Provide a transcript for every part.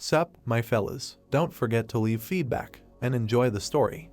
Sup, my fellas, don't forget to leave feedback and enjoy the story.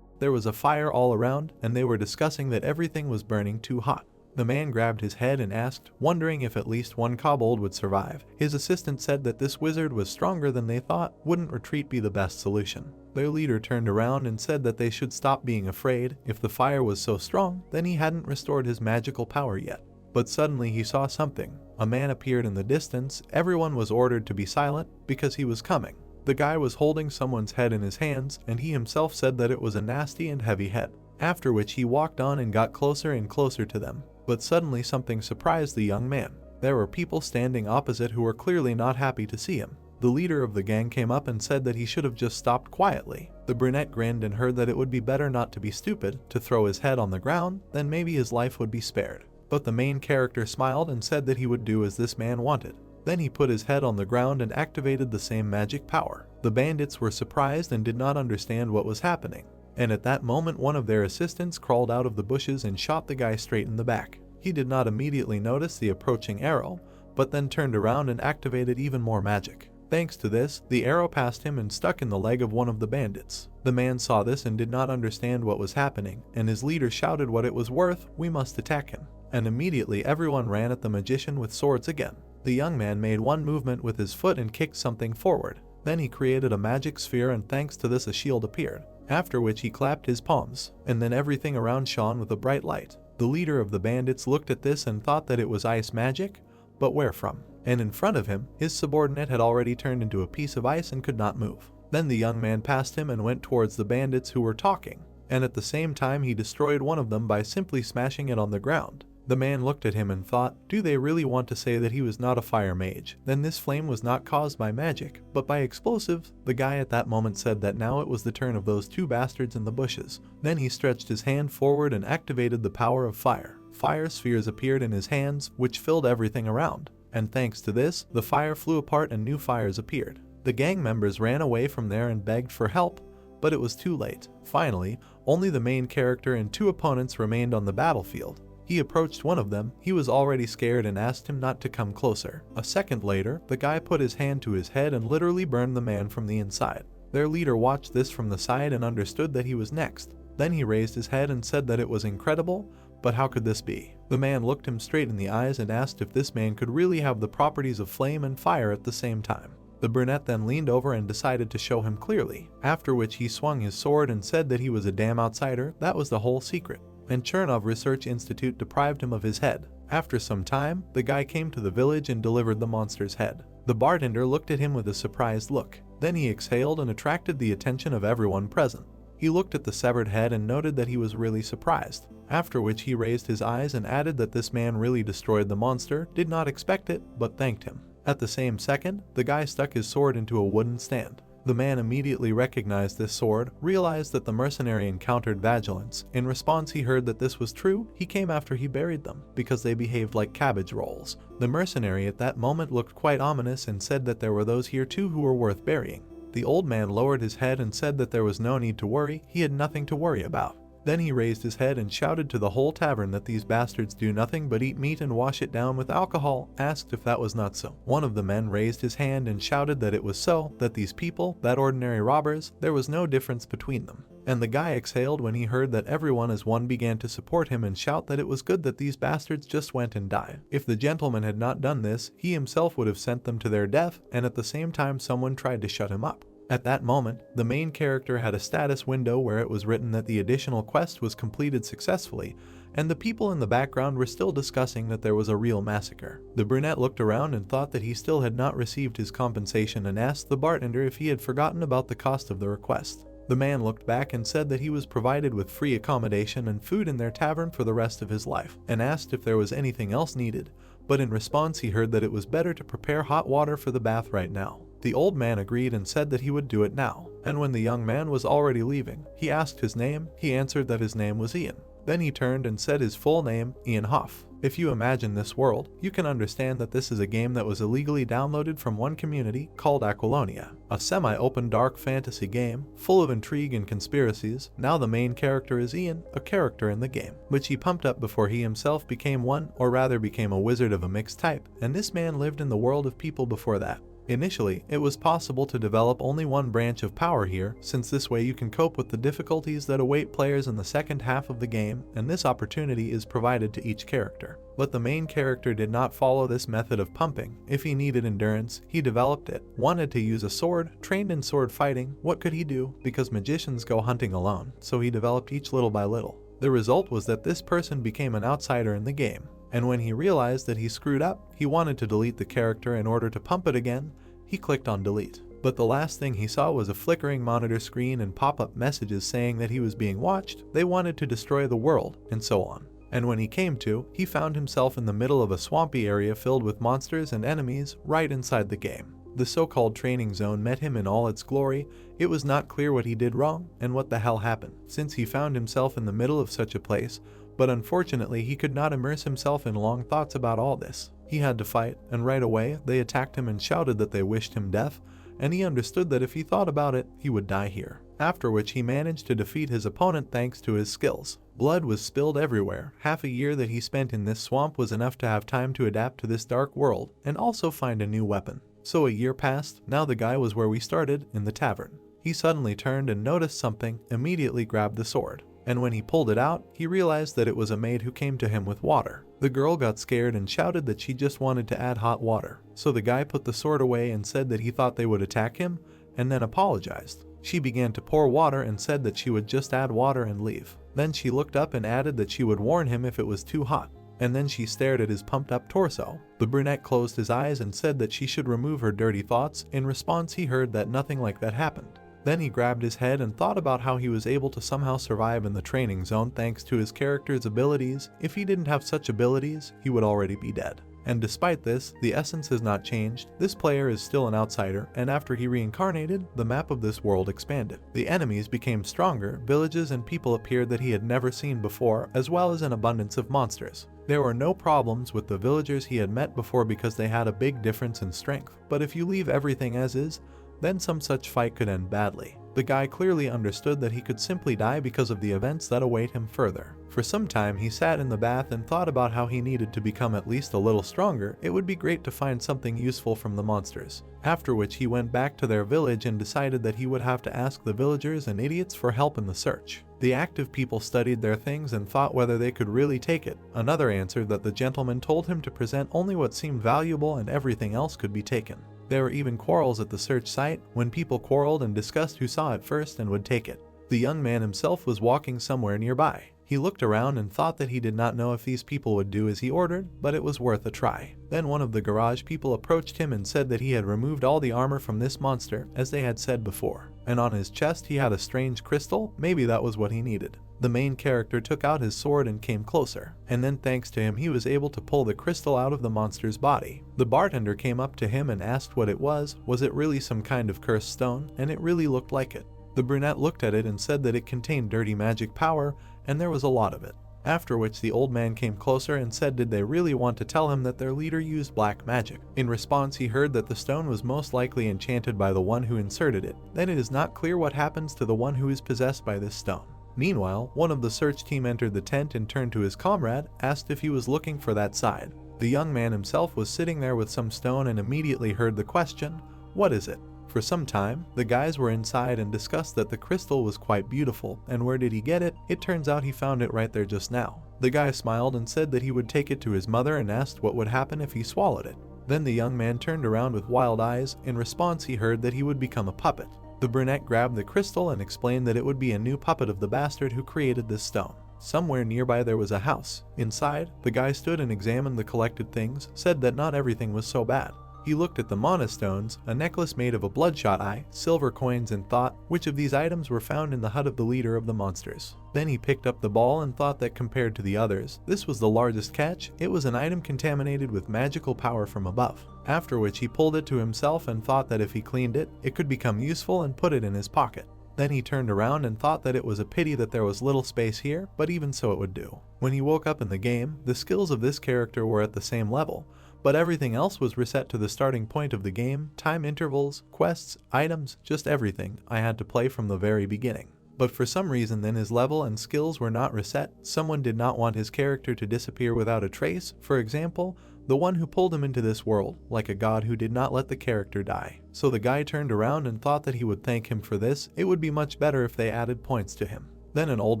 There was a fire all around, and they were discussing that everything was burning too hot. The man grabbed his head and asked, wondering if at least one kobold would survive. His assistant said that this wizard was stronger than they thought. Wouldn't retreat be the best solution? Their leader turned around and said that they should stop being afraid. If the fire was so strong, then he hadn't restored his magical power yet. But suddenly he saw something. A man appeared in the distance. Everyone was ordered to be silent because he was coming. The guy was holding someone's head in his hands, and he himself said that it was a nasty and heavy head. After which he walked on and got closer and closer to them. But suddenly something surprised the young man. There were people standing opposite who were clearly not happy to see him. The leader of the gang came up and said that he should have just stopped quietly. The brunette grinned and heard that it would be better not to be stupid, to throw his head on the ground, then maybe his life would be spared. But the main character smiled and said that he would do as this man wanted. Then he put his head on the ground and activated the same magic power. The bandits were surprised and did not understand what was happening. And at that moment one of their assistants crawled out of the bushes and shot the guy straight in the back. He did not immediately notice the approaching arrow, but then turned around and activated even more magic. Thanks to this, the arrow passed him and stuck in the leg of one of the bandits. The man saw this and did not understand what was happening, and his leader shouted what it was worth, "We must attack him." And immediately everyone ran at the magician with swords again. The young man made one movement with his foot and kicked something forward. Then he created a magic sphere, and thanks to this a shield appeared. After which he clapped his palms, and then everything around shone with a bright light. The leader of the bandits looked at this and thought that it was ice magic, but where from? And in front of him, his subordinate had already turned into a piece of ice and could not move. Then the young man passed him and went towards the bandits who were talking, and at the same time he destroyed one of them by simply smashing it on the ground. The man looked at him and thought, do they really want to say that he was not a fire mage? Then this flame was not caused by magic, but by explosives. The guy at that moment said that now it was the turn of those two bastards in the bushes. Then he stretched his hand forward and activated the power of fire. Fire spheres appeared in his hands, which filled everything around. And thanks to this, the fire flew apart and new fires appeared. The gang members ran away from there and begged for help, but it was too late. Finally, only the main character and two opponents remained on the battlefield. He approached one of them. He was already scared and asked him not to come closer. A second later, the guy put his hand to his head and literally burned the man from the inside. Their leader watched this from the side and understood that he was next. Then he raised his head and said that it was incredible, but how could this be? The man looked him straight in the eyes and asked if this man could really have the properties of flame and fire at the same time. The brunette then leaned over and decided to show him clearly, after which he swung his sword and said that he was a damn outsider. That was the whole secret. And Chernov Research Institute deprived him of his head. After some time, the guy came to the village and delivered the monster's head. The bartender looked at him with a surprised look. Then he exhaled and attracted the attention of everyone present. He looked at the severed head and noted that he was really surprised. After which he raised his eyes and added that this man really destroyed the monster, did not expect it, but thanked him. At the same second, the guy stuck his sword into a wooden stand. The man immediately recognized this sword, realized that the mercenary encountered vigilance. In response, he heard that this was true. He came after he buried them, because they behaved like cabbage rolls. The mercenary at that moment looked quite ominous and said that there were those here too who were worth burying. The old man lowered his head and said that there was no need to worry, he had nothing to worry about. Then he raised his head and shouted to the whole tavern that these bastards do nothing but eat meat and wash it down with alcohol, asked if that was not so. One of the men raised his hand and shouted that it was so, that these people, that ordinary robbers, there was no difference between them. And the guy exhaled when he heard that everyone as one began to support him and shout that it was good that these bastards just went and died. If the gentleman had not done this, he himself would have sent them to their death, and at the same time someone tried to shut him up. At that moment, the main character had a status window where it was written that the additional quest was completed successfully, and the people in the background were still discussing that there was a real massacre. The brunette looked around and thought that he still had not received his compensation and asked the bartender if he had forgotten about the cost of the request. The man looked back and said that he was provided with free accommodation and food in their tavern for the rest of his life, and asked if there was anything else needed, but in response he heard that it was better to prepare hot water for the bath right now. The old man agreed and said that he would do it now, and when the young man was already leaving, he asked his name. He answered that his name was Ian. Then he turned and said his full name, Ian Hoff. If you imagine this world, you can understand that this is a game that was illegally downloaded from one community called Aquilonia, a semi-open dark fantasy game, full of intrigue and conspiracies. Now the main character is Ian, a character in the game, which he pumped up before he himself became one, or rather became a wizard of a mixed type, and this man lived in the world of people before that. Initially, it was possible to develop only one branch of power here, since this way you can cope with the difficulties that await players in the second half of the game, and this opportunity is provided to each character. But the main character did not follow this method of pumping. If he needed endurance, he developed it. Wanted to use a sword, trained in sword fighting, what could he do? Because magicians go hunting alone, so he developed each little by little. The result was that this person became an outsider in the game. And when he realized that he screwed up, he wanted to delete the character in order to pump it again. He clicked on delete. But the last thing he saw was a flickering monitor screen and pop-up messages saying that he was being watched, they wanted to destroy the world, and so on. And when he came to, he found himself in the middle of a swampy area filled with monsters and enemies right inside the game. The so-called training zone met him in all its glory. It was not clear what he did wrong and what the hell happened, since he found himself in the middle of such a place. But unfortunately, he could not immerse himself in long thoughts about all this. He had to fight, and right away, they attacked him and shouted that they wished him death, and he understood that if he thought about it, he would die here. After which he managed to defeat his opponent thanks to his skills. Blood was spilled everywhere. Half a year that he spent in this swamp was enough to have time to adapt to this dark world, and also find a new weapon. So a year passed, now the guy was where we started, in the tavern. He suddenly turned and noticed something, immediately grabbed the sword. And when he pulled it out, he realized that it was a maid who came to him with water. The girl got scared and shouted that she just wanted to add hot water. So the guy put the sword away and said that he thought they would attack him, and then apologized. She began to pour water and said that she would just add water and leave. Then she looked up and added that she would warn him if it was too hot. And then she stared at his pumped up torso. The brunette closed his eyes and said that she should remove her dirty thoughts. In response, he heard that nothing like that happened. Then he grabbed his head and thought about how he was able to somehow survive in the training zone thanks to his character's abilities. If he didn't have such abilities, he would already be dead. And despite this, the essence has not changed. This player is still an outsider, and after he reincarnated, the map of this world expanded. The enemies became stronger, villages and people appeared that he had never seen before, as well as an abundance of monsters. There were no problems with the villagers he had met before because they had a big difference in strength, but if you leave everything as is, then some such fight could end badly. The guy clearly understood that he could simply die because of the events that await him further. For some time he sat in the bath and thought about how he needed to become at least a little stronger. It would be great to find something useful from the monsters. After which he went back to their village and decided that he would have to ask the villagers and idiots for help in the search. The active people studied their things and thought whether they could really take it. Another answered that the gentleman told him to present only what seemed valuable and everything else could be taken. There were even quarrels at the search site, when people quarreled and discussed who saw it first and would take it. The young man himself was walking somewhere nearby. He looked around and thought that he did not know if these people would do as he ordered, but it was worth a try. Then one of the garage people approached him and said that he had removed all the armor from this monster, as they had said before. And on his chest he had a strange crystal, maybe that was what he needed. The main character took out his sword and came closer, and then thanks to him he was able to pull the crystal out of the monster's body. The bartender came up to him and asked what it was it really some kind of cursed stone, and it really looked like it. The brunette looked at it and said that it contained dirty magic power, and there was a lot of it. After which the old man came closer and said did they really want to tell him that their leader used black magic. In response he heard that the stone was most likely enchanted by the one who inserted it. Then it is not clear what happens to the one who is possessed by this stone. Meanwhile, one of the search team entered the tent and turned to his comrade, asked if he was looking for that side. The young man himself was sitting there with some stone and immediately heard the question, "What is it?" For some time, the guys were inside and discussed that the crystal was quite beautiful, and where did he get it? It turns out he found it right there just now. The guy smiled and said that he would take it to his mother and asked what would happen if he swallowed it. Then the young man turned around with wild eyes. In response he heard that he would become a puppet. The brunette grabbed the crystal and explained that it would be a new puppet of the bastard who created this stone. Somewhere nearby there was a house. Inside, the guy stood and examined the collected things, said that not everything was so bad. He looked at the mana stones, a necklace made of a bloodshot eye, silver coins, and thought which of these items were found in the hut of the leader of the monsters. Then he picked up the ball and thought that compared to the others, this was the largest catch. It was an item contaminated with magical power from above. After which he pulled it to himself and thought that if he cleaned it, it could become useful and put it in his pocket. Then he turned around and thought that it was a pity that there was little space here, but even so it would do. When he woke up in the game, the skills of this character were at the same level, but everything else was reset to the starting point of the game, time intervals, quests, items, just everything. I had to play from the very beginning. But for some reason then his level and skills were not reset. Someone did not want his character to disappear without a trace. For example, the one who pulled him into this world, like a god who did not let the character die. So the guy turned around and thought that he would thank him for this. It would be much better if they added points to him. Then an old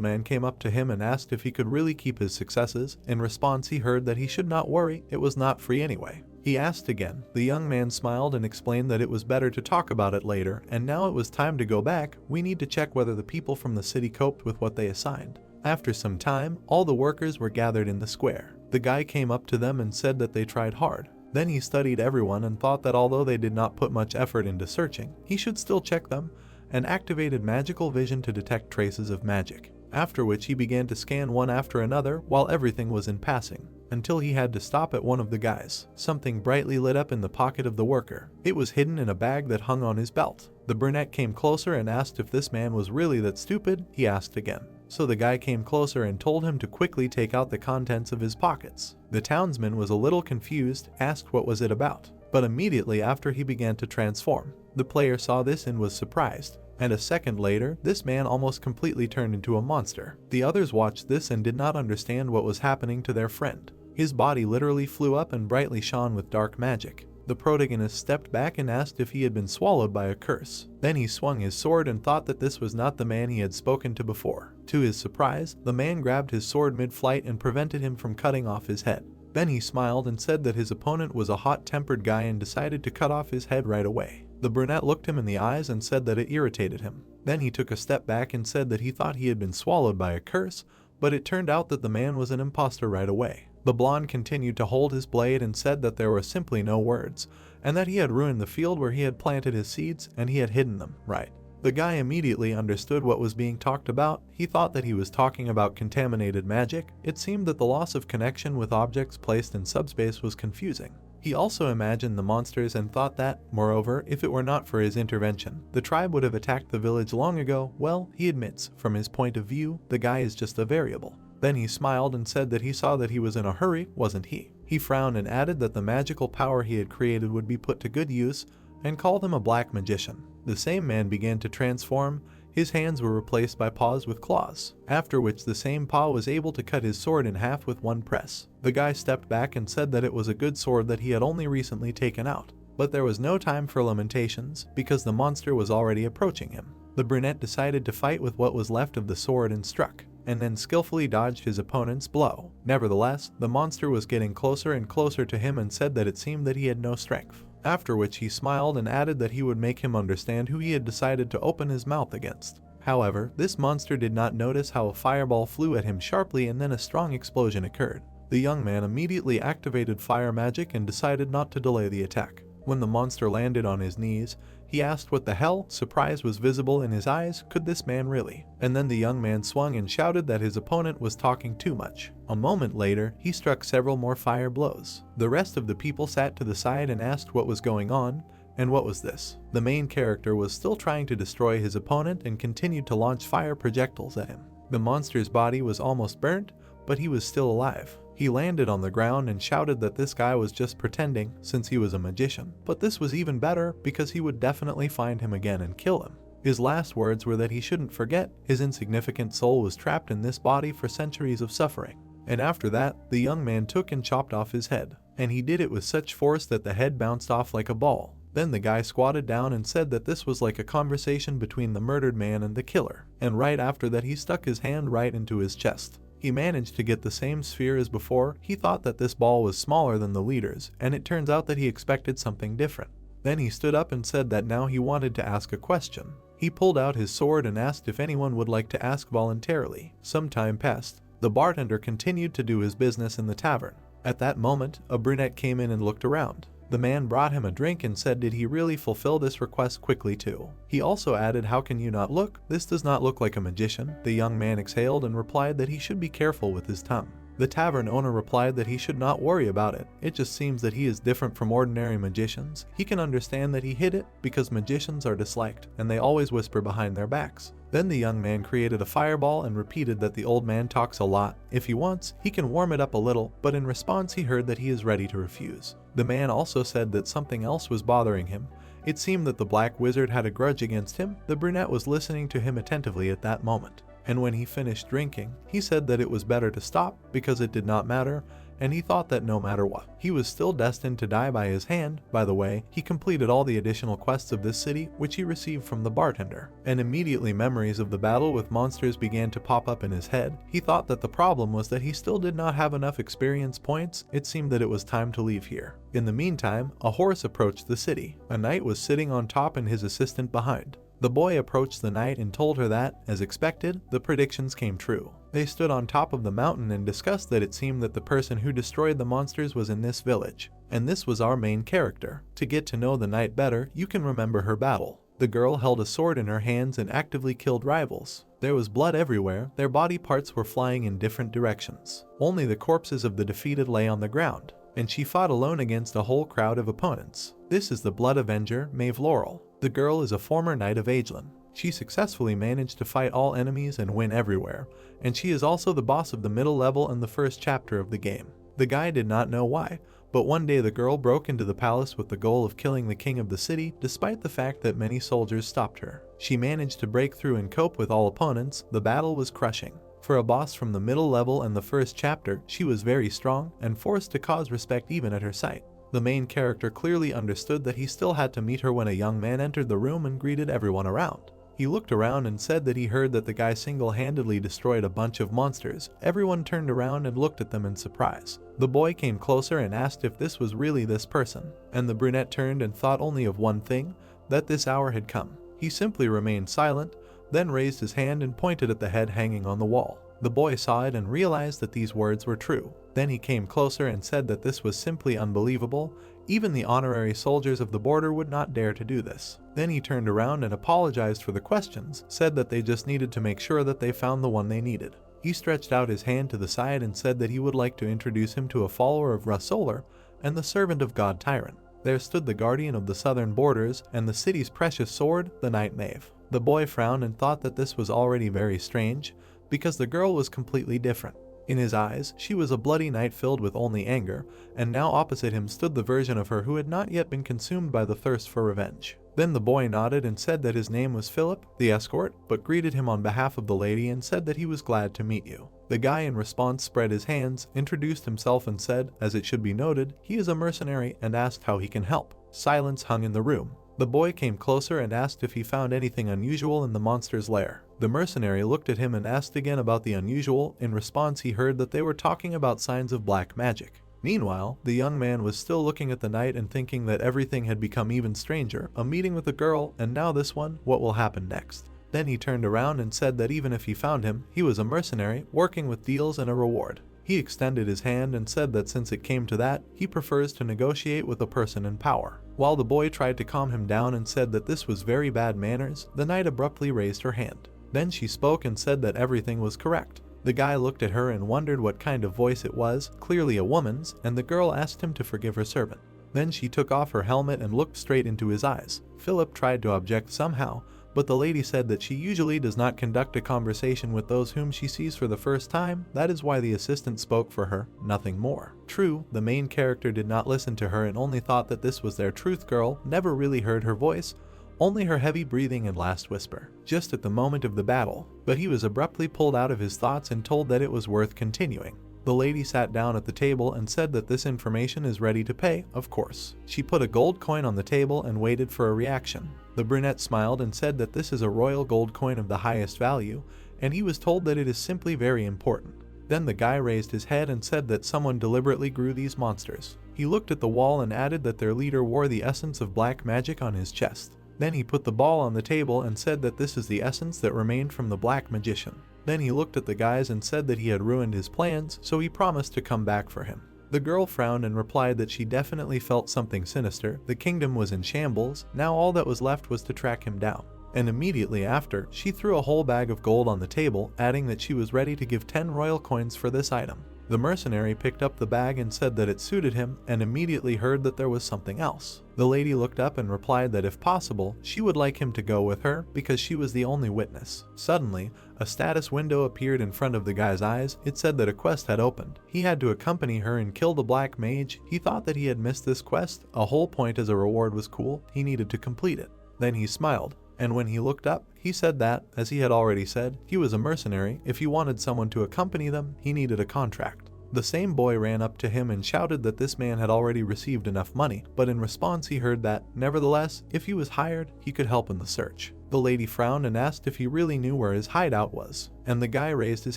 man came up to him and asked if he could really keep his successes. In response, he heard that he should not worry, it was not free anyway. He asked again. The young man smiled and explained that it was better to talk about it later, and now it was time to go back. We need to check whether the people from the city coped with what they assigned. After some time, all the workers were gathered in the square. The guy came up to them and said that they tried hard. Then he studied everyone and thought that although they did not put much effort into searching, he should still check them, and activated magical vision to detect traces of magic. After which he began to scan one after another while everything was in passing, until he had to stop at one of the guys. Something brightly lit up in the pocket of the worker. It was hidden in a bag that hung on his belt. The brunette came closer and asked if this man was really that stupid. He asked again. So the guy came closer and told him to quickly take out the contents of his pockets. The townsman was a little confused, asked what was it about. But immediately after he began to transform. The player saw this and was surprised. And a second later, this man almost completely turned into a monster. The others watched this and did not understand what was happening to their friend. His body literally flew up and brightly shone with dark magic. The protagonist stepped back and asked if he had been swallowed by a curse. Then he swung his sword and thought that this was not the man he had spoken to before. To his surprise, the man grabbed his sword mid-flight and prevented him from cutting off his head. Then he smiled and said that his opponent was a hot-tempered guy and decided to cut off his head right away. The brunette looked him in the eyes and said that it irritated him. Then he took a step back and said that he thought he had been swallowed by a curse, but it turned out that the man was an impostor right away. The blonde continued to hold his blade and said that there were simply no words, and that he had ruined the field where he had planted his seeds and he had hidden them, right? The guy immediately understood what was being talked about. He thought that he was talking about contaminated magic. It seemed that the loss of connection with objects placed in subspace was confusing. He also imagined the monsters and thought that, moreover, if it were not for his intervention, the tribe would have attacked the village long ago. Well, he admits, from his point of view, the guy is just a variable. Then he smiled and said that he saw that he was in a hurry, wasn't he? He frowned and added that the magical power he had created would be put to good use, and called him a black magician. The same man began to transform. His hands were replaced by paws with claws, after which the same paw was able to cut his sword in half with one press. The guy stepped back and said that it was a good sword that he had only recently taken out. But there was no time for lamentations, because the monster was already approaching him. The brunette decided to fight with what was left of the sword and struck, and then skillfully dodged his opponent's blow. Nevertheless, the monster was getting closer and closer to him and said that it seemed that he had no strength. After which he smiled and added that he would make him understand who he had decided to open his mouth against. However, this monster did not notice how a fireball flew at him sharply and then a strong explosion occurred. The young man immediately activated fire magic and decided not to delay the attack. When the monster landed on his knees, he asked what the hell. Surprise was visible in his eyes. Could this man really? And then the young man swung and shouted that his opponent was talking too much. A moment later, he struck several more fire blows. The rest of the people sat to the side and asked what was going on, and what was this? The main character was still trying to destroy his opponent and continued to launch fire projectiles at him. The monster's body was almost burnt, but he was still alive. He landed on the ground and shouted that this guy was just pretending since he was a magician. But this was even better because he would definitely find him again and kill him. His last words were that he shouldn't forget his insignificant soul was trapped in this body for centuries of suffering. And after that, the young man took and chopped off his head. And he did it with such force that the head bounced off like a ball. Then the guy squatted down and said that this was like a conversation between the murdered man and the killer. And right after that he stuck his hand right into his chest. He managed to get the same sphere as before. He thought that this ball was smaller than the leader's, and it turns out that he expected something different. Then he stood up and said that now he wanted to ask a question. He pulled out his sword and asked if anyone would like to ask voluntarily. Some time passed. The bartender continued to do his business in the tavern. At that moment, a brunette came in and looked around. The man brought him a drink and said did he really fulfill this request quickly too. He also added, how can you not look? This does not look like a magician. The young man exhaled and replied that he should be careful with his tongue. The tavern owner replied that he should not worry about it. It just seems that he is different from ordinary magicians. He can understand that he hid it because magicians are disliked and they always whisper behind their backs. Then the young man created a fireball and repeated that the old man talks a lot. If he wants, he can warm it up a little, but in response he heard that he is ready to refuse. The man also said that something else was bothering him. It seemed that the black wizard had a grudge against him. The brunette was listening to him attentively at that moment. And when he finished drinking, he said that it was better to stop because it did not matter, and he thought that no matter what, he was still destined to die by his hand. By the way, he completed all the additional quests of this city, which he received from the bartender, and immediately memories of the battle with monsters began to pop up in his head. He thought that the problem was that he still did not have enough experience points. It seemed that it was time to leave here. In the meantime, a horse approached the city. A knight was sitting on top and his assistant behind. The boy approached the knight and told her that, as expected, the predictions came true. They stood on top of the mountain and discussed that it seemed that the person who destroyed the monsters was in this village. And this was our main character. To get to know the knight better, you can remember her battle. The girl held a sword in her hands and actively killed rivals. There was blood everywhere, their body parts were flying in different directions. Only the corpses of the defeated lay on the ground, and she fought alone against a whole crowd of opponents. This is the Blood Avenger, Maeve Laurel. The girl is a former knight of Agelin. She successfully managed to fight all enemies and win everywhere, and she is also the boss of the middle level in the first chapter of the game. The guy did not know why, but one day the girl broke into the palace with the goal of killing the king of the city, despite the fact that many soldiers stopped her. She managed to break through and cope with all opponents. The battle was crushing. For a boss from the middle level in the first chapter, she was very strong and forced to cause respect even at her sight. The main character clearly understood that he still had to meet her when a young man entered the room and greeted everyone around. He looked around and said that he heard that the guy single-handedly destroyed a bunch of monsters. Everyone turned around and looked at them in surprise. The boy came closer and asked if this was really this person, and the brunette turned and thought only of one thing, that this hour had come. He simply remained silent, then raised his hand and pointed at the head hanging on the wall. The boy saw it and realized that these words were true. Then he came closer and said that this was simply unbelievable. Even the honorary soldiers of the border would not dare to do this. Then he turned around and apologized for the questions, said that they just needed to make sure that they found the one they needed. He stretched out his hand to the side and said that he would like to introduce him to a follower of Rasolar and the servant of God Tyrant. There stood the guardian of the southern borders and the city's precious sword, the knight Maeve. The boy frowned and thought that this was already very strange, because the girl was completely different. In his eyes, she was a bloody knight filled with only anger, and now opposite him stood the version of her who had not yet been consumed by the thirst for revenge. Then the boy nodded and said that his name was Philip, the escort, but greeted him on behalf of the lady and said that he was glad to meet you. The guy in response spread his hands, introduced himself and said, as it should be noted, he is a mercenary, and asked how he can help. Silence hung in the room. The boy came closer and asked if he found anything unusual in the monster's lair. The mercenary looked at him and asked again about the unusual. In response, he heard that they were talking about signs of black magic. Meanwhile, the young man was still looking at the knight and thinking that everything had become even stranger. A meeting with a girl, and now this one, what will happen next? Then he turned around and said that even if he found him, he was a mercenary, working with deals and a reward. He extended his hand and said that since it came to that, he prefers to negotiate with a person in power. While the boy tried to calm him down and said that this was very bad manners, the knight abruptly raised her hand. Then she spoke and said that everything was correct. The guy looked at her and wondered what kind of voice it was, clearly a woman's, and the girl asked him to forgive her servant. Then she took off her helmet and looked straight into his eyes. Philip tried to object somehow, but the lady said that she usually does not conduct a conversation with those whom she sees for the first time. That is why the assistant spoke for her, nothing more. True, the main character did not listen to her and only thought that this was their truth girl, never really heard her voice, only her heavy breathing and last whisper, just at the moment of the battle. But he was abruptly pulled out of his thoughts and told that it was worth continuing. The lady sat down at the table and said that this information is ready to pay, of course. She put a gold coin on the table and waited for a reaction. The brunette smiled and said that this is a royal gold coin of the highest value, and he was told that it is simply very important. Then the guy raised his head and said that someone deliberately grew these monsters. He looked at the wall and added that their leader wore the essence of black magic on his chest. Then he put the ball on the table and said that this is the essence that remained from the black magician. Then he looked at the guys and said that he had ruined his plans, so he promised to come back for him. The girl frowned and replied that she definitely felt something sinister. The kingdom was in shambles, now all that was left was to track him down. And immediately after, she threw a whole bag of gold on the table, adding that she was ready to give 10 royal coins for this item. The mercenary picked up the bag and said that it suited him, and immediately heard that there was something else. The lady looked up and replied that if possible, she would like him to go with her, because she was the only witness. Suddenly, a status window appeared in front of the guy's eyes. It said that a quest had opened. He had to accompany her and kill the black mage. He thought that he had missed this quest. A whole point as a reward was cool. He needed to complete it. Then he smiled. And when he looked up, he said that, as he had already said, he was a mercenary. If he wanted someone to accompany them, he needed a contract. The same boy ran up to him and shouted that this man had already received enough money, but in response he heard that, nevertheless, if he was hired, he could help in the search. The lady frowned and asked if he really knew where his hideout was, and the guy raised his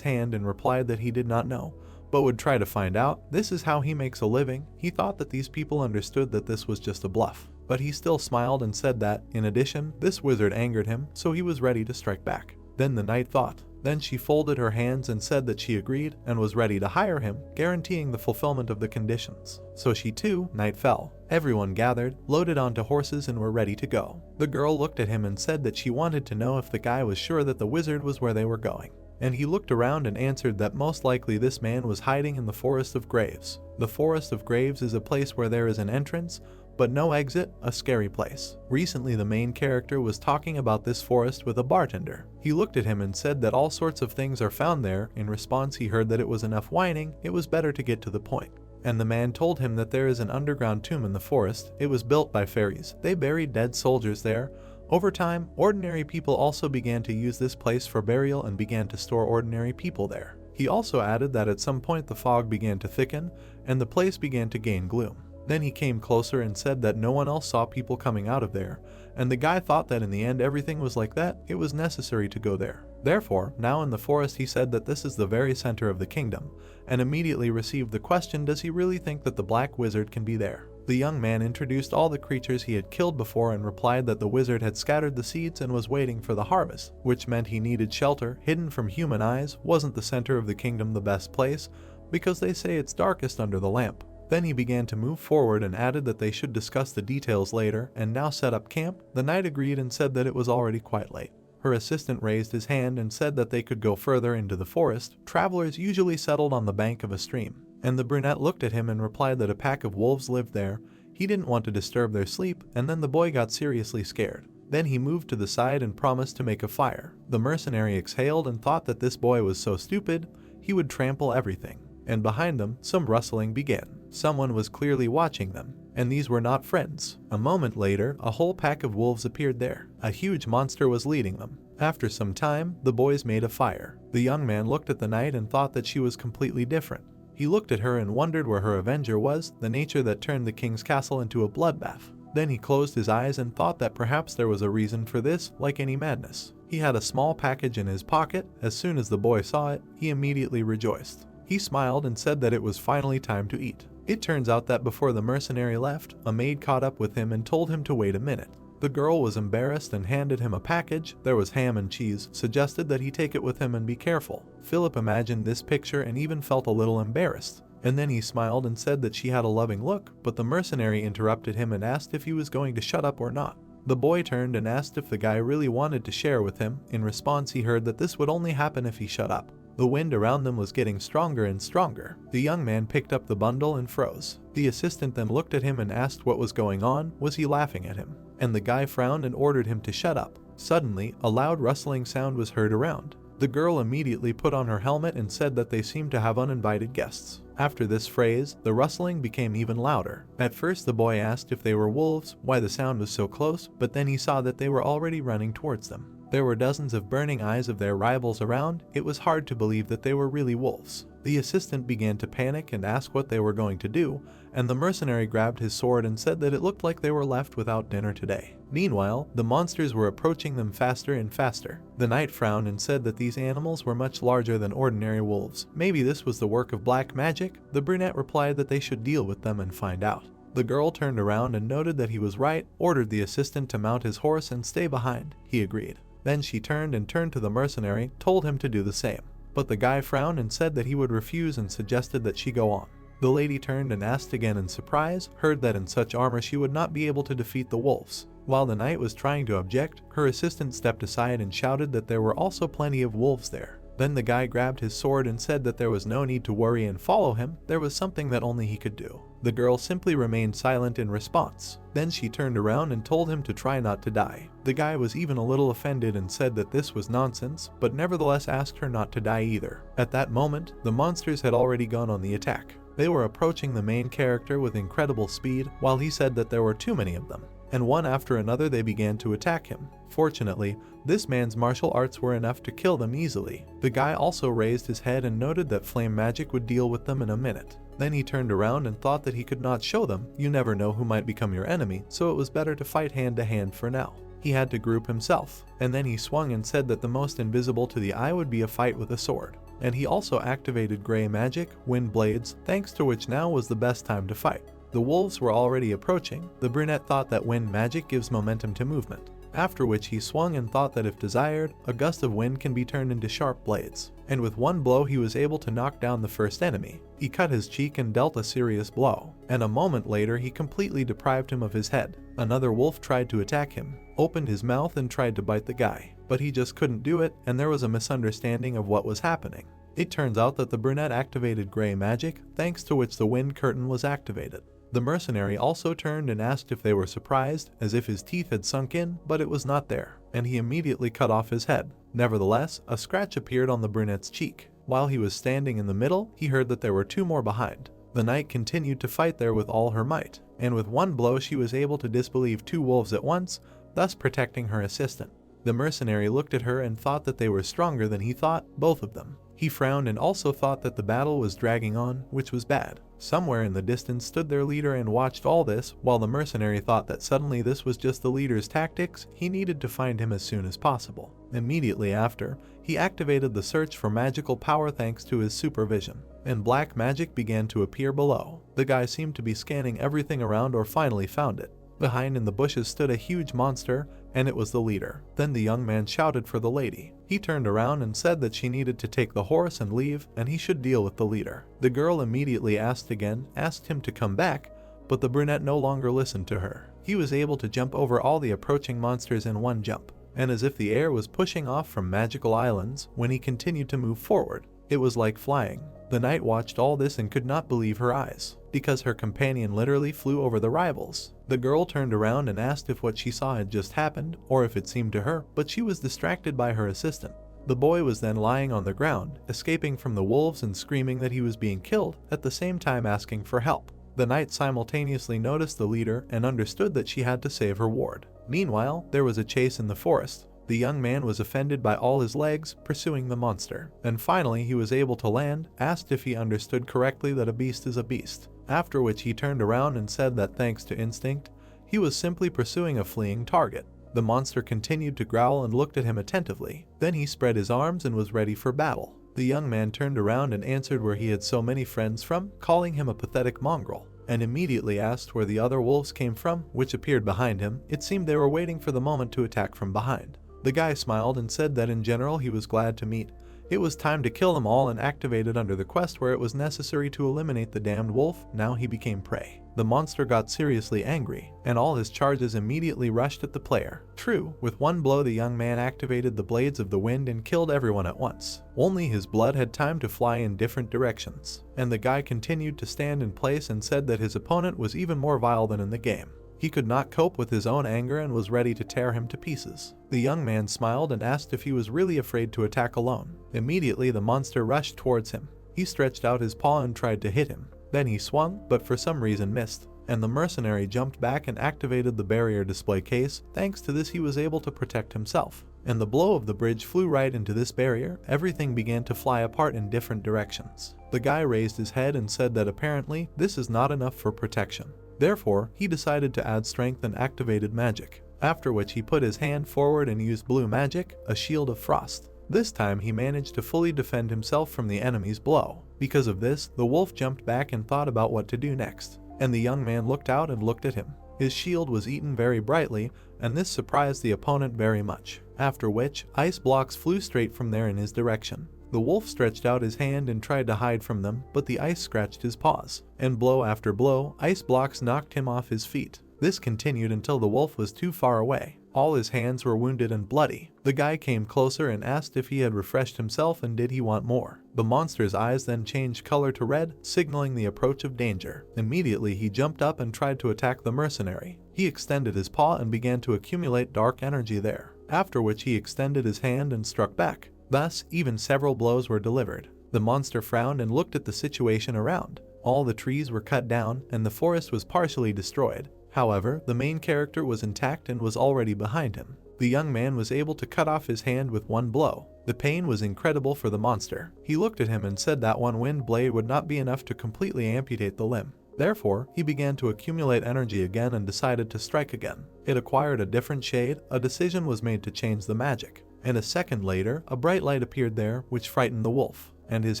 hand and replied that he did not know, but would try to find out. This is how he makes a living. He thought that these people understood that this was just a bluff, but he still smiled and said that, in addition, this wizard angered him, so he was ready to strike back. Then the knight thought. Then she folded her hands and said that she agreed and was ready to hire him, guaranteeing the fulfillment of the conditions. So she too, night fell. Everyone gathered, loaded onto horses and were ready to go. The girl looked at him and said that she wanted to know if the guy was sure that the wizard was where they were going. And he looked around and answered that most likely this man was hiding in the Forest of Graves. The Forest of Graves is a place where there is an entrance, but no exit, a scary place. Recently the main character was talking about this forest with a bartender. He looked at him and said that all sorts of things are found there. In response he heard that it was enough whining, it was better to get to the point. And the man told him that there is an underground tomb in the forest. It was built by fairies. They buried dead soldiers there. Over time, ordinary people also began to use this place for burial and began to store ordinary people there. He also added that at some point the fog began to thicken and the place began to gain gloom. Then he came closer and said that no one else saw people coming out of there, and the guy thought that in the end everything was like that, it was necessary to go there. Therefore, now in the forest he said that this is the very center of the kingdom, and immediately received the question, does he really think that the black wizard can be there? The young man introduced all the creatures he had killed before and replied that the wizard had scattered the seeds and was waiting for the harvest, which meant he needed shelter, hidden from human eyes. Wasn't the center of the kingdom the best place? Because they say it's darkest under the lamp. Then he began to move forward and added that they should discuss the details later and now set up camp. The knight agreed and said that it was already quite late. Her assistant raised his hand and said that they could go further into the forest. Travelers usually settled on the bank of a stream, and the brunette looked at him and replied that a pack of wolves lived there. He didn't want to disturb their sleep, and then the boy got seriously scared. Then he moved to the side and promised to make a fire. The mercenary exhaled and thought that this boy was so stupid, he would trample everything. And behind them, some rustling began. Someone was clearly watching them, and these were not friends. A moment later, a whole pack of wolves appeared there. A huge monster was leading them. After some time, the boys made a fire. The young man looked at the knight and thought that she was completely different. He looked at her and wondered where her avenger was, the nature that turned the king's castle into a bloodbath. Then he closed his eyes and thought that perhaps there was a reason for this, like any madness. He had a small package in his pocket. As soon as the boy saw it, he immediately rejoiced. He smiled and said that it was finally time to eat. It turns out that before the mercenary left, a maid caught up with him and told him to wait a minute. The girl was embarrassed and handed him a package. There was ham and cheese, suggested that he take it with him and be careful. Philip imagined this picture and even felt a little embarrassed. And then he smiled and said that she had a loving look, but the mercenary interrupted him and asked if he was going to shut up or not. The boy turned and asked if the guy really wanted to share with him. In response, he heard that this would only happen if he shut up. The wind around them was getting stronger and stronger. The young man picked up the bundle and froze. The assistant then looked at him and asked what was going on. Was he laughing at him? And the guy frowned and ordered him to shut up. Suddenly, a loud rustling sound was heard around. The girl immediately put on her helmet and said that they seemed to have uninvited guests. After this phrase, the rustling became even louder. At first the boy asked if they were wolves, why the sound was so close, but then he saw that they were already running towards them. There were dozens of burning eyes of their rivals around. It was hard to believe that they were really wolves. The assistant began to panic and ask what they were going to do, and the mercenary grabbed his sword and said that it looked like they were left without dinner today. Meanwhile, the monsters were approaching them faster and faster. The knight frowned and said that these animals were much larger than ordinary wolves. Maybe this was the work of black magic? The brunette replied that they should deal with them and find out. The girl turned around and noted that he was right, ordered the assistant to mount his horse and stay behind. He agreed. Then she turned to the mercenary, told him to do the same. But the guy frowned and said that he would refuse and suggested that she go on. The lady turned and asked again in surprise, heard that in such armor she would not be able to defeat the wolves. While the knight was trying to object, her assistant stepped aside and shouted that there were also plenty of wolves there. Then the guy grabbed his sword and said that there was no need to worry and follow him. There was something that only he could do. The girl simply remained silent in response. Then she turned around and told him to try not to die. The guy was even a little offended and said that this was nonsense, but nevertheless asked her not to die either. At that moment, the monsters had already gone on the attack. They were approaching the main character with incredible speed, while he said that there were too many of them. and one after another they began to attack him. Fortunately, this man's martial arts were enough to kill them easily. The guy also raised his head and noted that flame magic would deal with them in a minute. Then he turned around and thought that he could not show them. You never know who might become your enemy, so it was better to fight hand to hand for now. He had to group himself, and then he swung and said that the most invisible to the eye would be a fight with a sword. And he also activated gray magic, wind blades, thanks to which now was the best time to fight. The wolves were already approaching. The brunette thought that wind magic gives momentum to movement, after which he swung and thought that if desired, a gust of wind can be turned into sharp blades. And with one blow he was able to knock down the first enemy. He cut his cheek and dealt a serious blow, and a moment later he completely deprived him of his head. Another wolf tried to attack him, opened his mouth and tried to bite the guy, but he just couldn't do it, and there was a misunderstanding of what was happening. It turns out that the brunette activated gray magic, thanks to which the wind curtain was activated. The mercenary also turned and asked if they were surprised, as if his teeth had sunk in, but it was not there, and he immediately cut off his head. Nevertheless, a scratch appeared on the brunette's cheek. While he was standing in the middle, he heard that there were two more behind. The knight continued to fight there with all her might, and with one blow she was able to disbelieve two wolves at once, thus protecting her assistant. The mercenary looked at her and thought that they were stronger than he thought, both of them. He frowned and also thought that the battle was dragging on, which was bad. Somewhere in the distance stood their leader and watched all this, while the mercenary thought that suddenly this was just the leader's tactics. He needed to find him as soon as possible. Immediately after, he activated the search for magical power thanks to his supervision, and black magic began to appear below. The guy seemed to be scanning everything around or finally found it. Behind in the bushes stood a huge monster, and it was the leader. Then the young man shouted for the lady. He turned around and said that she needed to take the horse and leave, and he should deal with the leader. The girl immediately asked him to come back, but the brunette no longer listened to her. He was able to jump over all the approaching monsters in one jump, and as if the air was pushing off from magical islands, when he continued to move forward, it was like flying. The knight watched all this and could not believe her eyes, because her companion literally flew over the rivals. The girl turned around and asked if what she saw had just happened, or if it seemed to her, but she was distracted by her assistant. The boy was then lying on the ground, escaping from the wolves and screaming that he was being killed, at the same time asking for help. The knight simultaneously noticed the leader and understood that she had to save her ward. Meanwhile, there was a chase in the forest. The young man was offended by all his legs, pursuing the monster. And finally he was able to land, asked if he understood correctly that a beast is a beast. After which he turned around and said that thanks to instinct, he was simply pursuing a fleeing target. The monster continued to growl and looked at him attentively. Then he spread his arms and was ready for battle. The young man turned around and answered where he had so many friends from, calling him a pathetic mongrel, and immediately asked where the other wolves came from, which appeared behind him. It seemed they were waiting for the moment to attack from behind. The guy smiled and said that in general he was glad to meet. It was time to kill them all and activated under the quest where it was necessary to eliminate the damned wolf. Now he became prey. The monster got seriously angry, and all his charges immediately rushed at the player. True, with one blow the young man activated the blades of the wind and killed everyone at once. Only his blood had time to fly in different directions, and the guy continued to stand in place and said that his opponent was even more vile than in the game. He could not cope with his own anger and was ready to tear him to pieces. The young man smiled and asked if he was really afraid to attack alone. Immediately the monster rushed towards him. He stretched out his paw and tried to hit him. Then he swung, but for some reason missed, and the mercenary jumped back and activated the barrier display case. Thanks to this he was able to protect himself, and the blow of the bridge flew right into this barrier. Everything began to fly apart in different directions. The guy raised his head and said that apparently this is not enough for protection. Therefore, he decided to add strength and activated magic, after which he put his hand forward and used blue magic, a shield of frost. This time he managed to fully defend himself from the enemy's blow. Because of this, the wolf jumped back and thought about what to do next, and the young man looked out and looked at him. His shield was eaten very brightly, and this surprised the opponent very much, after which ice blocks flew straight from there in his direction. The wolf stretched out his hand and tried to hide from them, but the ice scratched his paws, and blow after blow, ice blocks knocked him off his feet. This continued until the wolf was too far away. All his hands were wounded and bloody. The guy came closer and asked if he had refreshed himself and did he want more. The monster's eyes then changed color to red, signaling the approach of danger. Immediately he jumped up and tried to attack the mercenary. He extended his paw and began to accumulate dark energy there, after which he extended his hand and struck back. Thus, even several blows were delivered. The monster frowned and looked at the situation around. All the trees were cut down, and the forest was partially destroyed. However, the main character was intact and was already behind him. The young man was able to cut off his hand with one blow. The pain was incredible for the monster. He looked at him and said that one wind blade would not be enough to completely amputate the limb. Therefore, he began to accumulate energy again and decided to strike again. It acquired a different shade. A decision was made to change the magic. And a second later, a bright light appeared there, which frightened the wolf, and his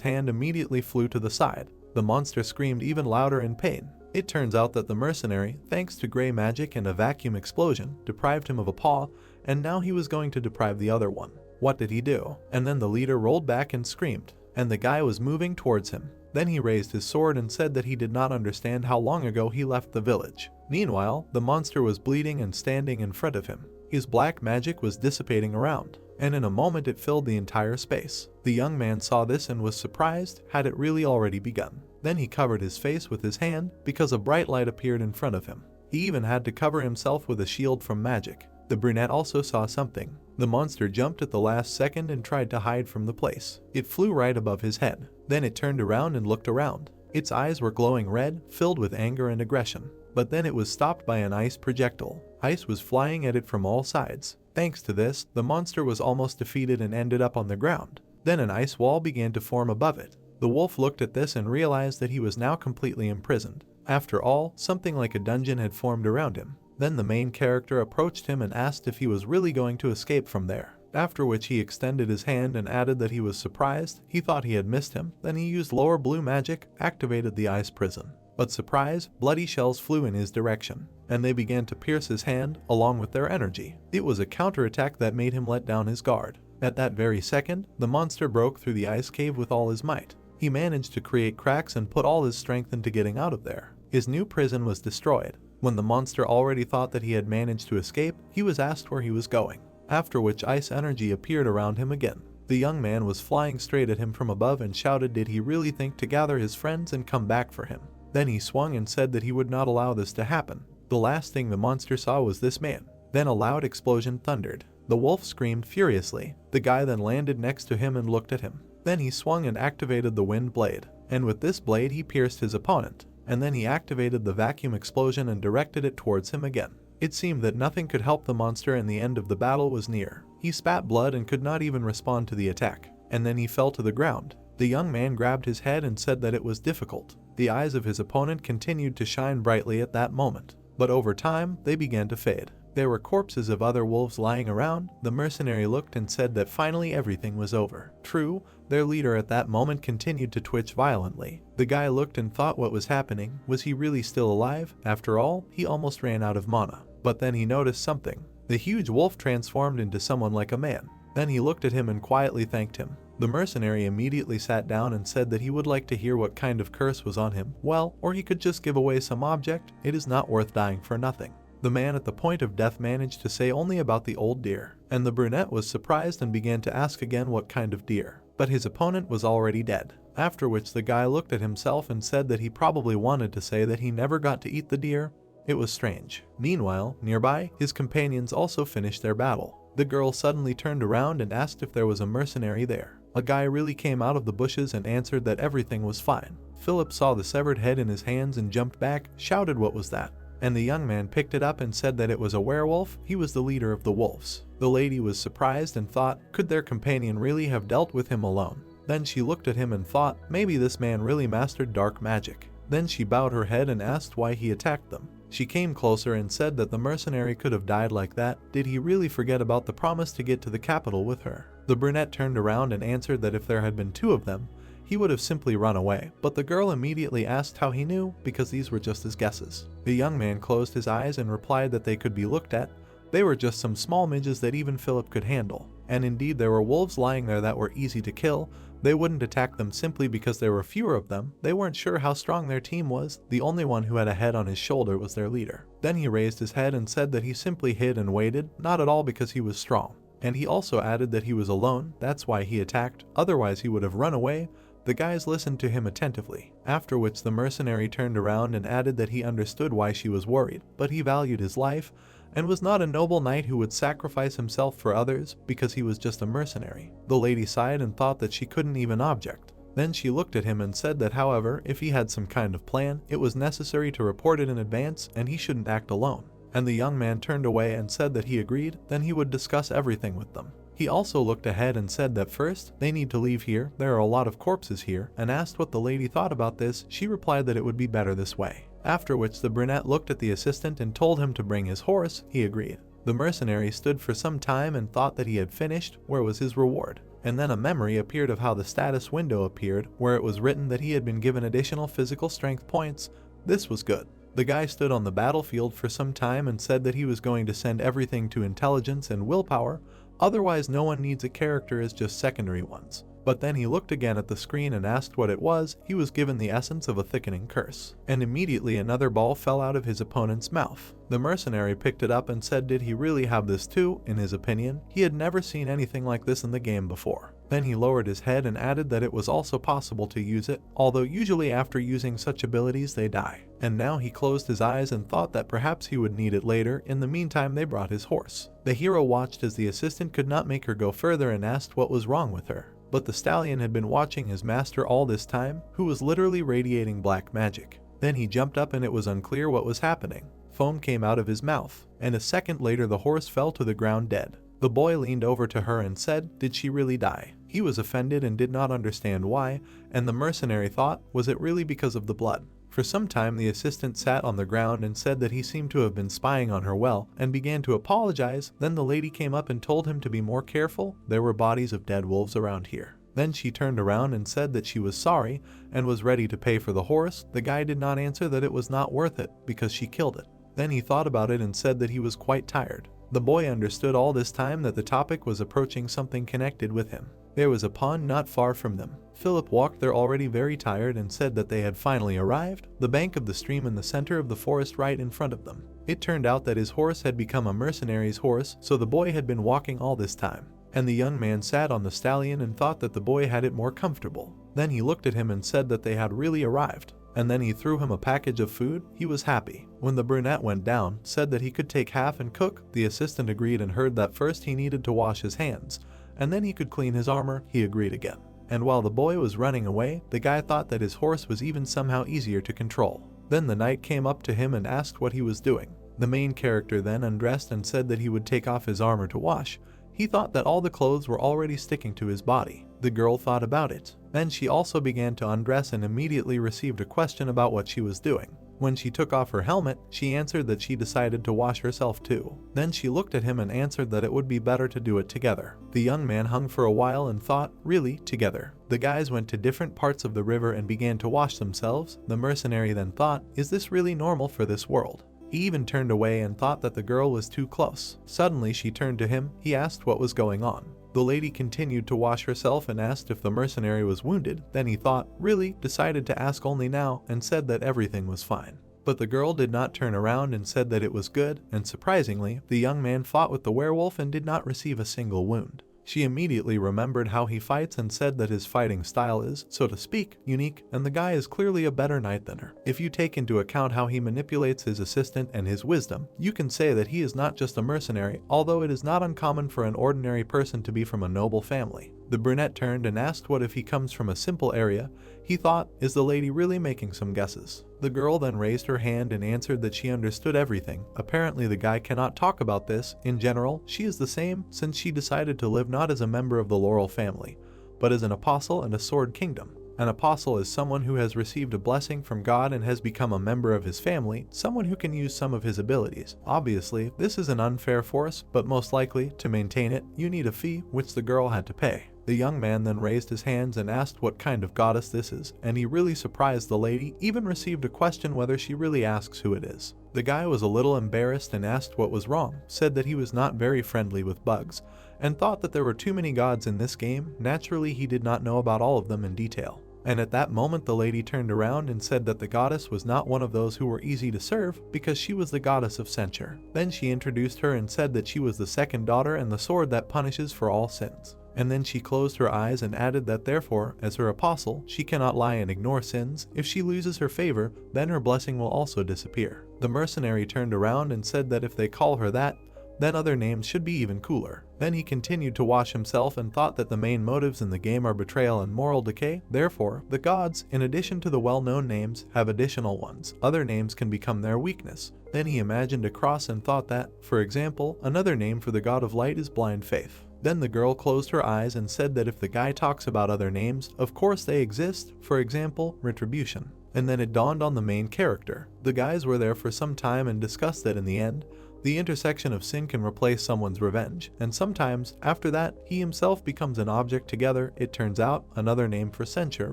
hand immediately flew to the side. The monster screamed even louder in pain. It turns out that the mercenary, thanks to gray magic and a vacuum explosion, deprived him of a paw, and now he was going to deprive the other one. What did he do? And then the leader rolled back and screamed, and the guy was moving towards him. Then he raised his sword and said that he did not understand how long ago he left the village. Meanwhile, the monster was bleeding and standing in front of him. His black magic was dissipating around, and in a moment it filled the entire space. The young man saw this and was surprised. Had it really already begun? Then he covered his face with his hand because a bright light appeared in front of him. He even had to cover himself with a shield from magic. The brunette also saw something. The monster jumped at the last second and tried to hide from the place. It flew right above his head. Then it turned around and looked around. Its eyes were glowing red, filled with anger and aggression. But then it was stopped by an ice projectile. Ice was flying at it from all sides. Thanks to this, the monster was almost defeated and ended up on the ground. Then an ice wall began to form above it. The wolf looked at this and realized that he was now completely imprisoned. After all, something like a dungeon had formed around him. Then the main character approached him and asked if he was really going to escape from there. After which he extended his hand and added that he was surprised. He thought he had missed him. Then he used lower blue magic, activated the ice prison. But surprise, bloody shells flew in his direction, and they began to pierce his hand along with their energy. It was a counterattack that made him let down his guard. At that very second, the monster broke through the ice cave with all his might. He managed to create cracks and put all his strength into getting out of there. His new prison was destroyed. When the monster already thought that he had managed to escape, he was asked where he was going, after which ice energy appeared around him again. The young man was flying straight at him from above and shouted did he really think to gather his friends and come back for him. Then he swung and said that he would not allow this to happen. The last thing the monster saw was this man. Then a loud explosion thundered. The wolf screamed furiously. The guy then landed next to him and looked at him. Then he swung and activated the wind blade, and with this blade he pierced his opponent, and then he activated the vacuum explosion and directed it towards him again. It seemed that nothing could help the monster and the end of the battle was near. He spat blood and could not even respond to the attack, and then he fell to the ground. The young man grabbed his head and said that it was difficult. The eyes of his opponent continued to shine brightly at that moment, but over time they began to fade. There were corpses of other wolves lying around. The mercenary looked and said that finally everything was over. True, their leader at that moment continued to twitch violently. The guy looked and thought what was happening. Was he really still alive? After all, he almost ran out of mana. But then he noticed something. The huge wolf transformed into someone like a man. Then he looked at him and quietly thanked him. The mercenary immediately sat down and said that he would like to hear what kind of curse was on him. Well, or he could just give away some object. It is not worth dying for nothing. The man at the point of death managed to say only about the old deer, and the brunette was surprised and began to ask again what kind of deer. But his opponent was already dead. After which the guy looked at himself and said that he probably wanted to say that he never got to eat the deer. It was strange. Meanwhile, nearby, his companions also finished their battle. The girl suddenly turned around and asked if there was a mercenary there. A guy really came out of the bushes and answered that everything was fine. Philip saw the severed head in his hands and jumped back, shouted what was that? And the young man picked it up and said that it was a werewolf. He was the leader of the wolves. The lady was surprised and thought, could their companion really have dealt with him alone? Then she looked at him and thought, maybe this man really mastered dark magic. Then she bowed her head and asked why he attacked them. She came closer and said that the mercenary could have died like that. Did he really forget about the promise to get to the capital with her? The brunette turned around and answered that if there had been two of them, he would have simply run away. But the girl immediately asked how he knew, because these were just his guesses. The young man closed his eyes and replied that they could be looked at. They were just some small midges that even Philip could handle. And indeed there were wolves lying there that were easy to kill. They wouldn't attack them simply because there were fewer of them. They weren't sure how strong their team was. The only one who had a head on his shoulder was their leader. Then he raised his head and said that he simply hid and waited, not at all because he was strong. And he also added that he was alone, that's why he attacked, otherwise he would have run away. The guys listened to him attentively, after which the mercenary turned around and added that he understood why she was worried, but he valued his life, and was not a noble knight who would sacrifice himself for others because he was just a mercenary. The lady sighed and thought that she couldn't even object. Then she looked at him and said that however, if he had some kind of plan, it was necessary to report it in advance and he shouldn't act alone. And the young man turned away and said that he agreed, then he would discuss everything with them. He also looked ahead and said that first, they need to leave here, there are a lot of corpses here, and asked what the lady thought about this. She replied that it would be better this way. After which the brunette looked at the assistant and told him to bring his horse. He agreed. The mercenary stood for some time and thought that he had finished. Where was his reward? And then a memory appeared of how the status window appeared, where it was written that he had been given additional physical strength points. This was good. The guy stood on the battlefield for some time and said that he was going to send everything to intelligence and willpower, otherwise no one needs a character as just secondary ones. But then he looked again at the screen and asked what it was. He was given the essence of a thickening curse. And immediately another ball fell out of his opponent's mouth. The mercenary picked it up and said did he really have this too? In his opinion, he had never seen anything like this in the game before. Then he lowered his head and added that it was also possible to use it, although usually after using such abilities they die. And now he closed his eyes and thought that perhaps he would need it later. In the meantime they brought his horse. The hero watched as the assistant could not make her go further and asked what was wrong with her. But the stallion had been watching his master all this time, who was literally radiating black magic. Then he jumped up and it was unclear what was happening. Foam came out of his mouth, and a second later the horse fell to the ground dead. The boy leaned over to her and said, did she really die? He was offended and did not understand why, and the mercenary thought, was it really because of the blood? For some time the assistant sat on the ground and said that he seemed to have been spying on her well, and began to apologize. Then the lady came up and told him to be more careful. There were bodies of dead wolves around here. Then she turned around and said that she was sorry and was ready to pay for the horse. The guy did not answer that it was not worth it because she killed it. Then he thought about it and said that he was quite tired. The boy understood all this time that the topic was approaching something connected with him. There was a pond not far from them. Philip walked there already very tired and said that they had finally arrived, the bank of the stream in the center of the forest right in front of them. It turned out that his horse had become a mercenary's horse, so the boy had been walking all this time. And the young man sat on the stallion and thought that the boy had it more comfortable. Then he looked at him and said that they had really arrived. And then he threw him a package of food. He was happy. When the brunette went down, said that he could take half and cook. The assistant agreed and heard that first he needed to wash his hands, and then he could clean his armor. He agreed again. And while the boy was running away, the guy thought that his horse was even somehow easier to control. Then the knight came up to him and asked what he was doing. The main character then undressed and said that he would take off his armor to wash. He thought that all the clothes were already sticking to his body. The girl thought about it. Then she also began to undress and immediately received a question about what she was doing. When she took off her helmet, she answered that she decided to wash herself too. Then she looked at him and answered that it would be better to do it together. The young man hung for a while and thought, really, together? The guys went to different parts of the river and began to wash themselves. The mercenary then thought, is this really normal for this world? He even turned away and thought that the girl was too close. Suddenly she turned to him. He asked what was going on. The lady continued to wash herself and asked if the mercenary was wounded. Then he thought, really, decided to ask only now, and said that everything was fine. But the girl did not turn around and said that it was good, and surprisingly, the young man fought with the werewolf and did not receive a single wound. She immediately remembered how he fights and said that his fighting style is, so to speak, unique, and the guy is clearly a better knight than her. If you take into account how he manipulates his assistant and his wisdom, you can say that he is not just a mercenary, although it is not uncommon for an ordinary person to be from a noble family. The brunette turned and asked what if he comes from a simple area. He thought, is the lady really making some guesses? The girl then raised her hand and answered that she understood everything. Apparently the guy cannot talk about this. In general, she is the same, since she decided to live not as a member of the Laurel family, but as an apostle and a sword kingdom. An apostle is someone who has received a blessing from God and has become a member of his family, someone who can use some of his abilities. Obviously, this is an unfair force, but most likely, to maintain it, you need a fee, which the girl had to pay. The young man then raised his hands and asked what kind of goddess this is, and he really surprised the lady, even received a question whether she really asks who it is. The guy was a little embarrassed and asked what was wrong, said that he was not very friendly with bugs, and thought that there were too many gods in this game. Naturally, he did not know about all of them in detail. And at that moment the lady turned around and said that the goddess was not one of those who were easy to serve, because she was the goddess of censure. Then she introduced her and said that she was the second daughter and the sword that punishes for all sins. And then she closed her eyes and added that therefore, as her apostle, she cannot lie and ignore sins. If she loses her favor, then her blessing will also disappear. The mercenary turned around and said that if they call her that, then other names should be even cooler. Then he continued to wash himself and thought that the main motives in the game are betrayal and moral decay. Therefore, the gods, in addition to the well-known names, have additional ones. Other names can become their weakness. Then he imagined a cross and thought that, for example, another name for the god of light is blind faith. Then the girl closed her eyes and said that if the guy talks about other names, of course they exist, for example, retribution. And then it dawned on the main character. The guys were there for some time and discussed that in the end, the intersection of sin can replace someone's revenge, and sometimes, after that, he himself becomes an object together. It turns out, another name for censure,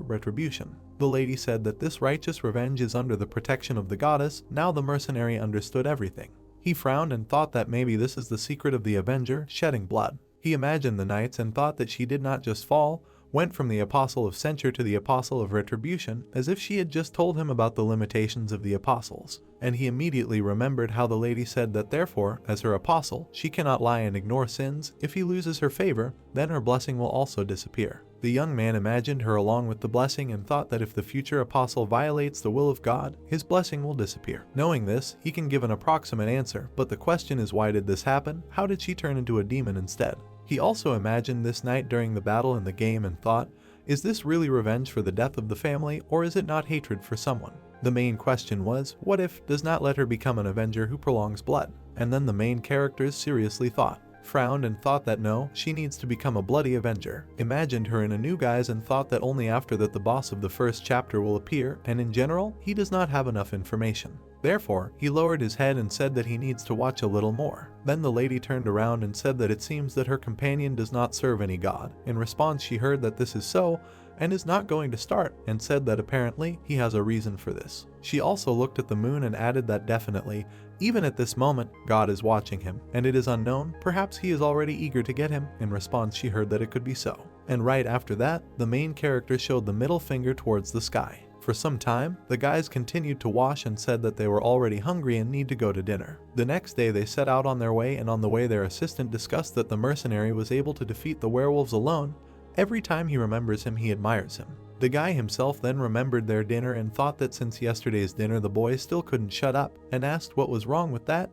retribution. The lady said that this righteous revenge is under the protection of the goddess. Now the mercenary understood everything. He frowned and thought that maybe this is the secret of the Avenger, shedding blood. He imagined the knights and thought that she did not just fall, went from the apostle of censure to the apostle of retribution, as if she had just told him about the limitations of the apostles. And he immediately remembered how the lady said that therefore, as her apostle, she cannot lie and ignore sins. If he loses her favor, then her blessing will also disappear. The young man imagined her along with the blessing and thought that if the future apostle violates the will of God, his blessing will disappear. Knowing this, he can give an approximate answer, but the question is, why did this happen? How did she turn into a demon instead? He also imagined this night during the battle in the game and thought, is this really revenge for the death of the family, or is it not hatred for someone? The main question was, what if does not let her become an avenger who prolongs blood? And then the main characters seriously thought, frowned and thought that no, she needs to become a bloody avenger. Imagined her in a new guise and thought that only after that the boss of the first chapter will appear, and in general, he does not have enough information. Therefore, he lowered his head and said that he needs to watch a little more. Then the lady turned around and said that it seems that her companion does not serve any god. In response, she heard that this is so, and is not going to start, and said that apparently he has a reason for this. She also looked at the moon and added that definitely, even at this moment, God is watching him, and it is unknown, perhaps he is already eager to get him. In response, she heard that it could be so. And right after that, the main character showed the middle finger towards the sky. For some time, the guys continued to wash and said that they were already hungry and need to go to dinner. The next day they set out on their way, and on the way their assistant discussed that the mercenary was able to defeat the werewolves alone. Every time he remembers him, he admires him. The guy himself then remembered their dinner and thought that since yesterday's dinner the boy still couldn't shut up, and asked what was wrong with that.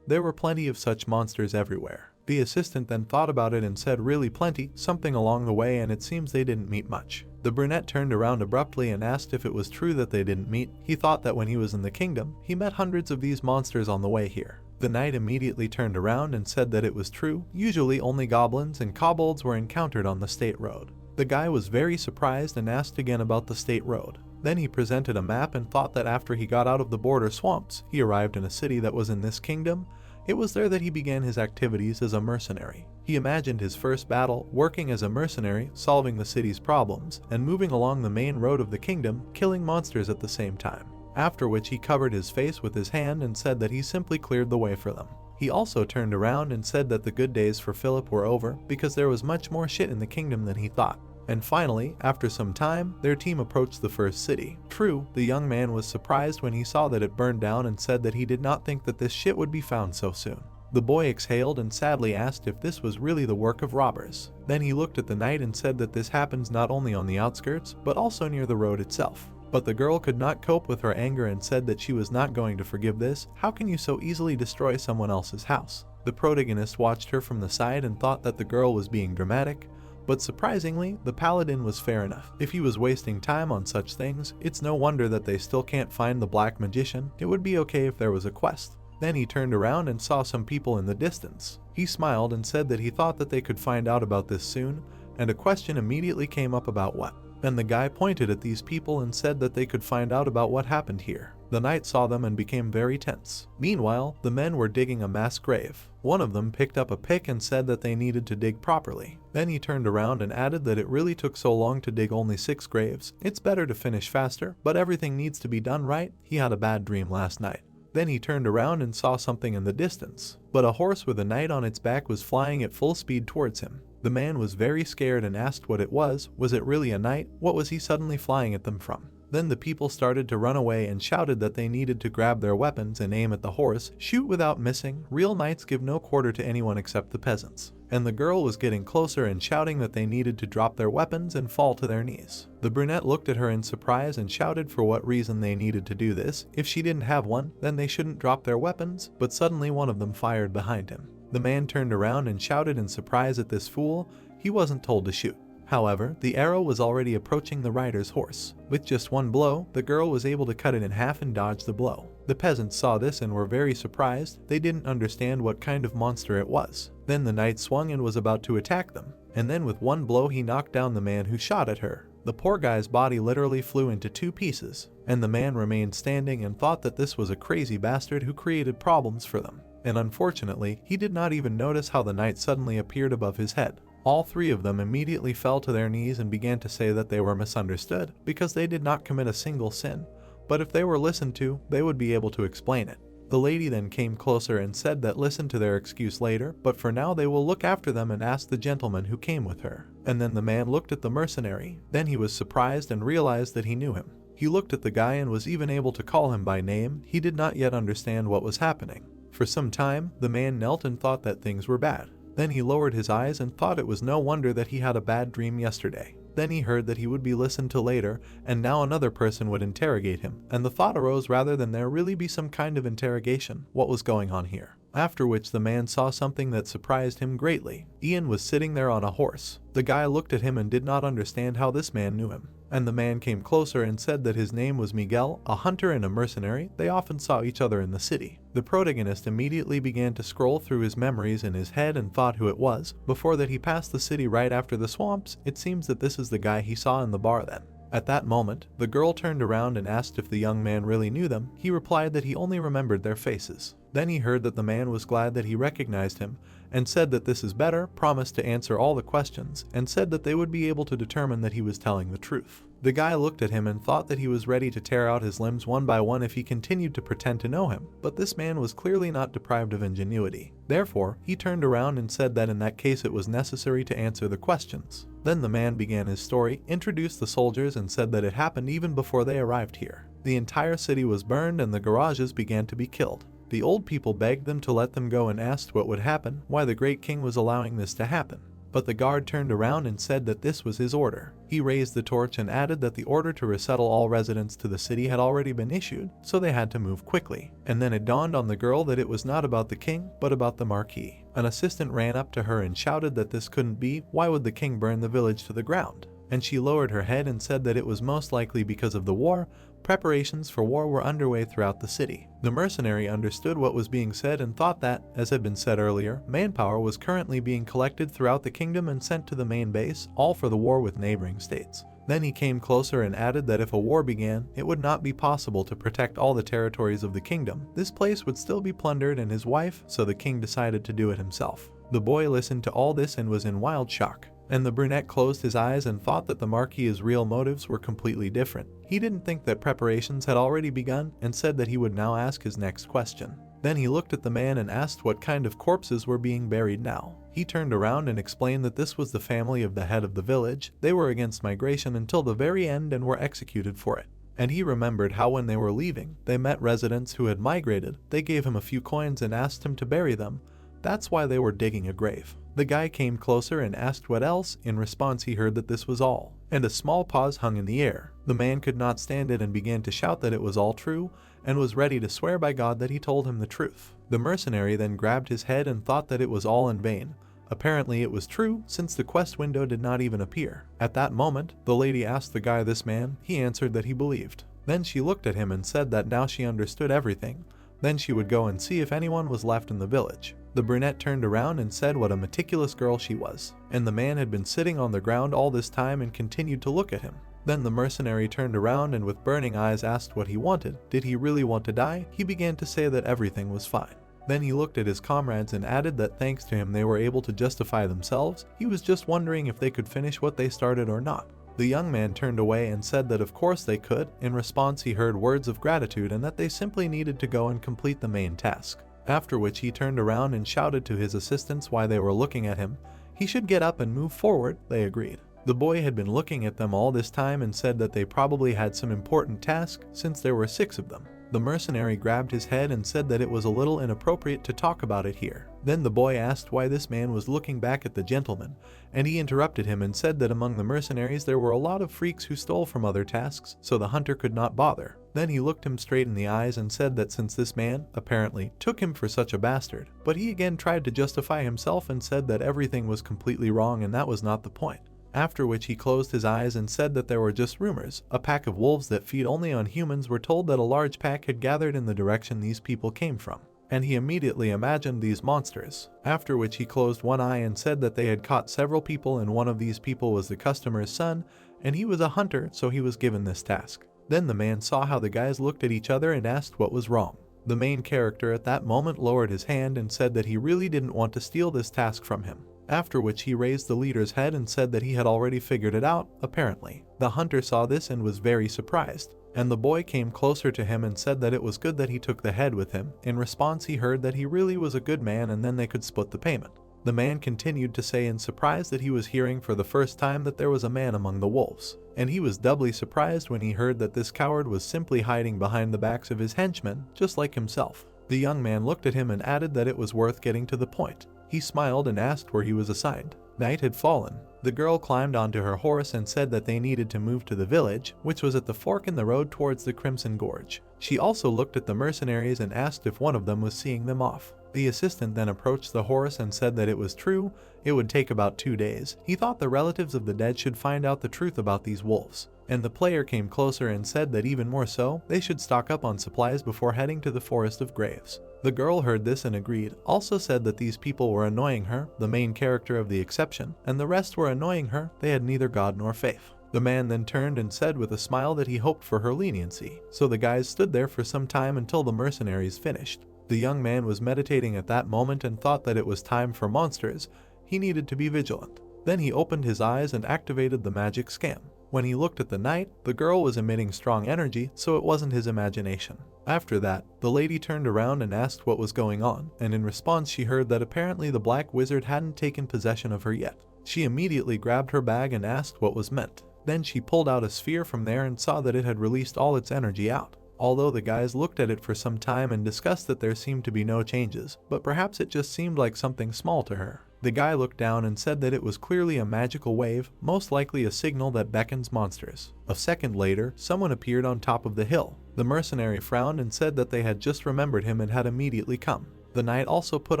There were plenty of such monsters everywhere. The assistant then thought about it and said really plenty, something along the way, and it seems they didn't meet much. The brunette turned around abruptly and asked if it was true that they didn't meet. He thought that when he was in the kingdom, he met hundreds of these monsters on the way here. The knight immediately turned around and said that it was true. Usually only goblins and kobolds were encountered on the state road. The guy was very surprised and asked again about the state road. Then he presented a map and thought that after he got out of the border swamps, he arrived in a city that was in this kingdom. It was there that he began his activities as a mercenary. He imagined his first battle, working as a mercenary, solving the city's problems, and moving along the main road of the kingdom, killing monsters at the same time. After which he covered his face with his hand and said that he simply cleared the way for them. He also turned around and said that the good days for Philip were over because there was much more shit in the kingdom than he thought. And finally, after some time, their team approached the first city. True, the young man was surprised when he saw that it burned down and said that he did not think that this shit would be found so soon. The boy exhaled and sadly asked if this was really the work of robbers. Then he looked at the knight and said that this happens not only on the outskirts, but also near the road itself. But the girl could not cope with her anger and said that she was not going to forgive this. How can you so easily destroy someone else's house? The protagonist watched her from the side and thought that the girl was being dramatic. But surprisingly, the paladin was fair enough. If he was wasting time on such things, it's no wonder that they still can't find the black magician. It would be okay if there was a quest. Then he turned around and saw some people in the distance. He smiled and said that he thought that they could find out about this soon, and a question immediately came up about what. Then the guy pointed at these people and said that they could find out about what happened here. The knight saw them and became very tense. Meanwhile, the men were digging a mass grave. One of them picked up a pick and said that they needed to dig properly. Then he turned around and added that it really took so long to dig only 6 graves. It's better to finish faster, but everything needs to be done right. He had a bad dream last night. Then he turned around and saw something in the distance. But a horse with a knight on its back was flying at full speed towards him. The man was very scared and asked what it was. Was it really a knight? What was he suddenly flying at them from? Then the people started to run away and shouted that they needed to grab their weapons and aim at the horse, shoot without missing. Real knights give no quarter to anyone except the peasants. And the girl was getting closer and shouting that they needed to drop their weapons and fall to their knees. The brunette looked at her in surprise and shouted for what reason they needed to do this. If she didn't have one, then they shouldn't drop their weapons, but suddenly one of them fired behind him. The man turned around and shouted in surprise at this fool. He wasn't told to shoot. However, the arrow was already approaching the rider's horse. With just one blow, the girl was able to cut it in half and dodge the blow. The peasants saw this and were very surprised. They didn't understand what kind of monster it was. Then the knight swung and was about to attack them, and then with one blow he knocked down the man who shot at her. The poor guy's body literally flew into 2 pieces, and the man remained standing and thought that this was a crazy bastard who created problems for them. And unfortunately, he did not even notice how the knight suddenly appeared above his head. All 3 of them immediately fell to their knees and began to say that they were misunderstood because they did not commit a single sin, but if they were listened to, they would be able to explain it. The lady then came closer and said that listen to their excuse later, but for now they will look after them and ask the gentleman who came with her. And then the man looked at the mercenary. Then he was surprised and realized that he knew him. He looked at the guy and was even able to call him by name. He did not yet understand what was happening. For some time, the man knelt and thought that things were bad. Then he lowered his eyes and thought it was no wonder that he had a bad dream yesterday. Then he heard that he would be listened to later, and now another person would interrogate him, and the thought arose rather than there really be some kind of interrogation, what was going on here? After which the man saw something that surprised him greatly. Ian was sitting there on a horse. The guy looked at him and did not understand how this man knew him. And the man came closer and said that his name was Miguel, a hunter and a mercenary. They often saw each other in the city. The protagonist immediately began to scroll through his memories in his head and thought who it was. Before that he passed the city right after the swamps. It seems that this is the guy he saw in the bar then. At that moment, the girl turned around and asked if the young man really knew them. He replied that he only remembered their faces. Then he heard that the man was glad that he recognized him and said that this is better, promised to answer all the questions, and said that they would be able to determine that he was telling the truth. The guy looked at him and thought that he was ready to tear out his limbs one by one if he continued to pretend to know him, but this man was clearly not deprived of ingenuity. Therefore, he turned around and said that in that case it was necessary to answer the questions. Then the man began his story, introduced the soldiers, and said that it happened even before they arrived here. The entire city was burned and the garages began to be killed. The old people begged them to let them go and asked what would happen, why the great king was allowing this to happen. But the guard turned around and said that this was his order. He raised the torch and added that the order to resettle all residents to the city had already been issued, so they had to move quickly. And then it dawned on the girl that it was not about the king, but about the marquis. An assistant ran up to her and shouted that this couldn't be. Why would the king burn the village to the ground? And she lowered her head and said that it was most likely because of the war. Preparations for war were underway throughout the city. The mercenary understood what was being said and thought that, as had been said earlier, manpower was currently being collected throughout the kingdom and sent to the main base, all for the war with neighboring states. Then he came closer and added that if a war began, it would not be possible to protect all the territories of the kingdom. This place would still be plundered and his wife, so the king decided to do it himself. The boy listened to all this and was in wild shock. And the brunette closed his eyes and thought that the Marquis's real motives were completely different. He didn't think that preparations had already begun and said that he would now ask his next question. Then he looked at the man and asked what kind of corpses were being buried now. He turned around and explained that this was the family of the head of the village. They were against migration until the very end and were executed for it. And he remembered how when they were leaving, they met residents who had migrated. They gave him a few coins and asked him to bury them. That's why they were digging a grave. The guy came closer and asked what else. In response, he heard that this was all. And a small pause hung in the air. The man could not stand it and began to shout that it was all true and was ready to swear by God that he told him the truth. The mercenary then grabbed his head and thought that it was all in vain. Apparently it was true, since the quest window did not even appear. At that moment, the lady asked the guy this man. He answered that he believed. Then she looked at him and said that now she understood everything. Then she would go and see if anyone was left in the village. The brunette turned around and said what a meticulous girl she was. And the man had been sitting on the ground all this time and continued to look at him. Then the mercenary turned around and with burning eyes asked what he wanted. Did he really want to die? He began to say that everything was fine. Then he looked at his comrades and added that thanks to him they were able to justify themselves. He was just wondering if they could finish what they started or not. The young man turned away and said that of course they could. In response, he heard words of gratitude and that they simply needed to go and complete the main task. After which he turned around and shouted to his assistants why they were looking at him. He should get up and move forward. They agreed. The boy had been looking at them all this time and said that they probably had some important task since there were 6 of them. The mercenary grabbed his head and said that it was a little inappropriate to talk about it here. Then the boy asked why this man was looking back at the gentleman, and he interrupted him and said that among the mercenaries there were a lot of freaks who stole from other tasks, so the hunter could not bother. Then he looked him straight in the eyes and said that since this man, apparently, took him for such a bastard, but he again tried to justify himself and said that everything was completely wrong and that was not the point. After which he closed his eyes and said that there were just rumors. A pack of wolves that feed only on humans were told that a large pack had gathered in the direction these people came from, and he immediately imagined these monsters. After which he closed one eye and said that they had caught several people and one of these people was the customer's son, and he was a hunter, so he was given this task. Then the man saw how the guys looked at each other and asked what was wrong. The main character at that moment lowered his hand and said that he really didn't want to steal this task from him. After which he raised the leader's head and said that he had already figured it out, apparently. The hunter saw this and was very surprised, and the boy came closer to him and said that it was good that he took the head with him. In response he heard that he really was a good man and then they could split the payment. The man continued to say in surprise that he was hearing for the first time that there was a man among the wolves, and he was doubly surprised when he heard that this coward was simply hiding behind the backs of his henchmen, just like himself. The young man looked at him and added that it was worth getting to the point. He smiled and asked where he was assigned. Night had fallen. The girl climbed onto her horse and said that they needed to move to the village, which was at the fork in the road towards the Crimson Gorge. She also looked at the mercenaries and asked if one of them was seeing them off. The assistant then approached the horse and said that it was true, it would take about 2 days. He thought the relatives of the dead should find out the truth about these wolves. And the player came closer and said that even more so, they should stock up on supplies before heading to the Forest of Graves. The girl heard this and agreed, also said that these people were annoying her, the main character of the exception, and the rest were annoying her, they had neither God nor faith. The man then turned and said with a smile that he hoped for her leniency, so the guys stood there for some time until the mercenaries finished. The young man was meditating at that moment and thought that it was time for monsters, he needed to be vigilant. Then he opened his eyes and activated the magic scam. When he looked at the night, the girl was emitting strong energy, so it wasn't his imagination. After that, the lady turned around and asked what was going on, and in response she heard that apparently the black wizard hadn't taken possession of her yet. She immediately grabbed her bag and asked what was meant. Then she pulled out a sphere from there and saw that it had released all its energy out. Although the guys looked at it for some time and discussed that there seemed to be no changes, but perhaps it just seemed like something small to her. The guy looked down and said that it was clearly a magical wave, most likely a signal that beckons monsters. A second later, someone appeared on top of the hill. The mercenary frowned and said that they had just remembered him and had immediately come. The knight also put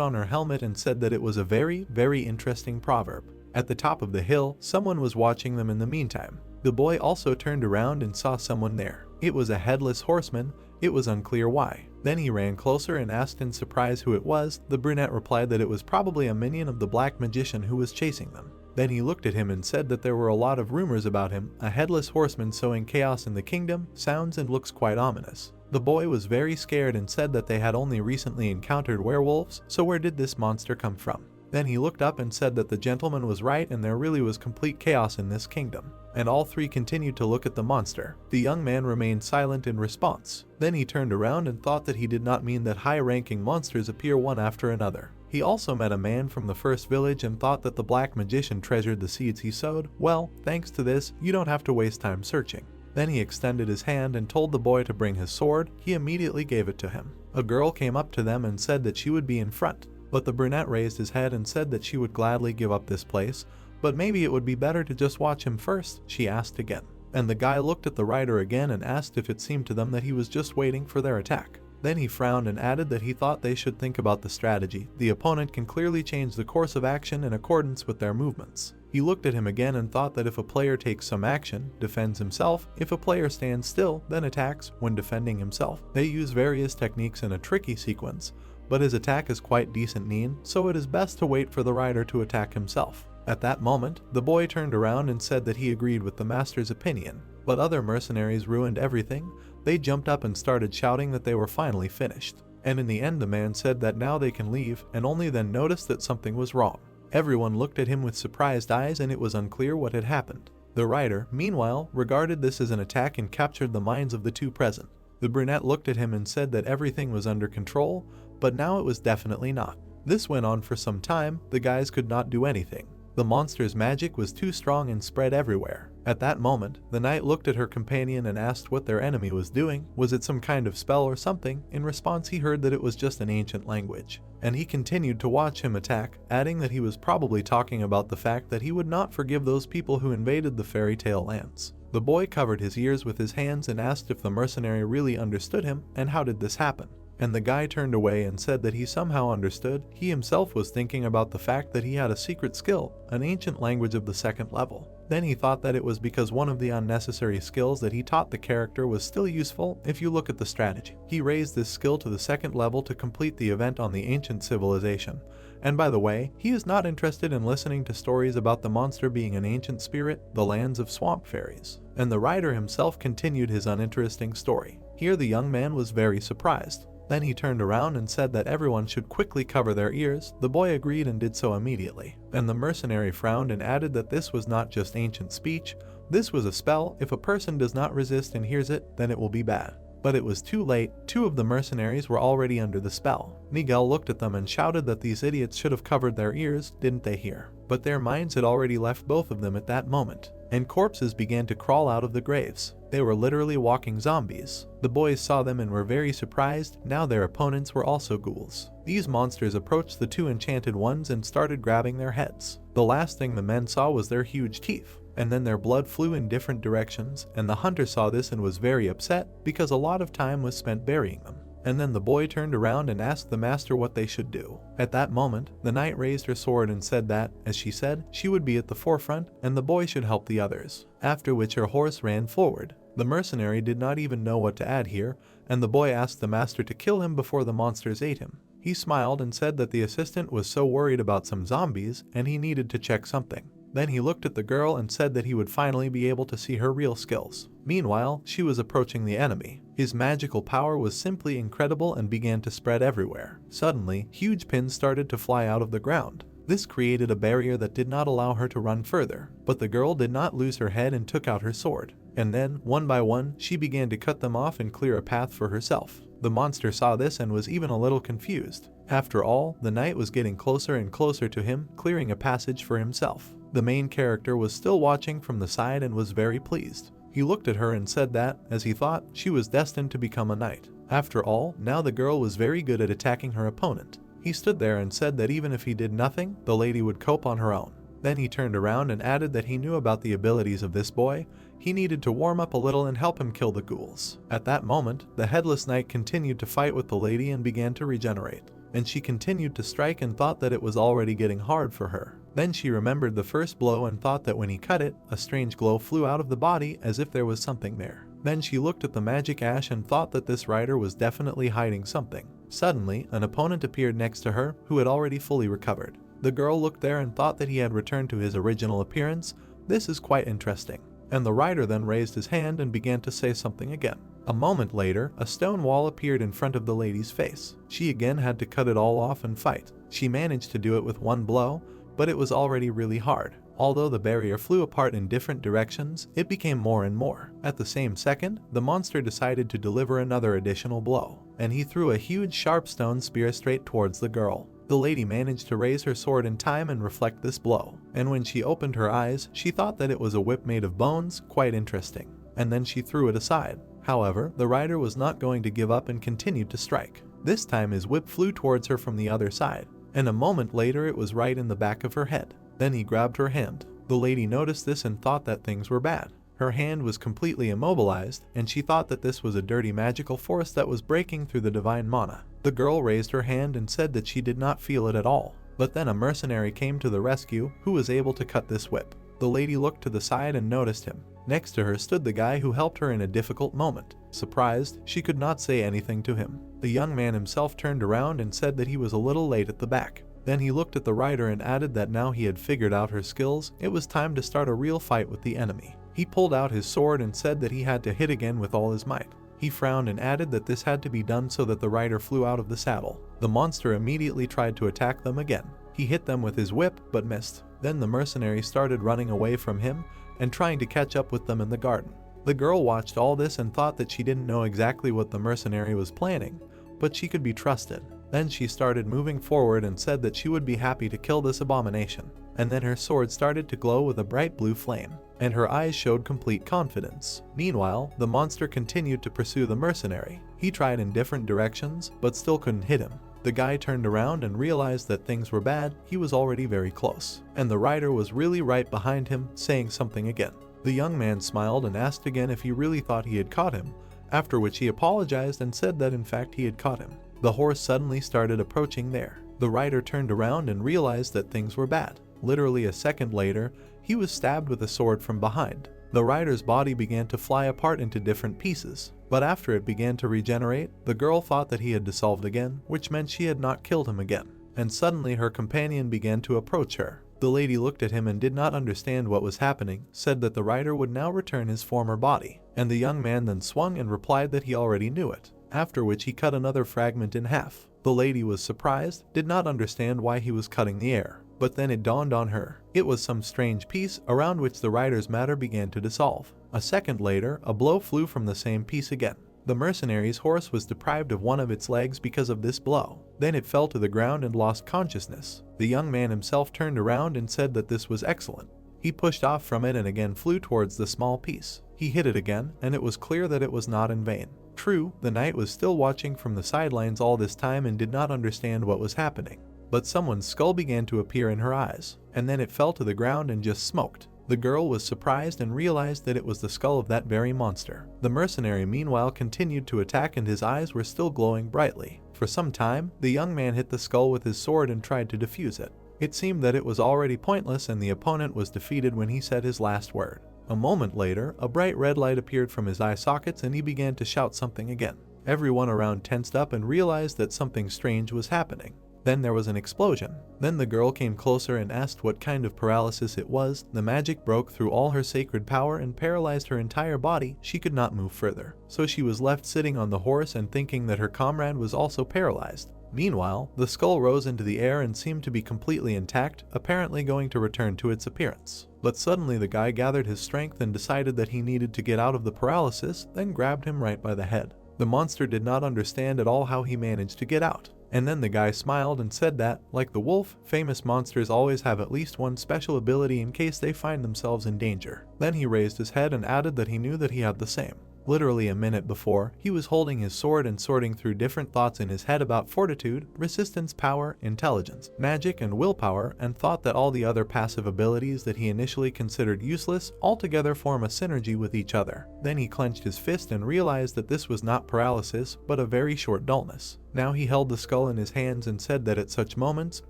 on her helmet and said that it was a very, very interesting proverb. At the top of the hill, someone was watching them in the meantime. The boy also turned around and saw someone there. It was a headless horseman, it was unclear why. Then he ran closer and asked in surprise who it was. The brunette replied that it was probably a minion of the black magician who was chasing them. Then he looked at him and said that there were a lot of rumors about him. A headless horseman sowing chaos in the kingdom sounds and looks quite ominous. The boy was very scared and said that they had only recently encountered werewolves, so where did this monster come from? Then he looked up and said that the gentleman was right and there really was complete chaos in this kingdom. And all three continued to look at the monster. The young man remained silent in response. Then he turned around and thought that he did not mean that high-ranking monsters appear one after another. He also met a man from the first village and thought that the black magician treasured the seeds he sowed. Well, thanks to this, you don't have to waste time searching. Then he extended his hand and told the boy to bring his sword. He immediately gave it to him. A girl came up to them and said that she would be in front. But the brunette raised his head and said that she would gladly give up this place, but maybe it would be better to just watch him first, she asked again. And the guy looked at the rider again and asked if it seemed to them that he was just waiting for their attack. Then he frowned and added that he thought they should think about the strategy. The opponent can clearly change the course of action in accordance with their movements. He looked at him again and thought that if a player takes some action, defends himself, if a player stands still, then attacks when defending himself. They use various techniques in a tricky sequence, but his attack is quite decent mean, so it is best to wait for the rider to attack himself. At that moment, the boy turned around and said that he agreed with the master's opinion, but other mercenaries ruined everything. They jumped up and started shouting that they were finally finished. And in the end the man said that now they can leave, and only then noticed that something was wrong. Everyone looked at him with surprised eyes and it was unclear what had happened. The rider, meanwhile, regarded this as an attack and captured the minds of the two present. The brunette looked at him and said that everything was under control, but now it was definitely not. This went on for some time, the guys could not do anything. The monster's magic was too strong and spread everywhere. At that moment, the knight looked at her companion and asked what their enemy was doing. Was it some kind of spell or something? In response, he heard that it was just an ancient language, and he continued to watch him attack, adding that he was probably talking about the fact that he would not forgive those people who invaded the fairy tale lands. The boy covered his ears with his hands and asked if the mercenary really understood him and how did this happen. And the guy turned away and said that he somehow understood. He himself was thinking about the fact that he had a secret skill, an ancient language of the 2nd level. Then he thought that it was because one of the unnecessary skills that he taught the character was still useful if you look at the strategy. He raised this skill to the 2nd level to complete the event on the ancient civilization. And by the way, he is not interested in listening to stories about the monster being an ancient spirit, the lands of swamp fairies. And the writer himself continued his uninteresting story. Here the young man was very surprised. Then he turned around and said that everyone should quickly cover their ears. The boy agreed and did so immediately. And the mercenary frowned and added that this was not just ancient speech, this was a spell. If a person does not resist and hears it, then it will be bad. But it was too late. 2 of the mercenaries were already under the spell. Miguel looked at them and shouted that these idiots should have covered their ears, didn't they hear? But their minds had already left both of them at that moment, and corpses began to crawl out of the graves. They were literally walking zombies. The boys saw them and were very surprised. Now their opponents were also ghouls. These monsters approached the 2 enchanted ones and started grabbing their heads. The last thing the men saw was their huge teeth, and then their blood flew in different directions, and the hunter saw this and was very upset because a lot of time was spent burying them. And then the boy turned around and asked the master what they should do. At that moment, the knight raised her sword and said that, as she said, she would be at the forefront and the boy should help the others. After which her horse ran forward. The mercenary did not even know what to add here, and the boy asked the master to kill him before the monsters ate him. He smiled and said that the assistant was so worried about some zombies and he needed to check something. Then he looked at the girl and said that he would finally be able to see her real skills. Meanwhile, she was approaching the enemy. His magical power was simply incredible and began to spread everywhere. Suddenly, huge pins started to fly out of the ground. This created a barrier that did not allow her to run further. But the girl did not lose her head and took out her sword. And then, one by one, she began to cut them off and clear a path for herself. The monster saw this and was even a little confused. After all, the knight was getting closer and closer to him, clearing a passage for himself. The main character was still watching from the side and was very pleased. He looked at her and said that, as he thought, she was destined to become a knight. After all, now the girl was very good at attacking her opponent. He stood there and said that even if he did nothing, the lady would cope on her own. Then he turned around and added that he knew about the abilities of this boy. He needed to warm up a little and help him kill the ghouls. At that moment, the headless knight continued to fight with the lady and began to regenerate. And she continued to strike and thought that it was already getting hard for her. Then she remembered the first blow and thought that when he cut it, a strange glow flew out of the body as if there was something there. Then she looked at the magic ash and thought that this rider was definitely hiding something. Suddenly, an opponent appeared next to her who had already fully recovered. The girl looked there and thought that he had returned to his original appearance. This is quite interesting. And the rider then raised his hand and began to say something again. A moment later, a stone wall appeared in front of the lady's face. She again had to cut it all off and fight. She managed to do it with one blow, but it was already really hard. Although the barrier flew apart in different directions, it became more and more. At the same second, the monster decided to deliver another additional blow, and he threw a huge sharp stone spear straight towards the girl. The lady managed to raise her sword in time and reflect this blow, and when she opened her eyes, she thought that it was a whip made of bones, quite interesting, and then she threw it aside. However, the rider was not going to give up and continued to strike. This time his whip flew towards her from the other side, and a moment later it was right in the back of her head. Then he grabbed her hand. The lady noticed this and thought that things were bad. Her hand was completely immobilized, and she thought that this was a dirty magical force that was breaking through the divine mana. The girl raised her hand and said that she did not feel it at all. But then a mercenary came to the rescue who was able to cut this whip. The lady looked to the side and noticed him. Next to her stood the guy who helped her in a difficult moment. Surprised, she could not say anything to him. The young man himself turned around and said that he was a little late at the back. Then he looked at the rider and added that now he had figured out her skills, it was time to start a real fight with the enemy. He pulled out his sword and said that he had to hit again with all his might. He frowned and added that this had to be done so that the rider flew out of the saddle. The monster immediately tried to attack them again. He hit them with his whip, but missed. Then the mercenary started running away from him and trying to catch up with them in the garden. The girl watched all this and thought that she didn't know exactly what the mercenary was planning, but she could be trusted. Then she started moving forward and said that she would be happy to kill this abomination. And then her sword started to glow with a bright blue flame, and her eyes showed complete confidence. Meanwhile, the monster continued to pursue the mercenary. He tried in different directions, but still couldn't hit him. The guy turned around and realized that things were bad. He was already very close, and the rider was really right behind him, saying something again. The young man smiled and asked again if he really thought he had caught him, after which he apologized and said that in fact he had caught him. The horse suddenly started approaching there. The rider turned around and realized that things were bad. Literally a second later, he was stabbed with a sword from behind. The rider's body began to fly apart into different pieces, but after it began to regenerate, the girl thought that he had dissolved again, which meant she had not killed him again. And suddenly her companion began to approach her. The lady looked at him and did not understand what was happening, said that the rider would now return his former body, and the young man then swung and replied that he already knew it, after which he cut another fragment in half. The lady was surprised, did not understand why he was cutting the air. But then it dawned on her. It was some strange piece around which the rider's matter began to dissolve. A second later, a blow flew from the same piece again. The mercenary's horse was deprived of one of its legs because of this blow. Then it fell to the ground and lost consciousness. The young man himself turned around and said that this was excellent. He pushed off from it and again flew towards the small piece. He hit it again, and it was clear that it was not in vain. True, the knight was still watching from the sidelines all this time and did not understand what was happening. But someone's skull began to appear in her eyes, and then it fell to the ground and just smoked. The girl was surprised and realized that it was the skull of that very monster. The mercenary meanwhile continued to attack and his eyes were still glowing brightly. For some time, the young man hit the skull with his sword and tried to defuse it. It seemed that it was already pointless and the opponent was defeated when he said his last word. A moment later, a bright red light appeared from his eye sockets and he began to shout something again. Everyone around tensed up and realized that something strange was happening. Then there was an explosion. Then the girl came closer and asked what kind of paralysis it was. The magic broke through all her sacred power and paralyzed her entire body. She could not move further. So she was left sitting on the horse and thinking that her comrade was also paralyzed. Meanwhile, the skull rose into the air and seemed to be completely intact, apparently going to return to its appearance. But suddenly the guy gathered his strength and decided that he needed to get out of the paralysis, then grabbed him right by the head. The monster did not understand at all how he managed to get out. And then the guy smiled and said that, like the wolf, famous monsters always have at least one special ability in case they find themselves in danger. Then he raised his head and added that he knew that he had the same. Literally a minute before, he was holding his sword and sorting through different thoughts in his head about fortitude, resistance, power, intelligence, magic, and willpower, and thought that all the other passive abilities that he initially considered useless altogether form a synergy with each other. Then he clenched his fist and realized that this was not paralysis, but a very short dullness. Now he held the skull in his hands and said that at such moments,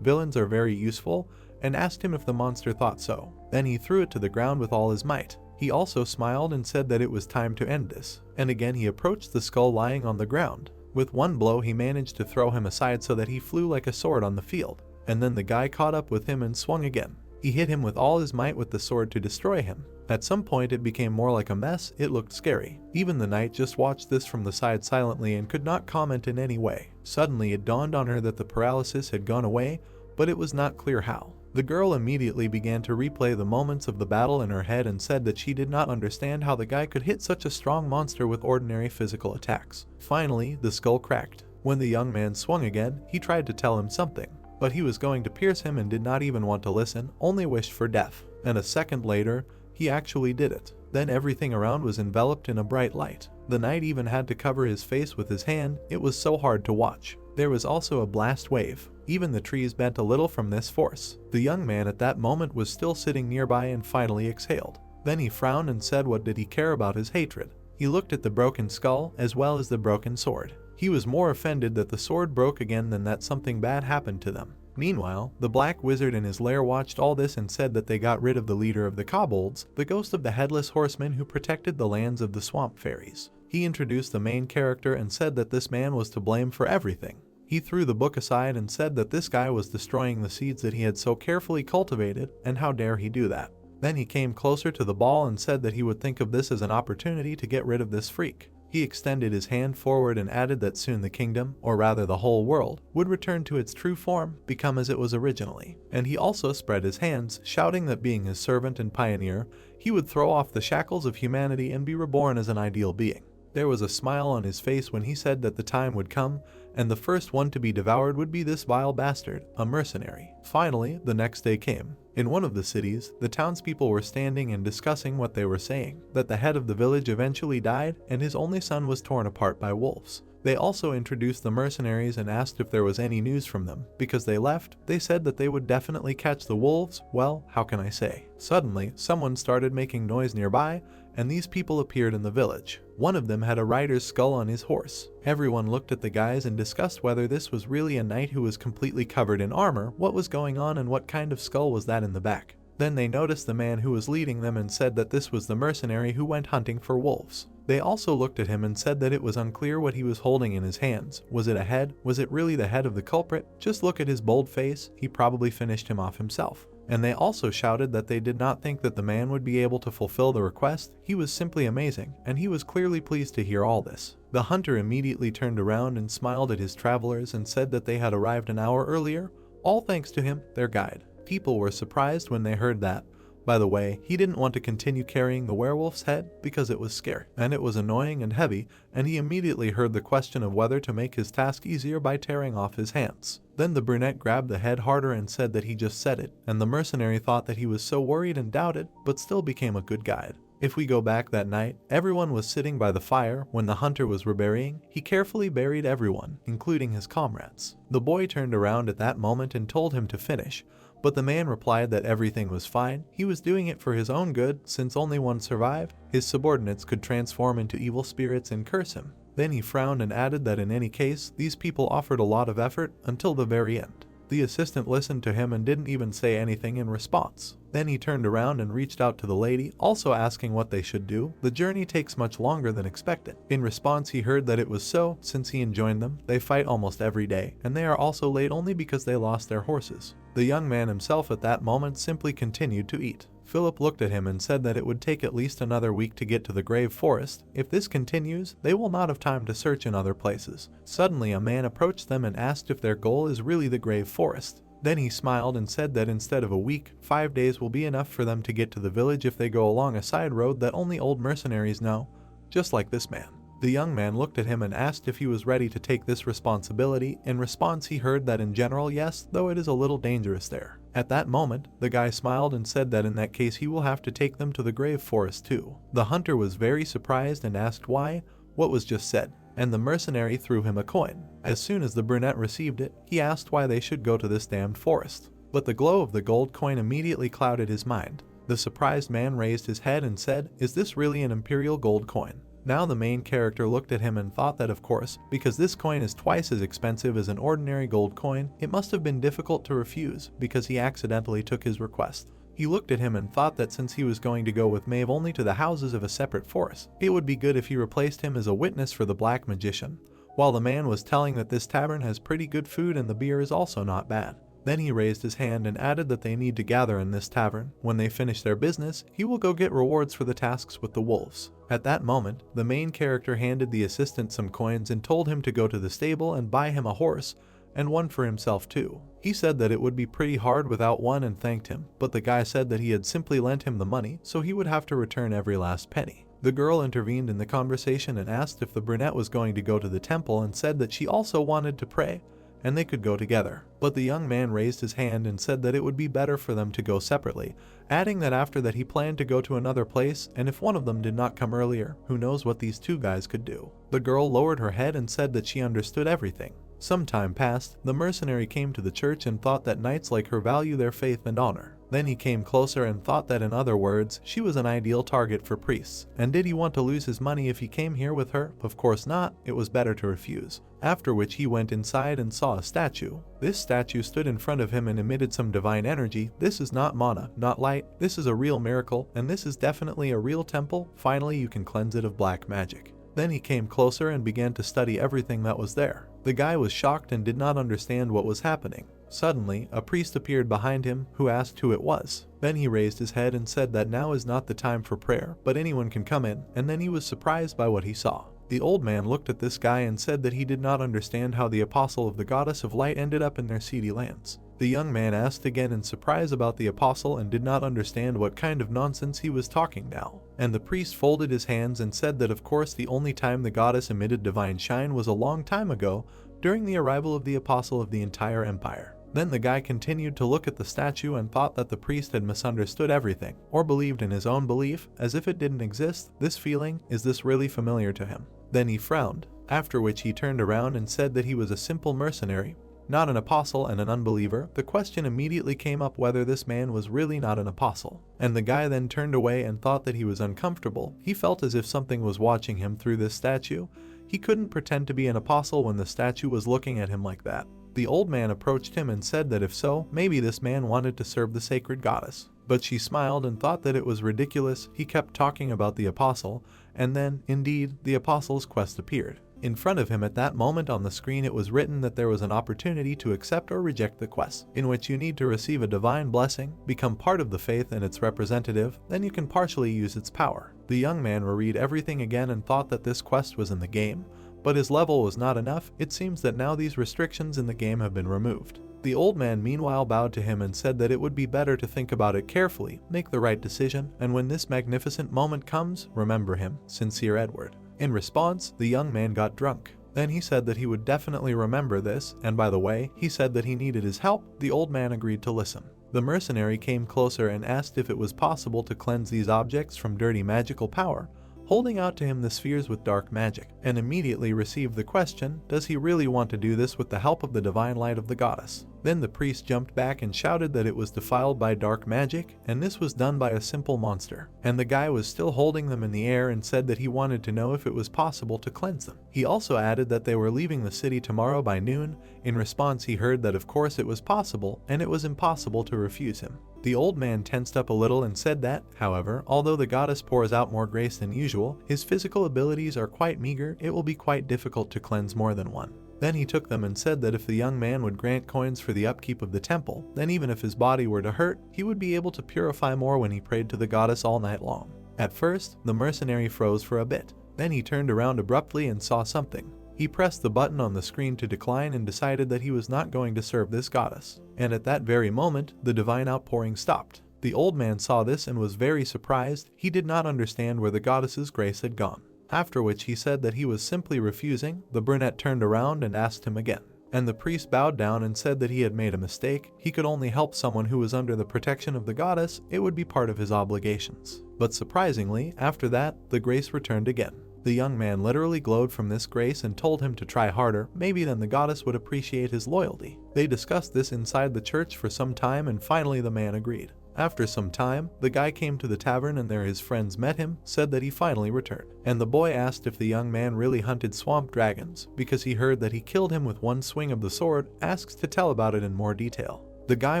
villains are very useful, and asked him if the monster thought so. Then he threw it to the ground with all his might. He also smiled and said that it was time to end this, and again he approached the skull lying on the ground. With one blow he managed to throw him aside so that he flew like a sword on the field, and then the guy caught up with him and swung again. He hit him with all his might with the sword to destroy him. At some point it became more like a mess. It looked scary. Even the knight just watched this from the side silently and could not comment in any way. Suddenly it dawned on her that the paralysis had gone away, but it was not clear how. The girl immediately began to replay the moments of the battle in her head and said that she did not understand how the guy could hit such a strong monster with ordinary physical attacks. Finally, the skull cracked. When the young man swung again, he tried to tell him something, but he was going to pierce him and did not even want to listen, only wished for death. And a second later, he actually did it. Then everything around was enveloped in a bright light. The knight even had to cover his face with his hand. It was so hard to watch. There was also a blast wave. Even the trees bent a little from this force. The young man at that moment was still sitting nearby and finally exhaled. Then he frowned and said what did he care about his hatred. He looked at the broken skull as well as the broken sword. He was more offended that the sword broke again than that something bad happened to them. Meanwhile, the black wizard in his lair watched all this and said that they got rid of the leader of the kobolds, the ghost of the headless horseman who protected the lands of the swamp fairies. He introduced the main character and said that this man was to blame for everything. He threw the book aside and said that this guy was destroying the seeds that he had so carefully cultivated, and how dare he do that. Then he came closer to the ball and said that he would think of this as an opportunity to get rid of this freak. He extended his hand forward and added that soon the kingdom, or rather the whole world, would return to its true form, become as it was originally. And he also spread his hands, shouting that being his servant and pioneer, he would throw off the shackles of humanity and be reborn as an ideal being. There was a smile on his face when he said that the time would come, and the first one to be devoured would be this vile bastard, a mercenary. Finally, the next day came. In one of the cities, the townspeople were standing and discussing what they were saying, that the head of the village eventually died and his only son was torn apart by wolves. They also introduced the mercenaries and asked if there was any news from them. Because they left, they said that they would definitely catch the wolves. Well, how can I say? Suddenly, someone started making noise nearby, and these people appeared in the village. One of them had a rider's skull on his horse. Everyone looked at the guys and discussed whether this was really a knight who was completely covered in armor, what was going on and what kind of skull was that in the back. Then they noticed the man who was leading them and said that this was the mercenary who went hunting for wolves. They also looked at him and said that it was unclear what he was holding in his hands. Was it a head? Was it really the head of the culprit? Just look at his bold face, he probably finished him off himself. And they also shouted that they did not think that the man would be able to fulfill the request. He was simply amazing, and he was clearly pleased to hear all this. The hunter immediately turned around and smiled at his travelers and said that they had arrived an hour earlier, all thanks to him, their guide. People were surprised when they heard that. By the way, he didn't want to continue carrying the werewolf's head because it was scary, and it was annoying and heavy, and he immediately heard the question of whether to make his task easier by tearing off his hands. Then the brunette grabbed the head harder and said that he just said it, and the mercenary thought that he was so worried and doubted, but still became a good guide. If we go back that night, everyone was sitting by the fire. When the hunter was reburying, he carefully buried everyone, including his comrades. The boy turned around at that moment and told him to finish, but the man replied that everything was fine. He was doing it for his own good, since only one survived. His subordinates could transform into evil spirits and curse him. Then he frowned and added that in any case, these people offered a lot of effort until the very end. The assistant listened to him and didn't even say anything in response. Then he turned around and reached out to the lady, also asking what they should do. The journey takes much longer than expected. In response, he heard that it was so, since he joined them. They fight almost every day, and they are also late only because they lost their horses. The young man himself at that moment simply continued to eat. Philip looked at him and said that it would take at least another week to get to the grave forest. If this continues, they will not have time to search in other places. Suddenly a man approached them and asked if their goal is really the grave forest. Then he smiled and said that instead of a week, 5 days will be enough for them to get to the village if they go along a side road that only old mercenaries know, just like this man. The young man looked at him and asked if he was ready to take this responsibility. In response, he heard that in general, yes, though it is a little dangerous there. At that moment, the guy smiled and said that in that case he will have to take them to the grave forest too. The hunter was very surprised and asked why, what was just said, and the mercenary threw him a coin. As soon as the brunette received it, he asked why they should go to this damned forest. But the glow of the gold coin immediately clouded his mind. The surprised man raised his head and said, "Is this really an imperial gold coin?" Now the main character looked at him and thought that of course, because this coin is twice as expensive as an ordinary gold coin, it must have been difficult to refuse because he accidentally took his request. He looked at him and thought that since he was going to go with Maeve only to the houses of a separate forest, it would be good if he replaced him as a witness for the black magician, while the man was telling that this tavern has pretty good food and the beer is also not bad. Then he raised his hand and added that they need to gather in this tavern. When they finish their business, he will go get rewards for the tasks with the wolves. At that moment, the main character handed the assistant some coins and told him to go to the stable and buy him a horse, and one for himself too. He said that it would be pretty hard without one and thanked him, but the guy said that he had simply lent him the money, so he would have to return every last penny. The girl intervened in the conversation and asked if the brunette was going to go to the temple and said that she also wanted to pray, and they could go together. But the young man raised his hand and said that it would be better for them to go separately, adding that after that he planned to go to another place, and if one of them did not come earlier, who knows what these two guys could do. The girl lowered her head and said that she understood everything. Some time passed, the mercenary came to the church and thought that knights like her value their faith and honor. Then he came closer and thought that in other words, she was an ideal target for priests. And did he want to lose his money if he came here with her? Of course not, it was better to refuse. After which he went inside and saw a statue. This statue stood in front of him and emitted some divine energy. This is not mana, not light, this is a real miracle, and this is definitely a real temple. Finally you can cleanse it of black magic. Then he came closer and began to study everything that was there. The guy was shocked and did not understand what was happening. Suddenly, a priest appeared behind him, who asked who it was. Then he raised his head and said that now is not the time for prayer, but anyone can come in, and then he was surprised by what he saw. The old man looked at this guy and said that he did not understand how the apostle of the goddess of light ended up in their seedy lands. The young man asked again in surprise about the apostle and did not understand what kind of nonsense he was talking now. And the priest folded his hands and said that of course the only time the goddess emitted divine shine was a long time ago, during the arrival of the apostle of the entire empire. Then the guy continued to look at the statue and thought that the priest had misunderstood everything, or believed in his own belief, as if it didn't exist. This feeling, is this really familiar to him? Then he frowned, after which he turned around and said that he was a simple mercenary, not an apostle and an unbeliever. The question immediately came up whether this man was really not an apostle. And the guy then turned away and thought that he was uncomfortable. He felt as if something was watching him through this statue. He couldn't pretend to be an apostle when the statue was looking at him like that. The old man approached him and said that if so, maybe this man wanted to serve the sacred goddess. But she smiled and thought that it was ridiculous. He kept talking about the apostle, and then, indeed, the apostle's quest appeared. In front of him at that moment on the screen it was written that there was an opportunity to accept or reject the quest, in which you need to receive a divine blessing, become part of the faith and its representative, then you can partially use its power. The young man reread everything again and thought that this quest was in the game, but his level was not enough. It seems that now these restrictions in the game have been removed. The old man meanwhile bowed to him and said that it would be better to think about it carefully, make the right decision, and when this magnificent moment comes, remember him, Sincere Edward. In response, the young man got drunk. Then he said that he would definitely remember this, and by the way, he said that he needed his help. The old man agreed to listen. The mercenary came closer and asked if it was possible to cleanse these objects from dirty magical power, holding out to him the spheres with dark magic, and immediately received the question, does he really want to do this with the help of the divine light of the goddess? Then the priest jumped back and shouted that it was defiled by dark magic, and this was done by a simple monster. And the guy was still holding them in the air and said that he wanted to know if it was possible to cleanse them. He also added that they were leaving the city tomorrow by noon. In response he heard that of course it was possible, and it was impossible to refuse him. The old man tensed up a little and said that, however, although the goddess pours out more grace than usual, his physical abilities are quite meager, it will be quite difficult to cleanse more than one. Then he took them and said that if the young man would grant coins for the upkeep of the temple, then even if his body were to hurt, he would be able to purify more when he prayed to the goddess all night long. At first, the mercenary froze for a bit. Then he turned around abruptly and saw something. He pressed the button on the screen to decline and decided that he was not going to serve this goddess. And at that very moment, the divine outpouring stopped. The old man saw this and was very surprised. He did not understand where the goddess's grace had gone. After which he said that he was simply refusing. The brunette turned around and asked him again. And the priest bowed down and said that he had made a mistake. He could only help someone who was under the protection of the goddess. It would be part of his obligations. But surprisingly, after that, the grace returned again. The young man literally glowed from this grace and told him to try harder, maybe then the goddess would appreciate his loyalty. They discussed this inside the church for some time and finally the man agreed. After some time, the guy came to the tavern and there his friends met him, said that he finally returned. And the boy asked if the young man really hunted swamp dragons, because he heard that he killed him with one swing of the sword, asks to tell about it in more detail. The guy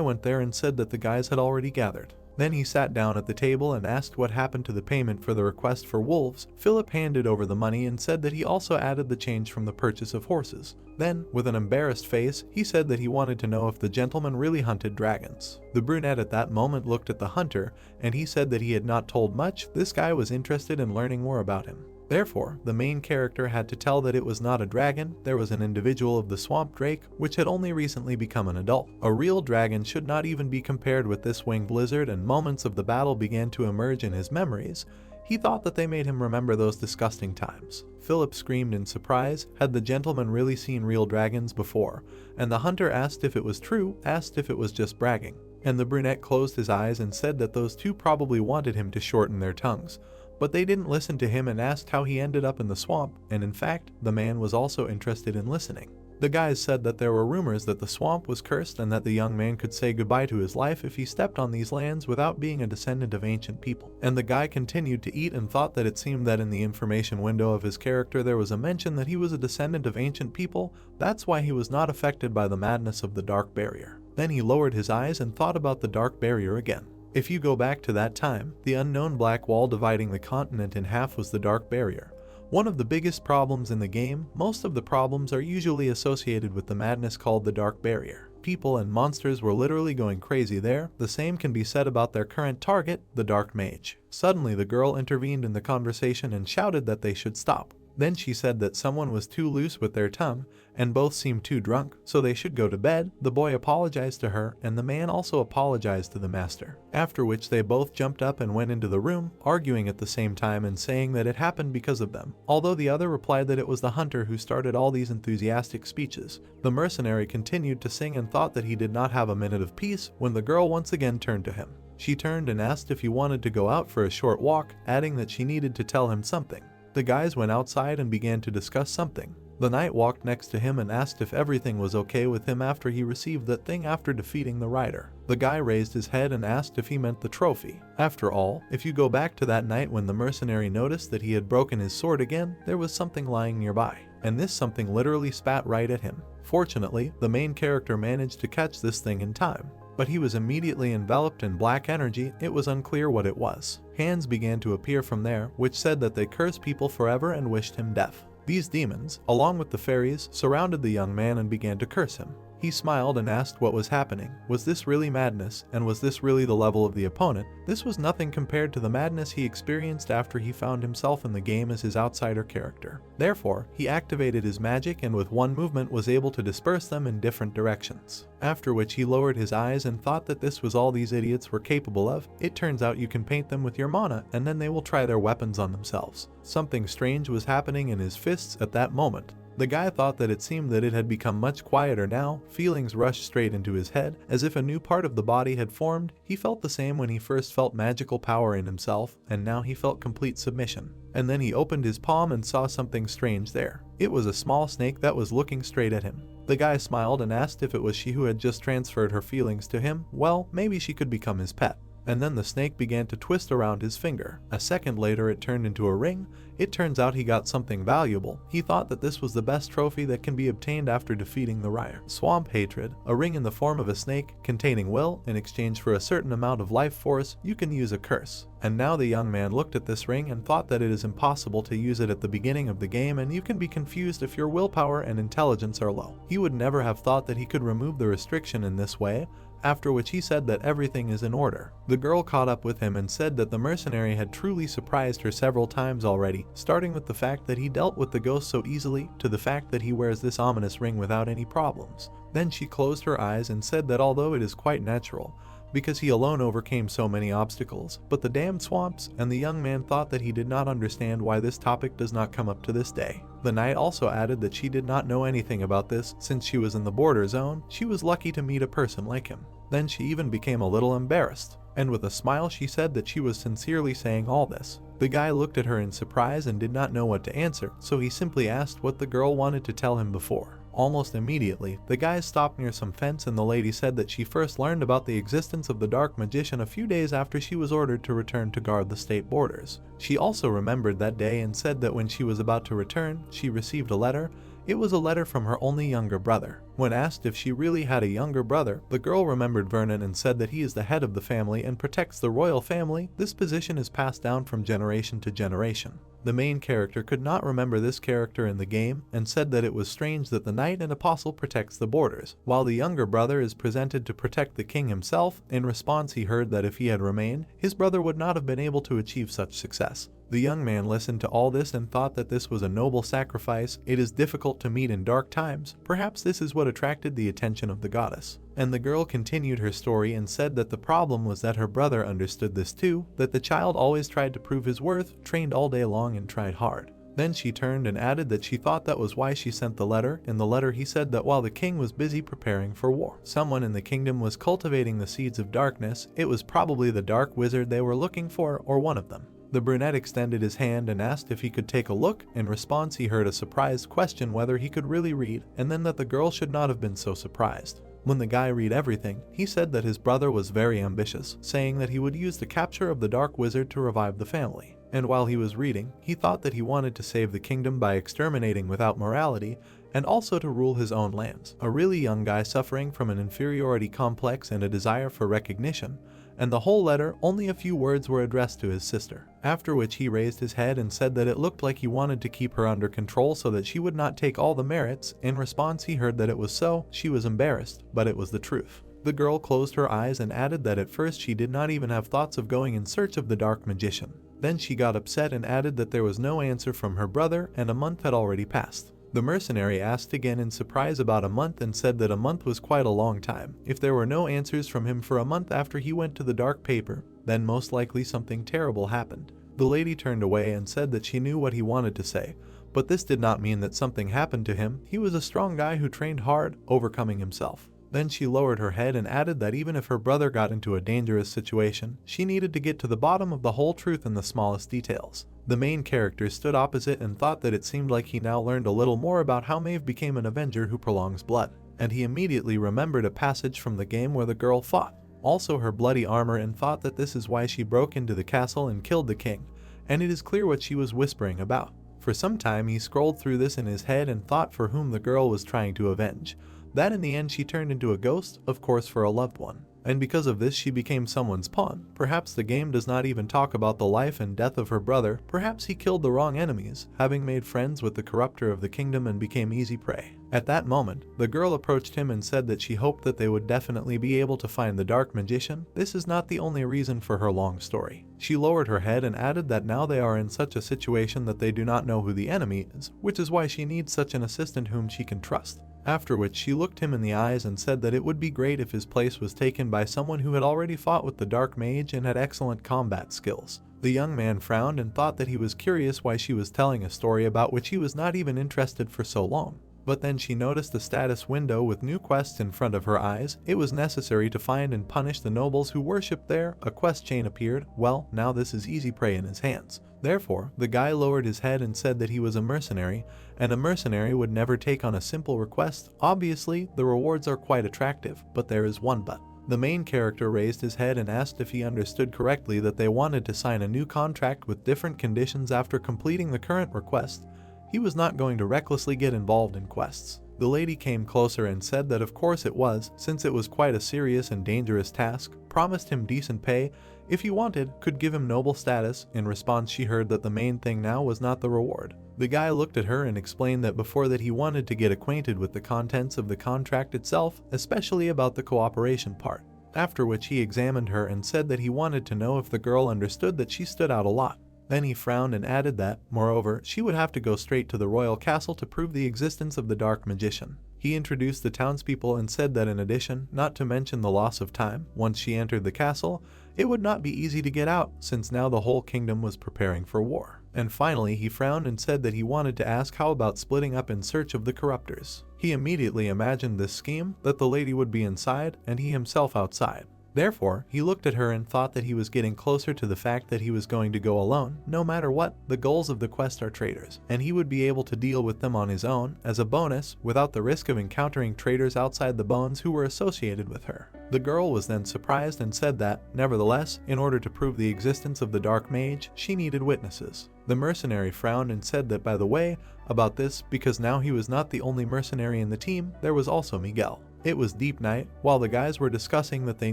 went there and said that the guys had already gathered. Then he sat down at the table and asked what happened to the payment for the request for wolves. Philip handed over the money and said that he also added the change from the purchase of horses. Then, with an embarrassed face, he said that he wanted to know if the gentleman really hunted dragons. The brunette at that moment looked at the hunter, and he said that he had not told much. This guy was interested in learning more about him. Therefore, the main character had to tell that it was not a dragon, there was an individual of the swamp drake, which had only recently become an adult. A real dragon should not even be compared with this winged lizard, and moments of the battle began to emerge in his memories. He thought that they made him remember those disgusting times. Philip screamed in surprise. Had the gentleman really seen real dragons before? And the hunter asked if it was true, asked if it was just bragging. And the brunette closed his eyes and said that those two probably wanted him to shorten their tongues. But they didn't listen to him and asked how he ended up in the swamp, and in fact, the man was also interested in listening. The guys said that there were rumors that the swamp was cursed and that the young man could say goodbye to his life if he stepped on these lands without being a descendant of ancient people. And the guy continued to eat and thought that it seemed that in the information window of his character there was a mention that he was a descendant of ancient people. That's why he was not affected by the madness of the dark barrier. Then he lowered his eyes and thought about the dark barrier again. If you go back to that time, the unknown black wall dividing the continent in half was the dark barrier. One of the biggest problems in the game. Most of the problems are usually associated with the madness called the dark barrier. People and monsters were literally going crazy there. The same can be said about their current target, the dark mage. Suddenly the girl intervened in the conversation and shouted that they should stop. Then she said that someone was too loose with their tongue, and both seemed too drunk, so they should go to bed. The boy apologized to her, and the man also apologized to the master. After which they both jumped up and went into the room, arguing at the same time and saying that it happened because of them. Although the other replied that it was the hunter who started all these enthusiastic speeches. The mercenary continued to sing and thought that he did not have a minute of peace when the girl once again turned to him. She turned and asked if he wanted to go out for a short walk, adding that she needed to tell him something. The guys went outside and began to discuss something. The knight walked next to him and asked if everything was okay with him after he received that thing after defeating the rider. The guy raised his head and asked if he meant the trophy. After all, if you go back to that night when the mercenary noticed that he had broken his sword again, there was something lying nearby, and this something literally spat right at him. Fortunately, the main character managed to catch this thing in time, but he was immediately enveloped in black energy. It was unclear what it was. Hands began to appear from there, which said that they cursed people forever and wished him death. These demons, along with the fairies, surrounded the young man and began to curse him. He smiled and asked what was happening. Was this really madness, and was this really the level of the opponent? This was nothing compared to the madness he experienced after he found himself in the game as his outsider character. Therefore, he activated his magic and with one movement was able to disperse them in different directions. After which he lowered his eyes and thought that this was all these idiots were capable of. It turns out you can paint them with your mana and then they will try their weapons on themselves. Something strange was happening in his fists at that moment. The guy thought that it seemed that it had become much quieter now. Feelings rushed straight into his head, as if a new part of the body had formed. He felt the same when he first felt magical power in himself, and now he felt complete submission. And then he opened his palm and saw something strange there. It was a small snake that was looking straight at him. The guy smiled and asked if it was she who had just transferred her feelings to him. Well, maybe she could become his pet. And then the snake began to twist around his finger. A second later it turned into a ring. It turns out he got something valuable. He thought that this was the best trophy that can be obtained after defeating the rider. Swamp Hatred, a ring in the form of a snake containing will. In exchange for a certain amount of life force, you can use a curse. And now the young man looked at this ring and thought that it is impossible to use it at the beginning of the game, and you can be confused if your willpower and intelligence are low. He would never have thought that he could remove the restriction in this way. After which he said that everything is in order. The girl caught up with him and said that the mercenary had truly surprised her several times already, starting with the fact that he dealt with the ghost so easily, to the fact that he wears this ominous ring without any problems. Then she closed her eyes and said that although it is quite natural, because he alone overcame so many obstacles, but the damned swamps, and the young man thought that he did not understand why this topic does not come up to this day. The knight also added that she did not know anything about this since she was in the border zone. She was lucky to meet a person like him. Then she even became a little embarrassed, and with a smile she said that she was sincerely saying all this. The guy looked at her in surprise and did not know what to answer, so he simply asked what the girl wanted to tell him before. Almost immediately, the guys stopped near some fence and the lady said that she first learned about the existence of the dark magician a few days after she was ordered to return to guard the state borders. She also remembered that day and said that when she was about to return, she received a letter. It was a letter from her only younger brother. When asked if she really had a younger brother, the girl remembered Vernon and said that he is the head of the family and protects the royal family. This position is passed down from generation to generation. The main character could not remember this character in the game and said that it was strange that the knight and apostle protects the borders, while the younger brother is presented to protect the king himself. In response, he heard that if he had remained, his brother would not have been able to achieve such success. The young man listened to all this and thought that this was a noble sacrifice. It is difficult to meet in dark times. Perhaps this is what attracted the attention of the goddess. And the girl continued her story and said that the problem was that her brother understood this too, that the child always tried to prove his worth, trained all day long and tried hard. Then she turned and added that she thought that was why she sent the letter. In the letter he said that while the king was busy preparing for war, someone in the kingdom was cultivating the seeds of darkness. It was probably the dark wizard they were looking for, or one of them. The brunette extended his hand and asked if he could take a look. In response, he heard a surprised question whether he could really read, and then that the girl should not have been so surprised. When the guy read everything, he said that his brother was very ambitious, saying that he would use the capture of the dark wizard to revive the family. And while he was reading, he thought that he wanted to save the kingdom by exterminating without morality, and also to rule his own lands. A really young guy suffering from an inferiority complex and a desire for recognition, and the whole letter, only a few words were addressed to his sister. After which he raised his head and said that it looked like he wanted to keep her under control so that she would not take all the merits. In response, he heard that it was so. She was embarrassed, but it was the truth. The girl closed her eyes and added that at first she did not even have thoughts of going in search of the dark magician. Then she got upset and added that there was no answer from her brother and a month had already passed. The mercenary asked again in surprise about a month and said that a month was quite a long time. If there were no answers from him for a month after he went to the dark paper, then most likely something terrible happened. The lady turned away and said that she knew what he wanted to say, but this did not mean that something happened to him. He was a strong guy who trained hard, overcoming himself. Then she lowered her head and added that even if her brother got into a dangerous situation, she needed to get to the bottom of the whole truth in the smallest details. The main character stood opposite and thought that it seemed like he now learned a little more about how Maeve became an avenger who prolongs blood, and he immediately remembered a passage from the game where the girl fought, also her bloody armor, and thought that this is why she broke into the castle and killed the king, and it is clear what she was whispering about. For some time he scrolled through this in his head and thought for whom the girl was trying to avenge. That in the end she turned into a ghost, of course for a loved one. And because of this she became someone's pawn. Perhaps the game does not even talk about the life and death of her brother. Perhaps he killed the wrong enemies, having made friends with the corrupter of the kingdom and became easy prey. At that moment, the girl approached him and said that she hoped that they would definitely be able to find the dark magician. This is not the only reason for her long story. She lowered her head and added that now they are in such a situation that they do not know who the enemy is, which is why she needs such an assistant whom she can trust. After which she looked him in the eyes and said that it would be great if his place was taken by someone who had already fought with the dark mage and had excellent combat skills. The young man frowned and thought that he was curious why she was telling a story about which he was not even interested for so long. But then she noticed a status window with new quests in front of her eyes. It was necessary to find and punish the nobles who worshipped there. A quest chain appeared. Well, now this is easy prey in his hands. Therefore, the guy lowered his head and said that he was a mercenary, and a mercenary would never take on a simple request. Obviously, the rewards are quite attractive, but there is one but. The main character raised his head and asked if he understood correctly that they wanted to sign a new contract with different conditions after completing the current request. He was not going to recklessly get involved in quests. The lady came closer and said that of course it was, since it was quite a serious and dangerous task, promised him decent pay, if he wanted, could give him noble status. In response she heard that the main thing now was not the reward. The guy looked at her and explained that before that he wanted to get acquainted with the contents of the contract itself, especially about the cooperation part. After which he examined her and said that he wanted to know if the girl understood that she stood out a lot. Then he frowned and added that, moreover, she would have to go straight to the royal castle to prove the existence of the dark magician. He introduced the townspeople and said that in addition, not to mention the loss of time, once she entered the castle, it would not be easy to get out, since now the whole kingdom was preparing for war. And finally he frowned and said that he wanted to ask how about splitting up in search of the corruptors. He immediately imagined this scheme, that the lady would be inside and he himself outside. Therefore, he looked at her and thought that he was getting closer to the fact that he was going to go alone. No matter what, the goals of the quest are traitors, and he would be able to deal with them on his own, as a bonus, without the risk of encountering traitors outside the bones who were associated with her. The girl was then surprised and said that, nevertheless, in order to prove the existence of the dark mage, she needed witnesses. The mercenary frowned and said that by the way, about this, because now he was not the only mercenary in the team, there was also Miguel. It was deep night, while the guys were discussing that they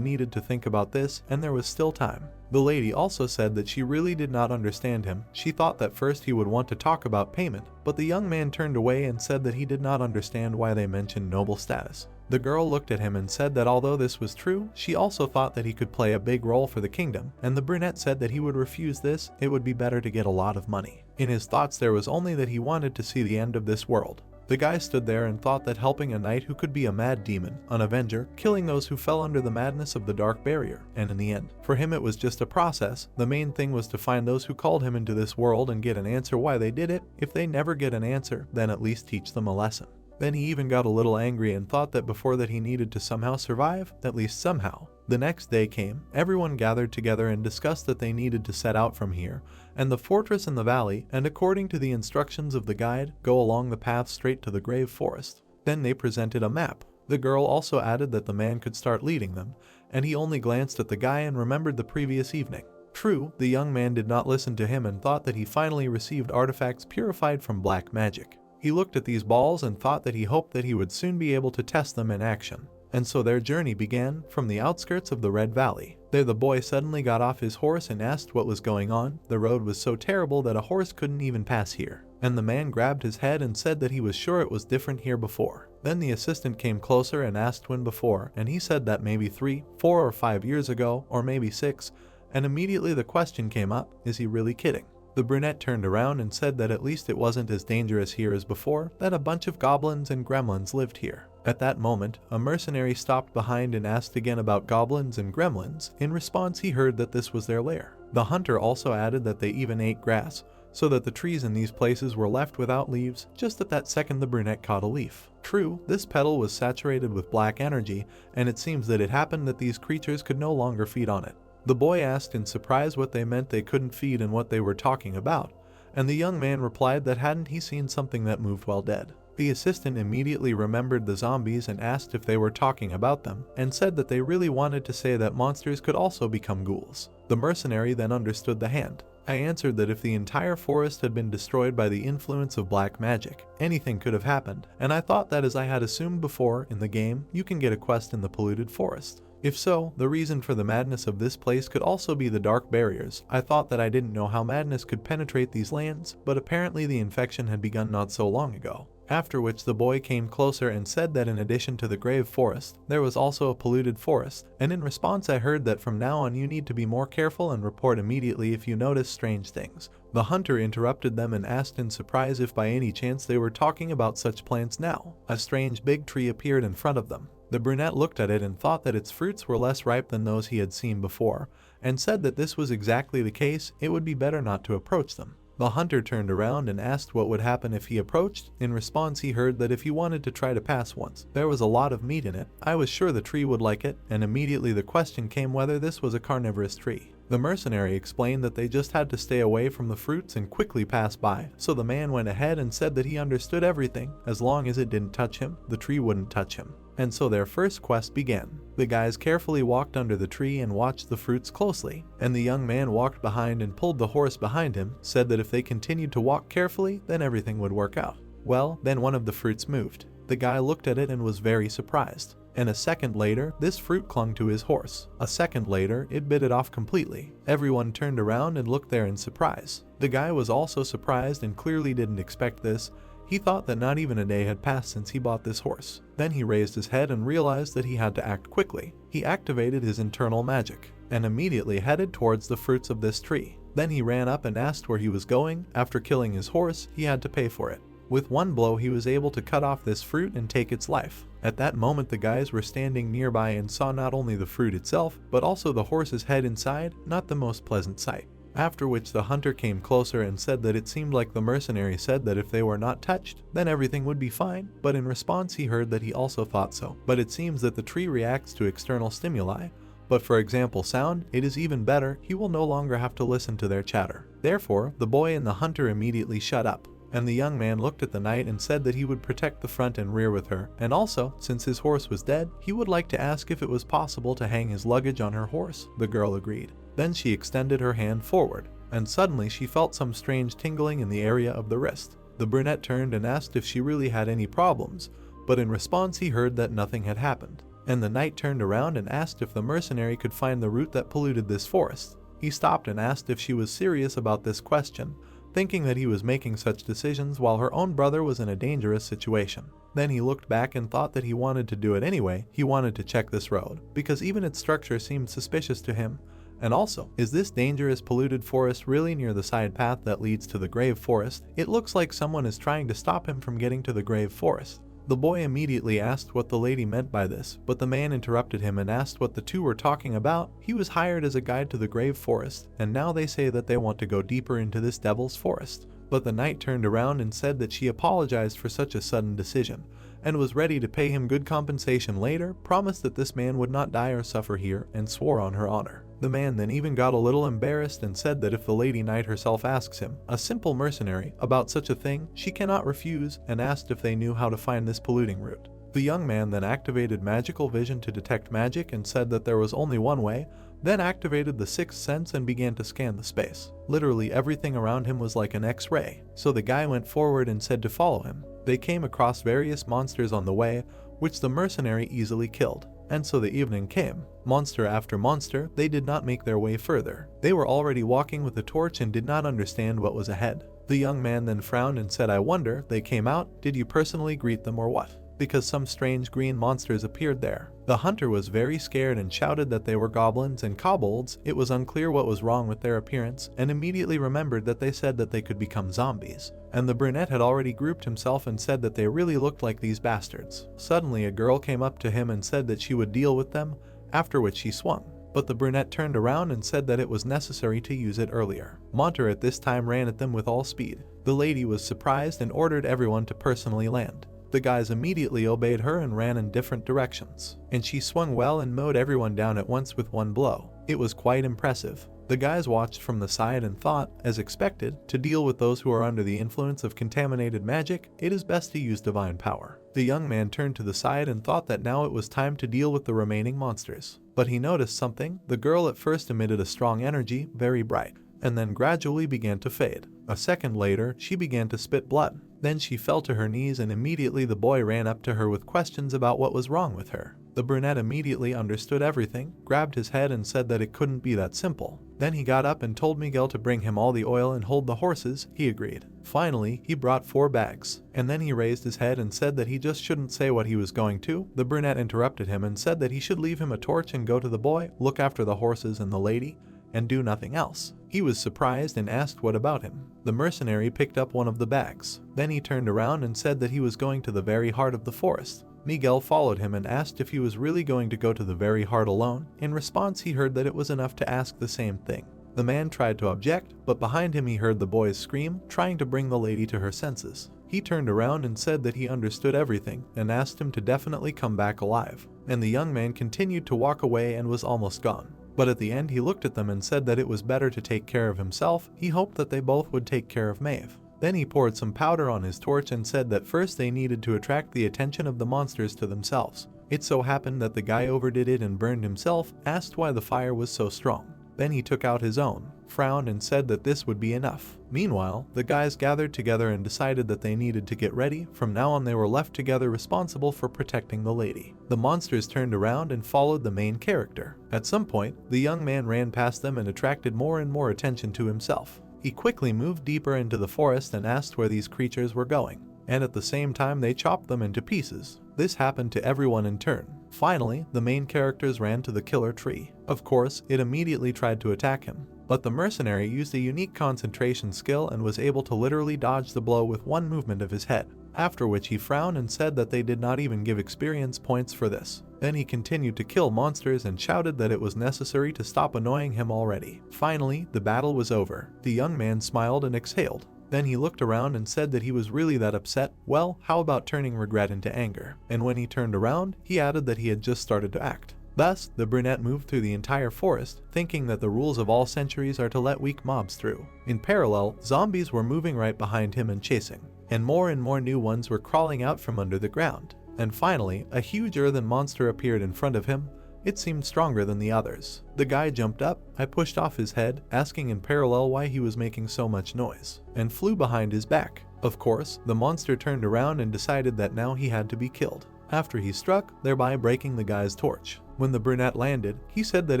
needed to think about this, and there was still time. The lady also said that she really did not understand him. She thought that first he would want to talk about payment, but the young man turned away and said that he did not understand why they mentioned noble status. The girl looked at him and said that although this was true, she also thought that he could play a big role for the kingdom, and the brunette said that he would refuse this. It would be better to get a lot of money. In his thoughts there was only that he wanted to see the end of this world. The guy stood there and thought that helping a knight who could be a mad demon, an avenger, killing those who fell under the madness of the dark barrier, and in the end, for him it was just a process. The main thing was to find those who called him into this world and get an answer why they did it. If they never get an answer, then at least teach them a lesson. Then he even got a little angry and thought that before that he needed to somehow survive, at least somehow. The next day came, everyone gathered together and discussed that they needed to set out from here, and the fortress in the valley, and according to the instructions of the guide, go along the path straight to the grave forest. Then they presented a map. The girl also added that the man could start leading them, and he only glanced at the guy and remembered the previous evening. True, the young man did not listen to him and thought that he finally received artifacts purified from black magic. He looked at these balls and thought that he hoped that he would soon be able to test them in action. And so their journey began, from the outskirts of the Red Valley. There the boy suddenly got off his horse and asked what was going on. The road was so terrible that a horse couldn't even pass here. And the man grabbed his head and said that he was sure it was different here before. Then the assistant came closer and asked when before, and he said that maybe 3, 4 or 5 years ago, or maybe 6, And immediately the question came up, is he really kidding? The brunette turned around and said that at least it wasn't as dangerous here as before, that a bunch of goblins and gremlins lived here. At that moment, a mercenary stopped behind and asked again about goblins and gremlins. In response, he heard that this was their lair. The hunter also added that they even ate grass, so that the trees in these places were left without leaves. Just at that second, the brunette caught a leaf. True, this petal was saturated with black energy, and it seems that it happened that these creatures could no longer feed on it. The boy asked in surprise what they meant they couldn't feed and what they were talking about, and the young man replied that hadn't he seen something that moved while dead. The assistant immediately remembered the zombies and asked if they were talking about them, and said that they really wanted to say that monsters could also become ghouls. The mercenary then understood the hand. I answered that if the entire forest had been destroyed by the influence of black magic, anything could have happened, and I thought that as I had assumed before in the game, you can get a quest in the polluted forest. If so, the reason for the madness of this place could also be the dark barriers. I thought that I didn't know how madness could penetrate these lands, but apparently the infection had begun not so long ago. After which the boy came closer and said that in addition to the grave forest, there was also a polluted forest, and in response I heard that from now on you need to be more careful and report immediately if you notice strange things. The hunter interrupted them and asked in surprise if by any chance they were talking about such plants now. A strange big tree appeared in front of them. The brunette looked at it and thought that its fruits were less ripe than those he had seen before, and said that this was exactly the case, it would be better not to approach them. The hunter turned around and asked what would happen if he approached. In response, he heard that if he wanted to try to pass once, there was a lot of meat in it. I was sure the tree would like it, and immediately the question came whether this was a carnivorous tree. The mercenary explained that they just had to stay away from the fruits and quickly pass by, so the man went ahead and said that he understood everything. As long as it didn't touch him, the tree wouldn't touch him. And so their first quest began. The guys carefully walked under the tree and watched the fruits closely, and the young man walked behind and pulled the horse behind him, said that if they continued to walk carefully, then everything would work out. Well, then one of the fruits moved. The guy looked at it and was very surprised. And a second later, this fruit clung to his horse. A second later, it bit it off completely. Everyone turned around and looked there in surprise. The guy was also surprised and clearly didn't expect this. He thought that not even a day had passed since he bought this horse. Then he raised his head and realized that he had to act quickly. He activated his internal magic and immediately headed towards the fruits of this tree. Then he ran up and asked where he was going. After killing his horse, he had to pay for it. With one blow, he was able to cut off this fruit and take its life. At that moment, the guys were standing nearby and saw not only the fruit itself, but also the horse's head inside, not the most pleasant sight. After which the hunter came closer and said that it seemed like the mercenary said that if they were not touched, then everything would be fine, but in response he heard that he also thought so. But it seems that the tree reacts to external stimuli, but for example sound, it is even better, he will no longer have to listen to their chatter. Therefore, the boy and the hunter immediately shut up, and the young man looked at the knight and said that he would protect the front and rear with her, and also, since his horse was dead, he would like to ask if it was possible to hang his luggage on her horse. The girl agreed. Then she extended her hand forward, and suddenly she felt some strange tingling in the area of the wrist. The brunette turned and asked if she really had any problems, but in response he heard that nothing had happened. And the knight turned around and asked if the mercenary could find the root that polluted this forest. He stopped and asked if she was serious about this question, thinking that he was making such decisions while her own brother was in a dangerous situation. Then he looked back and thought that he wanted to do it anyway. He wanted to check this road, because even its structure seemed suspicious to him. And also, is this dangerous polluted forest really near the side path that leads to the grave forest? It looks like someone is trying to stop him from getting to the grave forest. The boy immediately asked what the lady meant by this, but the man interrupted him and asked what the two were talking about. He was hired as a guide to the grave forest, and now they say that they want to go deeper into this devil's forest. But the knight turned around and said that she apologized for such a sudden decision, and was ready to pay him good compensation later, promised that this man would not die or suffer here, and swore on her honor. The man then even got a little embarrassed and said that if the lady knight herself asks him, a simple mercenary, about such a thing, she cannot refuse, and asked if they knew how to find this polluting root. The young man then activated magical vision to detect magic and said that there was only one way, then activated the sixth sense and began to scan the space. Literally everything around him was like an X-ray, so the guy went forward and said to follow him. They came across various monsters on the way, which the mercenary easily killed. And so the evening came. Monster after monster, they did not make their way further. They were already walking with a torch and did not understand what was ahead. The young man then frowned and said, "I wonder, they came out, did you personally greet them or what?" because some strange green monsters appeared there. The hunter was very scared and shouted that they were goblins and kobolds. It was unclear what was wrong with their appearance, and immediately remembered that they said that they could become zombies. And the brunette had already grouped himself and said that they really looked like these bastards. Suddenly a girl came up to him and said that she would deal with them, after which she swung. But the brunette turned around and said that it was necessary to use it earlier. Monter at this time ran at them with all speed. The lady was surprised and ordered everyone to personally land. The guys immediately obeyed her and ran in different directions, and she swung well and mowed everyone down at once with one blow. It was quite impressive. The guys watched from the side and thought, as expected, to deal with those who are under the influence of contaminated magic, it is best to use divine power. The young man turned to the side and thought that now it was time to deal with the remaining monsters. But he noticed something. The girl at first emitted a strong energy, very bright, and then gradually began to fade. A second later, she began to spit blood. Then she fell to her knees and immediately the boy ran up to her with questions about what was wrong with her. The brunette immediately understood everything, grabbed his head and said that it couldn't be that simple. Then he got up and told Miguel to bring him all the oil and hold the horses. He agreed. Finally, he brought 4 bags, and then he raised his head and said that he just shouldn't say what he was going to. The brunette interrupted him and said that he should leave him a torch and go to the boy, look after the horses and the lady, and do nothing else. He was surprised and asked what about him. The mercenary picked up one of the bags. Then he turned around and said that he was going to the very heart of the forest. Miguel followed him and asked if he was really going to go to the very heart alone. In response, he heard that it was enough to ask the same thing. The man tried to object, but behind him he heard the boys scream, trying to bring the lady to her senses. He turned around and said that he understood everything and asked him to definitely come back alive. And the young man continued to walk away and was almost gone. But at the end he looked at them and said that it was better to take care of himself. He hoped that they both would take care of Maeve. Then he poured some powder on his torch and said that first they needed to attract the attention of the monsters to themselves. It so happened that the guy overdid it and burned himself, asked why the fire was so strong. Then he took out his own, frowned and said that this would be enough. Meanwhile, the guys gathered together and decided that they needed to get ready. From now on they were left together responsible for protecting the lady. The monsters turned around and followed the main character. At some point, the young man ran past them and attracted more and more attention to himself. He quickly moved deeper into the forest and asked where these creatures were going, and at the same time they chopped them into pieces. This happened to everyone in turn. Finally, the main characters ran to the killer tree. Of course, it immediately tried to attack him, but the mercenary used a unique concentration skill and was able to literally dodge the blow with one movement of his head, after which he frowned and said that they did not even give experience points for this. Then he continued to kill monsters and shouted that it was necessary to stop annoying him already. Finally, the battle was over. The young man smiled and exhaled. Then he looked around and said that he was really that upset. Well, how about turning regret into anger? And when he turned around, he added that he had just started to act. Thus, the brunette moved through the entire forest, thinking that the rules of all centuries are to let weak mobs through. In parallel, zombies were moving right behind him and chasing, and more new ones were crawling out from under the ground. And finally, a huge earthen monster appeared in front of him. It seemed stronger than the others. The guy jumped up. I pushed off his head, asking in parallel why he was making so much noise, and flew behind his back. Of course, the monster turned around and decided that now he had to be killed, after he struck, thereby breaking the guy's torch. When the brunette landed, he said that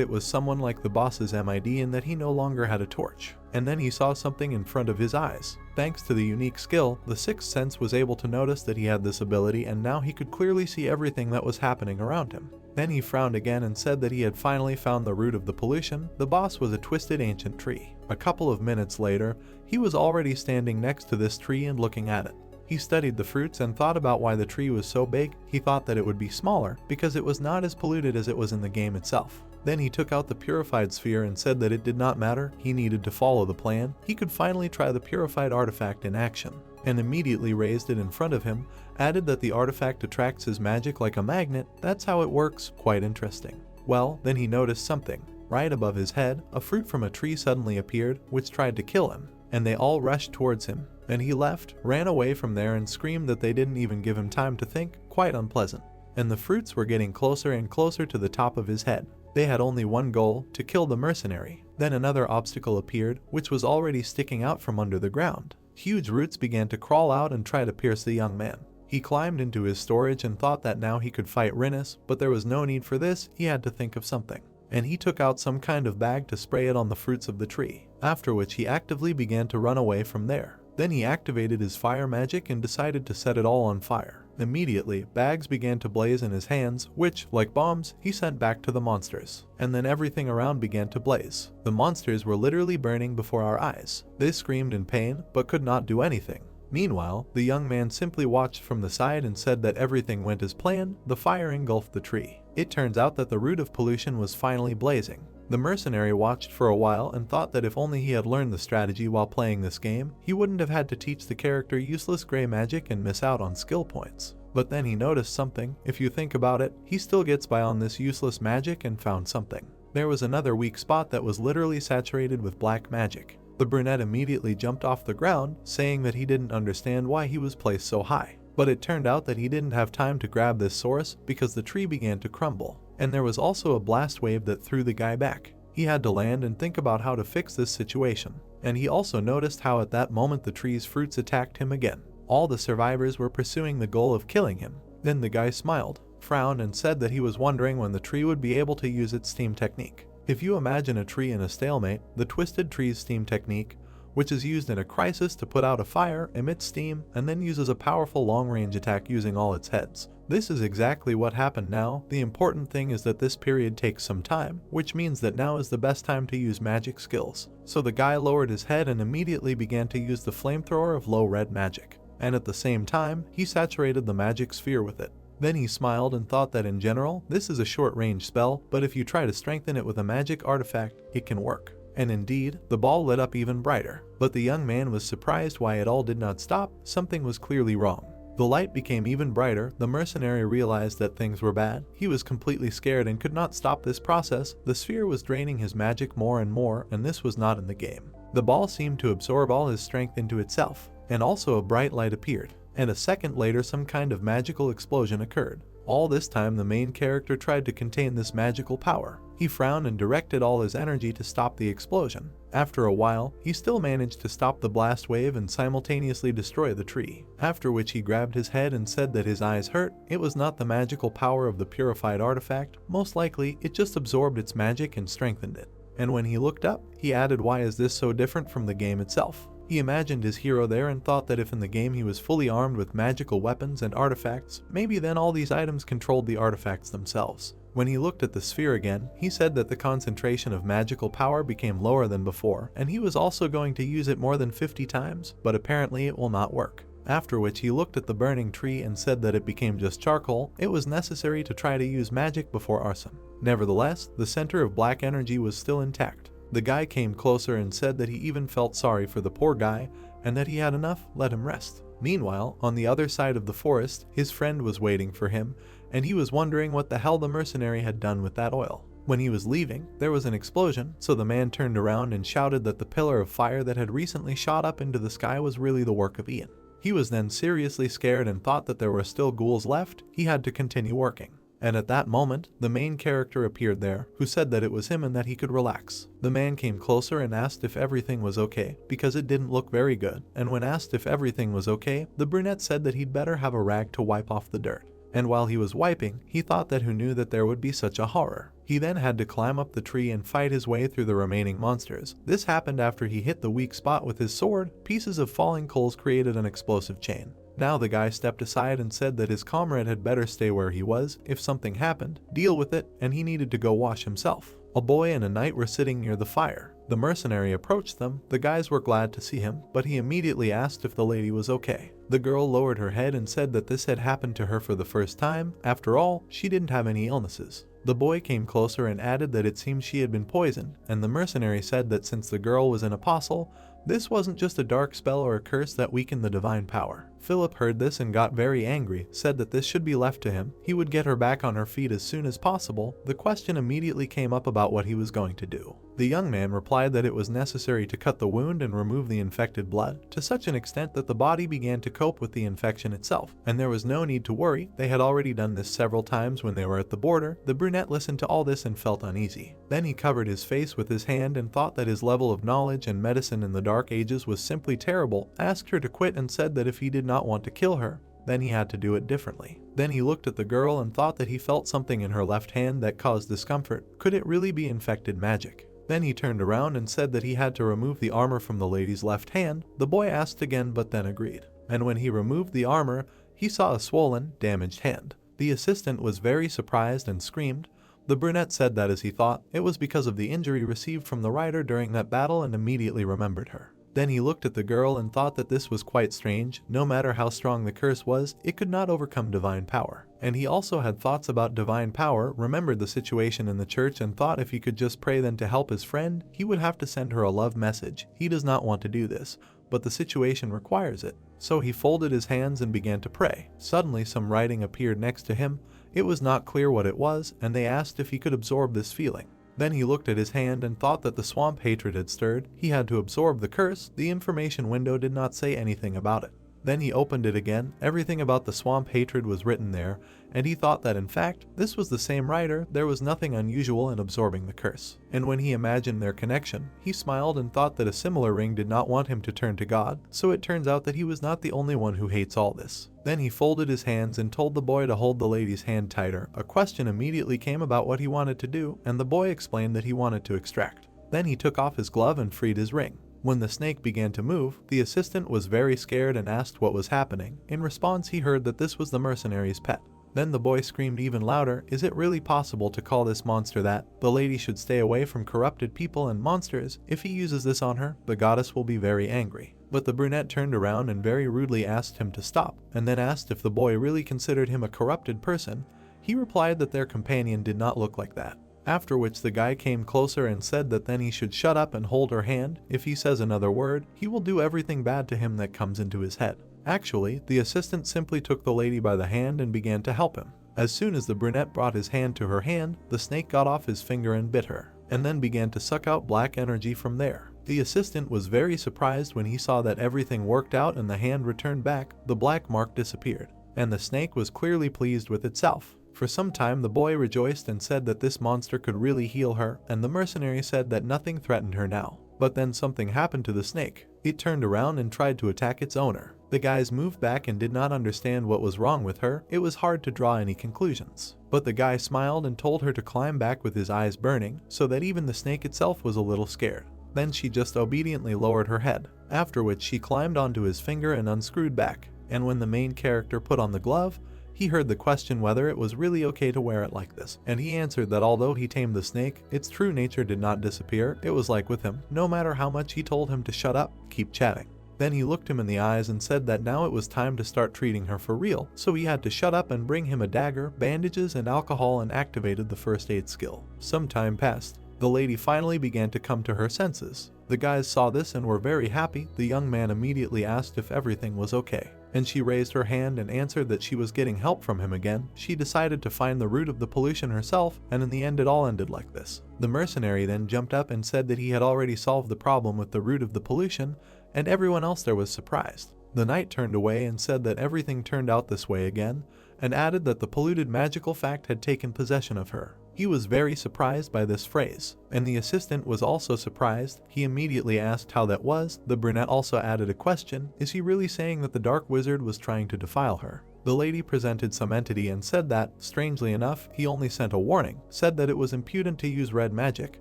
it was someone like the boss's MID and that he no longer had a torch. And then he saw something in front of his eyes. Thanks to the unique skill, the sixth sense was able to notice that he had this ability, and now he could clearly see everything that was happening around him. Then he frowned again and said that he had finally found the root of the pollution. The boss was a twisted ancient tree. A couple of minutes later, he was already standing next to this tree and looking at it. He studied the fruits and thought about why the tree was so big. He thought that it would be smaller because it was not as polluted as it was in the game itself. Then he took out the purified sphere and said that it did not matter. He needed to follow the plan. He could finally try the purified artifact in action, and immediately raised it in front of him, added that the artifact attracts his magic like a magnet. That's how it works. Quite interesting. Well, then he noticed something. Right above his head, a fruit from a tree suddenly appeared, which tried to kill him, and they all rushed towards him. Then he left, ran away from there and screamed that they didn't even give him time to think. Quite unpleasant. And the fruits were getting closer and closer to the top of his head. They had only one goal, to kill the mercenary. Then another obstacle appeared, which was already sticking out from under the ground. Huge roots began to crawl out and try to pierce the young man. He climbed into his storage and thought that now he could fight Rinus, but there was no need for this. He had to think of something. And he took out some kind of bag to spray it on the fruits of the tree, after which he actively began to run away from there. Then he activated his fire magic and decided to set it all on fire. Immediately, bags began to blaze in his hands, which, like bombs, he sent back to the monsters. And then everything around began to blaze. The monsters were literally burning before our eyes. They screamed in pain, but could not do anything. Meanwhile, the young man simply watched from the side and said that everything went as planned. The fire engulfed the tree. It turns out that the root of pollution was finally blazing. The mercenary watched for a while and thought that if only he had learned the strategy while playing this game, he wouldn't have had to teach the character useless gray magic and miss out on skill points. But then he noticed something. If you think about it, he still gets by on this useless magic and found something. There was another weak spot that was literally saturated with black magic. The brunette immediately jumped off the ground, saying that he didn't understand why he was placed so high. But it turned out that he didn't have time to grab this source because the tree began to crumble. And there was also a blast wave that threw the guy back. He had to land and think about how to fix this situation. And he also noticed how at that moment the tree's fruits attacked him again. All the survivors were pursuing the goal of killing him. Then the guy smiled, frowned, and said that he was wondering when the tree would be able to use its steam technique. If you imagine a tree in a stalemate, the twisted tree's steam technique, which is used in a crisis to put out a fire, emits steam, and then uses a powerful long-range attack using all its heads. This is exactly what happened now. The important thing is that this period takes some time, which means that now is the best time to use magic skills. So the guy lowered his head and immediately began to use the flamethrower of low red magic. And at the same time, he saturated the magic sphere with it. Then he smiled and thought that in general, this is a short-range spell, but if you try to strengthen it with a magic artifact, it can work. And indeed, the ball lit up even brighter. But the young man was surprised why it all did not stop. Something was clearly wrong. The light became even brighter. The mercenary realized that things were bad. He was completely scared and could not stop this process. The sphere was draining his magic more and more, and this was not in the game. The ball seemed to absorb all his strength into itself, and also a bright light appeared. And a second later some kind of magical explosion occurred. All this time the main character tried to contain this magical power. He frowned and directed all his energy to stop the explosion. After a while, he still managed to stop the blast wave and simultaneously destroy the tree. After which he grabbed his head and said that his eyes hurt. It was not the magical power of the purified artifact. Most likely, it just absorbed its magic and strengthened it. And when he looked up, he added, "Why is this so different from the game itself?" He imagined his hero there and thought that if in the game he was fully armed with magical weapons and artifacts, maybe then all these items controlled the artifacts themselves. When he looked at the sphere again, he said that the concentration of magical power became lower than before, and he was also going to use it more than 50 times, but apparently it will not work. After which he looked at the burning tree and said that it became just charcoal. It was necessary to try to use magic before arson. Nevertheless, the center of black energy was still intact. The guy came closer and said that he even felt sorry for the poor guy and that he had enough, let him rest. Meanwhile, on the other side of the forest, his friend was waiting for him, and he was wondering what the hell the mercenary had done with that oil. When he was leaving, there was an explosion, so the man turned around and shouted that the pillar of fire that had recently shot up into the sky was really the work of Ian. He was then seriously scared and thought that there were still ghouls left. He had to continue working. And at that moment, the main character appeared there, who said that it was him and that he could relax. The man came closer and asked if everything was okay, because it didn't look very good. And when asked if everything was okay, the brunette said that he'd better have a rag to wipe off the dirt. And while he was wiping, he thought that who knew that there would be such a horror. He then had to climb up the tree and fight his way through the remaining monsters. This happened after he hit the weak spot with his sword. Pieces of falling coals created an explosive chain. Now the guy stepped aside and said that his comrade had better stay where he was. If something happened, deal with it, and he needed to go wash himself. A boy and a knight were sitting near the fire. The mercenary approached them. The guys were glad to see him, but he immediately asked if the lady was okay. The girl lowered her head and said that this had happened to her for the first time. After all, she didn't have any illnesses. The boy came closer and added that it seemed she had been poisoned, and the mercenary said that since the girl was an apostle, this wasn't just a dark spell or a curse that weakened the divine power. Philip heard this and got very angry, said that this should be left to him. He would get her back on her feet as soon as possible. The question immediately came up about what he was going to do. The young man replied that it was necessary to cut the wound and remove the infected blood, to such an extent that the body began to cope with the infection itself, and there was no need to worry. They had already done this several times when they were at the border. The brunette listened to all this and felt uneasy. Then he covered his face with his hand and thought that his level of knowledge and medicine in the Dark Ages was simply terrible, asked her to quit and said that if he did not want to kill her, then he had to do it differently. Then he looked at the girl and thought that he felt something in her left hand that caused discomfort. Could it really be infected magic? Then he turned around and said that he had to remove the armor from the lady's left hand. The boy asked again but then agreed. And when he removed the armor, he saw a swollen, damaged hand. The assistant was very surprised and screamed. The brunette said that as he thought, it was because of the injury received from the rider during that battle and immediately remembered her. Then he looked at the girl and thought that this was quite strange. No matter how strong the curse was, it could not overcome divine power. And he also had thoughts about divine power, remembered the situation in the church and thought if he could just pray then to help his friend, he would have to send her a love message. He does not want to do this, but the situation requires it. So he folded his hands and began to pray. Suddenly some writing appeared next to him. It was not clear what it was, and they asked if he could absorb this feeling. Then he looked at his hand and thought that the swamp hatred had stirred. He had to absorb the curse. The information window did not say anything about it. Then he opened it again. Everything about the swamp hatred was written there, and he thought that in fact, this was the same writer. There was nothing unusual in absorbing the curse. And when he imagined their connection, he smiled and thought that a similar ring did not want him to turn to God, so it turns out that he was not the only one who hates all this. Then he folded his hands and told the boy to hold the lady's hand tighter. A question immediately came about what he wanted to do, and the boy explained that he wanted to extract. Then he took off his glove and freed his ring. When the snake began to move, the assistant was very scared and asked what was happening. In response, he heard that this was the mercenary's pet. Then the boy screamed even louder, "Is it really possible to call this monster that? The lady should stay away from corrupted people and monsters. If he uses this on her, the goddess will be very angry." But the brunette turned around and very rudely asked him to stop, and then asked if the boy really considered him a corrupted person. He replied that their companion did not look like that. After which the guy came closer and said that then he should shut up and hold her hand. If he says another word, he will do everything bad to him that comes into his head. Actually, the assistant simply took the lady by the hand and began to help him. As soon as the brunette brought his hand to her hand, the snake got off his finger and bit her, and then began to suck out black energy from there. The assistant was very surprised when he saw that everything worked out and the hand returned back. The black mark disappeared, and the snake was clearly pleased with itself. For some time the boy rejoiced and said that this monster could really heal her, and the mercenary said that nothing threatened her now. But then something happened to the snake. It turned around and tried to attack its owner. The guys moved back and did not understand what was wrong with her. It was hard to draw any conclusions. But the guy smiled and told her to climb back with his eyes burning, so that even the snake itself was a little scared. Then she just obediently lowered her head, after which she climbed onto his finger and unscrewed back. And when the main character put on the glove, he heard the question whether it was really okay to wear it like this, and he answered that although he tamed the snake, its true nature did not disappear. It was like with him, no matter how much he told him to shut up, keep chatting. Then he looked him in the eyes and said that now it was time to start treating her for real, so he had to shut up and bring him a dagger, bandages and alcohol, and activated the first aid skill. Some time passed. The lady finally began to come to her senses. The guys saw this and were very happy. The young man immediately asked if everything was okay, and she raised her hand and answered that she was getting help from him again. She decided to find the root of the pollution herself, and in the end it all ended like this. The mercenary then jumped up and said that he had already solved the problem with the root of the pollution, and everyone else there was surprised. The knight turned away and said that everything turned out this way again, and added that the polluted magical fact had taken possession of her. He was very surprised by this phrase, and the assistant was also surprised. He immediately asked how that was. The brunette also added a question: is he really saying that the dark wizard was trying to defile her? The lady presented some entity and said that, strangely enough, he only sent a warning, said that it was impudent to use red magic,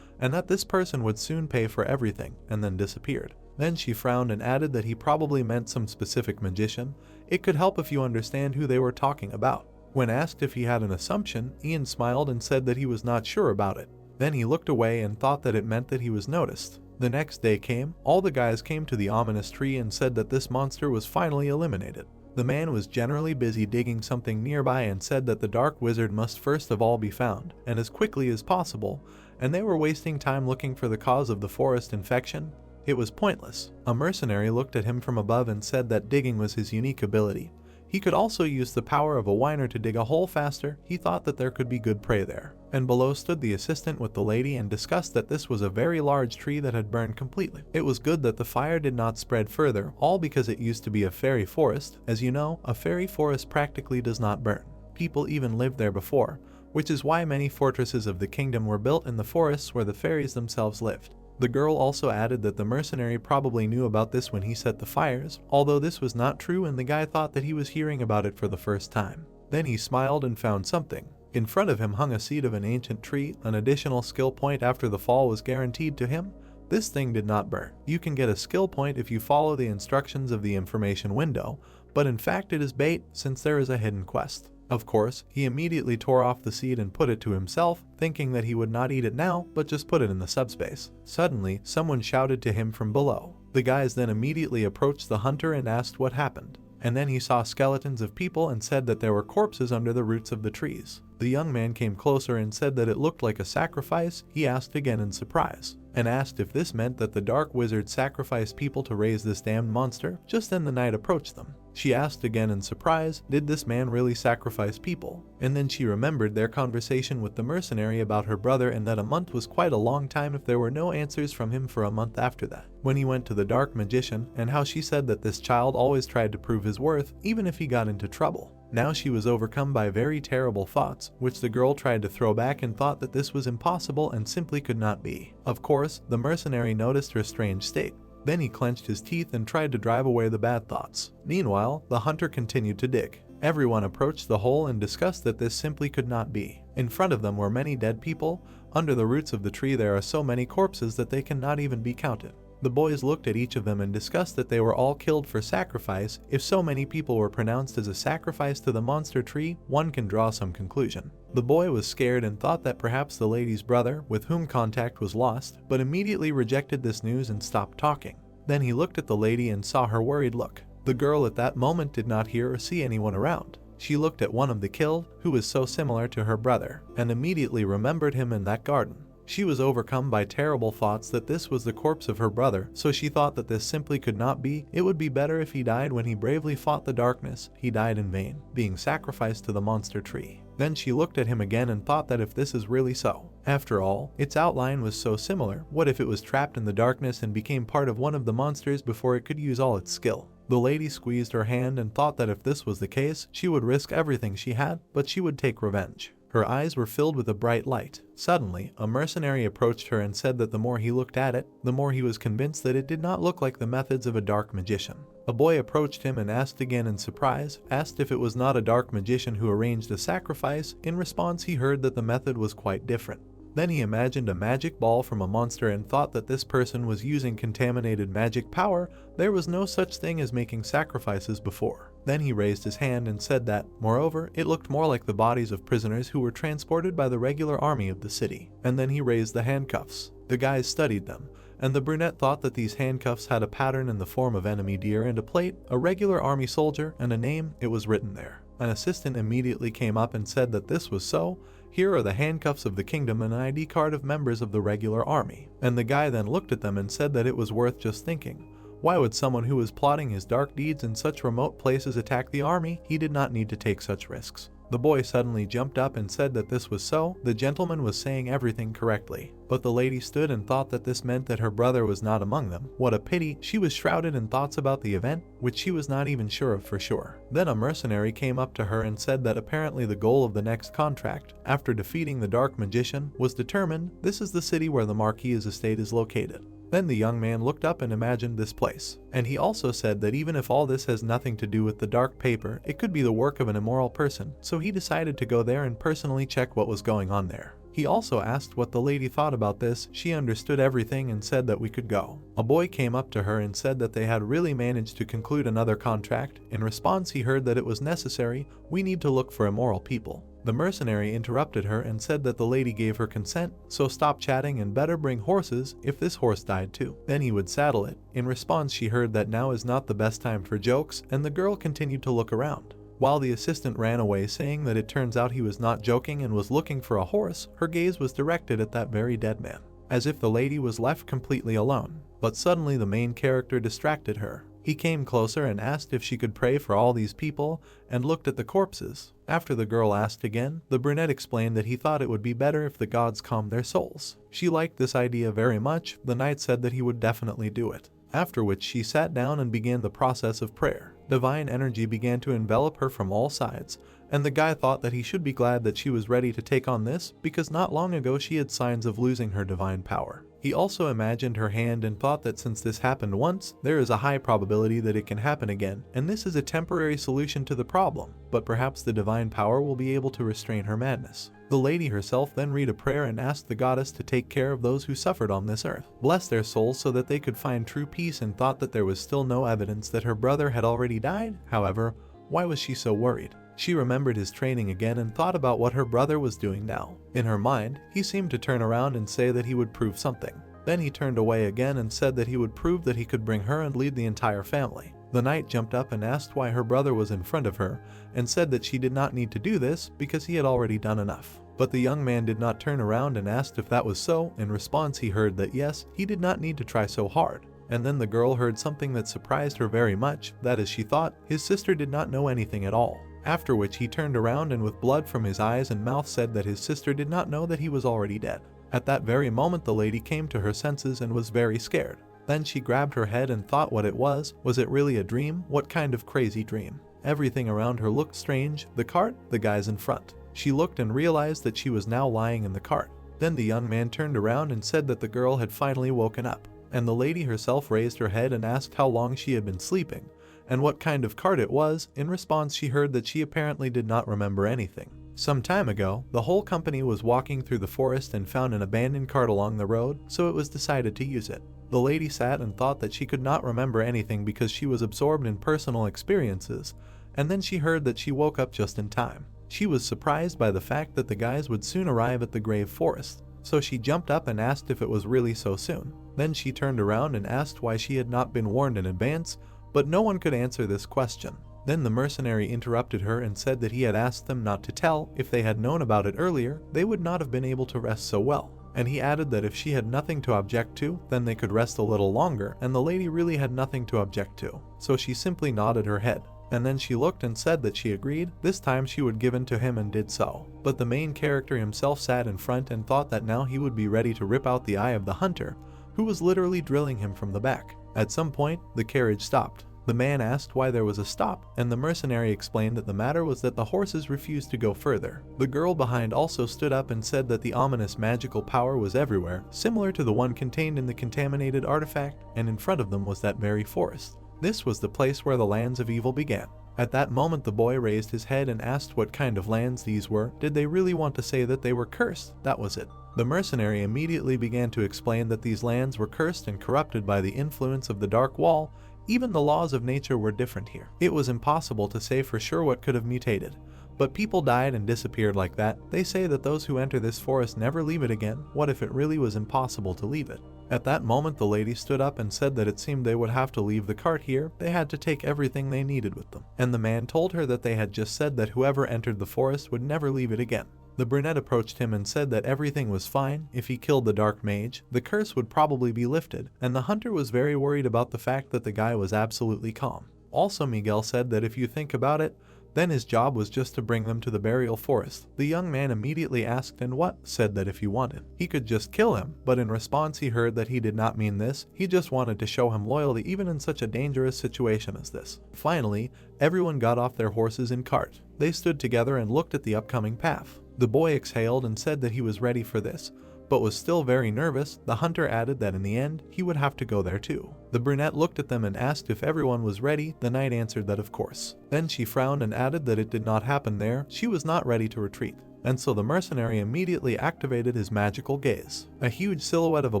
and that this person would soon pay for everything, and then disappeared. Then she frowned and added that he probably meant some specific magician. It could help if you understand who they were talking about. When asked if he had an assumption, Ian smiled and said that he was not sure about it. Then he looked away and thought that it meant that he was noticed. The next day came. All the guys came to the ominous tree and said that this monster was finally eliminated. The man was generally busy digging something nearby and said that the dark wizard must first of all be found, and as quickly as possible, and they were wasting time looking for the cause of the forest infection. It was pointless. A mercenary looked at him from above and said that digging was his unique ability. He could also use the power of a whiner to dig a hole faster. He thought that there could be good prey there. And below stood the assistant with the lady and discussed that this was a very large tree that had burned completely. It was good that the fire did not spread further, all because it used to be a fairy forest. As you know, a fairy forest practically does not burn. People even lived there before, which is why many fortresses of the kingdom were built in the forests where the fairies themselves lived. The girl also added that the mercenary probably knew about this when he set the fires, although this was not true and the guy thought that he was hearing about it for the first time. Then he smiled and found something. In front of him hung a seed of an ancient tree. An additional skill point after the fall was guaranteed to him. This thing did not burn. You can get a skill point if you follow the instructions of the information window, but in fact it is bait since there is a hidden quest. Of course, he immediately tore off the seed and put it to himself, thinking that he would not eat it now, but just put it in the subspace. Suddenly, someone shouted to him from below. The guys then immediately approached the hunter and asked what happened. And then he saw skeletons of people and said that there were corpses under the roots of the trees. The young man came closer and said that it looked like a sacrifice. He asked again in surprise, and asked if this meant that the dark wizard sacrificed people to raise this damned monster. Just then the knight approached them. She asked again in surprise, did this man really sacrifice people? And then she remembered their conversation with the mercenary about her brother and that a month was quite a long time if there were no answers from him for a month after that. When he went to the dark magician, and how she said that this child always tried to prove his worth even if he got into trouble. Now she was overcome by very terrible thoughts, which the girl tried to throw back and thought that this was impossible and simply could not be. Of course, the mercenary noticed her strange state. Then he clenched his teeth and tried to drive away the bad thoughts. Meanwhile, the hunter continued to dig. Everyone approached the hole and discussed that this simply could not be. In front of them were many dead people. Under the roots of the tree there are so many corpses that they cannot even be counted. The boys looked at each of them and discussed that they were all killed for sacrifice. If so many people were pronounced as a sacrifice to the monster tree, one can draw some conclusion. The boy was scared and thought that perhaps the lady's brother, with whom contact was lost, but immediately rejected this news and stopped talking. Then he looked at the lady and saw her worried look. The girl at that moment did not hear or see anyone around. She looked at one of the killed, who was so similar to her brother, and immediately remembered him in that garden. She was overcome by terrible thoughts that this was the corpse of her brother, so she thought that this simply could not be. It would be better if he died when he bravely fought the darkness. He died in vain, being sacrificed to the monster tree. Then she looked at him again and thought that if this is really so, after all, its outline was so similar, what if it was trapped in the darkness and became part of one of the monsters before it could use all its skill? The lady squeezed her hand and thought that if this was the case, she would risk everything she had, but she would take revenge. Her eyes were filled with a bright light. Suddenly, a mercenary approached her and said that the more he looked at it, the more he was convinced that it did not look like the methods of a dark magician. A boy approached him and asked again in surprise, asked if it was not a dark magician who arranged a sacrifice. In response, he heard that the method was quite different. Then he imagined a magic ball from a monster and thought that this person was using contaminated magic power. There was no such thing as making sacrifices before. Then he raised his hand and said that, moreover, it looked more like the bodies of prisoners who were transported by the regular army of the city. And then he raised the handcuffs. The guys studied them, and the brunette thought that these handcuffs had a pattern in the form of enemy deer and a plate, a regular army soldier, and a name. It was written there. An assistant immediately came up and said that this was so. Here are the handcuffs of the kingdom and an ID card of members of the regular army. And the guy then looked at them and said that it was worth just thinking. Why would someone who was plotting his dark deeds in such remote places attack the army? He did not need to take such risks. The boy suddenly jumped up and said that this was so. The gentleman was saying everything correctly. But the lady stood and thought that this meant that her brother was not among them. What a pity. She was shrouded in thoughts about the event, which she was not even sure of for sure. Then a mercenary came up to her and said that apparently the goal of the next contract, after defeating the dark magician, was determined. This is the city where the Marquis's estate is located. Then the young man looked up and imagined this place. And he also said that even if all this has nothing to do with the dark paper, it could be the work of an immoral person, so he decided to go there and personally check what was going on there. He also asked what the lady thought about this. She understood everything and said that we could go. A boy came up to her and said that they had really managed to conclude another contract. In response, he heard that it was necessary. We need to look for immoral people. The mercenary interrupted her and said that the lady gave her consent, so stop chatting and better bring horses if this horse died too. Then he would saddle it. In response, she heard that now is not the best time for jokes, and the girl continued to look around. While the assistant ran away saying that it turns out he was not joking and was looking for a horse, her gaze was directed at that very dead man, as if the lady was left completely alone. But suddenly the main character distracted her. He came closer and asked if she could pray for all these people, and looked at the corpses. After the girl asked again, the brunette explained that he thought it would be better if the gods calmed their souls. She liked this idea very much. The knight said that he would definitely do it. After which she sat down and began the process of prayer. Divine energy began to envelop her from all sides, and the guy thought that he should be glad that she was ready to take on this, because not long ago she had signs of losing her divine power. He also imagined her hand and thought that since this happened once, there is a high probability that it can happen again, and this is a temporary solution to the problem, but perhaps the divine power will be able to restrain her madness. The lady herself then read a prayer and asked the goddess to take care of those who suffered on this earth, bless their souls so that they could find true peace, and thought that there was still no evidence that her brother had already died. However, why was she so worried? She remembered his training again and thought about what her brother was doing now. In her mind, he seemed to turn around and say that he would prove something. Then he turned away again and said that he would prove that he could bring her and lead the entire family. The knight jumped up and asked why her brother was in front of her, and said that she did not need to do this because he had already done enough. But the young man did not turn around and asked if that was so. In response, he heard that yes, he did not need to try so hard. And then the girl heard something that surprised her very much, that is, she thought his sister did not know anything at all. After which he turned around and with blood from his eyes and mouth said that his sister did not know that he was already dead. At that very moment the lady came to her senses and was very scared. Then she grabbed her head and thought what it was it really a dream? What kind of crazy dream? Everything around her looked strange, the cart, the guys in front. She looked and realized that she was now lying in the cart. Then the young man turned around and said that the girl had finally woken up, and the lady herself raised her head and asked how long she had been sleeping, and what kind of cart it was. In response, she heard that she apparently did not remember anything. Some time ago, the whole company was walking through the forest and found an abandoned cart along the road, so it was decided to use it. The lady sat and thought that she could not remember anything because she was absorbed in personal experiences, and then she heard that she woke up just in time. She was surprised by the fact that the guys would soon arrive at the grave forest, so she jumped up and asked if it was really so soon. Then she turned around and asked why she had not been warned in advance, but no one could answer this question. Then the mercenary interrupted her and said that he had asked them not to tell. If they had known about it earlier, they would not have been able to rest so well. And he added that if she had nothing to object to, then they could rest a little longer, and the lady really had nothing to object to, so she simply nodded her head. And then she looked and said that she agreed. This time she would give in to him and did so. But the main character himself sat in front and thought that now he would be ready to rip out the eye of the hunter, who was literally drilling him from the back. At some point, the carriage stopped. The man asked why there was a stop, and the mercenary explained that the matter was that the horses refused to go further. The girl behind also stood up and said that the ominous magical power was everywhere, similar to the one contained in the contaminated artifact, and in front of them was that very forest. This was the place where the lands of evil began. At that moment the boy raised his head and asked what kind of lands these were. Did they really want to say that they were cursed? That was it. The mercenary immediately began to explain that these lands were cursed and corrupted by the influence of the Dark Wall. Even the laws of nature were different here. It was impossible to say for sure what could have mutated. But people died and disappeared like that. They say that those who enter this forest never leave it again. What if it really was impossible to leave it? At that moment the lady stood up and said that it seemed they would have to leave the cart here. They had to take everything they needed with them. And the man told her that they had just said that whoever entered the forest would never leave it again. The brunette approached him and said that everything was fine. If he killed the dark mage, the curse would probably be lifted, and the hunter was very worried about the fact that the guy was absolutely calm. Also, Miguel said that if you think about it, then his job was just to bring them to the burial forest. The young man immediately asked and what, said that if he wanted, he could just kill him, but in response he heard that he did not mean this. He just wanted to show him loyalty even in such a dangerous situation as this. Finally, everyone got off their horses and cart. They stood together and looked at the upcoming path. The boy exhaled and said that he was ready for this, but was still very nervous. The hunter added that in the end, he would have to go there too. The brunette looked at them and asked if everyone was ready. The knight answered that of course. Then she frowned and added that it did not happen there. She was not ready to retreat. And so the mercenary immediately activated his magical gaze. A huge silhouette of a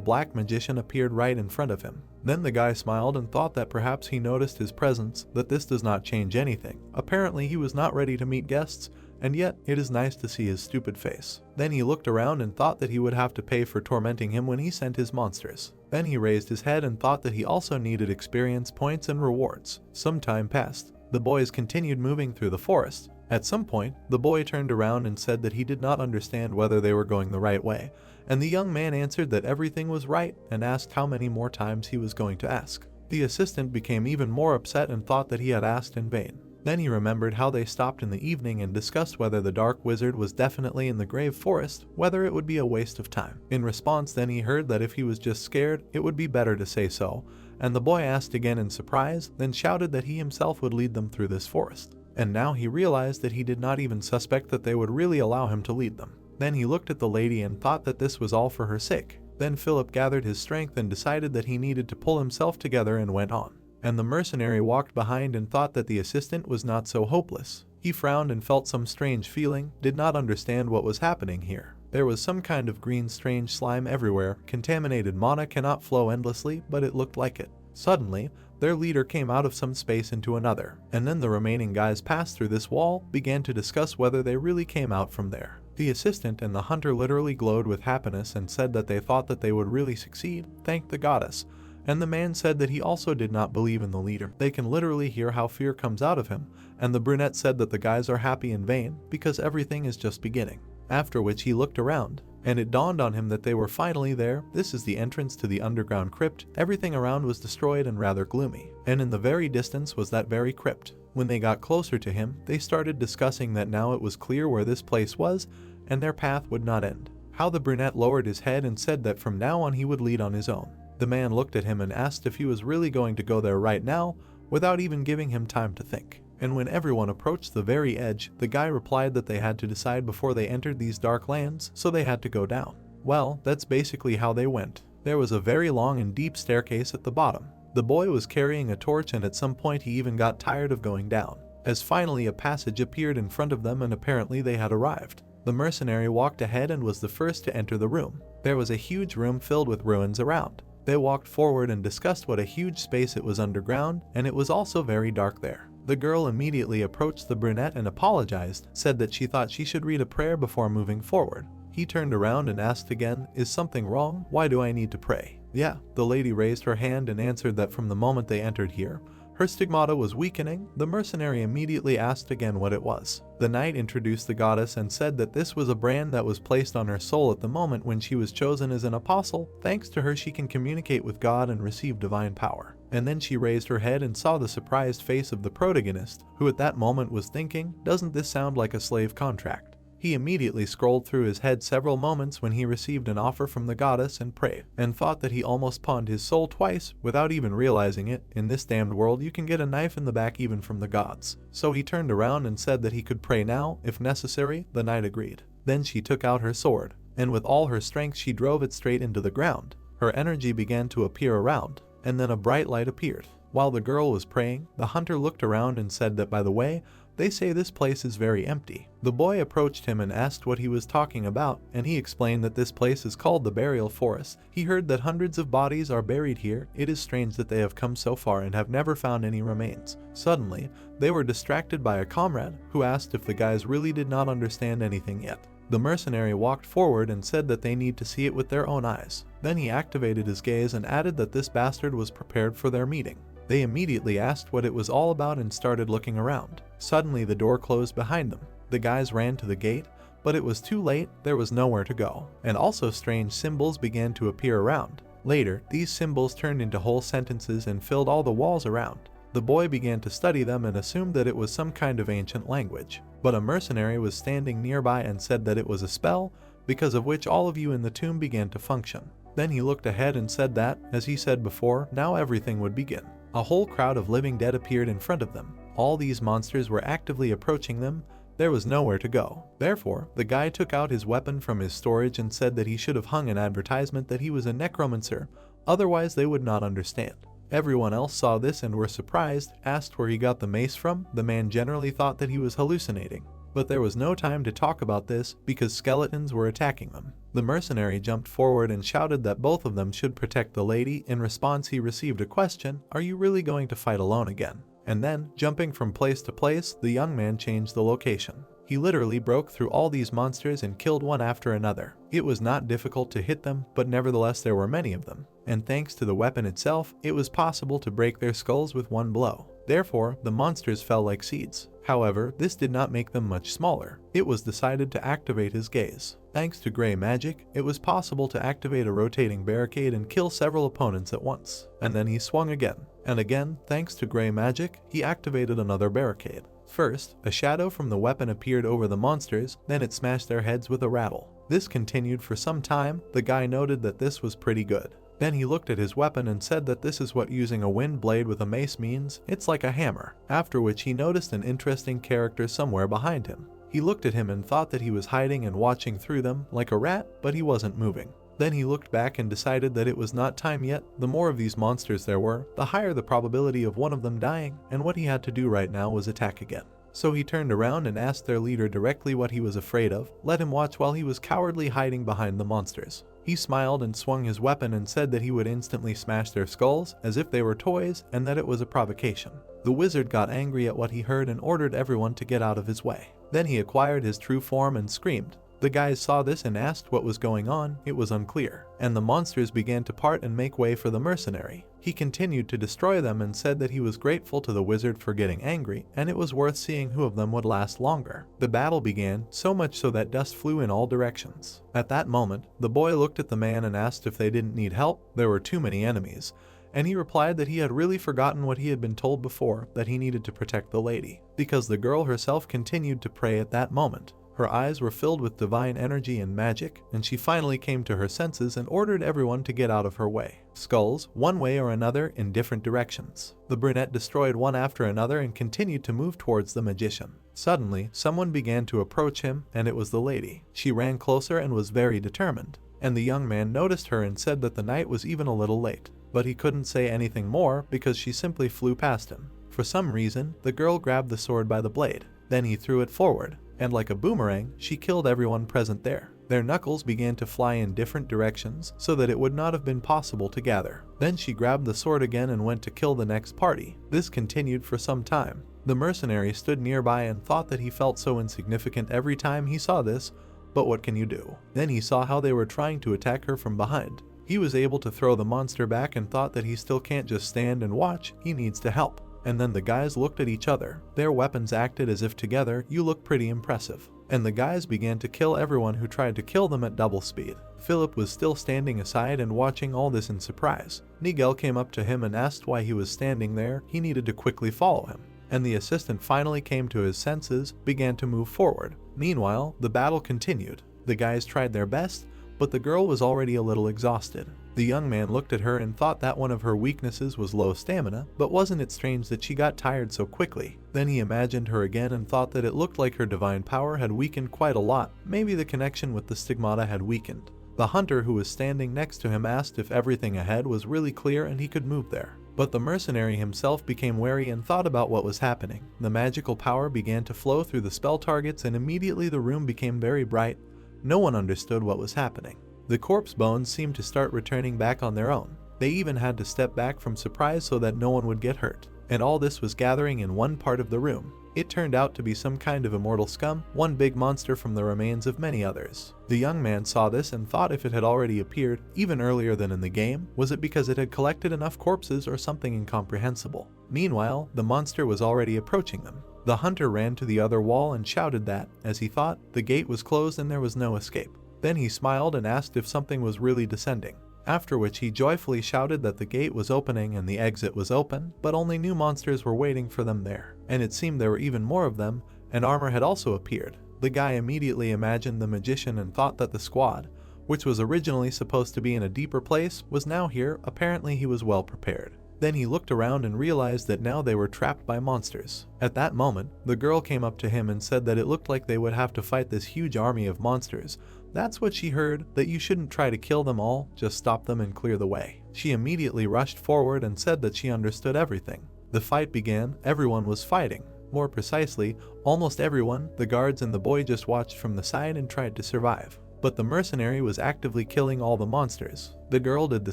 black magician appeared right in front of him. Then the guy smiled and thought that perhaps he noticed his presence, that this does not change anything. Apparently he was not ready to meet guests, and yet it is nice to see his stupid face. Then he looked around and thought that he would have to pay for tormenting him when he sent his monsters. Then he raised his head and thought that he also needed experience points and rewards. Some time passed. The boys continued moving through the forest. At some point, the boy turned around and said that he did not understand whether they were going the right way, and the young man answered that everything was right and asked how many more times he was going to ask. The assistant became even more upset and thought that he had asked in vain. Then he remembered how they stopped in the evening and discussed whether the dark wizard was definitely in the grave forest, whether it would be a waste of time. In response then he heard that if he was just scared, it would be better to say so, and the boy asked again in surprise, then shouted that he himself would lead them through this forest. And now he realized that he did not even suspect that they would really allow him to lead them. Then he looked at the lady and thought that this was all for her sake. Then Philip gathered his strength and decided that he needed to pull himself together and went on. And the mercenary walked behind and thought that the assistant was not so hopeless. He frowned and felt some strange feeling, did not understand what was happening here. There was some kind of green strange slime everywhere. Contaminated mana cannot flow endlessly, but it looked like it. Suddenly, their leader came out of some space into another, and then the remaining guys passed through this wall, began to discuss whether they really came out from there. The assistant and the hunter literally glowed with happiness and said that they thought that they would really succeed, thanked the goddess. And the man said that he also did not believe in the leader. They can literally hear how fear comes out of him, and the brunette said that the guys are happy in vain because everything is just beginning. After which he looked around, and it dawned on him that they were finally there. This is the entrance to the underground crypt. Everything around was destroyed and rather gloomy, and in the very distance was that very crypt. When they got closer to him, they started discussing that now it was clear where this place was, and their path would not end. How the brunette lowered his head and said that from now on he would lead on his own. The man looked at him and asked if he was really going to go there right now, without even giving him time to think. And when everyone approached the very edge, the guy replied that they had to decide before they entered these dark lands, so they had to go down. Well, that's basically how they went. There was a very long and deep staircase at the bottom. The boy was carrying a torch, and at some point he even got tired of going down, as finally a passage appeared in front of them and apparently they had arrived. The mercenary walked ahead and was the first to enter the room. There was a huge room filled with ruins around. They walked forward and discussed what a huge space it was underground, and it was also very dark there. The girl immediately approached the brunette and apologized, said that she thought she should read a prayer before moving forward. He turned around and asked again, "Is something wrong? Why do I need to pray?" Yeah, the lady raised her hand and answered that from the moment they entered here, her stigmata was weakening. The mercenary immediately asked again what it was. The knight introduced the goddess and said that this was a brand that was placed on her soul at the moment when she was chosen as an apostle. Thanks to her she can communicate with God and receive divine power. And then she raised her head and saw the surprised face of the protagonist, who at that moment was thinking, doesn't this sound like a slave contract? He immediately scrolled through his head several moments when he received an offer from the goddess and prayed, and thought that he almost pawned his soul twice without even realizing it. In this damned world you can get a knife in the back even from the gods. So he turned around and said that he could pray now, if necessary. The knight agreed. Then she took out her sword, and with all her strength she drove it straight into the ground. Her energy began to appear around, and then a bright light appeared. While the girl was praying, the hunter looked around and said that, by the way, they say this place is very empty. The boy approached him and asked what he was talking about, and he explained that this place is called the burial forest. He heard that hundreds of bodies are buried here. It is strange that they have come so far and have never found any remains. Suddenly, they were distracted by a comrade who asked if the guys really did not understand anything yet. The mercenary walked forward and said that they need to see it with their own eyes. Then he activated his gaze and added that this bastard was prepared for their meeting. They immediately asked what it was all about and started looking around. Suddenly the door closed behind them. The guys ran to the gate, but it was too late. There was nowhere to go. And also strange symbols began to appear around. Later, these symbols turned into whole sentences and filled all the walls around. The boy began to study them and assumed that it was some kind of ancient language. But a mercenary was standing nearby and said that it was a spell, because of which all of you in the tomb began to function. Then he looked ahead and said that, as he said before, now everything would begin. A whole crowd of living dead appeared in front of them. All these monsters were actively approaching them. There was nowhere to go. Therefore, the guy took out his weapon from his storage and said that he should have hung an advertisement that he was a necromancer, otherwise they would not understand. Everyone else saw this and were surprised, asked where he got the mace from. The man generally thought that he was hallucinating. But there was no time to talk about this because skeletons were attacking them. The mercenary jumped forward and shouted that both of them should protect the lady. In response he received a question, "Are you really going to fight alone again?" And then, jumping from place to place, the young man changed the location. He literally broke through all these monsters and killed one after another. It was not difficult to hit them, but nevertheless there were many of them. And thanks to the weapon itself, it was possible to break their skulls with one blow. Therefore, the monsters fell like seeds. However, this did not make them much smaller. It was decided to activate his gaze. Thanks to gray magic, it was possible to activate a rotating barricade and kill several opponents at once. And then he swung again. And again, thanks to gray magic, he activated another barricade. First, a shadow from the weapon appeared over the monsters, then it smashed their heads with a rattle. This continued for some time. The guy noted that this was pretty good. Then he looked at his weapon and said that this is what using a wind blade with a mace means. It's like a hammer. After which he noticed an interesting character somewhere behind him. He looked at him and thought that he was hiding and watching through them like a rat, but he wasn't moving. Then he looked back and decided that it was not time yet. The more of these monsters there were, the higher the probability of one of them dying, and what he had to do right now was attack again. So he turned around and asked their leader directly what he was afraid of, let him watch while he was cowardly hiding behind the monsters. He smiled and swung his weapon and said that he would instantly smash their skulls as if they were toys and that it was a provocation. The wizard got angry at what he heard and ordered everyone to get out of his way. Then he acquired his true form and screamed. The guys saw this and asked what was going on. It was unclear, and the monsters began to part and make way for the mercenary. He continued to destroy them and said that he was grateful to the wizard for getting angry, and it was worth seeing who of them would last longer. The battle began, so much so that dust flew in all directions. At that moment, the boy looked at the man and asked if they didn't need help. There were too many enemies. And he replied that he had really forgotten what he had been told before, that he needed to protect the lady, because the girl herself continued to pray at that moment. Her eyes were filled with divine energy and magic, and she finally came to her senses and ordered everyone to get out of her way. Skulls, one way or another, in different directions. The brunette destroyed one after another and continued to move towards the magician. Suddenly, someone began to approach him, and it was the lady. She ran closer and was very determined, and the young man noticed her and said that the night was even a little late. But he couldn't say anything more because she simply flew past him. For some reason, the girl grabbed the sword by the blade. Then he threw it forward, and like a boomerang, she killed everyone present there. Their knuckles began to fly in different directions so that it would not have been possible to gather. Then she grabbed the sword again and went to kill the next party. This continued for some time. The mercenary stood nearby and thought that he felt so insignificant every time he saw this, but what can you do? Then he saw how they were trying to attack her from behind. He was able to throw the monster back and thought that he still can't just stand and watch, he needs to help. And then the guys looked at each other. Their weapons acted as if together, you look pretty impressive. And the guys began to kill everyone who tried to kill them at double speed. Philip was still standing aside and watching all this in surprise. Nigel came up to him and asked why he was standing there. He needed to quickly follow him. And the assistant finally came to his senses, began to move forward. Meanwhile, the battle continued. The guys tried their best, but the girl was already a little exhausted. The young man looked at her and thought that one of her weaknesses was low stamina, but wasn't it strange that she got tired so quickly? Then he imagined her again and thought that it looked like her divine power had weakened quite a lot. Maybe the connection with the stigmata had weakened. The hunter who was standing next to him asked if everything ahead was really clear and he could move there. But the mercenary himself became wary and thought about what was happening. The magical power began to flow through the spell targets and immediately the room became very bright. No one understood what was happening. The corpse bones seemed to start returning back on their own. They even had to step back from surprise so that no one would get hurt. And all this was gathering in one part of the room. It turned out to be some kind of immortal scum, one big monster from the remains of many others. The young man saw this and thought if it had already appeared, even earlier than in the game, was it because it had collected enough corpses or something incomprehensible? Meanwhile, the monster was already approaching them. The hunter ran to the other wall and shouted that, as he thought, the gate was closed and there was no escape. Then he smiled and asked if something was really descending, after which he joyfully shouted that the gate was opening and the exit was open, but only new monsters were waiting for them there, and it seemed there were even more of them, and armor had also appeared. The guy immediately imagined the magician and thought that the squad, which was originally supposed to be in a deeper place, was now here. Apparently he was well prepared. Then he looked around and realized that now they were trapped by monsters. At that moment, the girl came up to him and said that it looked like they would have to fight this huge army of monsters. That's what she heard, that you shouldn't try to kill them all, just stop them and clear the way. She immediately rushed forward and said that she understood everything. The fight began. Everyone was fighting. More precisely, almost everyone. The guards and the boy just watched from the side and tried to survive. But the mercenary was actively killing all the monsters. The girl did the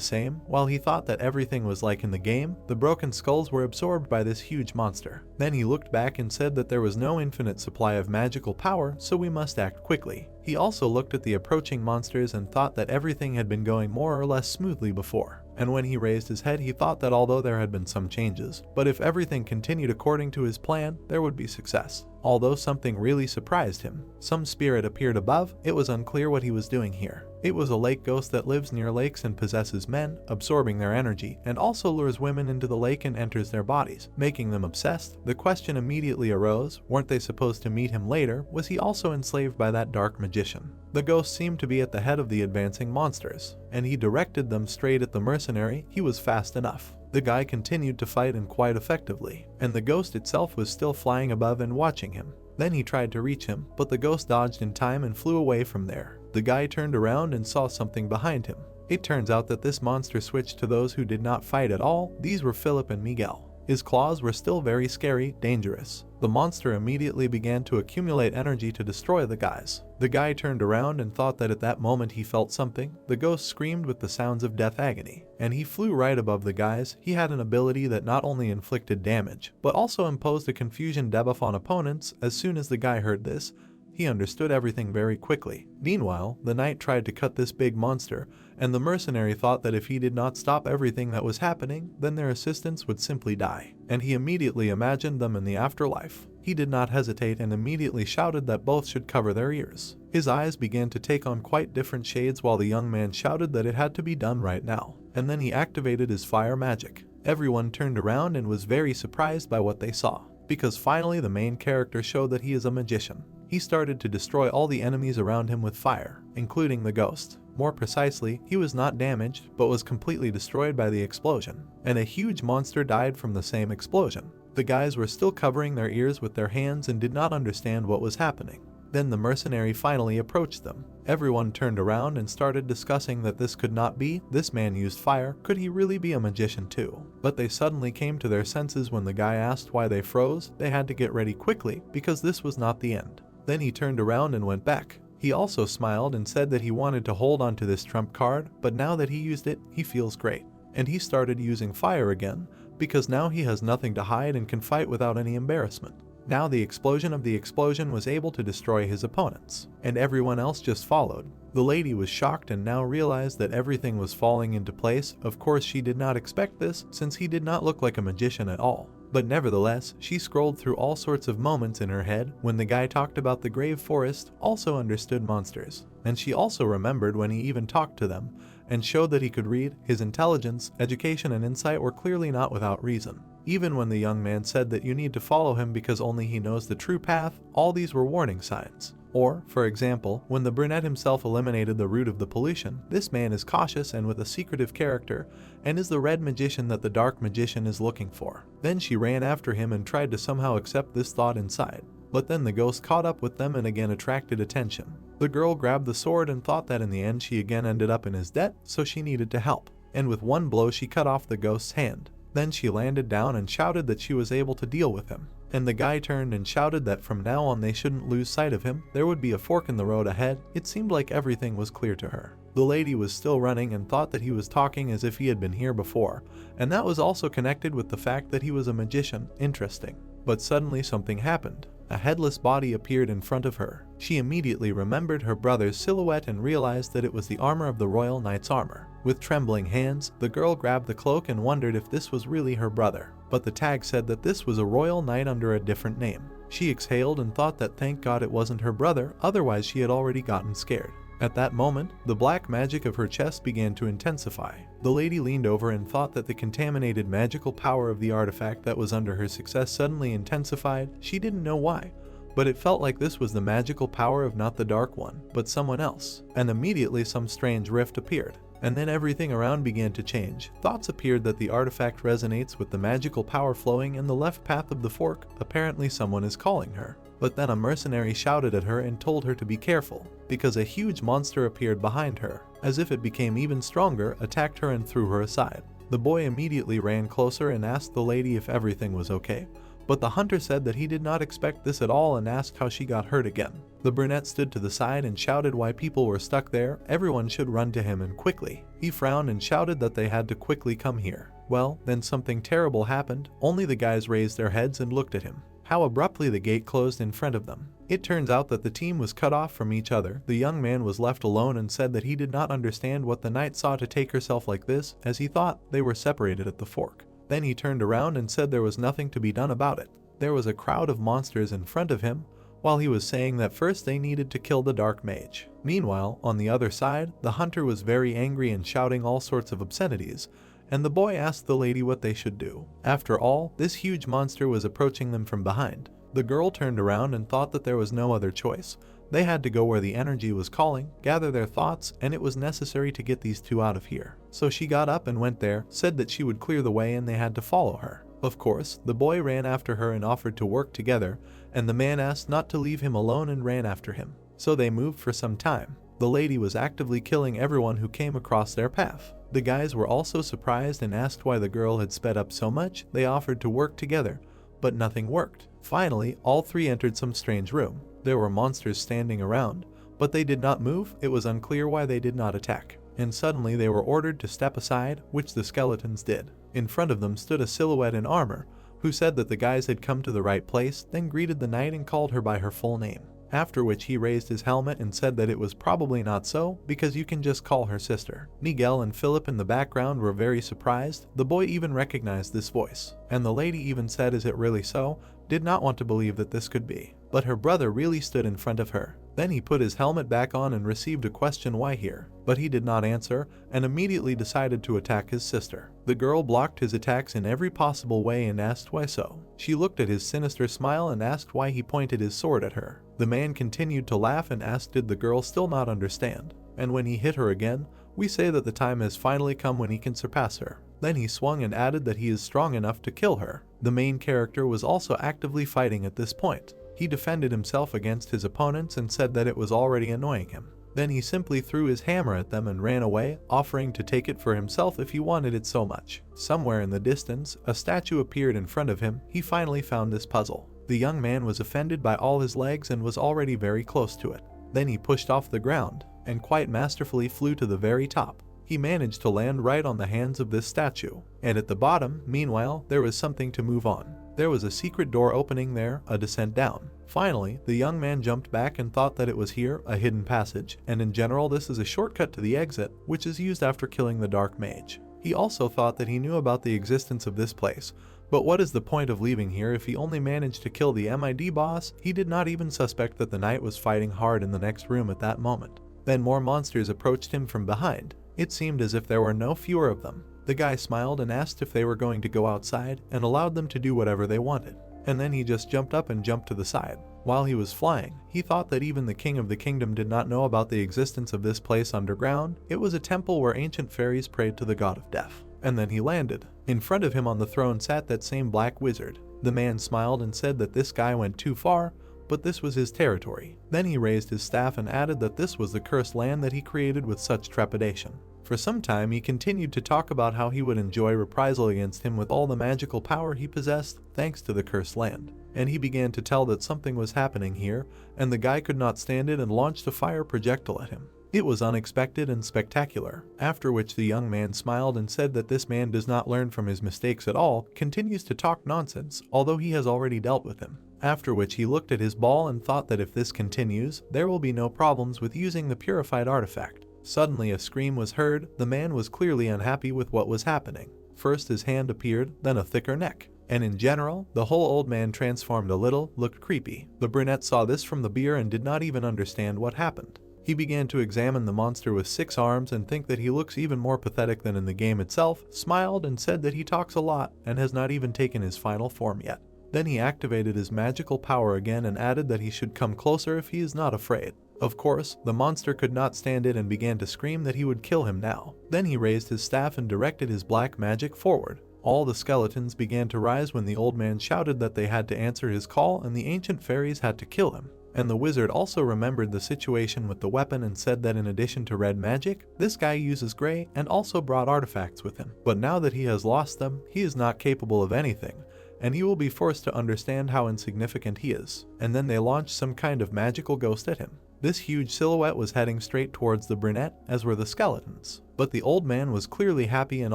same. While he thought that everything was like in the game, the broken skulls were absorbed by this huge monster. Then he looked back and said that there was no infinite supply of magical power, so we must act quickly. He also looked at the approaching monsters and thought that everything had been going more or less smoothly before. And when he raised his head, he thought that although there had been some changes, but if everything continued according to his plan, there would be success. Although something really surprised him. Some spirit appeared above. It was unclear what he was doing here. It was a lake ghost that lives near lakes and possesses men, absorbing their energy, and also lures women into the lake and enters their bodies, making them obsessed. The question immediately arose, weren't they supposed to meet him later? Was he also enslaved by that dark magician? The ghost seemed to be at the head of the advancing monsters, and he directed them straight at the mercenary. He was fast enough. The guy continued to fight and quite effectively, and the ghost itself was still flying above and watching him. Then he tried to reach him, but the ghost dodged in time and flew away from there. The guy turned around and saw something behind him. It turns out that this monster switched to those who did not fight at all. These were Philip and Miguel. His claws were still very scary, dangerous. The monster immediately began to accumulate energy to destroy the guys. The guy turned around and thought that at that moment he felt something. The ghost screamed with the sounds of death agony, and he flew right above the guys. He had an ability that not only inflicted damage, but also imposed a confusion debuff on opponents. As soon as the guy heard this, he understood everything very quickly. Meanwhile, the knight tried to cut this big monster, and the mercenary thought that if he did not stop everything that was happening, then their assistants would simply die. And he immediately imagined them in the afterlife. He did not hesitate and immediately shouted that both should cover their ears. His eyes began to take on quite different shades while the young man shouted that it had to be done right now. And then he activated his fire magic. Everyone turned around and was very surprised by what they saw, because finally the main character showed that he is a magician. He started to destroy all the enemies around him with fire, including the ghost. More precisely, he was not damaged, but was completely destroyed by the explosion, and a huge monster died from the same explosion. The guys were still covering their ears with their hands and did not understand what was happening. Then the mercenary finally approached them. Everyone turned around and started discussing that this could not be. This man used fire. Could he really be a magician too? But they suddenly came to their senses when the guy asked why they froze. They had to get ready quickly because this was not the end. Then he turned around and went back. He also smiled and said that he wanted to hold on to this trump card, but now that he used it, he feels great. And he started using fire again, because now he has nothing to hide and can fight without any embarrassment. Now the explosion of the explosion was able to destroy his opponents, and everyone else just followed. The lady was shocked and now realized that everything was falling into place. Of course, she did not expect this, since he did not look like a magician at all. But nevertheless, she scrolled through all sorts of moments in her head when the guy talked about the grave forest, also understood monsters. And she also remembered when he even talked to them, and showed that he could read. His intelligence, education, and insight were clearly not without reason. Even when the young man said that you need to follow him because only he knows the true path, all these were warning signs. Or, for example, when the brunette himself eliminated the root of the pollution, this man is cautious and with a secretive character, and is the red magician that the dark magician is looking for. Then she ran after him and tried to somehow accept this thought inside. But then the ghost caught up with them and again attracted attention. The girl grabbed the sword and thought that in the end she again ended up in his debt, so she needed to help. And with one blow she cut off the ghost's hand. Then she landed down and shouted that she was able to deal with him. And the guy turned and shouted that from now on they shouldn't lose sight of him. There would be a fork in the road ahead. It seemed like everything was clear to her. The lady was still running and thought that he was talking as if he had been here before, and that was also connected with the fact that he was a magician. Interesting. But suddenly something happened. A headless body appeared in front of her. She immediately remembered her brother's silhouette and realized that it was the armor of the royal knight's armor. With trembling hands, the girl grabbed the cloak and wondered if this was really her brother. But the tag said that this was a royal knight under a different name. She exhaled and thought that thank God it wasn't her brother, otherwise she had already gotten scared. At that moment, the black magic of her chest began to intensify. The lady leaned over and thought that the contaminated magical power of the artifact that was under her success suddenly intensified. She didn't know why, but it felt like this was the magical power of not the dark one, but someone else. And immediately some strange rift appeared. And then everything around began to change. Thoughts appeared that the artifact resonates with the magical power flowing in the left path of the fork. Apparently someone is calling her. But then a mercenary shouted at her and told her to be careful, because a huge monster appeared behind her. As if it became even stronger, attacked her and threw her aside. The boy immediately ran closer and asked the lady if everything was okay. But the hunter said that he did not expect this at all and asked how she got hurt again. The brunette stood to the side and shouted why people were stuck there. Everyone should run to him and quickly. He frowned and shouted that they had to quickly come here. Well, then something terrible happened. Only the guys raised their heads and looked at him. How abruptly the gate closed in front of them. It turns out that the team was cut off from each other. The young man was left alone and said that he did not understand what the knight saw to take herself like this, as he thought they were separated at the fork. Then he turned around and said there was nothing to be done about it. There was a crowd of monsters in front of him, while he was saying that first they needed to kill the dark mage. Meanwhile, on the other side, the hunter was very angry and shouting all sorts of obscenities, and the boy asked the lady what they should do. After all, this huge monster was approaching them from behind. The girl turned around and thought that there was no other choice. They had to go where the energy was calling, gather their thoughts, and it was necessary to get these two out of here. So she got up and went there, said that she would clear the way and they had to follow her. Of course, the boy ran after her and offered to work together, and the man asked not to leave him alone and ran after him. So they moved for some time. The lady was actively killing everyone who came across their path. The guys were also surprised and asked why the girl had sped up so much. They offered to work together, but nothing worked. Finally, all three entered some strange room. There were monsters standing around, but they did not move. It was unclear why they did not attack. And suddenly they were ordered to step aside, which the skeletons did. In front of them stood a silhouette in armor, who said that the guys had come to the right place, then greeted the knight and called her by her full name. After which he raised his helmet and said that it was probably not so, because you can just call her sister. Miguel and Philip in the background were very surprised. The boy even recognized this voice. And the lady even said, "Is it really so?" Did not want to believe that this could be. But her brother really stood in front of her. Then he put his helmet back on and received a question, "Why here?" But he did not answer, and immediately decided to attack his sister. The girl blocked his attacks in every possible way and asked why so. She looked at his sinister smile and asked why he pointed his sword at her. The man continued to laugh and asked did the girl still not understand. And when he hit her again, we say that the time has finally come when he can surpass her. Then he swung and added that he is strong enough to kill her. The main character was also actively fighting at this point. He defended himself against his opponents and said that it was already annoying him. Then he simply threw his hammer at them and ran away, offering to take it for himself if he wanted it so much. Somewhere in the distance, a statue appeared in front of him. He finally found this puzzle. The young man was offended by all his legs and was already very close to it. Then he pushed off the ground and quite masterfully flew to the very top. He managed to land right on the hands of this statue. And at the bottom, meanwhile, there was something to move on. There was a secret door opening there, a descent down. Finally, the young man jumped back and thought that it was here, a hidden passage, and in general this is a shortcut to the exit, which is used after killing the dark mage. He also thought that he knew about the existence of this place, but what is the point of leaving here if he only managed to kill the MID boss? He did not even suspect that the knight was fighting hard in the next room at that moment. Then more monsters approached him from behind. It seemed as if there were no fewer of them. The guy smiled and asked if they were going to go outside and allowed them to do whatever they wanted. And then he just jumped up and jumped to the side. While he was flying, he thought that even the king of the kingdom did not know about the existence of this place underground. It was a temple where ancient fairies prayed to the god of death. And then he landed. In front of him on the throne sat that same black wizard. The man smiled and said that this guy went too far, but this was his territory. Then he raised his staff and added that this was the cursed land that he created with such trepidation. For some time he continued to talk about how he would enjoy reprisal against him with all the magical power he possessed thanks to the cursed land. And he began to tell that something was happening here, and the guy could not stand it and launched a fire projectile at him. It was unexpected and spectacular, after which the young man smiled and said that this man does not learn from his mistakes at all, continues to talk nonsense, although he has already dealt with him. After which he looked at his ball and thought that if this continues, there will be no problems with using the purified artifact. Suddenly a scream was heard. The man was clearly unhappy with what was happening. First his hand appeared, then a thicker neck. And in general, the whole old man transformed a little, looked creepy. The brunette saw this from the beer and did not even understand what happened. He began to examine the monster with 6 arms and think that he looks even more pathetic than in the game itself, smiled and said that he talks a lot and has not even taken his final form yet. Then he activated his magical power again and added that he should come closer if he is not afraid. Of course, the monster could not stand it and began to scream that he would kill him now. Then he raised his staff and directed his black magic forward. All the skeletons began to rise when the old man shouted that they had to answer his call and the ancient fairies had to kill him. And the wizard also remembered the situation with the weapon and said that in addition to red magic, this guy uses gray and also brought artifacts with him. But now that he has lost them, he is not capable of anything, and he will be forced to understand how insignificant he is. And then they launched some kind of magical ghost at him. This huge silhouette was heading straight towards the brunette, as were the skeletons. But the old man was clearly happy and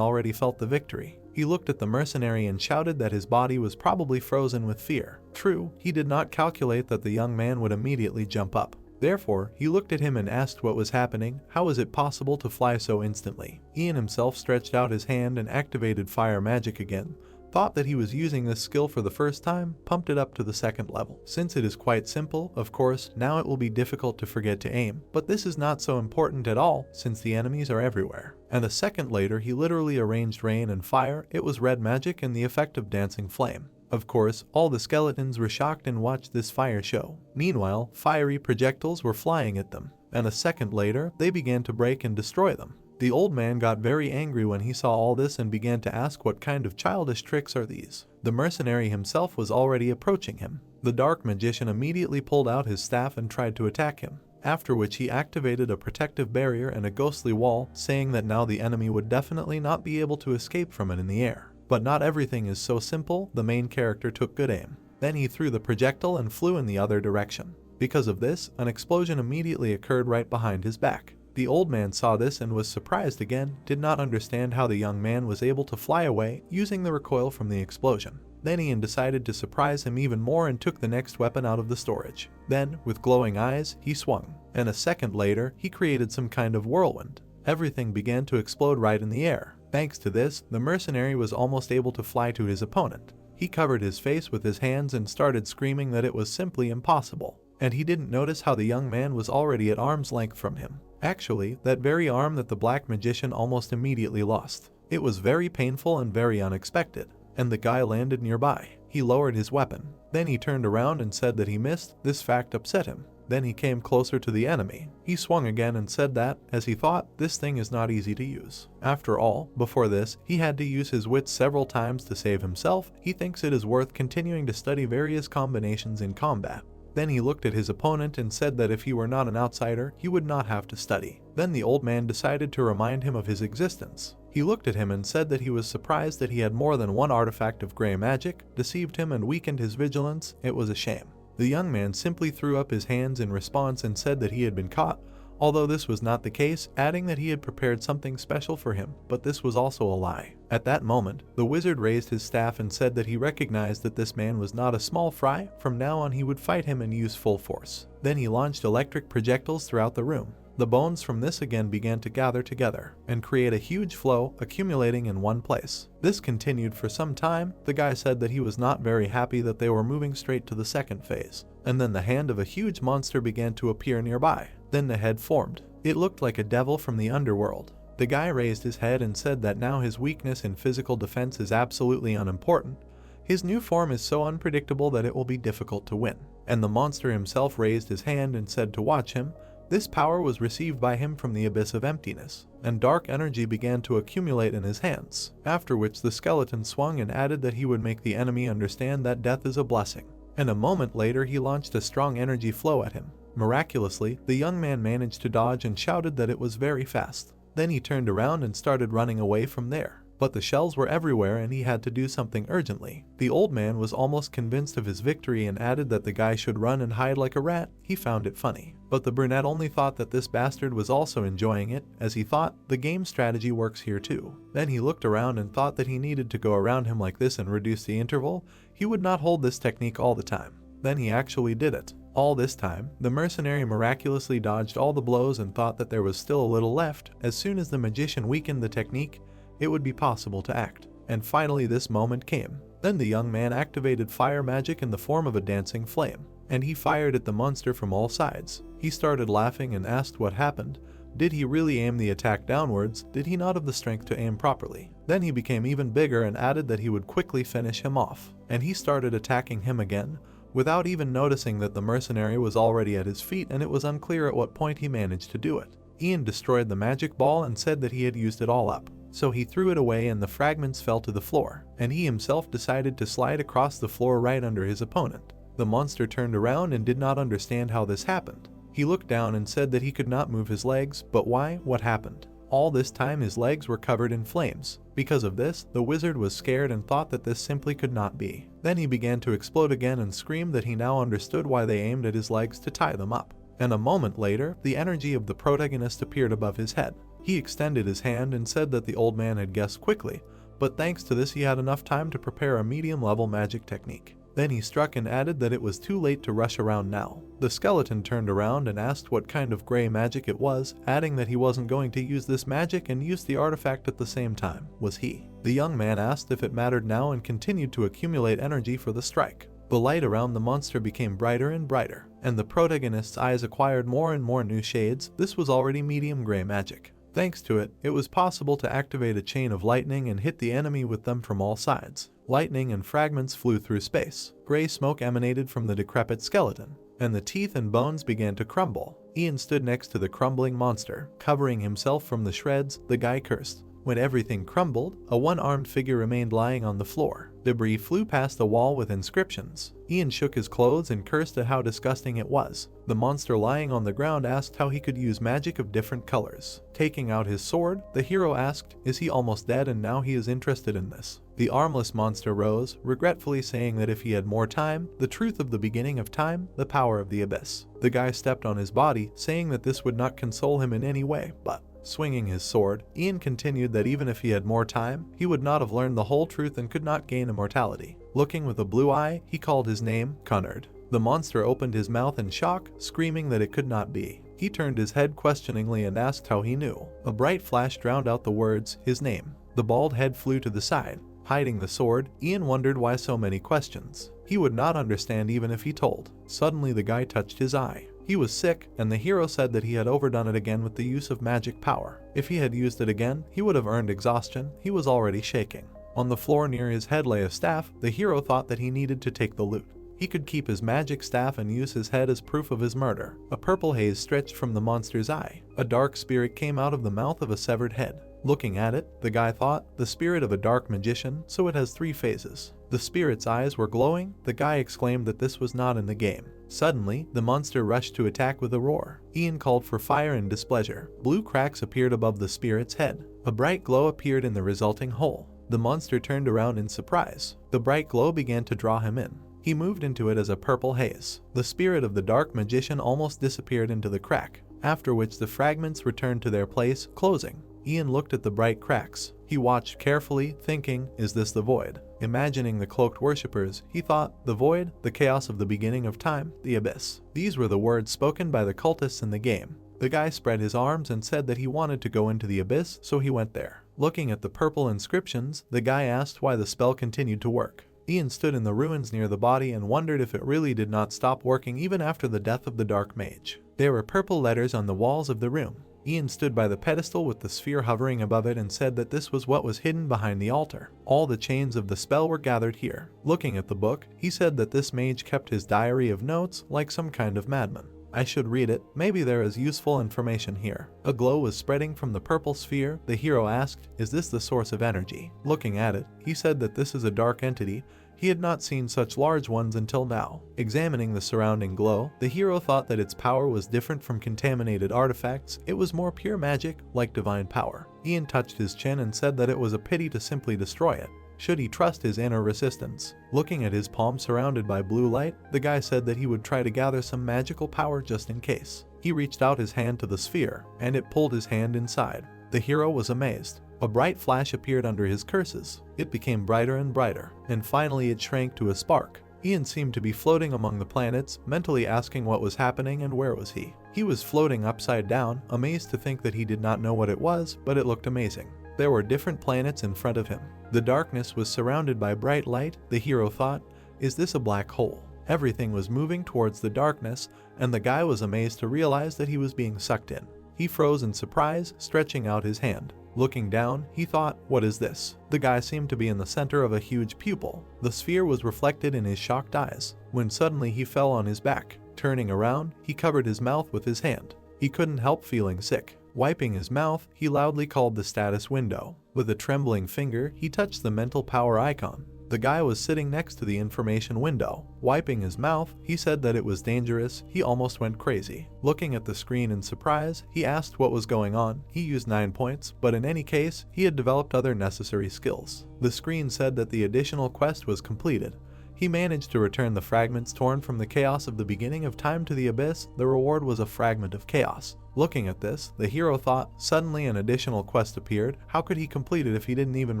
already felt the victory. He looked at the mercenary and shouted that his body was probably frozen with fear. True, he did not calculate that the young man would immediately jump up. Therefore, he looked at him and asked what was happening. How was it possible to fly so instantly? Ian himself stretched out his hand and activated fire magic again. Thought that he was using this skill for the first time, pumped it up to the 2nd level. Since it is quite simple, of course, now it will be difficult to forget to aim, but this is not so important at all since the enemies are everywhere. And a second later he literally arranged rain and fire. It was red magic and the effect of dancing flame. Of course, all the skeletons were shocked and watched this fire show. Meanwhile, fiery projectiles were flying at them, and a second later they began to break and destroy them. The old man got very angry when he saw all this and began to ask what kind of childish tricks are these. The mercenary himself was already approaching him. The dark magician immediately pulled out his staff and tried to attack him. after which he activated a protective barrier and a ghostly wall, saying that now the enemy would definitely not be able to escape from it in the air. But not everything is so simple. The main character took good aim. Then he threw the projectile and flew in the other direction. Because of this, an explosion immediately occurred right behind his back. The old man saw this and was surprised again, did not understand how the young man was able to fly away using the recoil from the explosion. Then Ian decided to surprise him even more and took the next weapon out of the storage. Then, with glowing eyes, he swung, and a second later, he created some kind of whirlwind. Everything began to explode right in the air. Thanks to this, the mercenary was almost able to fly to his opponent. He covered his face with his hands and started screaming that it was simply impossible. And he didn't notice how the young man was already at arm's length from him. Actually, that very arm that the black magician almost immediately lost. It was very painful and very unexpected. And the guy landed nearby. He lowered his weapon. Then he turned around and said that he missed. This fact upset him. Then he came closer to the enemy. He swung again and said that, as he thought, this thing is not easy to use. After all, before this, he had to use his wits several times to save himself. He thinks it is worth continuing to study various combinations in combat. Then he looked at his opponent and said that if he were not an outsider, he would not have to study. Then the old man decided to remind him of his existence. He looked at him and said that he was surprised that he had more than one artifact of gray magic, deceived him and weakened his vigilance. It was a shame. The young man simply threw up his hands in response and said that he had been caught, although this was not the case, adding that he had prepared something special for him, but this was also a lie. At that moment, the wizard raised his staff and said that he recognized that this man was not a small fry. From now on he would fight him and use full force. Then he launched electric projectiles throughout the room. The bones from this again began to gather together and create a huge flow, accumulating in one place. This continued for some time. The guy said that he was not very happy that they were moving straight to the second phase. And then the hand of a huge monster began to appear nearby. Then the head formed. It looked like a devil from the underworld. The guy raised his head and said that now his weakness in physical defense is absolutely unimportant. His new form is so unpredictable that it will be difficult to win. And the monster himself raised his hand and said to watch him. This power was received by him from the abyss of emptiness, and dark energy began to accumulate in his hands, after which the skeleton swung and added that he would make the enemy understand that death is a blessing. And a moment later he launched a strong energy flow at him. Miraculously, the young man managed to dodge and shouted that it was very fast. Then he turned around and started running away from there. But the shells were everywhere and he had to do something urgently. The old man was almost convinced of his victory and added that the guy should run and hide like a rat. He found it funny. But the brunette only thought that this bastard was also enjoying it, as he thought, the game strategy works here too. Then he looked around and thought that he needed to go around him like this and reduce the interval. He would not hold this technique all the time. Then he actually did it. All this time, the mercenary miraculously dodged all the blows and thought that there was still a little left. As soon as the magician weakened the technique, it would be possible to act. And finally this moment came. Then the young man activated fire magic in the form of a dancing flame, and he fired at the monster from all sides. He started laughing and asked what happened. Did he really aim the attack downwards? Did he not have the strength to aim properly? Then he became even bigger and added that he would quickly finish him off. And he started attacking him again, without even noticing that the mercenary was already at his feet, and it was unclear at what point he managed to do it. Ian destroyed the magic ball and said that he had used it all up. So he threw it away and the fragments fell to the floor, and he himself decided to slide across the floor right under his opponent. The monster turned around and did not understand how this happened. He looked down and said that he could not move his legs, but why? What happened? All this time his legs were covered in flames. Because of this, the wizard was scared and thought that this simply could not be. Then he began to explode again and screamed that he now understood why they aimed at his legs to tie them up. And a moment later, the energy of the protagonist appeared above his head. He extended his hand and said that the old man had guessed quickly, but thanks to this he had enough time to prepare a medium-level magic technique. Then he struck and added that it was too late to rush around now. The skeleton turned around and asked what kind of gray magic it was, adding that he wasn't going to use this magic and use the artifact at the same time. Was he? The young man asked if it mattered now and continued to accumulate energy for the strike. The light around the monster became brighter and brighter, and the protagonist's eyes acquired more and more new shades. This was already medium gray magic. Thanks to it, it was possible to activate a chain of lightning and hit the enemy with them from all sides. Lightning and fragments flew through space. Gray smoke emanated from the decrepit skeleton, and the teeth and bones began to crumble. Ian stood next to the crumbling monster, covering himself from the shreds. The guy cursed. When everything crumbled, a one-armed figure remained lying on the floor. Debris flew past the wall with inscriptions. Ian shook his clothes and cursed at how disgusting it was. The monster lying on the ground asked how he could use magic of different colors. Taking out his sword, the hero asked, is he almost dead and now he is interested in this? The armless monster rose, regretfully saying that if he had more time, the truth of the beginning of time, the power of the abyss. The guy stepped on his body, saying that this would not console him in any way, but swinging his sword, Ian continued that even if he had more time, he would not have learned the whole truth and could not gain immortality. Looking with a blue eye, he called his name, Cunard. The monster opened his mouth in shock, screaming that it could not be. He turned his head questioningly and asked how he knew. A bright flash drowned out the words, his name. The bald head flew to the side. Hiding the sword, Ian wondered why so many questions. He would not understand even if he told. Suddenly the guy touched his eye. He was sick, and the hero said that he had overdone it again with the use of magic power. If he had used it again, he would have earned exhaustion. He was already shaking. On the floor near his head lay a staff. The hero thought that he needed to take the loot. He could keep his magic staff and use his head as proof of his murder. A purple haze stretched from the monster's eye. A dark spirit came out of the mouth of a severed head. Looking at it, the guy thought, the spirit of a dark magician, so it has 3 phases. The spirit's eyes were glowing. The guy exclaimed that this was not in the game. Suddenly, the monster rushed to attack with a roar. Ian called for fire in displeasure. Blue cracks appeared above the spirit's head. A bright glow appeared in the resulting hole. The monster turned around in surprise. The bright glow began to draw him in. He moved into it as a purple haze. The spirit of the dark magician almost disappeared into the crack, after which the fragments returned to their place, closing. Ian looked at the bright cracks. He watched carefully, thinking, is this the void? Imagining the cloaked worshippers, he thought, the void, the chaos of the beginning of time, the abyss. These were the words spoken by the cultists in the game. The guy spread his arms and said that he wanted to go into the abyss, so he went there. Looking at the purple inscriptions, the guy asked why the spell continued to work. Ian stood in the ruins near the body and wondered if it really did not stop working even after the death of the dark mage. There were purple letters on the walls of the room. Ian stood by the pedestal with the sphere hovering above it and said that this was what was hidden behind the altar. All the chains of the spell were gathered here. Looking at the book, he said that this mage kept his diary of notes like some kind of madman. I should read it, maybe there is useful information here. A glow was spreading from the purple sphere. The hero asked, is this the source of energy? Looking at it, he said that this is a dark entity. He had not seen such large ones until now. Examining the surrounding glow, the hero thought that its power was different from contaminated artifacts. It was more pure magic, like divine power. Ian touched his chin and said that it was a pity to simply destroy it. Should he trust his inner resistance? Looking at his palm surrounded by blue light, the guy said that he would try to gather some magical power just in case. He reached out his hand to the sphere, and it pulled his hand inside. The hero was amazed. A bright flash appeared under his curses. It became brighter and brighter, and finally it shrank to a spark. Ian seemed to be floating among the planets, mentally asking what was happening and where was he. He was floating upside down, amazed to think that he did not know what it was, but it looked amazing. There were different planets in front of him. The darkness was surrounded by bright light. The hero thought, is this a black hole? Everything was moving towards the darkness, and the guy was amazed to realize that he was being sucked in. He froze in surprise, stretching out his hand. Looking down, he thought, what is this? The guy seemed to be in the center of a huge pupil. The sphere was reflected in his shocked eyes, when suddenly he fell on his back. Turning around, he covered his mouth with his hand. He couldn't help feeling sick. Wiping his mouth, he loudly called the status window. With a trembling finger, he touched the mental power icon. The guy was sitting next to the information window. Wiping his mouth, he said that it was dangerous. He almost went crazy. Looking at the screen in surprise, he asked what was going on. He used 9 points, but in any case, he had developed other necessary skills. The screen said that the additional quest was completed. He managed to return the fragments torn from the chaos of the beginning of time to the abyss. The reward was a fragment of chaos. Looking at this, the hero thought, suddenly an additional quest appeared. How could he complete it if he didn't even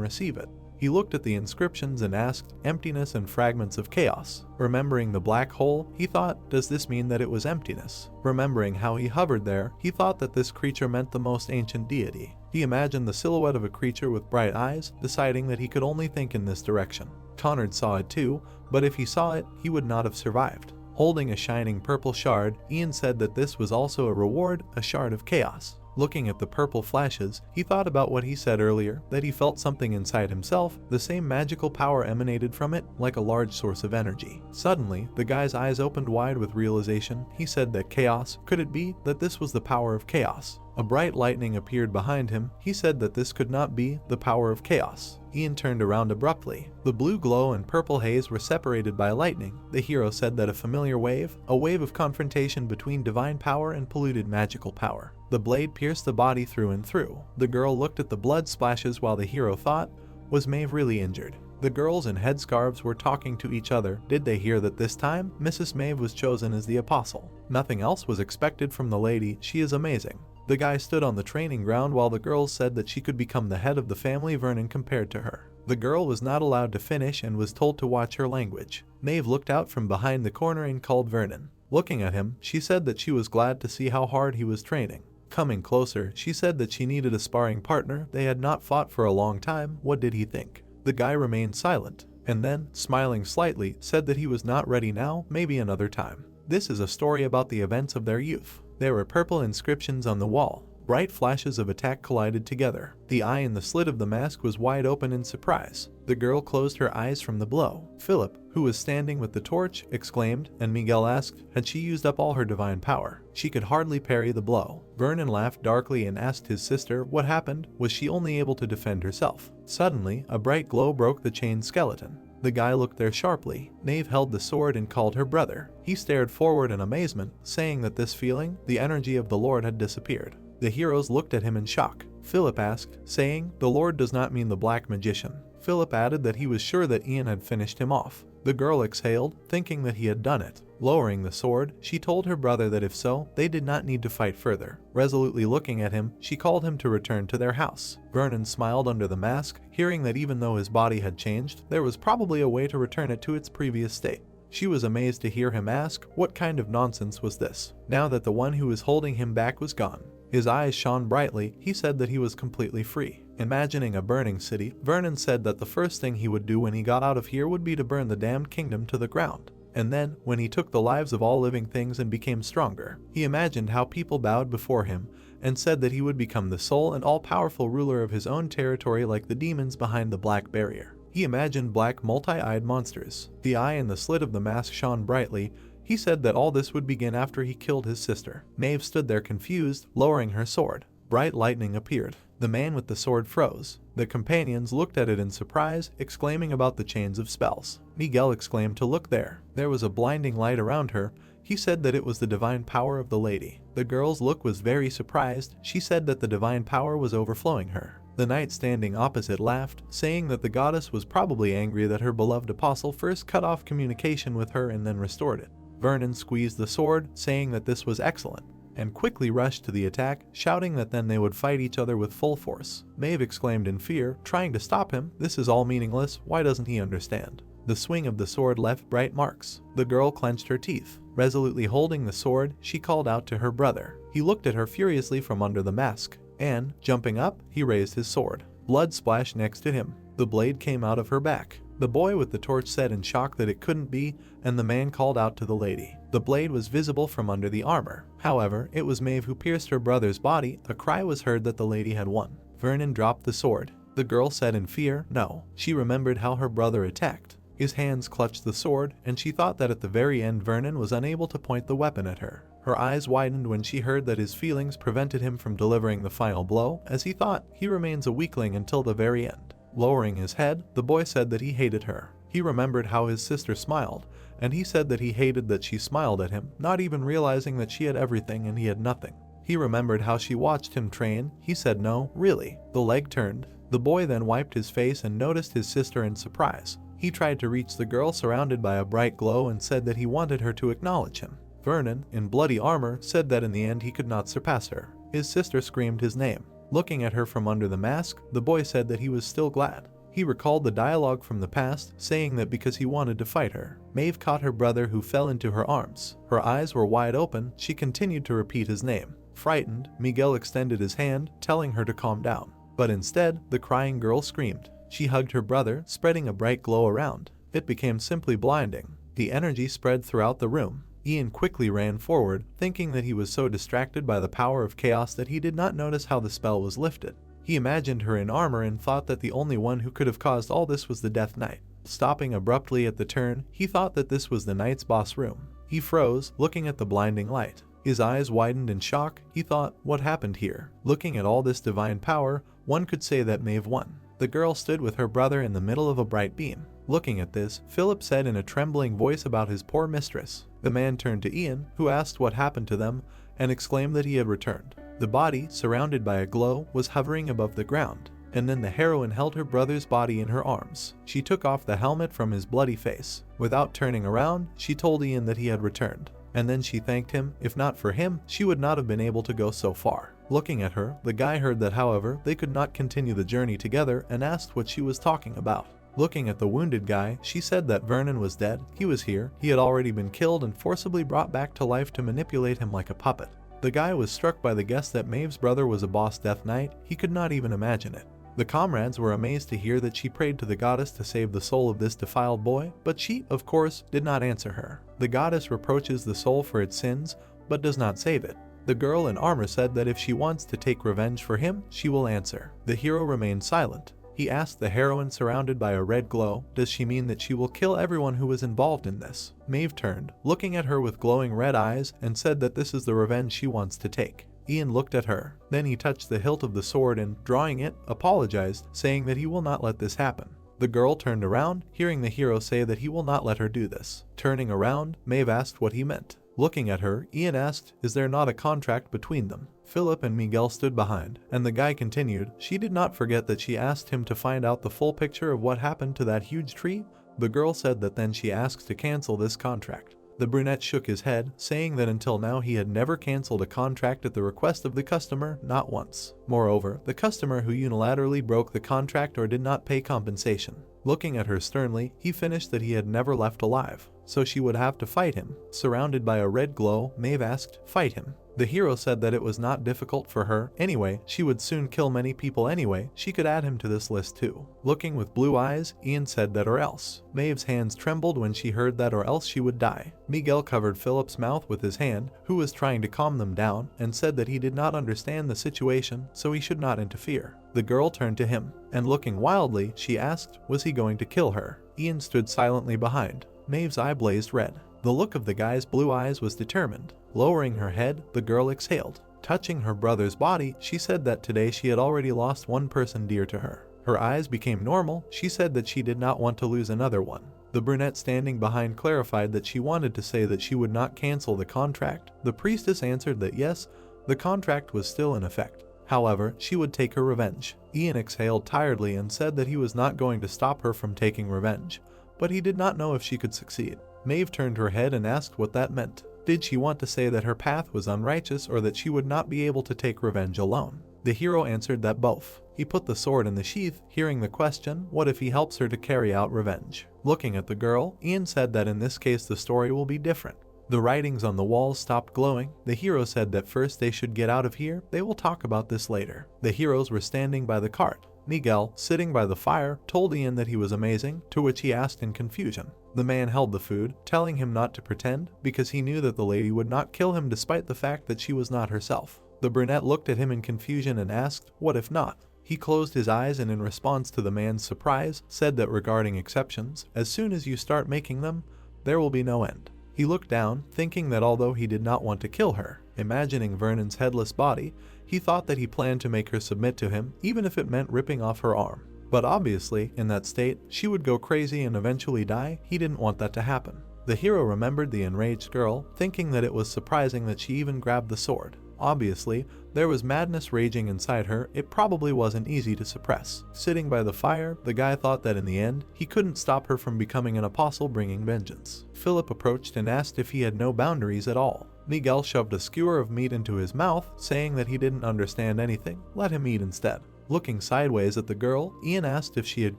receive it? He looked at the inscriptions and asked, emptiness and fragments of chaos. Remembering the black hole, he thought, does this mean that it was emptiness? Remembering how he hovered there, he thought that this creature meant the most ancient deity. He imagined the silhouette of a creature with bright eyes, deciding that he could only think in this direction. Connard saw it too, but if he saw it, he would not have survived. Holding a shining purple shard, Ian said that this was also a reward, a shard of chaos. Looking at the purple flashes, he thought about what he said earlier, that he felt something inside himself. The same magical power emanated from it, like a large source of energy. Suddenly, the guy's eyes opened wide with realization. He said that chaos, could it be that this was the power of chaos? A bright lightning appeared behind him. He said that this could not be the power of chaos. Ian turned around abruptly. The blue glow and purple haze were separated by lightning. The hero said that a familiar wave, a wave of confrontation between divine power and polluted magical power. The blade pierced the body through and through. The girl looked at the blood splashes while the hero thought, was Maeve really injured? The girls in headscarves were talking to each other. Did they hear that this time, Mrs. Maeve was chosen as the apostle? Nothing else was expected from the lady. She is amazing. The guy stood on the training ground while the girls said that she could become the head of the family. Vernon compared to her. The girl was not allowed to finish and was told to watch her language. Maeve looked out from behind the corner and called Vernon. Looking at him, she said that she was glad to see how hard he was training. Coming closer, she said that she needed a sparring partner. They had not fought for a long time. What did he think? The guy remained silent, and then, smiling slightly, said that he was not ready now, maybe another time. This is a story about the events of their youth. There were purple inscriptions on the wall. Bright flashes of attack collided together. The eye in the slit of the mask was wide open in surprise. The girl closed her eyes from the blow. Philip, who was standing with the torch, exclaimed, and Miguel asked, had she used up all her divine power? She could hardly parry the blow. Vernon laughed darkly and asked his sister what happened. Was she only able to defend herself? Suddenly, a bright glow broke the chained skeleton. The guy looked there sharply. Maeve held the sword and called her brother. He stared forward in amazement, saying that this feeling, the energy of the Lord, had disappeared. The heroes looked at him in shock. Philip asked, saying, the Lord does not mean the black magician. Philip added that he was sure that Ian had finished him off. The girl exhaled, thinking that he had done it. Lowering the sword, she told her brother that if so, they did not need to fight further. Resolutely looking at him, she called him to return to their house. Vernon smiled under the mask, hearing that even though his body had changed, there was probably a way to return it to its previous state. She was amazed to hear him ask, what kind of nonsense was this? Now that the one who was holding him back was gone. His eyes shone brightly. He said that he was completely free. Imagining a burning city, Vernon said that the first thing he would do when he got out of here would be to burn the damned kingdom to the ground. And then, when he took the lives of all living things and became stronger, he imagined how people bowed before him and said that he would become the sole and all-powerful ruler of his own territory like the demons behind the black barrier. He imagined black multi-eyed monsters. The eye in the slit of the mask shone brightly. He said that all this would begin after he killed his sister. Maeve stood there confused, lowering her sword. Bright lightning appeared. The man with the sword froze. The companions looked at it in surprise, exclaiming about the chains of spells. Miguel exclaimed to look there. There was a blinding light around her. He said that it was the divine power of the lady. The girl's look was very surprised. She said that the divine power was overflowing her. The knight standing opposite laughed, saying that the goddess was probably angry that her beloved apostle first cut off communication with her and then restored it. Vernon squeezed the sword, saying that this was excellent, and quickly rushed to the attack, shouting that then they would fight each other with full force. Maeve exclaimed in fear, trying to stop him, this is all meaningless, why doesn't he understand? The swing of the sword left bright marks. The girl clenched her teeth. Resolutely holding the sword, she called out to her brother. He looked at her furiously from under the mask, and, jumping up, he raised his sword. Blood splashed next to him. The blade came out of her back. The boy with the torch said in shock that it couldn't be, and the man called out to the lady. The blade was visible from under the armor. However, it was Maeve who pierced her brother's body. A cry was heard that the lady had won. Vernon dropped the sword. The girl said in fear, no. She remembered how her brother attacked. His hands clutched the sword, and she thought that at the very end Vernon was unable to point the weapon at her. Her eyes widened when she heard that his feelings prevented him from delivering the final blow. As he thought, he remains a weakling until the very end. Lowering his head, the boy said that he hated her. He remembered how his sister smiled, and he said that he hated that she smiled at him, not even realizing that she had everything and he had nothing. He remembered how she watched him train. He said no, really. The leg turned. The boy then wiped his face and noticed his sister in surprise. He tried to reach the girl surrounded by a bright glow and said that he wanted her to acknowledge him. Vernon, in bloody armor, said that in the end he could not surpass her. His sister screamed his name. Looking at her from under the mask, the boy said that he was still glad. He recalled the dialogue from the past, saying that because he wanted to fight her. Maeve caught her brother who fell into her arms. Her eyes were wide open. She continued to repeat his name. Frightened, Miguel extended his hand, telling her to calm down. But instead, the crying girl screamed. She hugged her brother, spreading a bright glow around. It became simply blinding. The energy spread throughout the room. Ian quickly ran forward, thinking that he was so distracted by the power of chaos that he did not notice how the spell was lifted. He imagined her in armor and thought that the only one who could have caused all this was the Death Knight. Stopping abruptly at the turn, he thought that this was the knight's boss room. He froze, looking at the blinding light. His eyes widened in shock. He thought, what happened here? Looking at all this divine power, one could say that Maeve won. The girl stood with her brother in the middle of a bright beam. Looking at this, Philip said in a trembling voice about his poor mistress. The man turned to Ian, who asked what happened to them, and exclaimed that he had returned. The body, surrounded by a glow, was hovering above the ground, and then the heroine held her brother's body in her arms. She took off the helmet from his bloody face. Without turning around, she told Ian that he had returned, and then she thanked him. If not for him, she would not have been able to go so far. Looking at her, the guy heard that, however, they could not continue the journey together and asked what she was talking about. Looking at the wounded guy, she said that Vernon was dead. He was here. He had already been killed and forcibly brought back to life to manipulate him like a puppet. The guy was struck by the guess that Maeve's brother was a boss death knight. He could not even imagine it. The comrades were amazed to hear that she prayed to the goddess to save the soul of this defiled boy, but she, of course, did not answer her. The goddess reproaches the soul for its sins, but does not save it. The girl in armor said that if she wants to take revenge for him, she will answer. The hero remained silent. He asked the heroine, surrounded by a red glow, does she mean that she will kill everyone who was involved in this? Maeve turned, looking at her with glowing red eyes, and said that this is the revenge she wants to take. Ian looked at her. Then he touched the hilt of the sword and, drawing it, apologized, saying that he will not let this happen. The girl turned around, hearing the hero say that he will not let her do this. Turning around, Maeve asked what he meant. Looking at her, Ian asked, is there not a contract between them? Philip and Miguel stood behind, and the guy continued, she did not forget that she asked him to find out the full picture of what happened to that huge tree. The girl said that then she asked to cancel this contract. The brunette shook his head, saying that until now he had never cancelled a contract at the request of the customer, not once. Moreover, the customer who unilaterally broke the contract or did not pay compensation. Looking at her sternly, he finished that he had never left alive, so she would have to fight him. Surrounded by a red glow, Maeve asked, fight him. The hero said that it was not difficult for her. Anyway, she would soon kill many people anyway. She could add him to this list too. Looking with blue eyes, Ian said that or else. Maeve's hands trembled when she heard that or else she would die. Miguel covered Philip's mouth with his hand, who was trying to calm them down, and said that he did not understand the situation, so he should not interfere. The girl turned to him, and looking wildly, she asked, was he going to kill her? Ian stood silently behind. Maeve's eye blazed red. The look of the guy's blue eyes was determined. Lowering her head, the girl exhaled. Touching her brother's body, she said that today she had already lost one person dear to her. Her eyes became normal. She said that she did not want to lose another one. The brunette standing behind clarified that she wanted to say that she would not cancel the contract. The priestess answered that yes, the contract was still in effect. However, she would take her revenge. Ian exhaled tiredly and said that he was not going to stop her from taking revenge, but he did not know if she could succeed. Maeve turned her head and asked what that meant. Did she want to say that her path was unrighteous or that she would not be able to take revenge alone? The hero answered that both. He put the sword in the sheath, hearing the question, what if he helps her to carry out revenge? Looking at the girl, Ian said that in this case the story will be different. The writings on the walls stopped glowing. The hero said that first they should get out of here. They will talk about this later. The heroes were standing by the cart. Miguel, sitting by the fire, told Ian that he was amazing, to which he asked in confusion. The man held the food, telling him not to pretend, because he knew that the lady would not kill him despite the fact that she was not herself. The brunette looked at him in confusion and asked, what if not? He closed his eyes and in response to the man's surprise, said that regarding exceptions, as soon as you start making them, there will be no end. He looked down, thinking that although he did not want to kill her, imagining Vernon's headless body, he thought that he planned to make her submit to him, even if it meant ripping off her arm. But obviously, in that state, she would go crazy and eventually die. He didn't want that to happen. The hero remembered the enraged girl, thinking that it was surprising that she even grabbed the sword. Obviously, there was madness raging inside her. It probably wasn't easy to suppress. Sitting by the fire, the guy thought that in the end, he couldn't stop her from becoming an apostle bringing vengeance. Philip approached and asked if he had no boundaries at all. Miguel shoved a skewer of meat into his mouth, saying that he didn't understand anything. Let him eat instead. Looking sideways at the girl, Ian asked if she had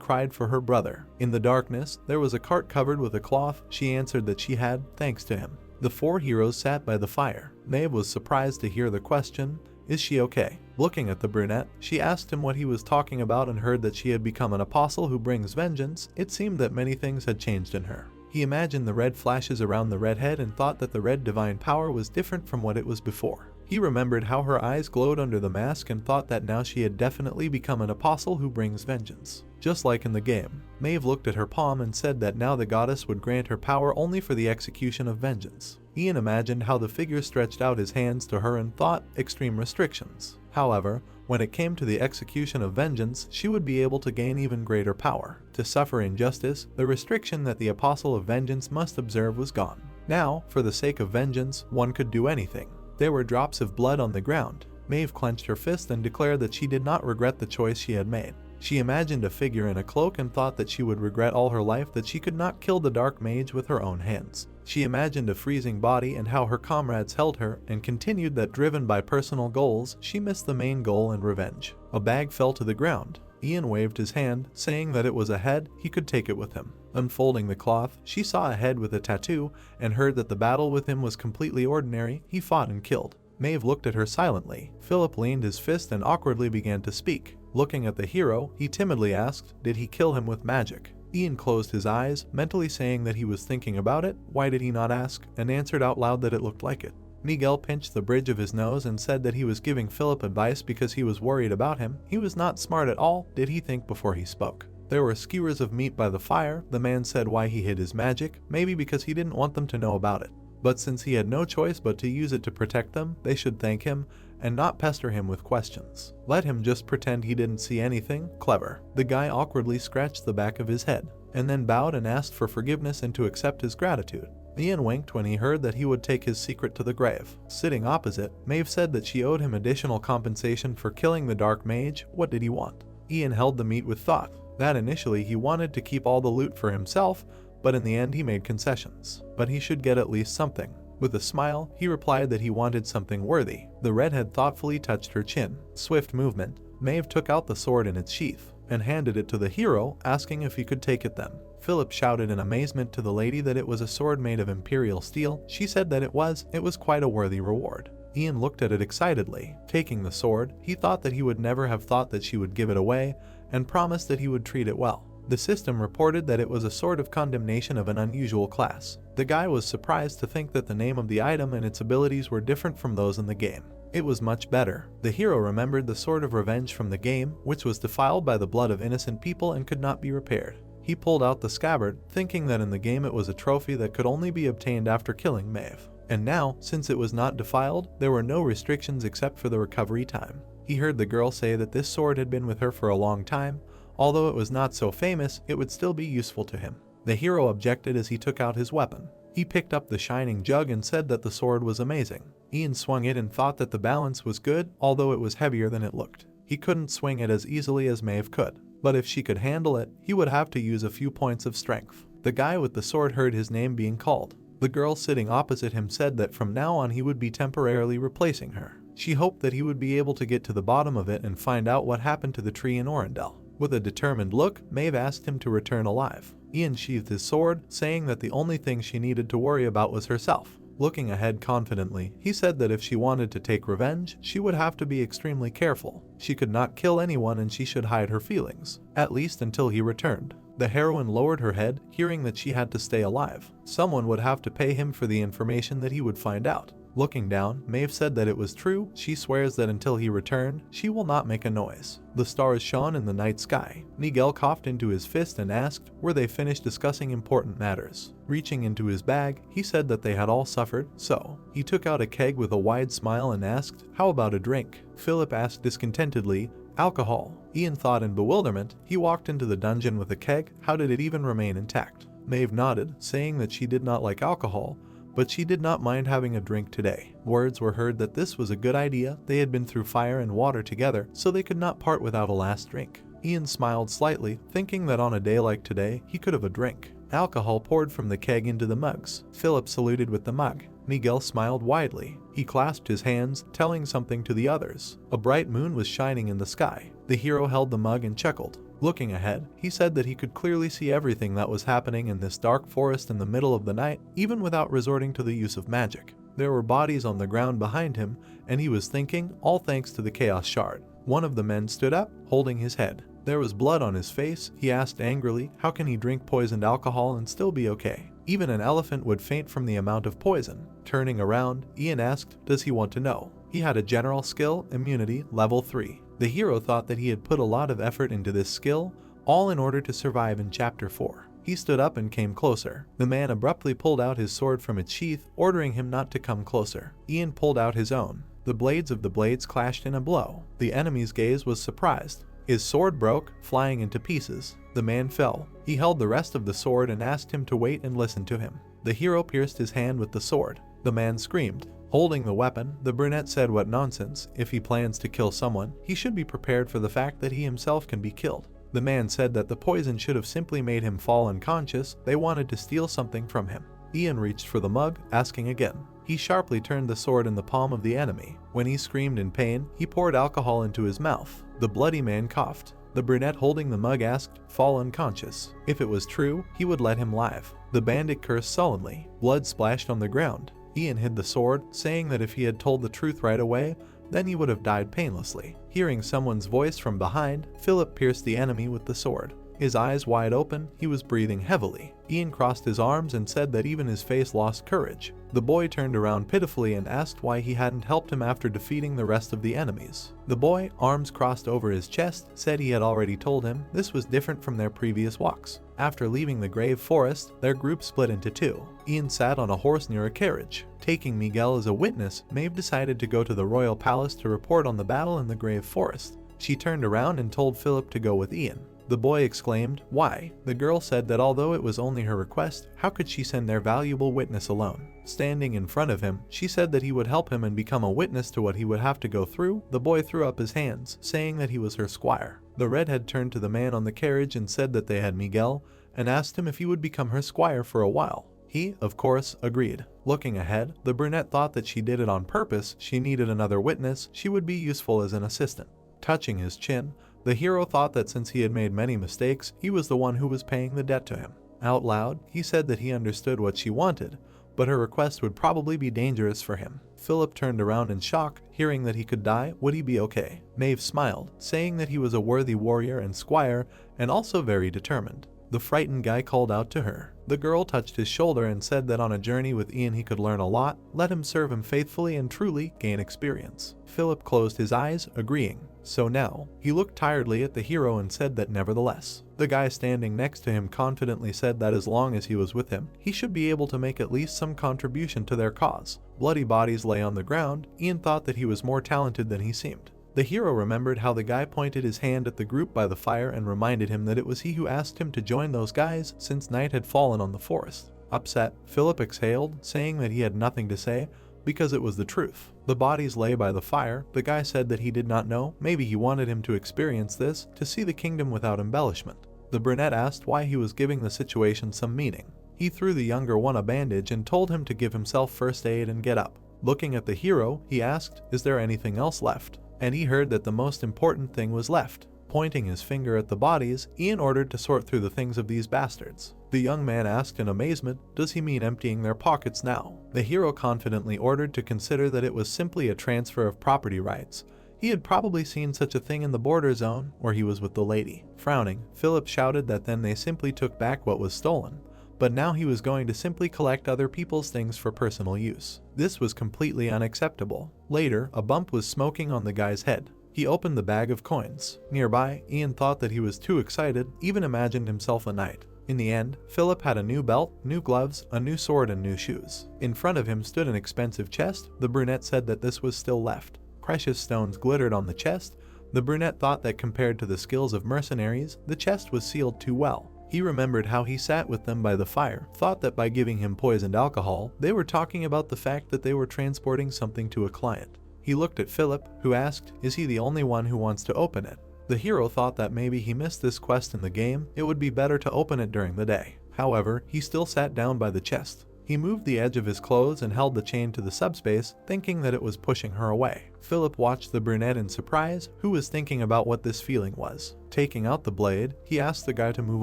cried for her brother. In the darkness, there was a cart covered with a cloth. She answered that she had, thanks to him. The four heroes sat by the fire. Maeve was surprised to hear the question, is she okay? Looking at the brunette, she asked him what he was talking about and heard that she had become an apostle who brings vengeance. It seemed that many things had changed in her. He imagined the red flashes around the redhead and thought that the red divine power was different from what it was before. He remembered how her eyes glowed under the mask and thought that now she had definitely become an apostle who brings vengeance. Just like in the game, Maeve looked at her palm and said that now the goddess would grant her power only for the execution of vengeance. Ian imagined how the figure stretched out his hands to her and thought, extreme restrictions. However, when it came to the execution of vengeance, she would be able to gain even greater power. To suffer injustice, the restriction that the Apostle of Vengeance must observe was gone. Now, for the sake of vengeance, one could do anything. There were drops of blood on the ground. Maeve clenched her fist and declared that she did not regret the choice she had made. She imagined a figure in a cloak and thought that she would regret all her life that she could not kill the dark mage with her own hands. She imagined a freezing body and how her comrades held her, and continued that driven by personal goals, she missed the main goal and revenge. A bag fell to the ground. Ian waved his hand, saying that it was a head, he could take it with him. Unfolding the cloth, she saw a head with a tattoo, and heard that the battle with him was completely ordinary. He fought and killed. Maeve looked at her silently. Philip leaned his fist and awkwardly began to speak. Looking at the hero, he timidly asked, did he kill him with magic? Ian closed his eyes, mentally saying that he was thinking about it. Why did he not ask? And answered out loud that it looked like it. Miguel pinched the bridge of his nose and said that he was giving Philip advice because he was worried about him. He was not smart at all, did he think before he spoke. There were skewers of meat by the fire. The man said why he hid his magic, maybe because he didn't want them to know about it. But since he had no choice but to use it to protect them, they should thank him and not pester him with questions. Let him just pretend he didn't see anything. Clever. The guy awkwardly scratched the back of his head, and then bowed and asked for forgiveness and to accept his gratitude. Ian winked when he heard that he would take his secret to the grave. Sitting opposite, Maeve said that she owed him additional compensation for killing the dark mage. What did he want? Ian held the meat with thought. That initially he wanted to keep all the loot for himself, but in the end he made concessions. But he should get at least something. With a smile, he replied that he wanted something worthy. The redhead thoughtfully touched her chin. Swift movement. Maeve took out the sword in its sheath and handed it to the hero, asking if he could take it then. Philip shouted in amazement to the lady that it was a sword made of imperial steel. She said that it was quite a worthy reward. Ian looked at it excitedly. Taking the sword, he thought that he would never have thought that she would give it away, and promised that he would treat it well. The system reported that it was a sword of condemnation of an unusual class. The guy was surprised to think that the name of the item and its abilities were different from those in the game. It was much better. The hero remembered the sword of revenge from the game, which was defiled by the blood of innocent people and could not be repaired. He pulled out the scabbard, thinking that in the game it was a trophy that could only be obtained after killing Maeve. And now, since it was not defiled, there were no restrictions except for the recovery time. He heard the girl say that this sword had been with her for a long time. Although it was not so famous, it would still be useful to him. The hero objected as he took out his weapon. He picked up the shining jug and said that the sword was amazing. Ian swung it and thought that the balance was good, although it was heavier than it looked. He couldn't swing it as easily as Maeve could, but if she could handle it, he would have to use a few points of strength. The guy with the sword heard his name being called. The girl sitting opposite him said that from now on he would be temporarily replacing her. She hoped that he would be able to get to the bottom of it and find out what happened to the tree in Orendel. With a determined look, Maeve asked him to return alive. Ian sheathed his sword, saying that the only thing she needed to worry about was herself. Looking ahead confidently, he said that if she wanted to take revenge, she would have to be extremely careful. She could not kill anyone and she should hide her feelings, at least until he returned. The heroine lowered her head, hearing that she had to stay alive. Someone would have to pay him for the information that he would find out. Looking down, Maeve said that it was true. She swears that until he returned, she will not make a noise. The stars shone in the night sky. Miguel coughed into his fist and asked, were they finished discussing important matters? Reaching into his bag, he said that they had all suffered, so he took out a keg with a wide smile and asked, how about a drink? Philip asked discontentedly, alcohol. Ian thought in bewilderment. He walked into the dungeon with a keg. How did it even remain intact? Maeve nodded, saying that she did not like alcohol, but she did not mind having a drink today. Words were heard that this was a good idea. They had been through fire and water together, so they could not part without a last drink. Ian smiled slightly, thinking that on a day like today, he could have a drink. Alcohol poured from the keg into the mugs. Philip saluted with the mug. Miguel smiled widely. He clasped his hands, telling something to the others. A bright moon was shining in the sky. The hero held the mug and chuckled. Looking ahead, he said that he could clearly see everything that was happening in this dark forest in the middle of the night, even without resorting to the use of magic. There were bodies on the ground behind him, and he was thinking, all thanks to the Chaos Shard. One of the men stood up, holding his head. There was blood on his face. He asked angrily, how can he drink poisoned alcohol and still be okay? Even an elephant would faint from the amount of poison. Turning around, Ian asked, does he want to know? He had a general skill, immunity, level 3. The hero thought that he had put a lot of effort into this skill, all in order to survive in Chapter 4. He stood up and came closer. The man abruptly pulled out his sword from its sheath, ordering him not to come closer. Ian pulled out his own. The blades of the blades clashed in a blow. The enemy's gaze was surprised. His sword broke, flying into pieces. The man fell. He held the rest of the sword and asked him to wait and listen to him. The hero pierced his hand with the sword. The man screamed. Holding the weapon, the brunette said, "What nonsense. If he plans to kill someone, he should be prepared for the fact that he himself can be killed." The man said that the poison should have simply made him fall unconscious. They wanted to steal something from him. Ian reached for the mug, asking again. He sharply turned the sword in the palm of the enemy. When he screamed in pain, he poured alcohol into his mouth. The bloody man coughed. The brunette holding the mug asked, "Fall unconscious." If it was true, he would let him live. The bandit cursed sullenly. Blood splashed on the ground. Ian hid the sword, saying that if he had told the truth right away, then he would have died painlessly. Hearing someone's voice from behind, Philip pierced the enemy with the sword. His eyes wide open, he was breathing heavily. Ian crossed his arms and said that even his face lost courage. The boy turned around pitifully and asked why he hadn't helped him after defeating the rest of the enemies. The boy, arms crossed over his chest, said he had already told him this was different from their previous walks. After leaving the grave forest, their group split into two. Ian sat on a horse near a carriage. Taking Miguel as a witness, Maeve decided to go to the royal palace to report on the battle in the grave forest. She turned around and told Philip to go with Ian. The boy exclaimed, "Why?" The girl said that although it was only her request, how could she send their valuable witness alone? Standing in front of him, she said that he would help him and become a witness to what he would have to go through. The boy threw up his hands, saying that he was her squire. The redhead turned to the man on the carriage and said that they had Miguel, and asked him if he would become her squire for a while. He, of course, agreed. Looking ahead, the brunette thought that she did it on purpose. She needed another witness. She would be useful as an assistant. Touching his chin, the hero thought that since he had made many mistakes, he was the one who was paying the debt to him. Out loud, he said that he understood what she wanted, but her request would probably be dangerous for him. Philip turned around in shock, hearing that he could die. Would he be okay? Maeve smiled, saying that he was a worthy warrior and squire, and also very determined. The frightened guy called out to her. The girl touched his shoulder and said that on a journey with Ian he could learn a lot. Let him serve him faithfully and truly gain experience. Philip closed his eyes, agreeing. So now, he looked tiredly at the hero and said that nevertheless. The guy standing next to him confidently said that as long as he was with him, he should be able to make at least some contribution to their cause. Bloody bodies lay on the ground. Ian thought that he was more talented than he seemed. The hero remembered how the guy pointed his hand at the group by the fire and reminded him that it was he who asked him to join those guys since night had fallen on the forest. Upset, Philip exhaled, saying that he had nothing to say because it was the truth. The bodies lay by the fire. The guy said that he did not know. Maybe he wanted him to experience this, to see the kingdom without embellishment. The brunette asked why he was giving the situation some meaning. He threw the younger one a bandage and told him to give himself first aid and get up. Looking at the hero, he asked, "Is there anything else left?" And he heard that the most important thing was left. Pointing his finger at the bodies, Ian ordered to sort through the things of these bastards. The young man asked in amazement, does he mean emptying their pockets now? The hero confidently ordered to consider that it was simply a transfer of property rights. He had probably seen such a thing in the border zone, where he was with the lady. Frowning, Philip shouted that then they simply took back what was stolen. But now he was going to simply collect other people's things for personal use. This was completely unacceptable. Later, a bump was smoking on the guy's head. He opened the bag of coins. Nearby, Ian thought that he was too excited, even imagined himself a knight. In the end, Philip had a new belt, new gloves, a new sword, and new shoes. In front of him stood an expensive chest. The brunette said that this was still left. Precious stones glittered on the chest. The brunette thought that compared to the skills of mercenaries, the chest was sealed too well. He remembered how he sat with them by the fire, thought that by giving him poisoned alcohol, they were talking about the fact that they were transporting something to a client. He looked at Philip, who asked, is he the only one who wants to open it? The hero thought that maybe he missed this quest in the game. It would be better to open it during the day. However, he still sat down by the chest. He moved the edge of his clothes and held the chain to the subspace, thinking that it was pushing her away. Philip watched the brunette in surprise, who was thinking about what this feeling was. Taking out the blade, he asked the guy to move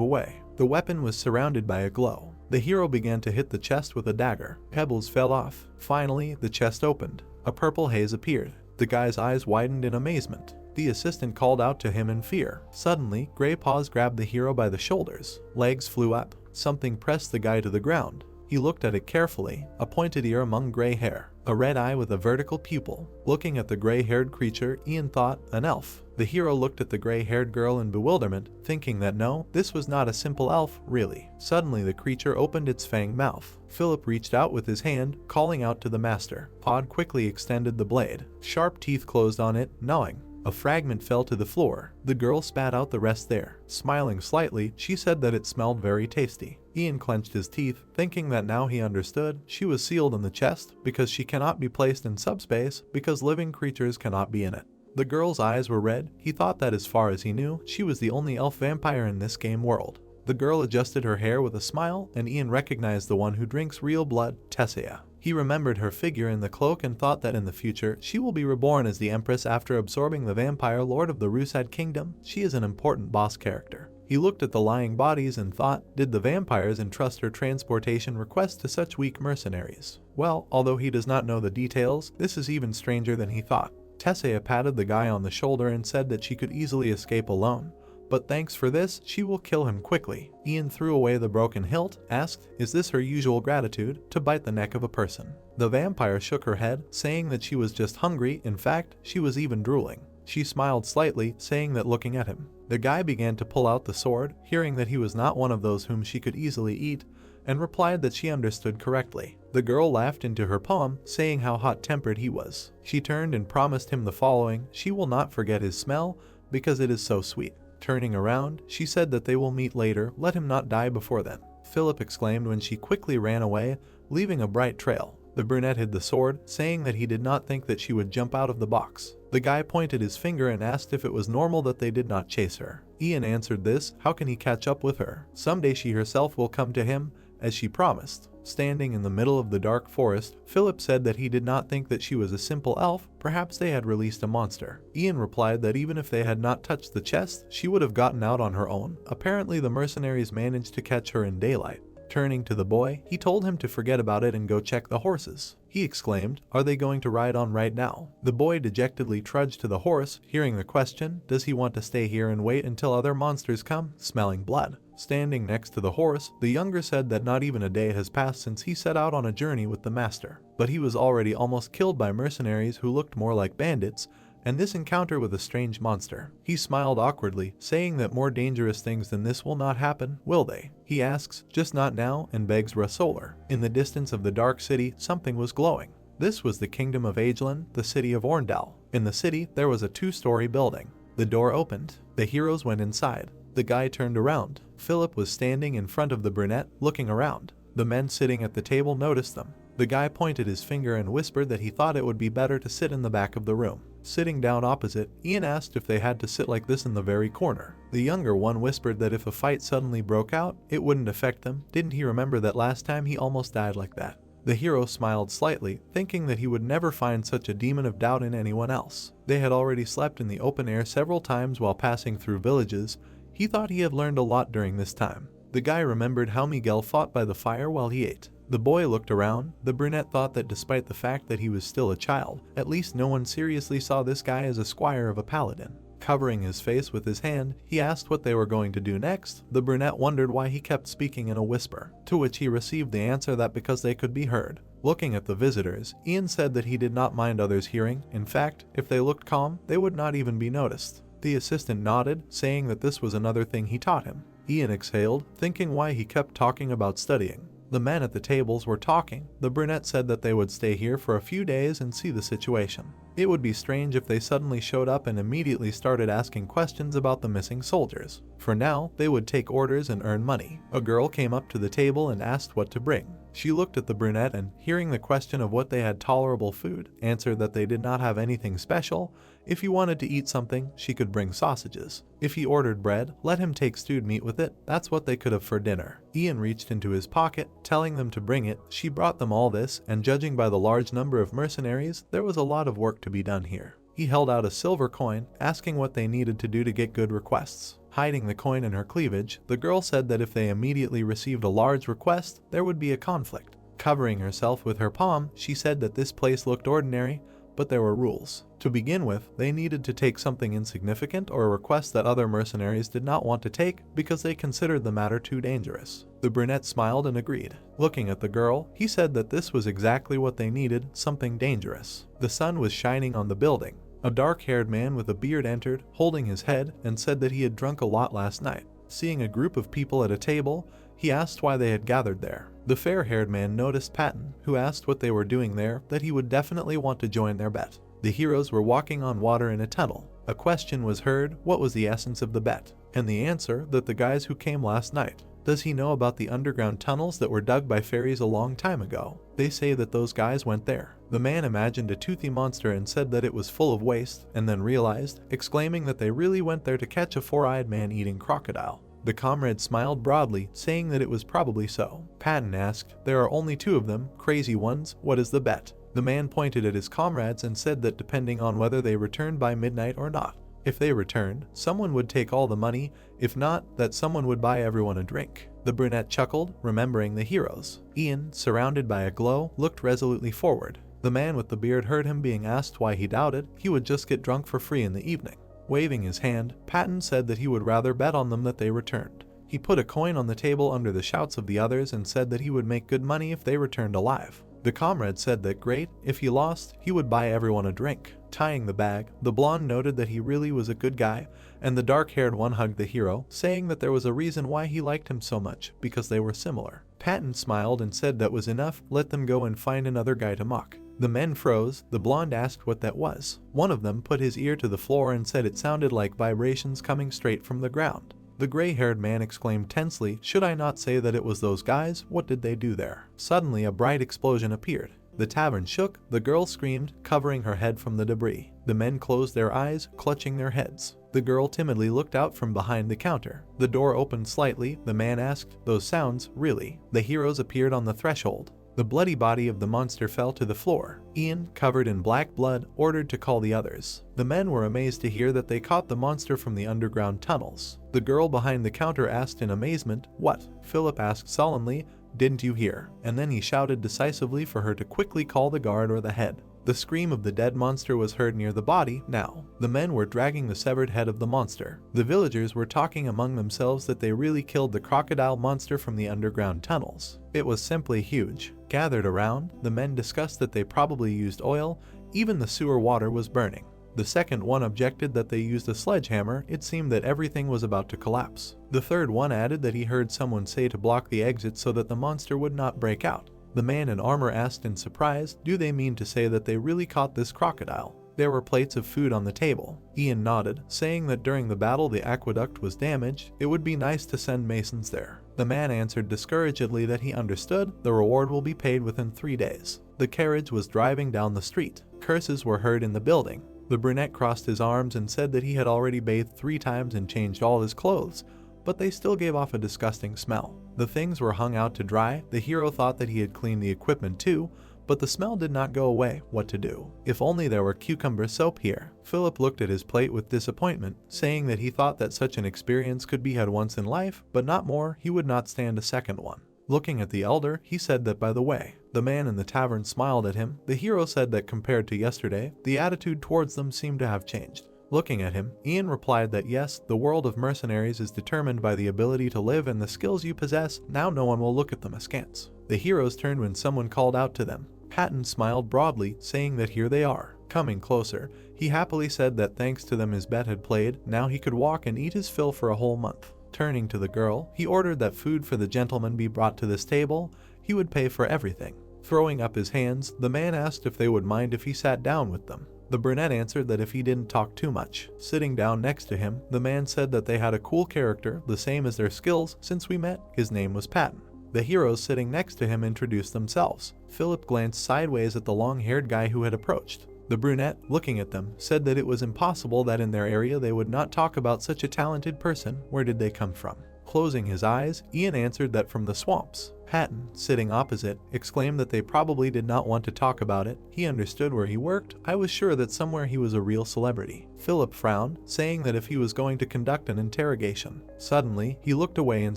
away. The weapon was surrounded by a glow. The hero began to hit the chest with a dagger. Pebbles fell off. Finally, the chest opened. A purple haze appeared. The guy's eyes widened in amazement. The assistant called out to him in fear. Suddenly, gray paws grabbed the hero by the shoulders. Legs flew up. Something pressed the guy to the ground. He looked at it carefully, a pointed ear among gray hair, a red eye with a vertical pupil. Looking at the gray-haired creature, Ian thought, an elf. The hero looked at the gray-haired girl in bewilderment, thinking that no, this was not a simple elf, really. Suddenly the creature opened its fanged mouth. Philip reached out with his hand, calling out to the master. Pod quickly extended the blade. Sharp teeth closed on it, gnawing. A fragment fell to the floor. The girl spat out the rest there. Smiling slightly, she said that it smelled very tasty. Ian clenched his teeth, thinking that now he understood. She was sealed in the chest because she cannot be placed in subspace because living creatures cannot be in it. The girl's eyes were red. He thought that as far as he knew, she was the only elf vampire in this game world. The girl adjusted her hair with a smile, and Ian recognized the one who drinks real blood, Tessia. He remembered her figure in the cloak and thought that in the future, she will be reborn as the Empress after absorbing the vampire lord of the Rusad Kingdom. She is an important boss character. He looked at the lying bodies and thought, did the vampires entrust her transportation request to such weak mercenaries? Well, although he does not know the details, this is even stranger than he thought. Tessia patted the guy on the shoulder and said that she could easily escape alone. But thanks for this, she will kill him quickly. Ian threw away the broken hilt, asked, is this her usual gratitude, to bite the neck of a person? The vampire shook her head, saying that she was just hungry. In fact, she was even drooling. She smiled slightly, saying that looking at him. The guy began to pull out the sword, hearing that he was not one of those whom she could easily eat, and replied that she understood correctly. The girl laughed into her palm, saying how hot-tempered he was. She turned and promised him the following, she will not forget his smell, because it is so sweet. Turning around, she said that they will meet later, let him not die before then. Philip exclaimed when she quickly ran away, leaving a bright trail. The brunette hid the sword, saying that he did not think that she would jump out of the box. The guy pointed his finger and asked if it was normal that they did not chase her. Ian answered this, how can he catch up with her? Someday she herself will come to him, as she promised. Standing in the middle of the dark forest, Philip said that he did not think that she was a simple elf, perhaps they had released a monster. Ian replied that even if they had not touched the chest, she would have gotten out on her own. Apparently the mercenaries managed to catch her in daylight. Turning to the boy, he told him to forget about it and go check the horses. He exclaimed, are they going to ride on right now? The boy dejectedly trudged to the horse, hearing the question, does he want to stay here and wait until other monsters come, smelling blood? Standing next to the horse, the younger said that not even a day has passed since he set out on a journey with the master. But he was already almost killed by mercenaries who looked more like bandits, and this encounter with a strange monster. He smiled awkwardly, saying that more dangerous things than this will not happen, will they? He asks, just not now, and begs Rasolar. In the distance of the dark city, something was glowing. This was the kingdom of Agelin, the city of Orndal. In the city, there was a 2-story building. The door opened. The heroes went inside. The guy turned around. Philip was standing in front of the brunette, looking around. The men sitting at the table noticed them. The guy pointed his finger and whispered that he thought it would be better to sit in the back of the room. Sitting down opposite, Ian asked if they had to sit like this in the very corner. The younger one whispered that if a fight suddenly broke out, it wouldn't affect them. Didn't he remember that last time he almost died like that? The hero smiled slightly, thinking that he would never find such a demon of doubt in anyone else. They had already slept in the open air several times while passing through villages. He thought he had learned a lot during this time. The guy remembered how Miguel fought by the fire while he ate. The boy looked around. The brunette thought that despite the fact that he was still a child, at least no one seriously saw this guy as a squire of a paladin. Covering his face with his hand, he asked what they were going to do next. The brunette wondered why he kept speaking in a whisper, to which he received the answer that because they could be heard. Looking at the visitors, Ian said that he did not mind others hearing. In fact, if they looked calm, they would not even be noticed. The assistant nodded, saying that this was another thing he taught him. Ian exhaled, thinking why he kept talking about studying. The men at the tables were talking. The brunette said that they would stay here for a few days and see the situation. It would be strange if they suddenly showed up and immediately started asking questions about the missing soldiers. For now, they would take orders and earn money. A girl came up to the table and asked what to bring. She looked at the brunette and, hearing the question of what they had tolerable food, answered that they did not have anything special. If he wanted to eat something, she could bring sausages. If he ordered bread, let him take stewed meat with it. That's what they could have for dinner. Ian reached into his pocket, telling them to bring it. She brought them all this, and judging by the large number of mercenaries, there was a lot of work to be done here. He held out a silver coin, asking what they needed to do to get good requests. Hiding the coin in her cleavage, the girl said that if they immediately received a large request, there would be a conflict. Covering herself with her palm, she said that this place looked ordinary, but there were rules. To begin with, they needed to take something insignificant or a request that other mercenaries did not want to take because they considered the matter too dangerous. The brunette smiled and agreed. Looking at the girl, he said that this was exactly what they needed, something dangerous. The sun was shining on the building. A dark-haired man with a beard entered, holding his head, and said that he had drunk a lot last night. Seeing a group of people at a table, he asked why they had gathered there. The fair-haired man noticed Patton, who asked what they were doing there, that he would definitely want to join their bet. The heroes were walking on water in a tunnel. A question was heard, what was the essence of the bet? And the answer, that the guys who came last night. Does he know about the underground tunnels that were dug by fairies a long time ago? They say that those guys went there. The man imagined a toothy monster and said that it was full of waste, and then realized, exclaiming that they really went there to catch a four-eyed man-eating crocodile. The comrade smiled broadly, saying that it was probably so. Patton asked, there are only two of them, crazy ones, what is the bet? The man pointed at his comrades and said that depending on whether they returned by midnight or not. If they returned, someone would take all the money, if not, that someone would buy everyone a drink. The brunette chuckled, remembering the heroes. Ian, surrounded by a glow, looked resolutely forward. The man with the beard heard him being asked why he doubted he would just get drunk for free in the evening. Waving his hand, Patton said that he would rather bet on them that they returned. He put a coin on the table under the shouts of the others and said that he would make good money if they returned alive. The comrade said that great, if he lost, he would buy everyone a drink. Tying the bag, the blonde noted that he really was a good guy, and the dark-haired one hugged the hero, saying that there was a reason why he liked him so much, because they were similar. Patton smiled and said that was enough, let them go and find another guy to mock. The men froze. The blonde asked what that was. One of them put his ear to the floor and said it sounded like vibrations coming straight from the ground. The gray-haired man exclaimed tensely, should I not say that it was those guys? What did they do there? Suddenly a bright explosion appeared. The tavern shook, the girl screamed, covering her head from the debris. The men closed their eyes, clutching their heads. The girl timidly looked out from behind the counter. The door opened slightly. The man asked, those sounds, really? The heroes appeared on the threshold. The bloody body of the monster fell to the floor. Ian, covered in black blood, ordered to call the others. The men were amazed to hear that they caught the monster from the underground tunnels. The girl behind the counter asked in amazement, what? Philip asked sullenly, didn't you hear? And then he shouted decisively for her to quickly call the guard or the head. The scream of the dead monster was heard near the body. Now, the men were dragging the severed head of the monster. The villagers were talking among themselves that they really killed the crocodile monster from the underground tunnels. It was simply huge. Gathered around, the men discussed that they probably used oil, even the sewer water was burning. The second one objected that they used a sledgehammer. It seemed that everything was about to collapse. The third one added that he heard someone say to block the exit so that the monster would not break out. The man in armor asked in surprise, do they mean to say that they really caught this crocodile? There were plates of food on the table. Ian nodded, saying that during the battle the aqueduct was damaged. It would be nice to send masons there. The man answered discouragedly that he understood. The reward will be paid within 3 days. The carriage was driving down the street. Curses were heard in the building. The brunette crossed his arms and said that he had already bathed 3 times and changed all his clothes, but they still gave off a disgusting smell. The things were hung out to dry. The hero thought that he had cleaned the equipment too, but the smell did not go away. What to do? If only there were cucumber soap here. Philip looked at his plate with disappointment, saying that he thought that such an experience could be had once in life, but not more. He would not stand a second one. Looking at the elder, he said that by the way. The man in the tavern smiled at him. The hero said that compared to yesterday, the attitude towards them seemed to have changed. Looking at him, Ian replied that yes, the world of mercenaries is determined by the ability to live and the skills you possess. Now no one will look at them askance. The heroes turned when someone called out to them. Patton smiled broadly, saying that here they are. Coming closer, he happily said that thanks to them his bet had played. Now he could walk and eat his fill for a whole month. Turning to the girl, he ordered that food for the gentleman be brought to this table. He would pay for everything. Throwing up his hands, the man asked if they would mind if he sat down with them. The brunette answered that if he didn't talk too much. Sitting down next to him, the man said that they had a cool character, the same as their skills. Since we met, his name was Patton. The heroes sitting next to him introduced themselves. Philip glanced sideways at the long-haired guy who had approached. The brunette, looking at them, said that it was impossible that in their area they would not talk about such a talented person. Where did they come from? Closing his eyes, Ian answered that from the swamps. Patton, sitting opposite, exclaimed that they probably did not want to talk about it. He understood where he worked. I was sure that somewhere he was a real celebrity. Philip frowned, saying that if he was going to conduct an interrogation. Suddenly, he looked away in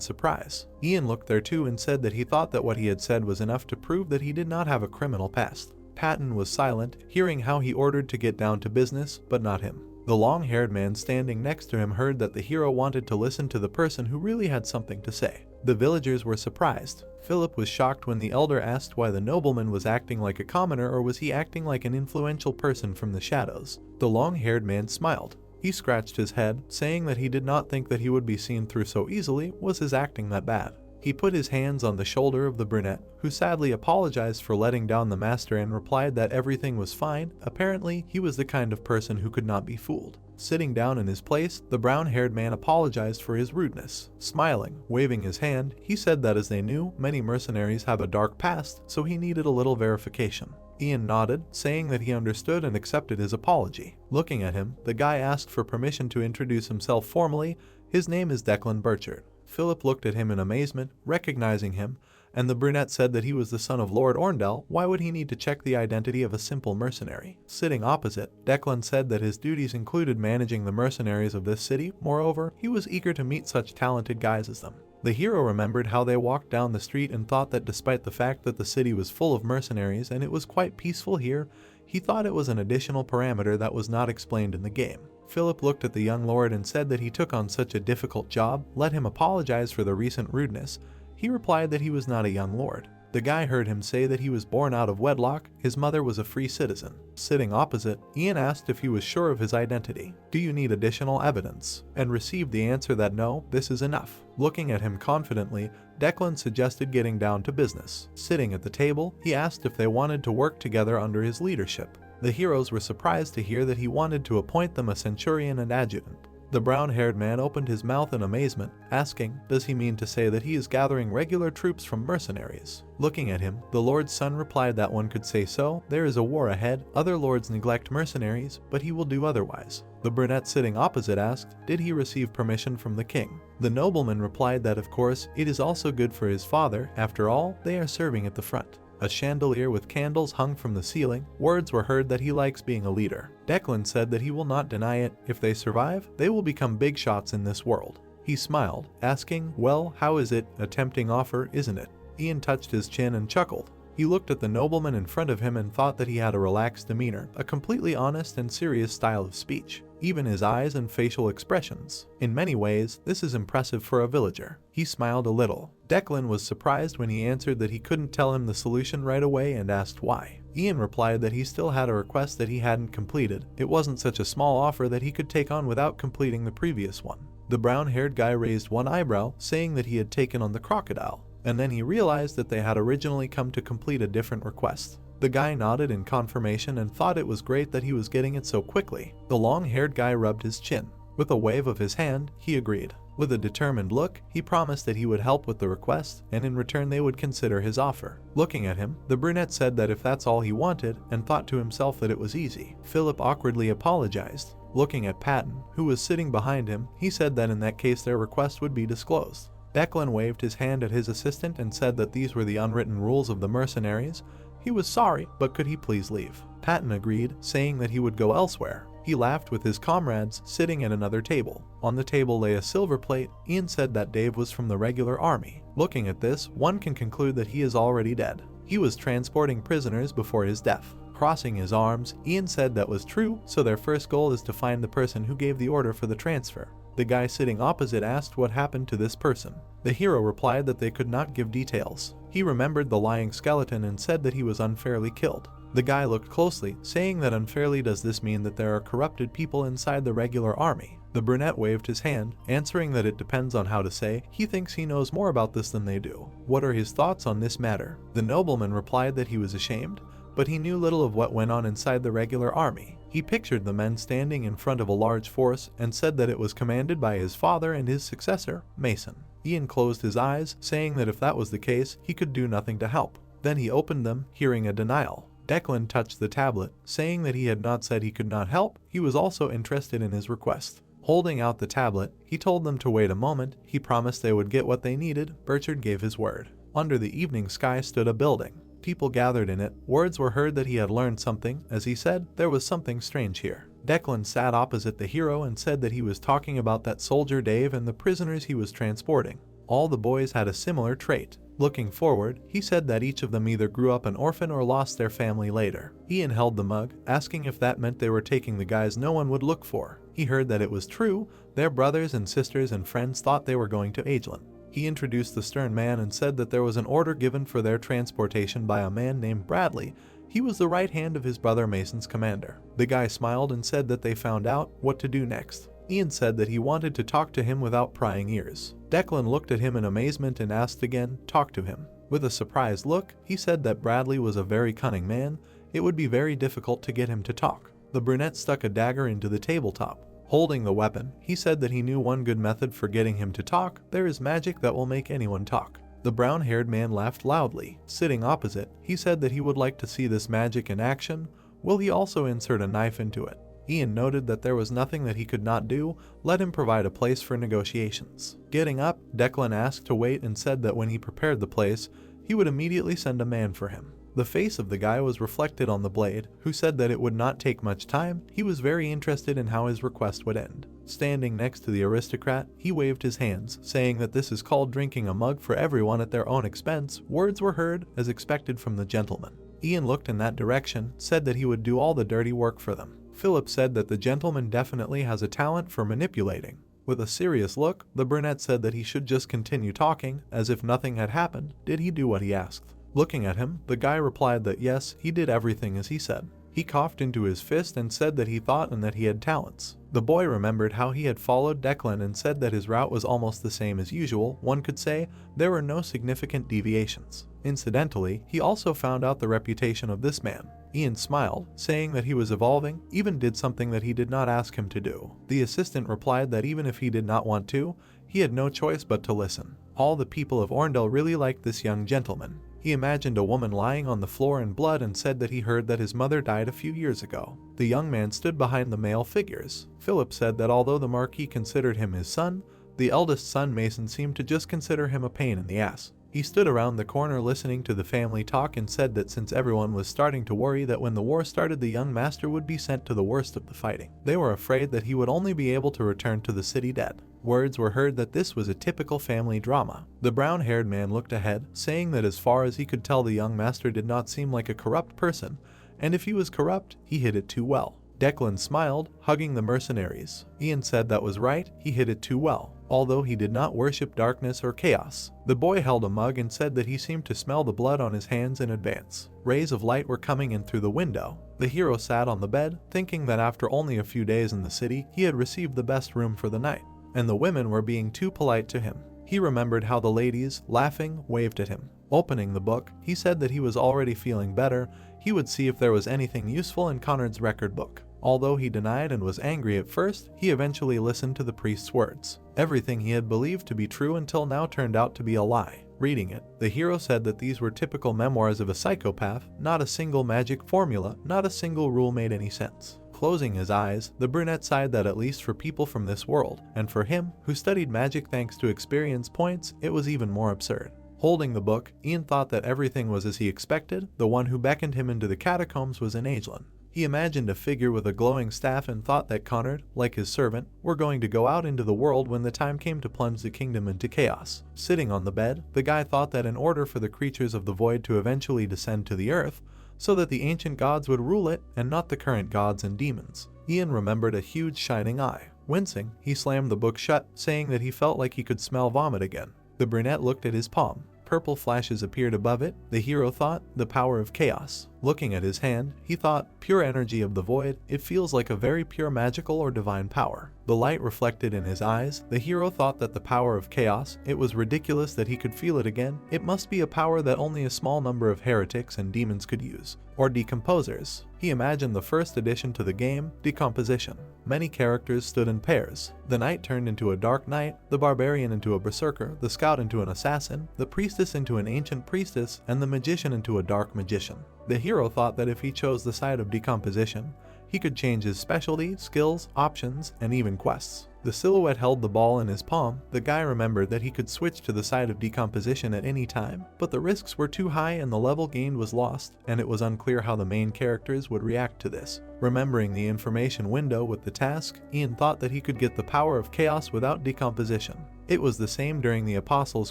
surprise. Ian looked there too and said that he thought that what he had said was enough to prove that he did not have a criminal past. Patton was silent, hearing how he ordered to get down to business, but not him. The long-haired man standing next to him heard that the hero wanted to listen to the person who really had something to say. The villagers were surprised. Philip was shocked when the elder asked why the nobleman was acting like a commoner, or was he acting like an influential person from the shadows. The long-haired man smiled. He scratched his head, saying that he did not think that he would be seen through so easily. Was his acting that bad? He put his hands on the shoulder of the brunette, who sadly apologized for letting down the master and replied that everything was fine. Apparently, he was the kind of person who could not be fooled. Sitting down in his place, the brown-haired man apologized for his rudeness. Smiling, waving his hand, he said that as they knew, many mercenaries have a dark past, so he needed a little verification. Ian nodded, saying that he understood and accepted his apology. Looking at him, the guy asked for permission to introduce himself formally. His name is Declan Burchard. Philip looked at him in amazement, recognizing him, and the brunette said that he was the son of Lord Orndell. Why would he need to check the identity of a simple mercenary? Sitting opposite, Declan said that his duties included managing the mercenaries of this city. Moreover, he was eager to meet such talented guys as them. The hero remembered how they walked down the street and thought that despite the fact that the city was full of mercenaries and it was quite peaceful here, he thought it was an additional parameter that was not explained in the game. Philip looked at the young lord and said that he took on such a difficult job. Let him apologize for the recent rudeness. He replied that he was not a young lord. The guy heard him say that he was born out of wedlock. His mother was a free citizen. Sitting opposite, Ian asked if he was sure of his identity. Do you need additional evidence? And received the answer that no, this is enough. Looking at him confidently, Declan suggested getting down to business. Sitting at the table, he asked if they wanted to work together under his leadership. The heroes were surprised to hear that he wanted to appoint them a centurion and adjutant. The brown-haired man opened his mouth in amazement, asking, does he mean to say that he is gathering regular troops from mercenaries? Looking at him, the lord's son replied that one could say so. There is a war ahead. Other lords neglect mercenaries, but he will do otherwise. The brunette sitting opposite asked, did he receive permission from the king? The nobleman replied that of course, it is also good for his father. After all, they are serving at the front. A chandelier with candles hung from the ceiling. Words were heard that he likes being a leader. Declan said that he will not deny it. If they survive, they will become big shots in this world. He smiled, asking, well, how is it? A tempting offer, isn't it? Ian touched his chin and chuckled. He looked at the nobleman in front of him and thought that he had a relaxed demeanor, a completely honest and serious style of speech. Even his eyes and facial expressions. In many ways, this is impressive for a villager. He smiled a little. Declan was surprised when he answered that he couldn't tell him the solution right away and asked why. Ian replied that he still had a request that he hadn't completed. It wasn't such a small offer that he could take on without completing the previous one. The brown-haired guy raised one eyebrow, saying that he had taken on the crocodile, and then he realized that they had originally come to complete a different request. The guy nodded in confirmation and thought it was great that he was getting it so quickly. The long-haired guy rubbed his chin. With a wave of his hand, he agreed. With a determined look, he promised that he would help with the request, and in return they would consider his offer. Looking at him, the brunette said that if that's all he wanted, and thought to himself that it was easy. Philip awkwardly apologized. Looking at Patton, who was sitting behind him, he said that in that case their request would be disclosed. Declan waved his hand at his assistant and said that these were the unwritten rules of the mercenaries. He was sorry, but could he please leave? Patton agreed, saying that he would go elsewhere. He laughed with his comrades, sitting at another table. On the table lay a silver plate. Ian said that Dave was from the regular army. Looking at this, one can conclude that he is already dead. He was transporting prisoners before his death. Crossing his arms, Ian said that was true, so their first goal is to find the person who gave the order for the transfer. The guy sitting opposite asked what happened to this person. The hero replied that they could not give details. He remembered the lying skeleton and said that he was unfairly killed. The guy looked closely, saying that unfairly, does this mean that there are corrupted people inside the regular army? The brunette waved his hand, answering that it depends on how to say. He thinks he knows more about this than they do. What are his thoughts on this matter? The nobleman replied that he was ashamed, but he knew little of what went on inside the regular army. He pictured the men standing in front of a large force and said that it was commanded by his father and his successor, Mason. Ian closed his eyes, saying that if that was the case, he could do nothing to help. Then he opened them, hearing a denial. Declan touched the tablet, saying that he had not said he could not help. He was also interested in his request. Holding out the tablet, he told them to wait a moment. He promised they would get what they needed. Burchard gave his word. Under the evening sky stood a building. People gathered in it. Words were heard that he had learned something. As he said, there was something strange here. Declan sat opposite the hero and said that he was talking about that soldier Dave and the prisoners he was transporting. All the boys had a similar trait. Looking forward, he said that each of them either grew up an orphan or lost their family later. Ian held the mug, asking if that meant they were taking the guys no one would look for. He heard that it was true. Their brothers and sisters and friends thought they were going to Ageland. He introduced the stern man and said that there was an order given for their transportation by a man named Bradley. He was the right hand of his brother Mason's commander. The guy smiled and said that they found out what to do next. Ian said that he wanted to talk to him without prying ears. Declan looked at him in amazement and asked again, "Talk to him." With a surprised look, he said that Bradley was a very cunning man. It would be very difficult to get him to talk. The brunette stuck a dagger into the tabletop. Holding the weapon, he said that he knew one good method for getting him to talk. There is magic that will make anyone talk. The brown-haired man laughed loudly. Sitting opposite, he said that he would like to see this magic in action. Will he also insert a knife into it? Ian noted that there was nothing that he could not do. Let him provide a place for negotiations. Getting up, Declan asked to wait and said that when he prepared the place, he would immediately send a man for him. The face of the guy was reflected on the blade, who said that it would not take much time. He was very interested in how his request would end. Standing next to the aristocrat, he waved his hands, saying that this is called drinking a mug for everyone at their own expense. Words were heard, as expected from the gentleman. Ian looked in that direction, said that he would do all the dirty work for them. Philip said that the gentleman definitely has a talent for manipulating. With a serious look, the brunette said that he should just continue talking, as if nothing had happened. Did he do what he asked? Looking at him, the guy replied that yes, he did everything as he said. He coughed into his fist and said that he thought and that he had talents. The boy remembered how he had followed Declan and said that his route was almost the same as usual. One could say there were no significant deviations. Incidentally, he also found out the reputation of this man. Ian smiled, saying that he was evolving, even did something that he did not ask him to do. The assistant replied that even if he did not want to, he had no choice but to listen. All the people of Orndale really liked this young gentleman. He imagined a woman lying on the floor in blood and said that he heard that his mother died a few years ago. The young man stood behind the male figures. Philip said that although the Marquis considered him his son, the eldest son Mason seemed to just consider him a pain in the ass. He stood around the corner listening to the family talk and said that since everyone was starting to worry that when the war started the young master would be sent to the worst of the fighting, they were afraid that he would only be able to return to the city dead. Words were heard that this was a typical family drama. The brown-haired man looked ahead, saying that as far as he could tell the young master did not seem like a corrupt person, and if he was corrupt, he hid it too well. Declan smiled, hugging the mercenaries. Ian said that was right, he hid it too well, although he did not worship darkness or chaos. The boy held a mug and said that he seemed to smell the blood on his hands in advance. Rays of light were coming in through the window. The hero sat on the bed, thinking that after only a few days in the city, he had received the best room for the night, and the women were being too polite to him. He remembered how the ladies, laughing, waved at him. Opening the book, he said that he was already feeling better. He would see if there was anything useful in Conrad's record book. Although he denied and was angry at first, he eventually listened to the priest's words. Everything he had believed to be true until now turned out to be a lie. Reading it, the hero said that these were typical memoirs of a psychopath. Not a single magic formula, not a single rule made any sense. Closing his eyes, the brunette sighed that at least for people from this world, and for him, who studied magic thanks to experience points, it was even more absurd. Holding the book, Ian thought that everything was as he expected. The one who beckoned him into the catacombs was in Ageland. He imagined a figure with a glowing staff and thought that Conrad, like his servant, were going to go out into the world when the time came to plunge the kingdom into chaos. Sitting on the bed, the guy thought that in order for the creatures of the void to eventually descend to the earth, so that the ancient gods would rule it and not the current gods and demons, Ian remembered a huge shining eye. Wincing, he slammed the book shut, saying that he felt like he could smell vomit again. The brunette looked at his palm. Purple flashes appeared above it. The hero thought, the power of chaos. Looking at his hand, he thought, pure energy of the void. It feels like a very pure magical or divine power. The light reflected in his eyes. The hero thought that the power of chaos, it was ridiculous that he could feel it again. It must be a power that only a small number of heretics and demons could use, or decomposers. He imagined the first addition to the game, decomposition. Many characters stood in pairs. The knight turned into a dark knight, the barbarian into a berserker, the scout into an assassin, the priestess into an ancient priestess, and the magician into a dark magician. The hero thought that if he chose the side of decomposition, he could change his specialty, skills, options, and even quests. The silhouette held the ball in his palm. The guy remembered that he could switch to the side of decomposition at any time, but the risks were too high and the level gained was lost, and it was unclear how the main characters would react to this. Remembering the information window with the task, Ian thought that he could get the power of chaos without decomposition. It was the same during the Apostles'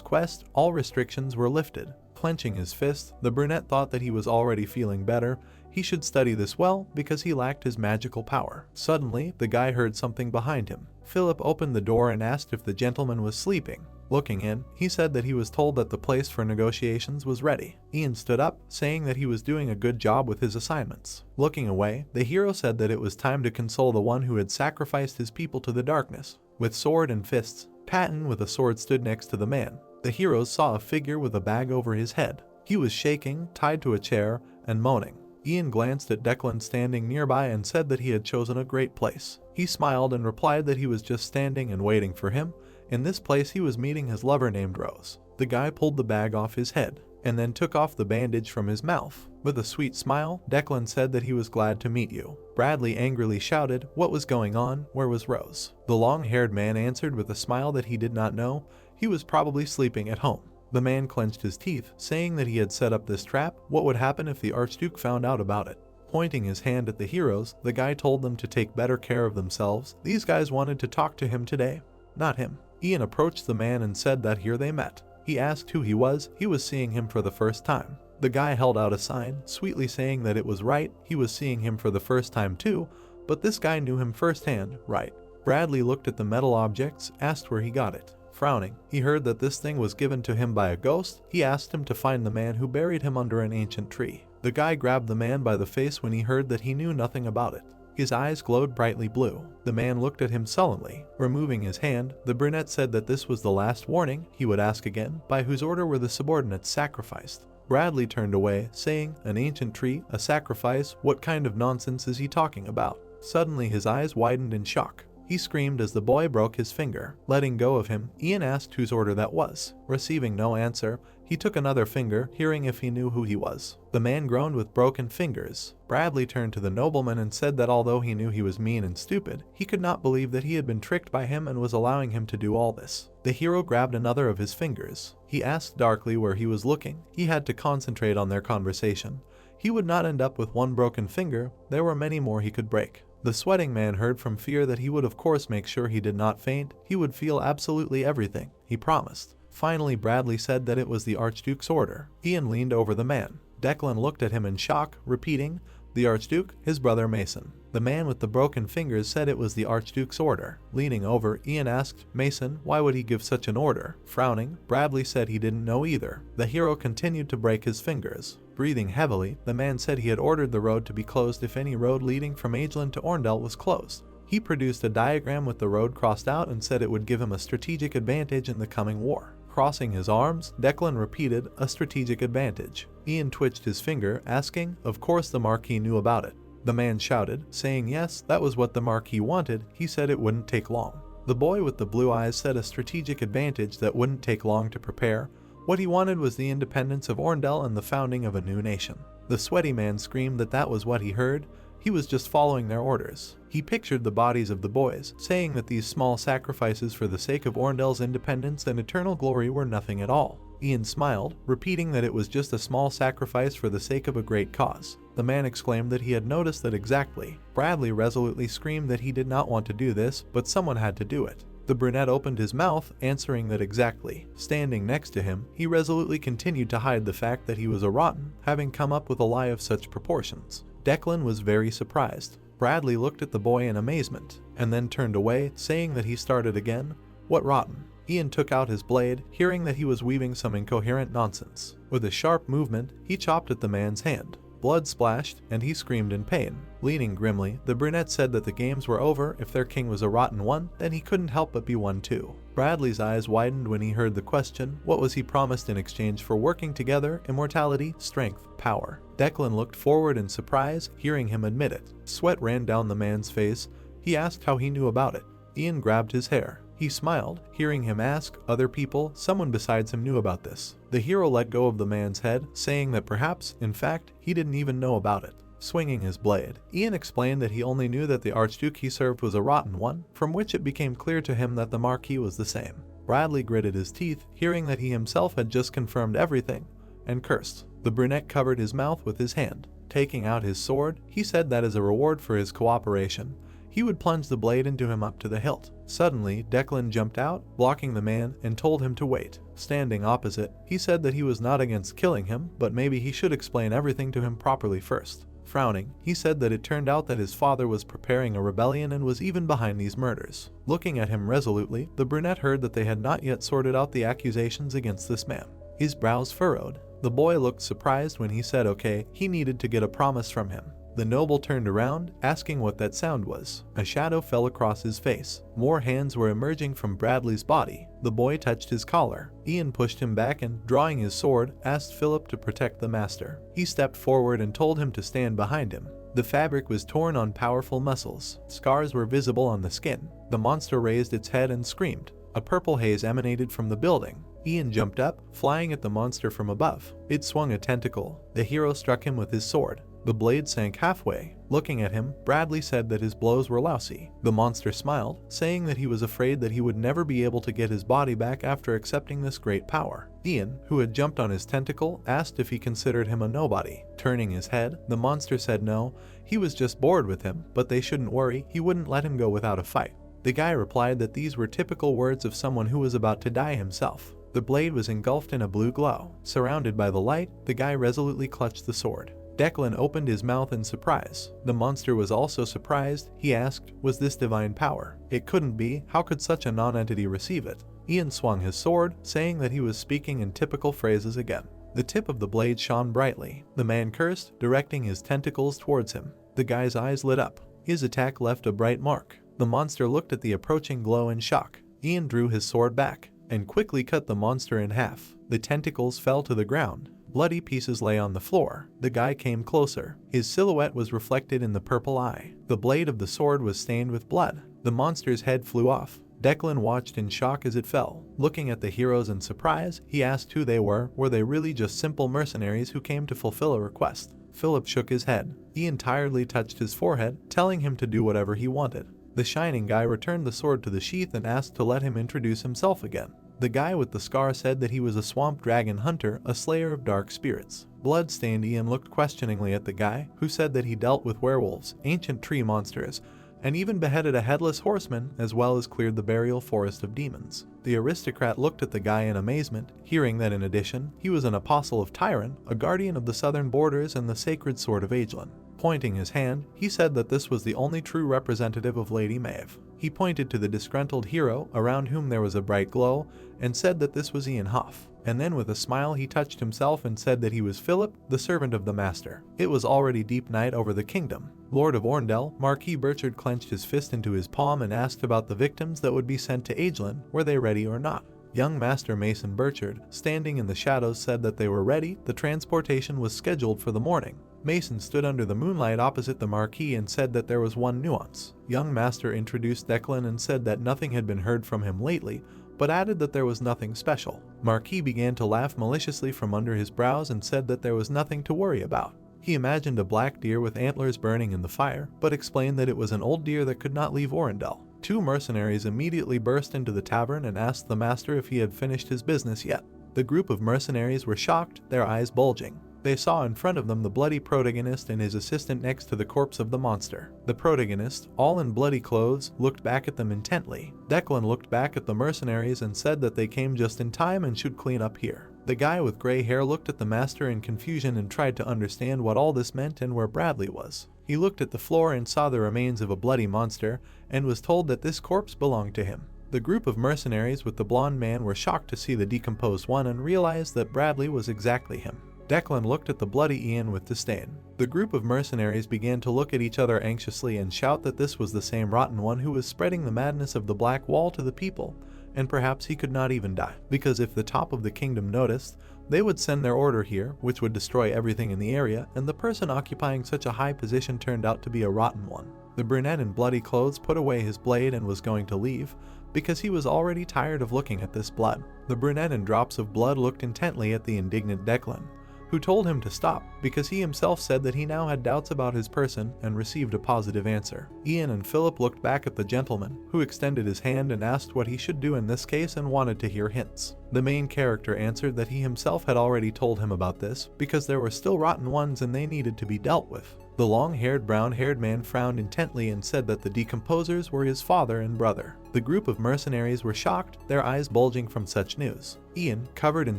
quest, all restrictions were lifted. Clenching his fist, the brunette thought that he was already feeling better. He should study this well because he lacked his magical power. Suddenly, the guy heard something behind him. Philip opened the door and asked if the gentleman was sleeping. Looking in, he said that he was told that the place for negotiations was ready. Ian stood up, saying that he was doing a good job with his assignments. Looking away, the hero said that it was time to console the one who had sacrificed his people to the darkness. With sword and fists, Patton with a sword stood next to the man. The heroes saw a figure with a bag over his head. He was shaking, tied to a chair, and moaning. Ian glanced at Declan standing nearby and said that he had chosen a great place. He smiled and replied that he was just standing and waiting for him. In this place he was meeting his lover named Rose. The guy pulled the bag off his head, and then took off the bandage from his mouth. With a sweet smile, Declan said that he was glad to meet you. Bradley angrily shouted, "What was going on? Where was Rose?" The long-haired man answered with a smile that he did not know. He was probably sleeping at home. The man clenched his teeth, saying that he had set up this trap. What would happen if the Archduke found out about it? Pointing his hand at the heroes, the guy told them to take better care of themselves. These guys wanted to talk to him today, not him. Ian approached the man and said that here they met. He asked who he was seeing him for the first time. The guy held out a sign, sweetly saying that it was right, he was seeing him for the first time too, but this guy knew him firsthand, right? Bradley looked at the metal objects, asked where he got it. Frowning, he heard that this thing was given to him by a ghost. He asked him to find the man who buried him under an ancient tree. The guy grabbed the man by the face when he heard that he knew nothing about it. His eyes glowed brightly blue. The man looked at him sullenly. Removing his hand, the brunette said that this was the last warning. He would ask again, by whose order were the subordinates sacrificed? Bradley turned away, saying, "An ancient tree, a sacrifice, what kind of nonsense is he talking about?" Suddenly his eyes widened in shock. He screamed as the boy broke his finger. Letting go of him, Ian asked whose order that was. Receiving no answer, he took another finger, hearing if he knew who he was. The man groaned with broken fingers. Bradley turned to the nobleman and said that although he knew he was mean and stupid, he could not believe that he had been tricked by him and was allowing him to do all this. The hero grabbed another of his fingers. He asked darkly where he was looking. He had to concentrate on their conversation. He would not end up with one broken finger. There were many more he could break. The sweating man heard from fear that he would of course make sure he did not faint. He would feel absolutely everything, he promised. Finally, Bradley said that it was the Archduke's order. Ian leaned over the man. Declan looked at him in shock, repeating, "The Archduke, his brother Mason." The man with the broken fingers said it was the Archduke's order. Leaning over, Ian asked, "Mason, why would he give such an order?" Frowning, Bradley said he didn't know either. The hero continued to break his fingers. Breathing heavily, the man said he had ordered the road to be closed if any road leading from Ageland to Orndell was closed. He produced a diagram with the road crossed out and said it would give him a strategic advantage in the coming war. Crossing his arms, Declan repeated, "A strategic advantage." Ian twitched his finger, asking, "Of course the Marquis knew about it." The man shouted, saying yes, that was what the Marquis wanted. He said it wouldn't take long. The boy with the blue eyes said a strategic advantage that wouldn't take long to prepare. What he wanted was the independence of Orndell and the founding of a new nation. The sweaty man screamed that that was what he heard. He was just following their orders. He pictured the bodies of the boys, saying that these small sacrifices for the sake of Orndell's independence and eternal glory were nothing at all. Ian smiled, repeating that it was just a small sacrifice for the sake of a great cause. The man exclaimed that he had noticed that exactly. Bradley resolutely screamed that he did not want to do this, but someone had to do it. The brunette opened his mouth, answering that exactly. Standing next to him, he resolutely continued to hide the fact that he was a rotten, having come up with a lie of such proportions. Declan was very surprised. Bradley looked at the boy in amazement, and then turned away, saying that he started again. "What rotten?" Ian took out his blade, hearing that he was weaving some incoherent nonsense. With a sharp movement, he chopped at the man's hand. Blood splashed, and he screamed in pain. Leaning grimly, the brunette said that the games were over. If their king was a rotten one, then he couldn't help but be one too. Bradley's eyes widened when he heard the question. What was he promised in exchange for working together? Immortality, strength, power. Declan looked forward in surprise, hearing him admit it. Sweat ran down the man's face. He asked how he knew about it. Ian grabbed his hair. He smiled, hearing him ask, other people, someone besides him knew about this. The hero let go of the man's head, saying that perhaps, in fact, he didn't even know about it. Swinging his blade, Ian explained that he only knew that the Archduke he served was a rotten one, from which it became clear to him that the Marquis was the same. Bradley gritted his teeth, hearing that he himself had just confirmed everything, and cursed. The brunette covered his mouth with his hand. Taking out his sword, he said that as a reward for his cooperation, he he would plunge the blade into him up to the hilt. Suddenly, Declan jumped out, blocking the man, and told him to wait. Standing opposite, he said that he was not against killing him, but maybe he should explain everything to him properly first. Frowning, he said that it turned out that his father was preparing a rebellion and was even behind these murders. Looking at him resolutely, the brunette heard that they had not yet sorted out the accusations against this man. His brows furrowed. The boy looked surprised when he said okay, he needed to get a promise from him. The noble turned around, asking what that sound was. A shadow fell across his face. More hands were emerging from Bradley's body. The boy touched his collar. Ian pushed him back and, drawing his sword, asked Philip to protect the master. He stepped forward and told him to stand behind him. The fabric was torn on powerful muscles. Scars were visible on the skin. The monster raised its head and screamed. A purple haze emanated from the building. Ian jumped up, flying at the monster from above. It swung a tentacle. The hero struck him with his sword. The blade sank halfway. Looking at him, Bradley said that his blows were lousy. The monster smiled, saying that he was afraid that he would never be able to get his body back after accepting this great power. Ian, who had jumped on his tentacle, asked if he considered him a nobody. Turning his head, the monster said no, he was just bored with him, but they shouldn't worry, he wouldn't let him go without a fight. The guy replied that these were typical words of someone who was about to die himself. The blade was engulfed in a blue glow. Surrounded by the light, the guy resolutely clutched the sword. Declan opened his mouth in surprise. The monster was also surprised. He asked, was this divine power? It couldn't be. How could such a non-entity receive it? Ian swung his sword, saying that he was speaking in typical phrases again. The tip of the blade shone brightly. The man cursed, directing his tentacles towards him. The guy's eyes lit up. His attack left a bright mark. The monster looked at the approaching glow in shock. Ian drew his sword back and quickly cut the monster in half. The tentacles fell to the ground. Bloody pieces lay on the floor. The guy came closer. His silhouette was reflected in the purple eye. The blade of the sword was stained with blood. The monster's head flew off. Declan watched in shock as it fell. Looking at the heroes in surprise, he asked who they were. Were they really just simple mercenaries who came to fulfill a request? Philip shook his head. Ian tiredly touched his forehead, telling him to do whatever he wanted. The shining guy returned the sword to the sheath and asked to let him introduce himself again. The guy with the scar said that he was a swamp dragon hunter, a slayer of dark spirits. Blood-stained Ian looked questioningly at the guy, who said that he dealt with werewolves, ancient tree monsters, and even beheaded a headless horseman, as well as cleared the burial forest of demons. The aristocrat looked at the guy in amazement, hearing that in addition, he was an apostle of Tyron, a guardian of the southern borders and the sacred sword of Agelin. Pointing his hand, he said that this was the only true representative of Lady Maeve. He pointed to the disgruntled hero, around whom there was a bright glow, and said that this was Ian Huff. And then with a smile he touched himself and said that he was Philip, the servant of the master. It was already deep night over the kingdom. Lord of Orndell, Marquis Burchard clenched his fist into his palm and asked about the victims that would be sent to Agelin, were they ready or not? Young Master Mason Burchard, standing in the shadows, said that they were ready. The transportation was scheduled for the morning. Mason stood under the moonlight opposite the Marquis and said that there was one nuance. Young Master introduced Declan and said that nothing had been heard from him lately, but added that there was nothing special. Marquis began to laugh maliciously from under his brows and said that there was nothing to worry about. He imagined a black deer with antlers burning in the fire, but explained that it was an old deer that could not leave Orendel. Two mercenaries immediately burst into the tavern and asked the master if he had finished his business yet. The group of mercenaries were shocked, their eyes bulging. They saw in front of them the bloody protagonist and his assistant next to the corpse of the monster. The protagonist, all in bloody clothes, looked back at them intently. Declan looked back at the mercenaries and said that they came just in time and should clean up here. The guy with gray hair looked at the master in confusion and tried to understand what all this meant and where Bradley was. He looked at the floor and saw the remains of a bloody monster and was told that this corpse belonged to him. The group of mercenaries with the blonde man were shocked to see the decomposed one and realized that Bradley was exactly him. Declan looked at the bloody Ian with disdain. The group of mercenaries began to look at each other anxiously and shout that this was the same rotten one who was spreading the madness of the Black Wall to the people, and perhaps he could not even die, because if the top of the kingdom noticed, they would send their order here, which would destroy everything in the area, and the person occupying such a high position turned out to be a rotten one. The brunette in bloody clothes put away his blade and was going to leave, because he was already tired of looking at this blood. The brunette in drops of blood looked intently at the indignant Declan, who told him to stop because he himself said that he now had doubts about his person and received a positive answer. Ian and Philip looked back at the gentleman, who extended his hand and asked what he should do in this case and wanted to hear hints. The main character answered that he himself had already told him about this because there were still rotten ones and they needed to be dealt with. The long-haired brown-haired man frowned intently and said that the decomposers were his father and brother. The group of mercenaries were shocked, their eyes bulging from such news. Ian, covered in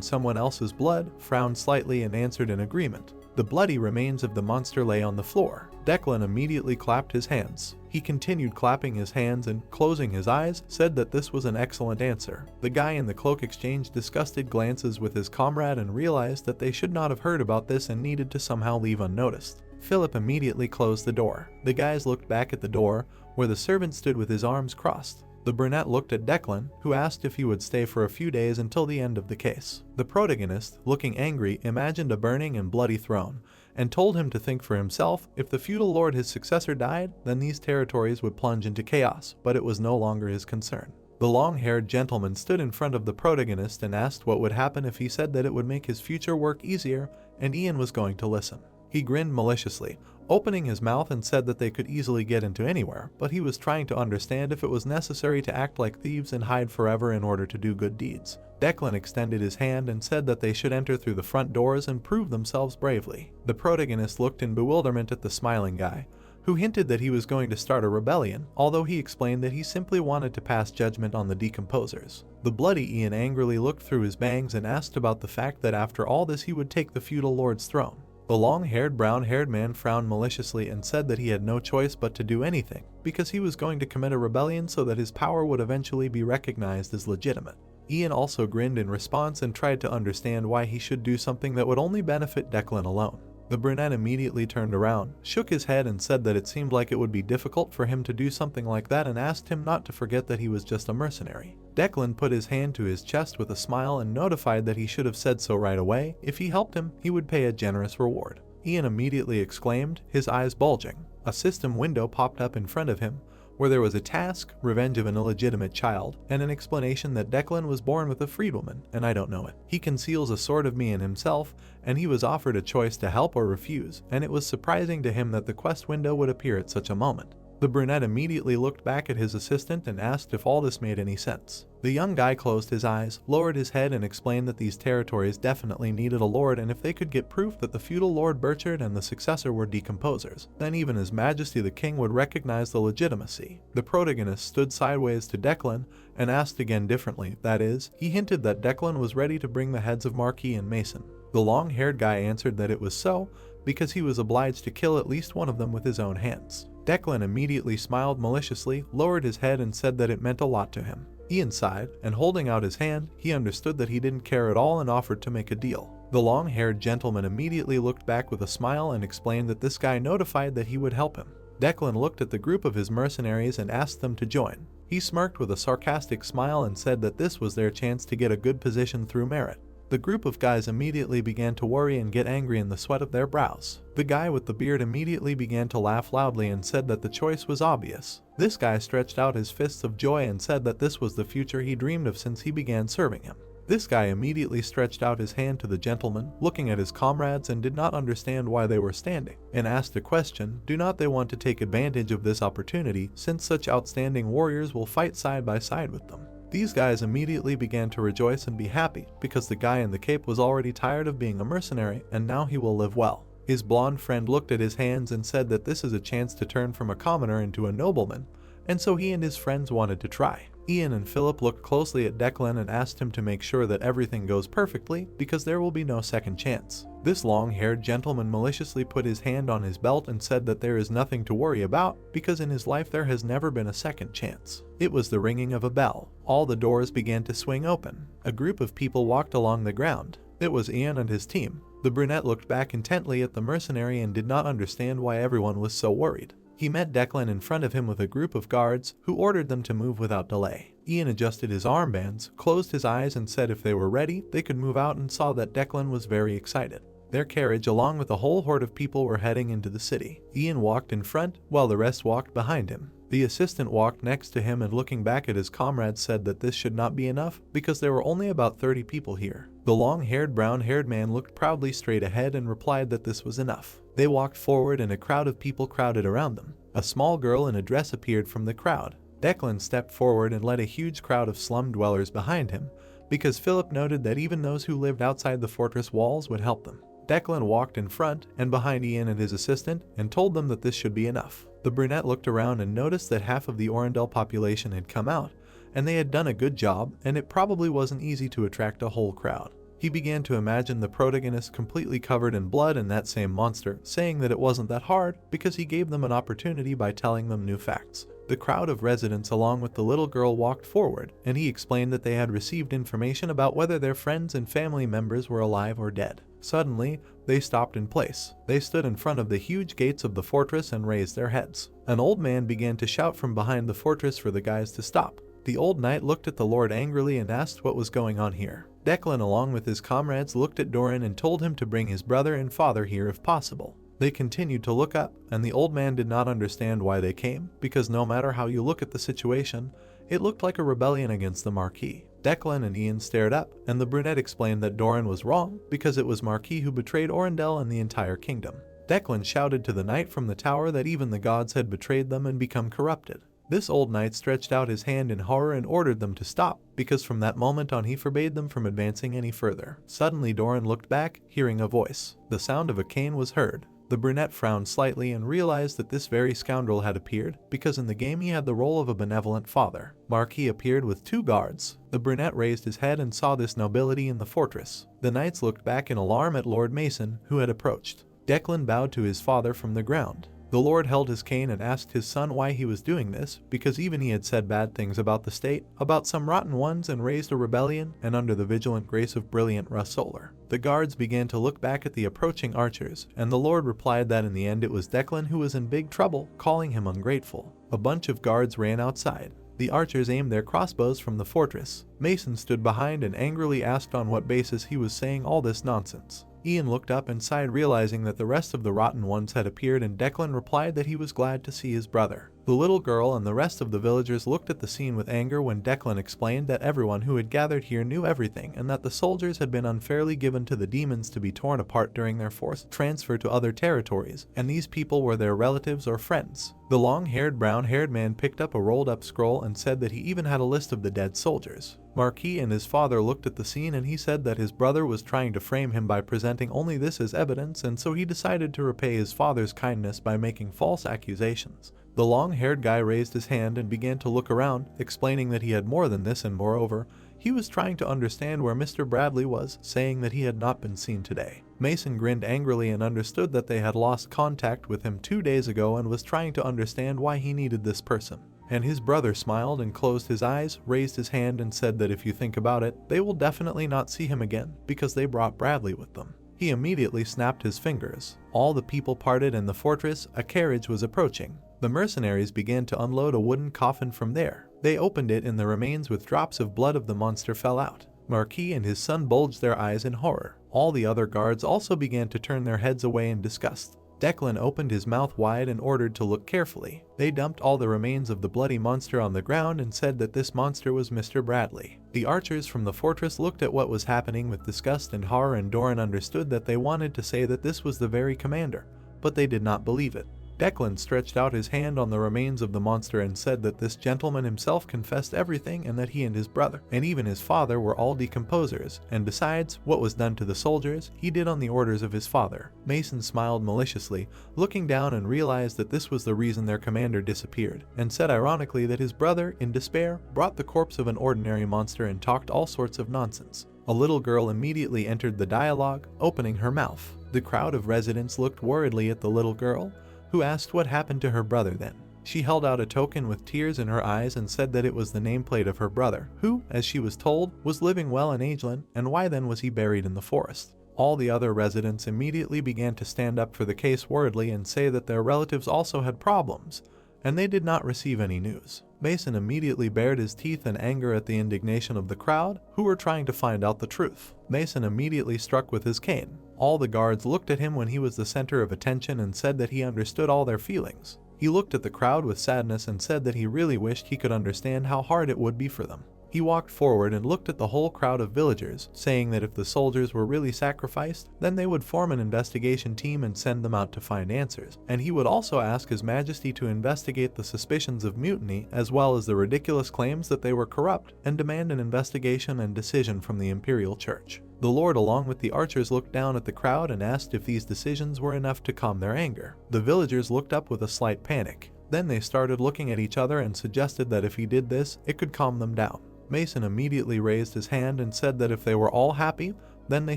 someone else's blood, frowned slightly and answered in agreement. The bloody remains of the monster lay on the floor. Declan immediately clapped his hands. He continued clapping his hands and, closing his eyes, said that this was an excellent answer. The guy in the cloak exchanged disgusted glances with his comrade and realized that they should not have heard about this and needed to somehow leave unnoticed. Philip immediately closed the door. The guys looked back at the door, where the servant stood with his arms crossed. The brunette looked at Declan, who asked if he would stay for a few days until the end of the case. The protagonist, looking angry, imagined a burning and bloody throne, and told him to think for himself. If the feudal lord his successor died, then these territories would plunge into chaos, but it was no longer his concern. The long-haired gentleman stood in front of the protagonist and asked what would happen if he said that it would make his future work easier, and Ian was going to listen. He grinned maliciously, opening his mouth, and said that they could easily get into anywhere, but he was trying to understand if it was necessary to act like thieves and hide forever in order to do good deeds. Declan extended his hand and said that they should enter through the front doors and prove themselves bravely. The protagonist looked in bewilderment at the smiling guy, who hinted that he was going to start a rebellion, although he explained that he simply wanted to pass judgment on the decomposers. The bloody Ian angrily looked through his bangs and asked about the fact that after all this he would take the feudal lord's throne. The long-haired brown-haired man frowned maliciously and said that he had no choice but to do anything, because he was going to commit a rebellion so that his power would eventually be recognized as legitimate. Ian also grinned in response and tried to understand why he should do something that would only benefit Declan alone. The brunette immediately turned around, shook his head and said that it seemed like it would be difficult for him to do something like that and asked him not to forget that he was just a mercenary. Declan put his hand to his chest with a smile and notified that he should have said so right away. If he helped him, he would pay a generous reward. Ian immediately exclaimed, his eyes bulging. A system window popped up in front of him, where there was a task, revenge of an illegitimate child, and an explanation that Declan was born with a freedwoman, and I don't know it. He conceals a sort of me in himself, and he was offered a choice to help or refuse, and it was surprising to him that the quest window would appear at such a moment. The brunette immediately looked back at his assistant and asked if all this made any sense. The young guy closed his eyes, lowered his head and explained that these territories definitely needed a lord, and if they could get proof that the feudal Lord Burchard and the successor were decomposers, then even His Majesty the King would recognize the legitimacy. The protagonist stood sideways to Declan and asked again differently, that is, he hinted that Declan was ready to bring the heads of Marquis and Mason. The long-haired guy answered that it was so, because he was obliged to kill at least one of them with his own hands. Declan immediately smiled maliciously, lowered his head and said that it meant a lot to him. Ian sighed, and holding out his hand, he understood that he didn't care at all and offered to make a deal. The long-haired gentleman immediately looked back with a smile and explained that this guy notified that he would help him. Declan looked at the group of his mercenaries and asked them to join. He smirked with a sarcastic smile and said that this was their chance to get a good position through merit. The group of guys immediately began to worry and get angry in the sweat of their brows. The guy with the beard immediately began to laugh loudly and said that the choice was obvious. This guy stretched out his fists of joy and said that this was the future he dreamed of since he began serving him. This guy immediately stretched out his hand to the gentleman, looking at his comrades and did not understand why they were standing, and asked a question, do not they want to take advantage of this opportunity since such outstanding warriors will fight side by side with them? These guys immediately began to rejoice and be happy, because the guy in the cape was already tired of being a mercenary and now he will live well. His blonde friend looked at his hands and said that this is a chance to turn from a commoner into a nobleman, and so he and his friends wanted to try. Ian and Philip looked closely at Declan and asked him to make sure that everything goes perfectly, because there will be no second chance. This long-haired gentleman maliciously put his hand on his belt and said that there is nothing to worry about, because in his life there has never been a second chance. It was the ringing of a bell. All the doors began to swing open. A group of people walked along the ground. It was Ian and his team. The brunette looked back intently at the mercenary and did not understand why everyone was so worried. He met Declan in front of him with a group of guards, who ordered them to move without delay. Ian adjusted his armbands, closed his eyes and said if they were ready, they could move out, and saw that Declan was very excited. Their carriage along with a whole horde of people were heading into the city. Ian walked in front, while the rest walked behind him. The assistant walked next to him and looking back at his comrades said that this should not be enough, because there were only about 30 people here. The long-haired brown-haired man looked proudly straight ahead and replied that this was enough. They walked forward and a crowd of people crowded around them. A small girl in a dress appeared from the crowd. Declan stepped forward and led a huge crowd of slum dwellers behind him, because Philip noted that even those who lived outside the fortress walls would help them. Declan walked in front and behind Ian and his assistant and told them that this should be enough. The brunette looked around and noticed that half of the Orendel population had come out, and they had done a good job, and it probably wasn't easy to attract a whole crowd. He began to imagine the protagonist completely covered in blood and that same monster, saying that it wasn't that hard because he gave them an opportunity by telling them new facts. The crowd of residents along with the little girl walked forward, and he explained that they had received information about whether their friends and family members were alive or dead. Suddenly, they stopped in place. They stood in front of the huge gates of the fortress and raised their heads. An old man began to shout from behind the fortress for the guys to stop. The old knight looked at the lord angrily and asked what was going on here. Declan along with his comrades looked at Doran and told him to bring his brother and father here if possible. They continued to look up, and the old man did not understand why they came, because no matter how you look at the situation, it looked like a rebellion against the Marquis. Declan and Ian stared up, and the brunette explained that Doran was wrong because it was Marquis who betrayed Orendel and the entire kingdom. Declan shouted to the knight from the tower that even the gods had betrayed them and become corrupted. This old knight stretched out his hand in horror and ordered them to stop, because from that moment on he forbade them from advancing any further. Suddenly Doran looked back, hearing a voice. The sound of a cane was heard. The brunette frowned slightly and realized that this very scoundrel had appeared, because in the game he had the role of a benevolent father. Marquis appeared with 2 guards. The brunette raised his head and saw this nobility in the fortress. The knights looked back in alarm at Lord Mason, who had approached. Declan bowed to his father from the ground. The lord held his cane and asked his son why he was doing this, because even he had said bad things about the state, about some rotten ones, and raised a rebellion, and under the vigilant grace of brilliant Russ Solar. The guards began to look back at the approaching archers, and the lord replied that in the end it was Declan who was in big trouble, calling him ungrateful. A bunch of guards ran outside. The archers aimed their crossbows from the fortress. Mason stood behind and angrily asked on what basis he was saying all this nonsense. Ian looked up and sighed, realizing that the rest of the rotten ones had appeared, and Declan replied that he was glad to see his brother. The little girl and the rest of the villagers looked at the scene with anger when Declan explained that everyone who had gathered here knew everything and that the soldiers had been unfairly given to the demons to be torn apart during their forced transfer to other territories, and these people were their relatives or friends. The long-haired, brown-haired man picked up a rolled-up scroll and said that he even had a list of the dead soldiers. Marquis and his father looked at the scene, and he said that his brother was trying to frame him by presenting only this as evidence, and so he decided to repay his father's kindness by making false accusations. The long-haired guy raised his hand and began to look around, explaining that he had more than this, and moreover, he was trying to understand where Mr. Bradley was, saying that he had not been seen today. Mason grinned angrily and understood that they had lost contact with him 2 days ago and was trying to understand why he needed this person. And his brother smiled and closed his eyes, raised his hand and said that if you think about it, they will definitely not see him again, because they brought Bradley with them. He immediately snapped his fingers. All the people parted in the fortress. A carriage was approaching. The mercenaries began to unload a wooden coffin from there. They opened it and the remains with drops of blood of the monster fell out. Marquis and his son bulged their eyes in horror. All the other guards also began to turn their heads away in disgust. Declan opened his mouth wide and ordered to look carefully. They dumped all the remains of the bloody monster on the ground and said that this monster was Mr. Bradley. The archers from the fortress looked at what was happening with disgust and horror, and Doran understood that they wanted to say that this was the very commander, but they did not believe it. Declan stretched out his hand on the remains of the monster and said that this gentleman himself confessed everything, and that he and his brother, and even his father, were all decomposers, and besides, what was done to the soldiers, he did on the orders of his father. Mason smiled maliciously, looking down, and realized that this was the reason their commander disappeared, and said ironically that his brother, in despair, brought the corpse of an ordinary monster and talked all sorts of nonsense. A little girl immediately entered the dialogue, opening her mouth. The crowd of residents looked worriedly at the little girl, who asked what happened to her brother then. She held out a token with tears in her eyes and said that it was the nameplate of her brother, who, as she was told, was living well in Ageland, and why then was he buried in the forest. All the other residents immediately began to stand up for the case worriedly and say that their relatives also had problems, and they did not receive any news. Mason immediately bared his teeth in anger at the indignation of the crowd, who were trying to find out the truth. Mason immediately struck with his cane. All the guards looked at him when he was the center of attention and said that he understood all their feelings. He looked at the crowd with sadness and said that he really wished he could understand how hard it would be for them. He walked forward and looked at the whole crowd of villagers, saying that if the soldiers were really sacrificed, then they would form an investigation team and send them out to find answers, and he would also ask His Majesty to investigate the suspicions of mutiny as well as the ridiculous claims that they were corrupt, and demand an investigation and decision from the Imperial Church. The Lord along with the archers looked down at the crowd and asked if these decisions were enough to calm their anger. The villagers looked up with a slight panic. Then they started looking at each other and suggested that if he did this, it could calm them down. Mason immediately raised his hand and said that if they were all happy, then they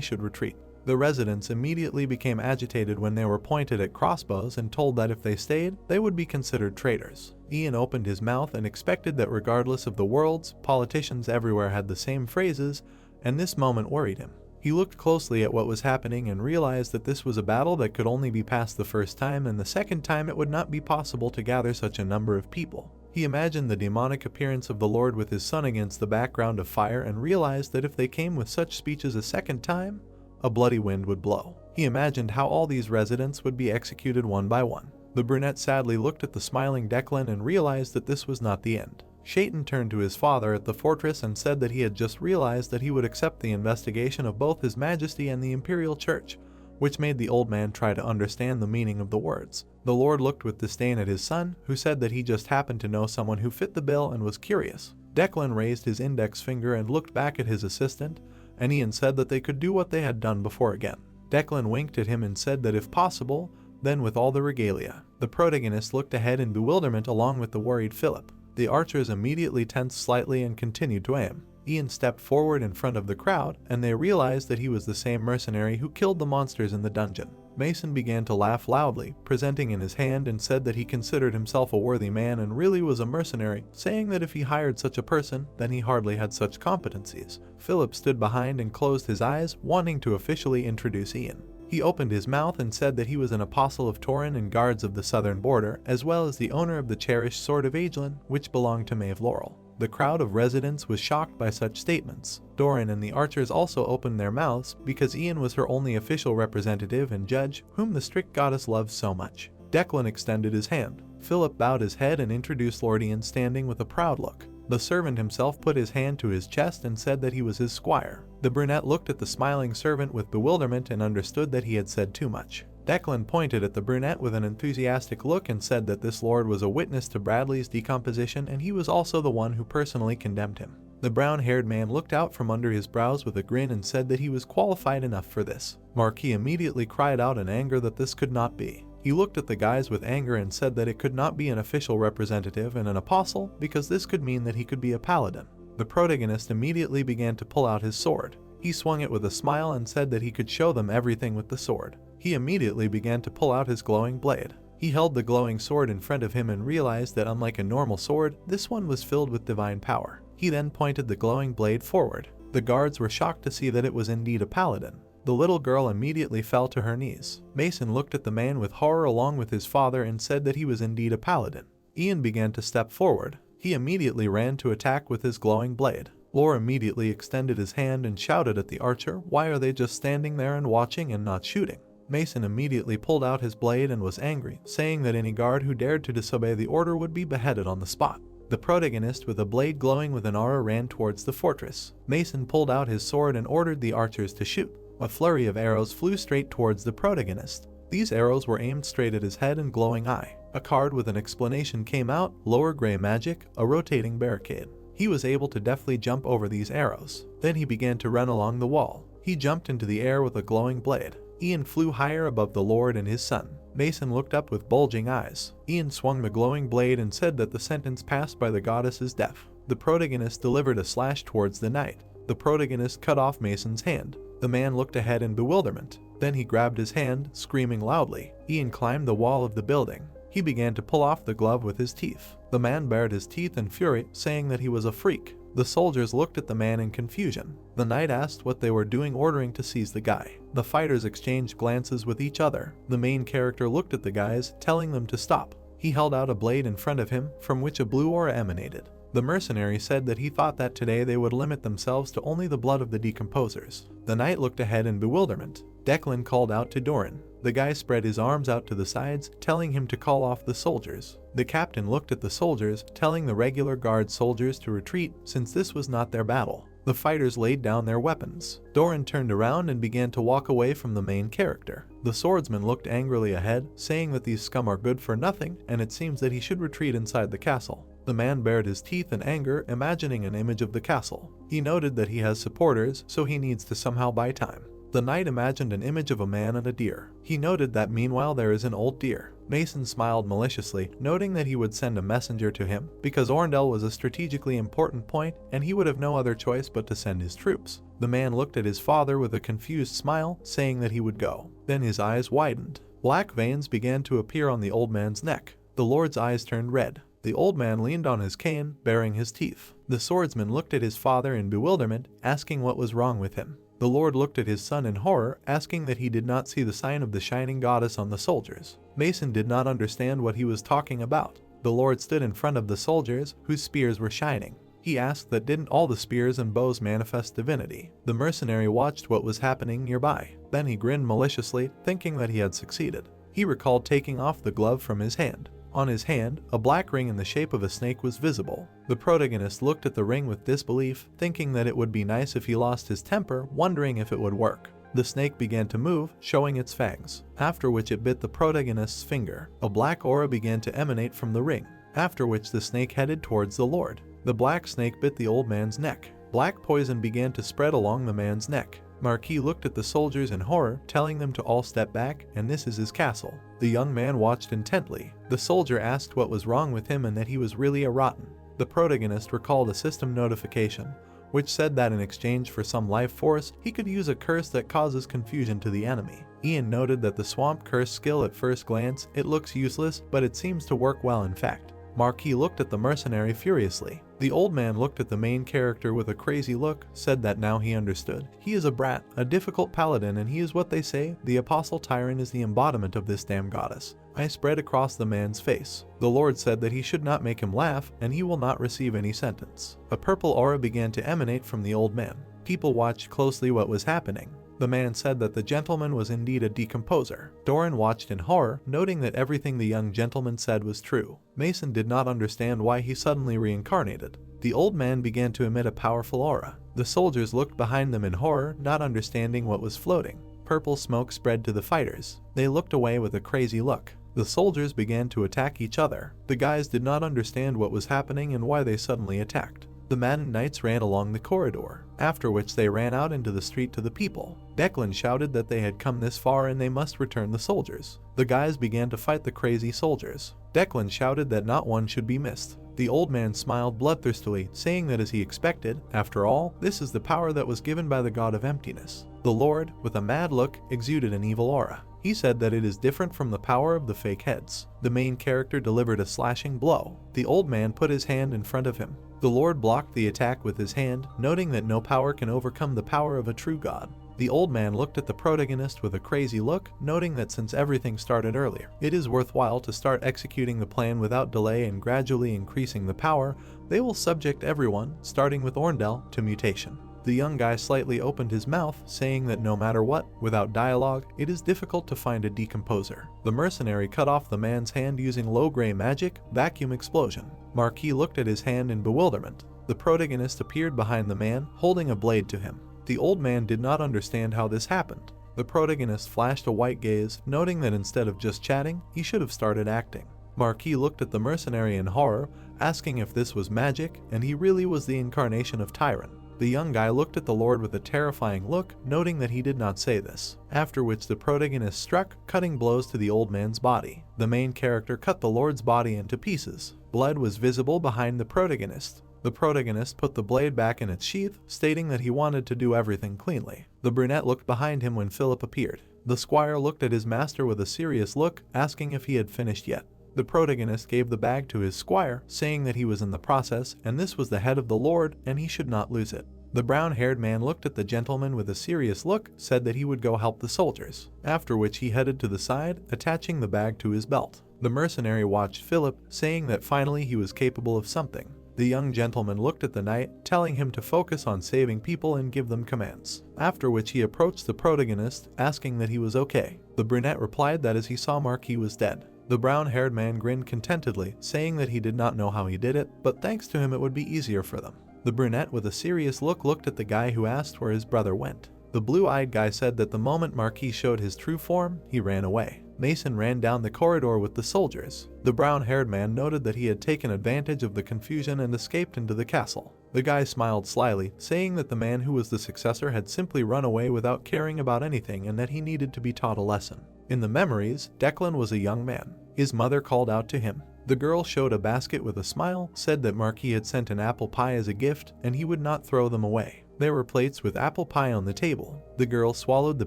should retreat. The residents immediately became agitated when they were pointed at crossbows and told that if they stayed, they would be considered traitors. Ian opened his mouth and expected that regardless of the worlds, politicians everywhere had the same phrases, and this moment worried him. He looked closely at what was happening and realized that this was a battle that could only be passed the first time, and the second time it would not be possible to gather such a number of people. He imagined the demonic appearance of the Lord with his son against the background of fire and realized that if they came with such speeches a second time, a bloody wind would blow. He imagined how all these residents would be executed one by one. The brunette sadly looked at the smiling Declan and realized that this was not the end. Shaitan turned to his father at the fortress and said that he had just realized that he would accept the investigation of both His Majesty and the Imperial Church, which made the old man try to understand the meaning of the words. The Lord looked with disdain at his son, who said that he just happened to know someone who fit the bill and was curious. Declan raised his index finger and looked back at his assistant, and Ian said that they could do what they had done before again. Declan winked at him and said that if possible, then with all the regalia. The protagonist looked ahead in bewilderment along with the worried Philip. The archers immediately tensed slightly and continued to aim. Ian stepped forward in front of the crowd, and they realized that he was the same mercenary who killed the monsters in the dungeon. Mason began to laugh loudly, presenting in his hand, and said that he considered himself a worthy man and really was a mercenary, saying that if he hired such a person, then he hardly had such competencies. Philip stood behind and closed his eyes, wanting to officially introduce Ian. He opened his mouth and said that he was an apostle of Torin and guards of the southern border, as well as the owner of the cherished sword of Agelin, which belonged to Maeve Laurel. The crowd of residents was shocked by such statements. Doran and the archers also opened their mouths because Ian was her only official representative and judge, whom the strict goddess loved so much. Declan extended his hand. Philip bowed his head and introduced Lord Ian, standing with a proud look. The servant himself put his hand to his chest and said that he was his squire. The brunette looked at the smiling servant with bewilderment and understood that he had said too much. Declan pointed at the brunette with an enthusiastic look and said that this lord was a witness to Bradley's decomposition, and he was also the one who personally condemned him. The brown-haired man looked out from under his brows with a grin and said that he was qualified enough for this. Marquis immediately cried out in anger that this could not be. He looked at the guys with anger and said that it could not be an official representative and an apostle because this could mean that he could be a paladin. The protagonist immediately began to pull out his sword. He swung it with a smile and said that he could show them everything with the sword. He immediately began to pull out his glowing blade. He held the glowing sword in front of him and realized that unlike a normal sword, this one was filled with divine power. He then pointed the glowing blade forward. The guards were shocked to see that it was indeed a paladin. The little girl immediately fell to her knees. Mason looked at the man with horror along with his father and said that he was indeed a paladin. Ian began to step forward. He immediately ran to attack with his glowing blade. Lore immediately extended his hand and shouted at the archer, "Why are they just standing there and watching and not shooting?" Mason immediately pulled out his blade and was angry, saying that any guard who dared to disobey the order would be beheaded on the spot. The protagonist with a blade glowing with an aura ran towards the fortress. Mason pulled out his sword and ordered the archers to shoot. A flurry of arrows flew straight towards the protagonist. These arrows were aimed straight at his head and glowing eye. A card with an explanation came out, lower gray magic, a rotating barricade. He was able to deftly jump over these arrows. Then he began to run along the wall. He jumped into the air with a glowing blade. Ian flew higher above the Lord and his son. Mason looked up with bulging eyes. Ian swung the glowing blade and said that the sentence passed by the goddess is death. The protagonist delivered a slash towards the knight. The protagonist cut off Mason's hand. The man looked ahead in bewilderment. Then he grabbed his hand, screaming loudly. Ian climbed the wall of the building. He began to pull off the glove with his teeth. The man bared his teeth in fury, saying that he was a freak. The soldiers looked at the man in confusion. The knight asked what they were doing, ordering to seize the guy. The fighters exchanged glances with each other. The main character looked at the guys, telling them to stop. He held out a blade in front of him, from which a blue aura emanated. The mercenary said that he thought that today they would limit themselves to only the blood of the decomposers. The knight looked ahead in bewilderment. Declan called out to Doran. The guy spread his arms out to the sides, telling him to call off the soldiers. The captain looked at the soldiers, telling the regular guard soldiers to retreat since this was not their battle. The fighters laid down their weapons. Doran turned around and began to walk away from the main character. The swordsman looked angrily ahead, saying that these scum are good for nothing and it seems that he should retreat inside the castle. The man bared his teeth in anger, imagining an image of the castle. He noted that he has supporters, so he needs to somehow buy time. The knight imagined an image of a man and a deer. He noted that meanwhile there is an old deer. Mason smiled maliciously, noting that he would send a messenger to him, because Orndell was a strategically important point and he would have no other choice but to send his troops. The man looked at his father with a confused smile, saying that he would go. Then his eyes widened. Black veins began to appear on the old man's neck. The lord's eyes turned red. The old man leaned on his cane, baring his teeth. The swordsman looked at his father in bewilderment, asking what was wrong with him. The lord looked at his son in horror, asking that he did not see the sign of the shining goddess on the soldiers. Mason did not understand what he was talking about. The lord stood in front of the soldiers, whose spears were shining. He asked that didn't all the spears and bows manifest divinity. The mercenary watched what was happening nearby. Then he grinned maliciously, thinking that he had succeeded. He recalled taking off the glove from his hand. On his hand, a black ring in the shape of a snake was visible. The protagonist looked at the ring with disbelief, thinking that it would be nice if he lost his temper, wondering if it would work. The snake began to move, showing its fangs, after which it bit the protagonist's finger. A black aura began to emanate from the ring, after which the snake headed towards the lord. The black snake bit the old man's neck. Black poison began to spread along the man's neck. Marquis looked at the soldiers in horror, telling them to all step back, and this is his castle. The young man watched intently. The soldier asked what was wrong with him and that he was really a rotten. The protagonist recalled a system notification, which said that in exchange for some life force, he could use a curse that causes confusion to the enemy. Ian noted that the swamp curse skill at first glance, it looks useless, but it seems to work well in fact. Marquis looked at the mercenary furiously. The old man looked at the main character with a crazy look, said that now he understood. He is a brat, a difficult paladin, and he is what they say, the apostle tyrant is the embodiment of this damn goddess. I spread across the man's face. The lord said that he should not make him laugh, and he will not receive any sentence. A purple aura began to emanate from the old man. People watched closely what was happening. The man said that the gentleman was indeed a decomposer. Doran watched in horror, noting that everything the young gentleman said was true. Mason did not understand why he suddenly reincarnated. The old man began to emit a powerful aura. The soldiers looked behind them in horror, not understanding what was floating. Purple smoke spread to the fighters. They looked away with a crazy look. The soldiers began to attack each other. The guys did not understand what was happening and why they suddenly attacked. The maddened knights ran along the corridor, after which they ran out into the street to the people. Declan shouted that they had come this far and they must return the soldiers. The guys began to fight the crazy soldiers. Declan shouted that not one should be missed. The old man smiled bloodthirstily, saying that as he expected, after all, this is the power that was given by the god of emptiness. The lord, with a mad look, exuded an evil aura. He said that it is different from the power of the fake heads. The main character delivered a slashing blow. The old man put his hand in front of him. The lord blocked the attack with his hand, noting that no power can overcome the power of a true god. The old man looked at the protagonist with a crazy look, noting that since everything started earlier, it is worthwhile to start executing the plan without delay and gradually increasing the power. They will subject everyone, starting with Orndell, to mutation. The young guy slightly opened his mouth, saying that no matter what, without dialogue, it is difficult to find a decomposer. The mercenary cut off the man's hand using low-grey magic, vacuum explosion. Marquis looked at his hand in bewilderment. The protagonist appeared behind the man, holding a blade to him. The old man did not understand how this happened. The protagonist flashed a white gaze, noting that instead of just chatting, he should have started acting. Marquis looked at the mercenary in horror, asking if this was magic, and he really was the incarnation of Tyrant. The young guy looked at the lord with a terrifying look, noting that he did not say this, after which the protagonist struck, cutting blows to the old man's body. The main character cut the lord's body into pieces. Blood was visible behind the protagonist. The protagonist put the blade back in its sheath, stating that he wanted to do everything cleanly. The brunette looked behind him when Philip appeared. The squire looked at his master with a serious look, asking if he had finished yet. The protagonist gave the bag to his squire, saying that he was in the process, and this was the head of the lord, and he should not lose it. The brown-haired man looked at the gentleman with a serious look, said that he would go help the soldiers, after which he headed to the side, attaching the bag to his belt. The mercenary watched Philip, saying that finally he was capable of something. The young gentleman looked at the knight, telling him to focus on saving people and give them commands, after which he approached the protagonist, asking that he was okay. The brunette replied that as he saw Marquis was dead. The brown-haired man grinned contentedly, saying that he did not know how he did it, but thanks to him it would be easier for them. The brunette with a serious look looked at the guy who asked where his brother went. The blue-eyed guy said that the moment Marquis showed his true form, he ran away. Mason ran down the corridor with the soldiers. The brown-haired man noted that he had taken advantage of the confusion and escaped into the castle. The guy smiled slyly, saying that the man who was the successor had simply run away without caring about anything and that he needed to be taught a lesson. In the memories, Declan was a young man. His mother called out to him. The girl showed a basket with a smile, said that Marquis had sent an apple pie as a gift and he would not throw them away. There were plates with apple pie on the table. The girl swallowed the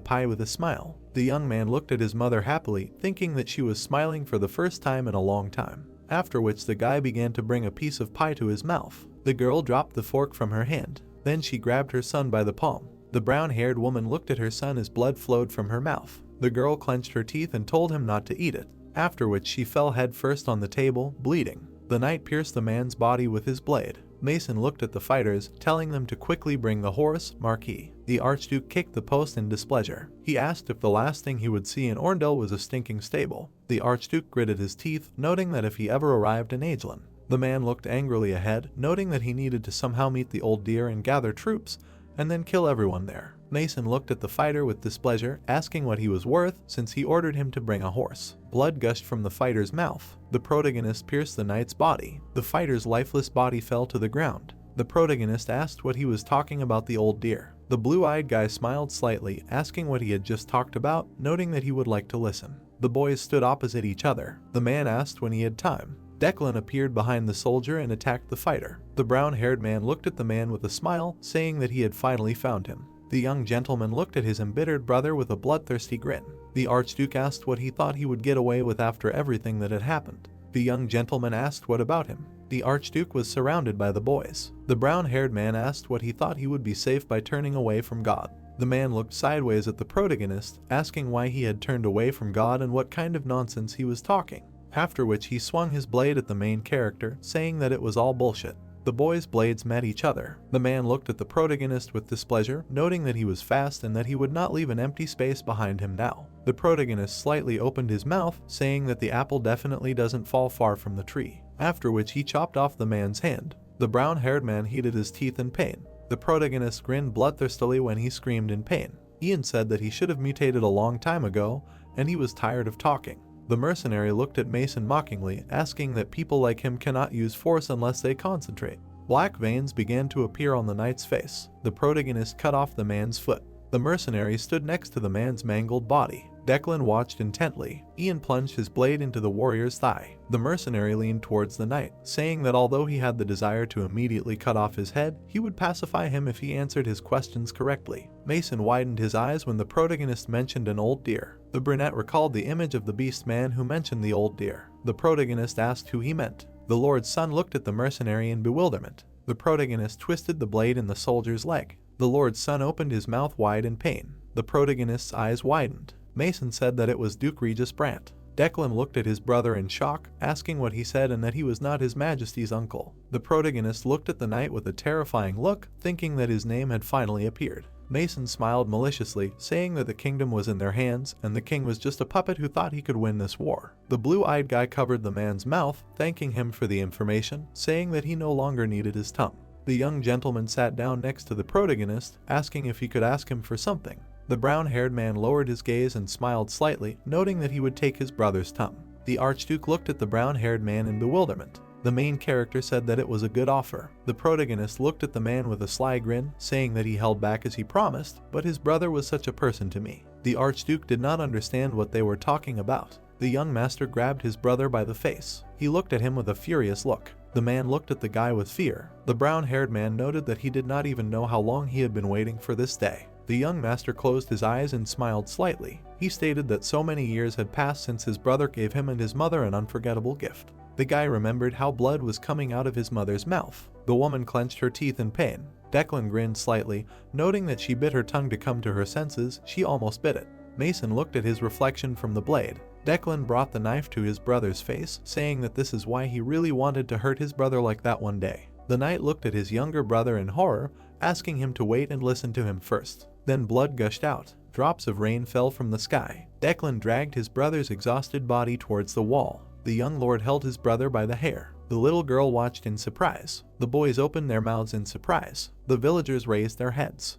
pie with a smile. The young man looked at his mother happily, thinking that she was smiling for the first time in a long time. After which the guy began to bring a piece of pie to his mouth. The girl dropped the fork from her hand. Then she grabbed her son by the palm. The brown-haired woman looked at her son as blood flowed from her mouth. The girl clenched her teeth and told him not to eat it, after which she fell headfirst on the table, bleeding. The knight pierced the man's body with his blade. Mason looked at the fighters, telling them to quickly bring the horse, Marquis. The Archduke kicked the post in displeasure. He asked if the last thing he would see in Orndell was a stinking stable. The Archduke gritted his teeth, noting that if he ever arrived in Agelin. The man looked angrily ahead, noting that he needed to somehow meet the old deer and gather troops, and then kill everyone there. Mason looked at the fighter with displeasure, asking what he was worth since he ordered him to bring a horse. Blood gushed from the fighter's mouth. The protagonist pierced the knight's body. The fighter's lifeless body fell to the ground. The protagonist asked what he was talking about the old deer. The blue-eyed guy smiled slightly, asking what he had just talked about, noting that he would like to listen. The boys stood opposite each other. The man asked when he had time. Declan appeared behind the soldier and attacked the fighter. The brown-haired man looked at the man with a smile, saying that he had finally found him. The young gentleman looked at his embittered brother with a bloodthirsty grin. The Archduke asked what he thought he would get away with after everything that had happened. The young gentleman asked what about him. The Archduke was surrounded by the boys. The brown-haired man asked what he thought he would be safe by turning away from God. The man looked sideways at the protagonist, asking why he had turned away from God and what kind of nonsense he was talking. After which he swung his blade at the main character, saying that it was all bullshit. The boys' blades met each other. The man looked at the protagonist with displeasure, noting that he was fast and that he would not leave an empty space behind him now. The protagonist slightly opened his mouth, saying that the apple definitely doesn't fall far from the tree. After which he chopped off the man's hand. The brown-haired man heated his teeth in pain. The protagonist grinned bloodthirstily when he screamed in pain. Ian said that he should have mutated a long time ago, and he was tired of talking. The mercenary looked at Mason mockingly, asking that people like him cannot use force unless they concentrate. Black veins began to appear on the knight's face. The protagonist cut off the man's foot. The mercenary stood next to the man's mangled body. Declan watched intently. Ian plunged his blade into the warrior's thigh. The mercenary leaned towards the knight, saying that although he had the desire to immediately cut off his head, he would pacify him if he answered his questions correctly. Mason widened his eyes when the protagonist mentioned an old deer. The brunette recalled the image of the beast man who mentioned the old deer. The protagonist asked who he meant. The Lord's son looked at the mercenary in bewilderment. The protagonist twisted the blade in the soldier's leg. The Lord's son opened his mouth wide in pain. The protagonist's eyes widened. Mason said that it was Duke Regis Brandt. Declan looked at his brother in shock, asking what he said and that he was not His Majesty's uncle. The protagonist looked at the knight with a terrifying look, thinking that his name had finally appeared. Mason smiled maliciously, saying that the kingdom was in their hands, and the king was just a puppet who thought he could win this war. The blue-eyed guy covered the man's mouth, thanking him for the information, saying that he no longer needed his tongue. The young gentleman sat down next to the protagonist, asking if he could ask him for something. The brown-haired man lowered his gaze and smiled slightly, noting that he would take his brother's tongue. The Archduke looked at the brown-haired man in bewilderment. The main character said that it was a good offer. The protagonist looked at the man with a sly grin, saying that he held back as he promised, but his brother was such a person to me. The Archduke did not understand what they were talking about. The young master grabbed his brother by the face. He looked at him with a furious look. The man looked at the guy with fear. The brown-haired man noted that he did not even know how long he had been waiting for this day. The young master closed his eyes and smiled slightly. He stated that so many years had passed since his brother gave him and his mother an unforgettable gift. The guy remembered how blood was coming out of his mother's mouth. The woman clenched her teeth in pain. Declan grinned slightly, noting that she bit her tongue to come to her senses. She almost bit it. Mason looked at his reflection from the blade. Declan brought the knife to his brother's face, saying that this is why he really wanted to hurt his brother like that one day. The knight looked at his younger brother in horror, asking him to wait and listen to him first. Then blood gushed out. Drops of rain fell from the sky. Declan dragged his brother's exhausted body towards the wall. The young lord held his brother by the hair. The little girl watched in surprise. The boys opened their mouths in surprise. The villagers raised their heads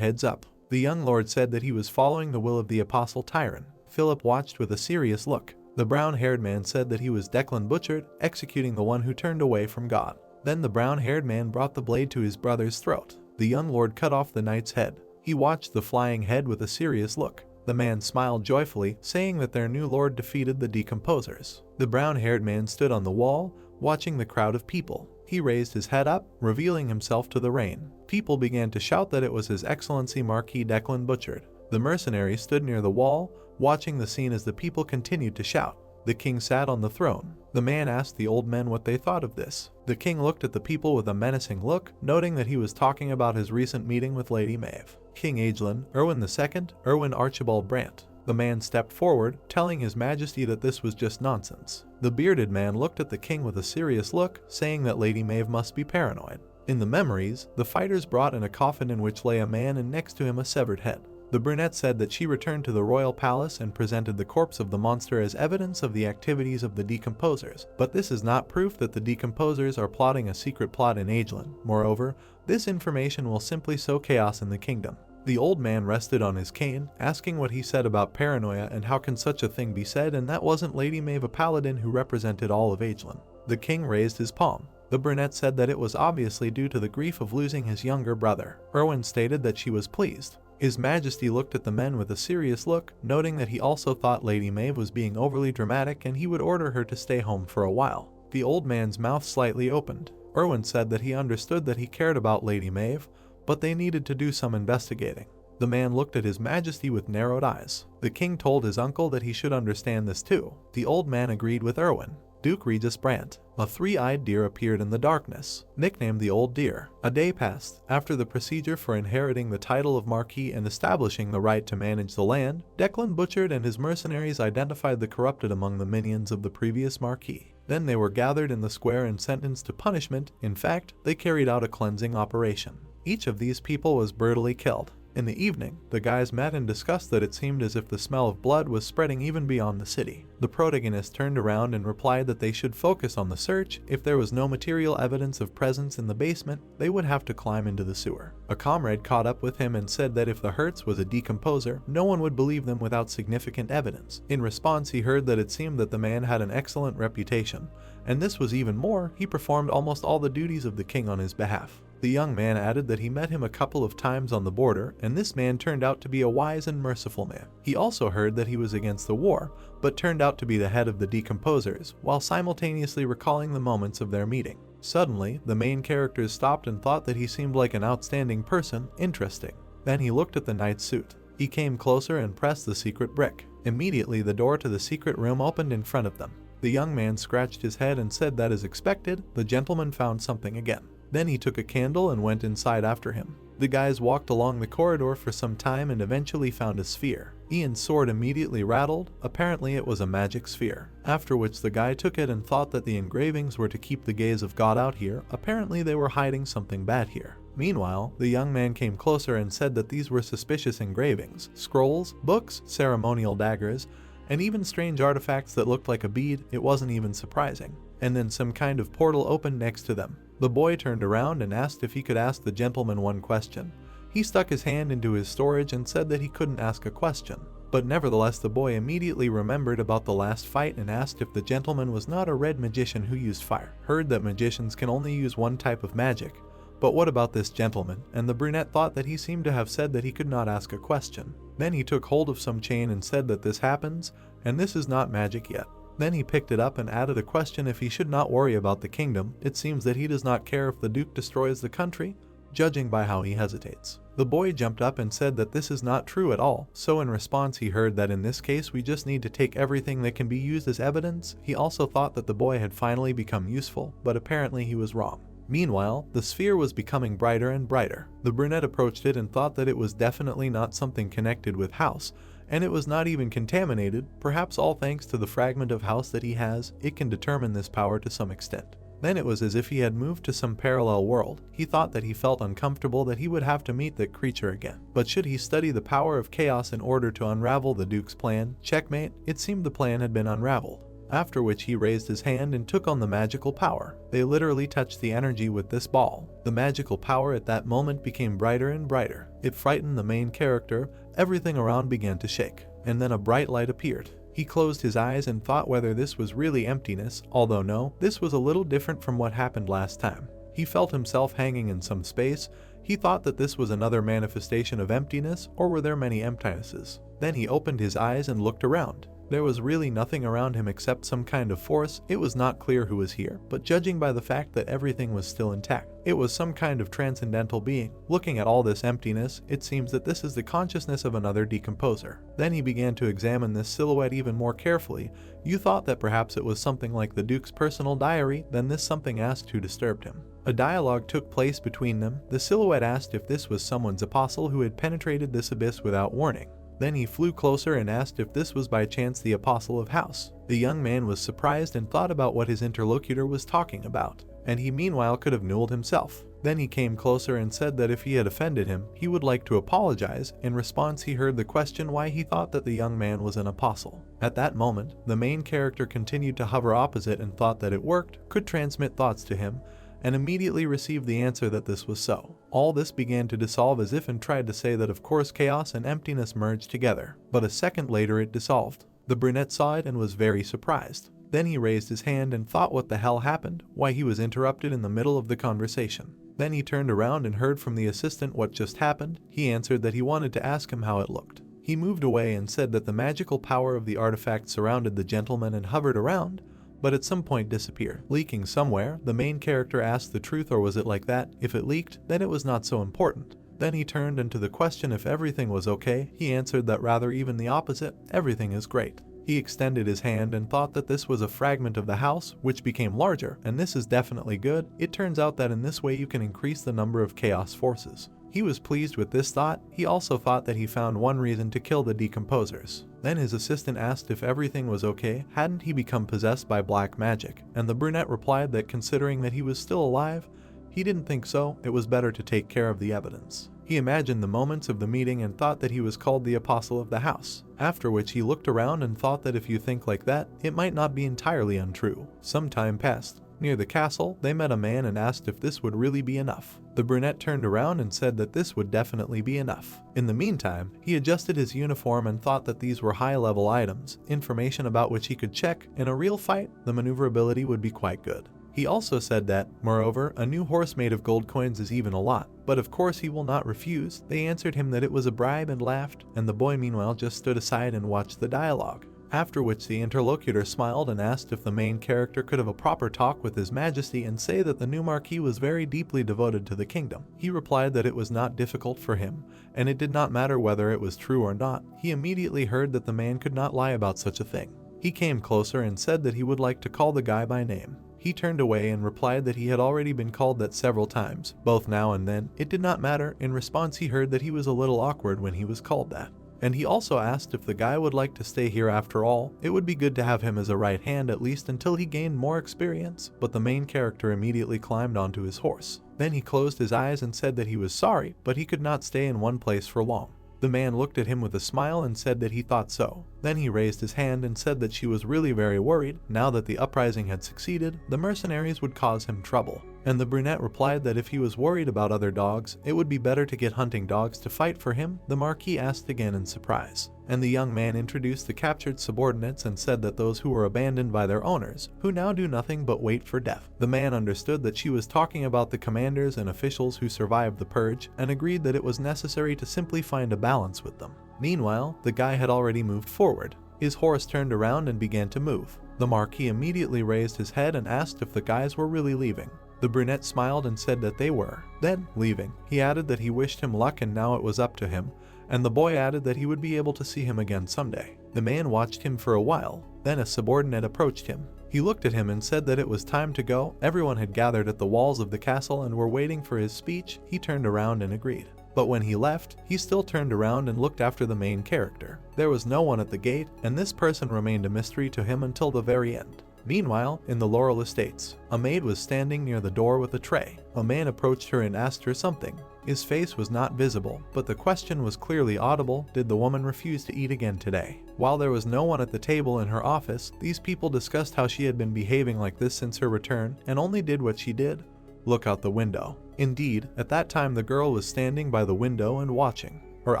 up. The young lord said that he was following the will of the apostle Tyron. Philip watched with a serious look. The brown-haired man said that he was Declan butchered, executing the one who turned away from God. Then the brown-haired man brought the blade to his brother's throat. The young lord cut off the knight's head. He watched the flying head with a serious look. The man smiled joyfully, saying that their new lord defeated the decomposers. The brown-haired man stood on the wall, watching the crowd of people. He raised his head up, revealing himself to the rain. People began to shout that it was His Excellency Marquis Declan butchered. The mercenary stood near the wall, watching the scene as the people continued to shout. The king sat on the throne. The man asked the old men what they thought of this. The king looked at the people with a menacing look, noting that he was talking about his recent meeting with Lady Maeve. King Aeglin, Erwin II, Erwin Archibald Brant. The man stepped forward, telling His Majesty that this was just nonsense. The bearded man looked at the king with a serious look, saying that Lady Maeve must be paranoid. In the memories, the fighters brought in a coffin in which lay a man and next to him a severed head. The brunette said that she returned to the royal palace and presented the corpse of the monster as evidence of the activities of the decomposers, but this is not proof that the decomposers are plotting a secret plot in Aeglin. Moreover, this information will simply sow chaos in the kingdom. The old man rested on his cane, asking what he said about paranoia and how can such a thing be said, and that wasn't Lady Maeve, a paladin who represented all of Aeglin. The king raised his palm. The brunette said that it was obviously due to the grief of losing his younger brother. Erwin stated that she was pleased. His Majesty looked at the men with a serious look, noting that he also thought Lady Maeve was being overly dramatic and he would order her to stay home for a while. The old man's mouth slightly opened. Erwin said that he understood that he cared about Lady Maeve, but they needed to do some investigating. The man looked at His Majesty with narrowed eyes. The king told his uncle that he should understand this too. The old man agreed with Erwin. Duke Regis Brant. A three-eyed deer appeared in the darkness, nicknamed the Old Deer. A day passed. After the procedure for inheriting the title of Marquis and establishing the right to manage the land, Declan butchered and his mercenaries identified the corrupted among the minions of the previous Marquis. Then they were gathered in the square and sentenced to punishment. In fact, they carried out a cleansing operation. Each of these people was brutally killed. In the evening, the guys met and discussed that it seemed as if the smell of blood was spreading even beyond the city. The protagonist turned around and replied that they should focus on the search. If there was no material evidence of presence in the basement, they would have to climb into the sewer. A comrade caught up with him and said that if the Hertz was a decomposer, no one would believe them without significant evidence. In response, he heard that it seemed that the man had an excellent reputation, and this was even more, he performed almost all the duties of the king on his behalf. The young man added that he met him a couple of times on the border, and this man turned out to be a wise and merciful man. He also heard that he was against the war, but turned out to be the head of the decomposers, while simultaneously recalling the moments of their meeting. Suddenly, the main characters stopped and thought that he seemed like an outstanding person, interesting. Then he looked at the knight's suit. He came closer and pressed the secret brick. Immediately, the door to the secret room opened in front of them. The young man scratched his head and said that as expected, the gentleman found something again. Then he took a candle and went inside after him. The guys walked along the corridor for some time and eventually found a sphere. Ian's sword immediately rattled. Apparently it was a magic sphere. After which the guy took it and thought that the engravings were to keep the gaze of God out here. Apparently they were hiding something bad here. Meanwhile, the young man came closer and said that these were suspicious engravings, scrolls, books, ceremonial daggers, and even strange artifacts that looked like a bead. It wasn't even surprising. And then some kind of portal opened next to them. The boy turned around and asked if he could ask the gentleman one question. He stuck his hand into his storage and said that he couldn't ask a question. But nevertheless, the boy immediately remembered about the last fight and asked if the gentleman was not a red magician who used fire. Heard that magicians can only use one type of magic. But what about this gentleman? And the brunette thought that he seemed to have said that he could not ask a question. Then he took hold of some chain and said that this happens, and this is not magic yet. Then he picked it up and added a question if he should not worry about the kingdom. It seems that he does not care if the Duke destroys the country, judging by how he hesitates. The boy jumped up and said that this is not true at all, so in response he heard that in this case we just need to take everything that can be used as evidence. He also thought that the boy had finally become useful, but apparently he was wrong. Meanwhile, the sphere was becoming brighter and brighter. The brunette approached it and thought that it was definitely not something connected with House, and it was not even contaminated. Perhaps all thanks to the fragment of House that he has, it can determine this power to some extent. Then it was as if he had moved to some parallel world. He thought that he felt uncomfortable that he would have to meet that creature again. But should he study the power of chaos in order to unravel the Duke's plan? Checkmate. It seemed the plan had been unraveled. After which he raised his hand and took on the magical power. They literally touched the energy with this ball. The magical power at that moment became brighter and brighter. It frightened the main character. Everything around began to shake. And then a bright light appeared. He closed his eyes and thought whether this was really emptiness, although no, this was a little different from what happened last time. He felt himself hanging in some space. He thought that this was another manifestation of emptiness, or were there many emptinesses? Then he opened his eyes and looked around. There was really nothing around him except some kind of force. It was not clear who was here, but judging by the fact that everything was still intact, it was some kind of transcendental being. Looking at all this emptiness, it seems that this is the consciousness of another decomposer. Then he began to examine this silhouette even more carefully. You thought that perhaps it was something like the Duke's personal diary, then this something asked who disturbed him. A dialogue took place between them. The silhouette asked if this was someone's apostle who had penetrated this abyss without warning. Then he flew closer and asked if this was by chance the apostle of house. The young man was surprised and thought about what his interlocutor was talking about, and he meanwhile could have newelled himself. Then he came closer and said that if he had offended him, he would like to apologize. In response, he heard the question why he thought that the young man was an apostle. At that moment, the main character continued to hover opposite and thought that it worked, could transmit thoughts to him, and immediately received the answer that this was so. All this began to dissolve as if and tried to say that of course chaos and emptiness merged together, but a second later it dissolved. The brunette saw it and was very surprised. Then he raised his hand and thought what the hell happened, why he was interrupted in the middle of the conversation. Then he turned around and heard from the assistant what just happened. He answered that he wanted to ask him how it looked. He moved away and said that the magical power of the artifact surrounded the gentleman and hovered around, but at some point disappeared, leaking somewhere. The main character asked the truth, or was it like that? If it leaked, then it was not so important. Then he turned into the question if everything was okay. He answered that rather even the opposite, everything is great. He extended his hand and thought that this was a fragment of the house, which became larger, and this is definitely good. It turns out that in this way you can increase the number of chaos forces. He was pleased with this thought. He also thought that he found one reason to kill the decomposers. Then his assistant asked if everything was okay, hadn't he become possessed by black magic? And the brunette replied that considering that he was still alive, he didn't think so, it was better to take care of the evidence. He imagined the moments of the meeting and thought that he was called the apostle of the house. After which he looked around and thought that if you think like that, it might not be entirely untrue. Some time passed. Near the castle, they met a man and asked if this would really be enough. The brunette turned around and said that this would definitely be enough. In the meantime, he adjusted his uniform and thought that these were high-level items, information about which he could check. In a real fight, the maneuverability would be quite good. He also said that, moreover, a new horse made of gold coins is even a lot, but of course he will not refuse. They answered him that it was a bribe and laughed, and the boy meanwhile just stood aside and watched the dialogue. After which the interlocutor smiled and asked if the main character could have a proper talk with His Majesty and say that the new marquis was very deeply devoted to the kingdom. He replied that it was not difficult for him, and it did not matter whether it was true or not. He immediately heard that the man could not lie about such a thing. He came closer and said that he would like to call the guy by name. He turned away and replied that he had already been called that several times, both now and then. It did not matter. In response, he heard that he was a little awkward when he was called that. And he also asked if the guy would like to stay here after all. It would be good to have him as a right hand at least until he gained more experience, but the main character immediately climbed onto his horse. Then he closed his eyes and said that he was sorry, but he could not stay in one place for long. The man looked at him with a smile and said that he thought so. Then he raised his hand and said that she was really very worried. Now that the uprising had succeeded, the mercenaries would cause him trouble. And the brunette replied that if he was worried about other dogs, it would be better to get hunting dogs to fight for him. The marquis asked again in surprise. And the young man introduced the captured subordinates and said that those who were abandoned by their owners, who now do nothing but wait for death. The man understood that she was talking about the commanders and officials who survived the purge, and agreed that it was necessary to simply find a balance with them. Meanwhile, the guy had already moved forward. His horse turned around and began to move. The marquis immediately raised his head and asked if the guys were really leaving. The brunette smiled and said that they were. Then, leaving, he added that he wished him luck and now it was up to him, and the boy added that he would be able to see him again someday. The man watched him for a while, then a subordinate approached him. He looked at him and said that it was time to go. Everyone had gathered at the walls of the castle and were waiting for his speech. He turned around and agreed. But when he left, he still turned around and looked after the main character. There was no one at the gate, and this person remained a mystery to him until the very end. Meanwhile, in the Laurel Estates, a maid was standing near the door with a tray. A man approached her and asked her something. His face was not visible, but the question was clearly audible: did the woman refuse to eat again today? While there was no one at the table in her office, these people discussed how she had been behaving like this since her return, and only did what she did: look out the window. Indeed, at that time the girl was standing by the window and watching. Her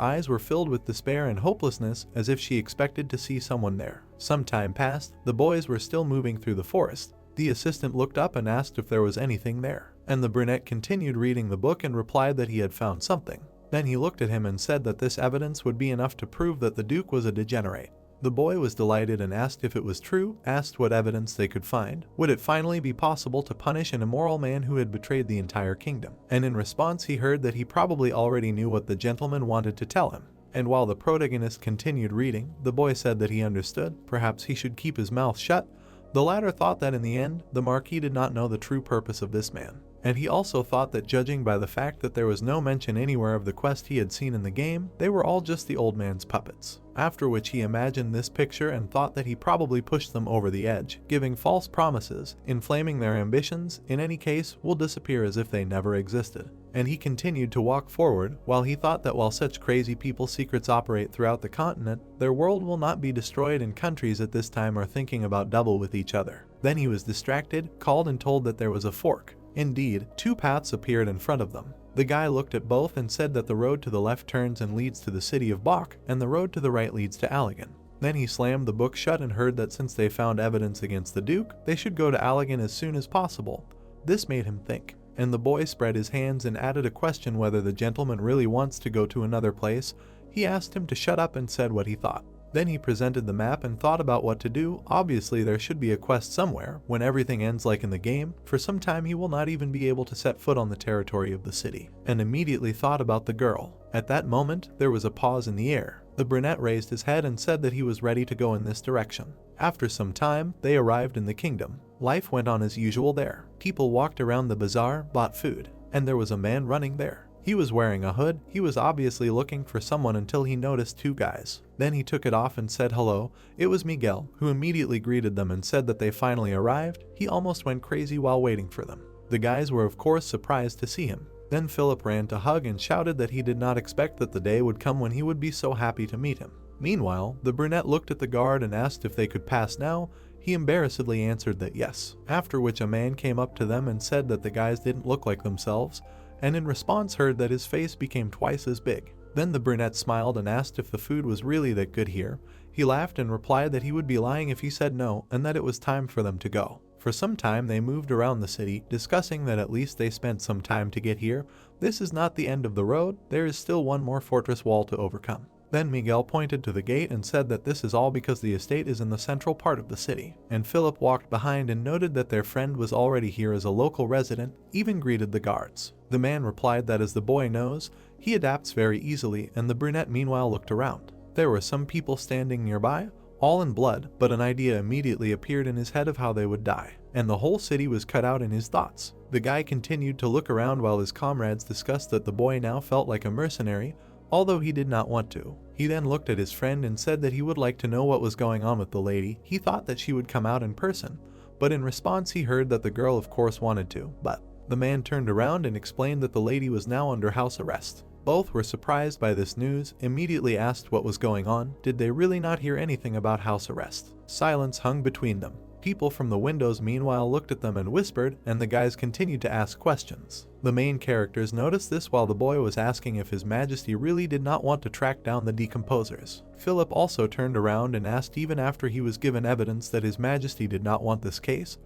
eyes were filled with despair and hopelessness, as if she expected to see someone there. Some time passed. The boys were still moving through the forest. The assistant looked up and asked if there was anything there, and the brunette continued reading the book and replied that he had found something. Then he looked at him and said that this evidence would be enough to prove that the Duke was a degenerate. The boy was delighted and asked if it was true, asked what evidence they could find. Would it finally be possible to punish an immoral man who had betrayed the entire kingdom? And in response he heard that he probably already knew what the gentleman wanted to tell him. And while the protagonist continued reading, the boy said that he understood. Perhaps he should keep his mouth shut. The latter thought that in the end, the Marquis did not know the true purpose of this man. And he also thought that, judging by the fact that there was no mention anywhere of the quest he had seen in the game, they were all just the old man's puppets. After which he imagined this picture and thought that he probably pushed them over the edge, giving false promises, inflaming their ambitions, in any case, will disappear as if they never existed. And he continued to walk forward, while he thought that while such crazy people's secrets operate throughout the continent, their world will not be destroyed, and countries at this time are thinking about double with each other. Then he was distracted, called and told that there was a fork. Indeed, two paths appeared in front of them. The guy looked at both and said that the road to the left turns and leads to the city of Bach, and the road to the right leads to Allegan. Then he slammed the book shut and heard that since they found evidence against the Duke, they should go to Allegan as soon as possible. This made him think, and the boy spread his hands and added a question whether the gentleman really wants to go to another place. He asked him to shut up and said what he thought. Then he presented the map and thought about what to do. Obviously there should be a quest somewhere. When everything ends like in the game, for some time he will not even be able to set foot on the territory of the city. And immediately thought about the girl. At that moment, there was a pause in the air. The brunette raised his head and said that he was ready to go in this direction. After some time, they arrived in the kingdom. Life went on as usual there. People walked around the bazaar, bought food, and there was a man running there. He was wearing a hood. He was obviously looking for someone until he noticed two guys. Then he took it off and said hello. It was Miguel, who immediately greeted them and said that they finally arrived. He almost went crazy while waiting for them. The guys were of course surprised to see him. Then Philip ran to hug and shouted that he did not expect that the day would come when he would be so happy to meet him. Meanwhile, the brunette looked at the guard and asked if they could pass now. He embarrassedly answered that yes, after which a man came up to them and said that the guys didn't look like themselves, and in response heard that his face became twice as big. Then the brunette smiled and asked if the food was really that good here. He laughed and replied that he would be lying if he said no, and that it was time for them to go. For some time they moved around the city, discussing that at least they spent some time to get here. This is not the end of the road, there is still one more fortress wall to overcome. Then Miguel pointed to the gate and said that this is all because the estate is in the central part of the city. And Philip walked behind and noted that their friend was already here as a local resident, even greeted the guards. The man replied that as the boy knows, he adapts very easily, and the brunette meanwhile looked around. There were some people standing nearby, all in blood, but an idea immediately appeared in his head of how they would die, and the whole city was cut out in his thoughts. The guy continued to look around while his comrades discussed that the boy now felt like a mercenary, although he did not want to. He then looked at his friend and said that he would like to know what was going on with the lady. He thought that she would come out in person, but in response he heard that the girl of course wanted to, but the man turned around and explained that the lady was now under house arrest. Both were surprised by this news, immediately asked what was going on. Did they really not hear anything about house arrest? Silence hung between them. People from the windows meanwhile looked at them and whispered, and the guys continued to ask questions. The main characters noticed this while the boy was asking if His Majesty really did not want to track down the decomposers. Philip also turned around and asked even after he was given evidence that His Majesty did not want this case.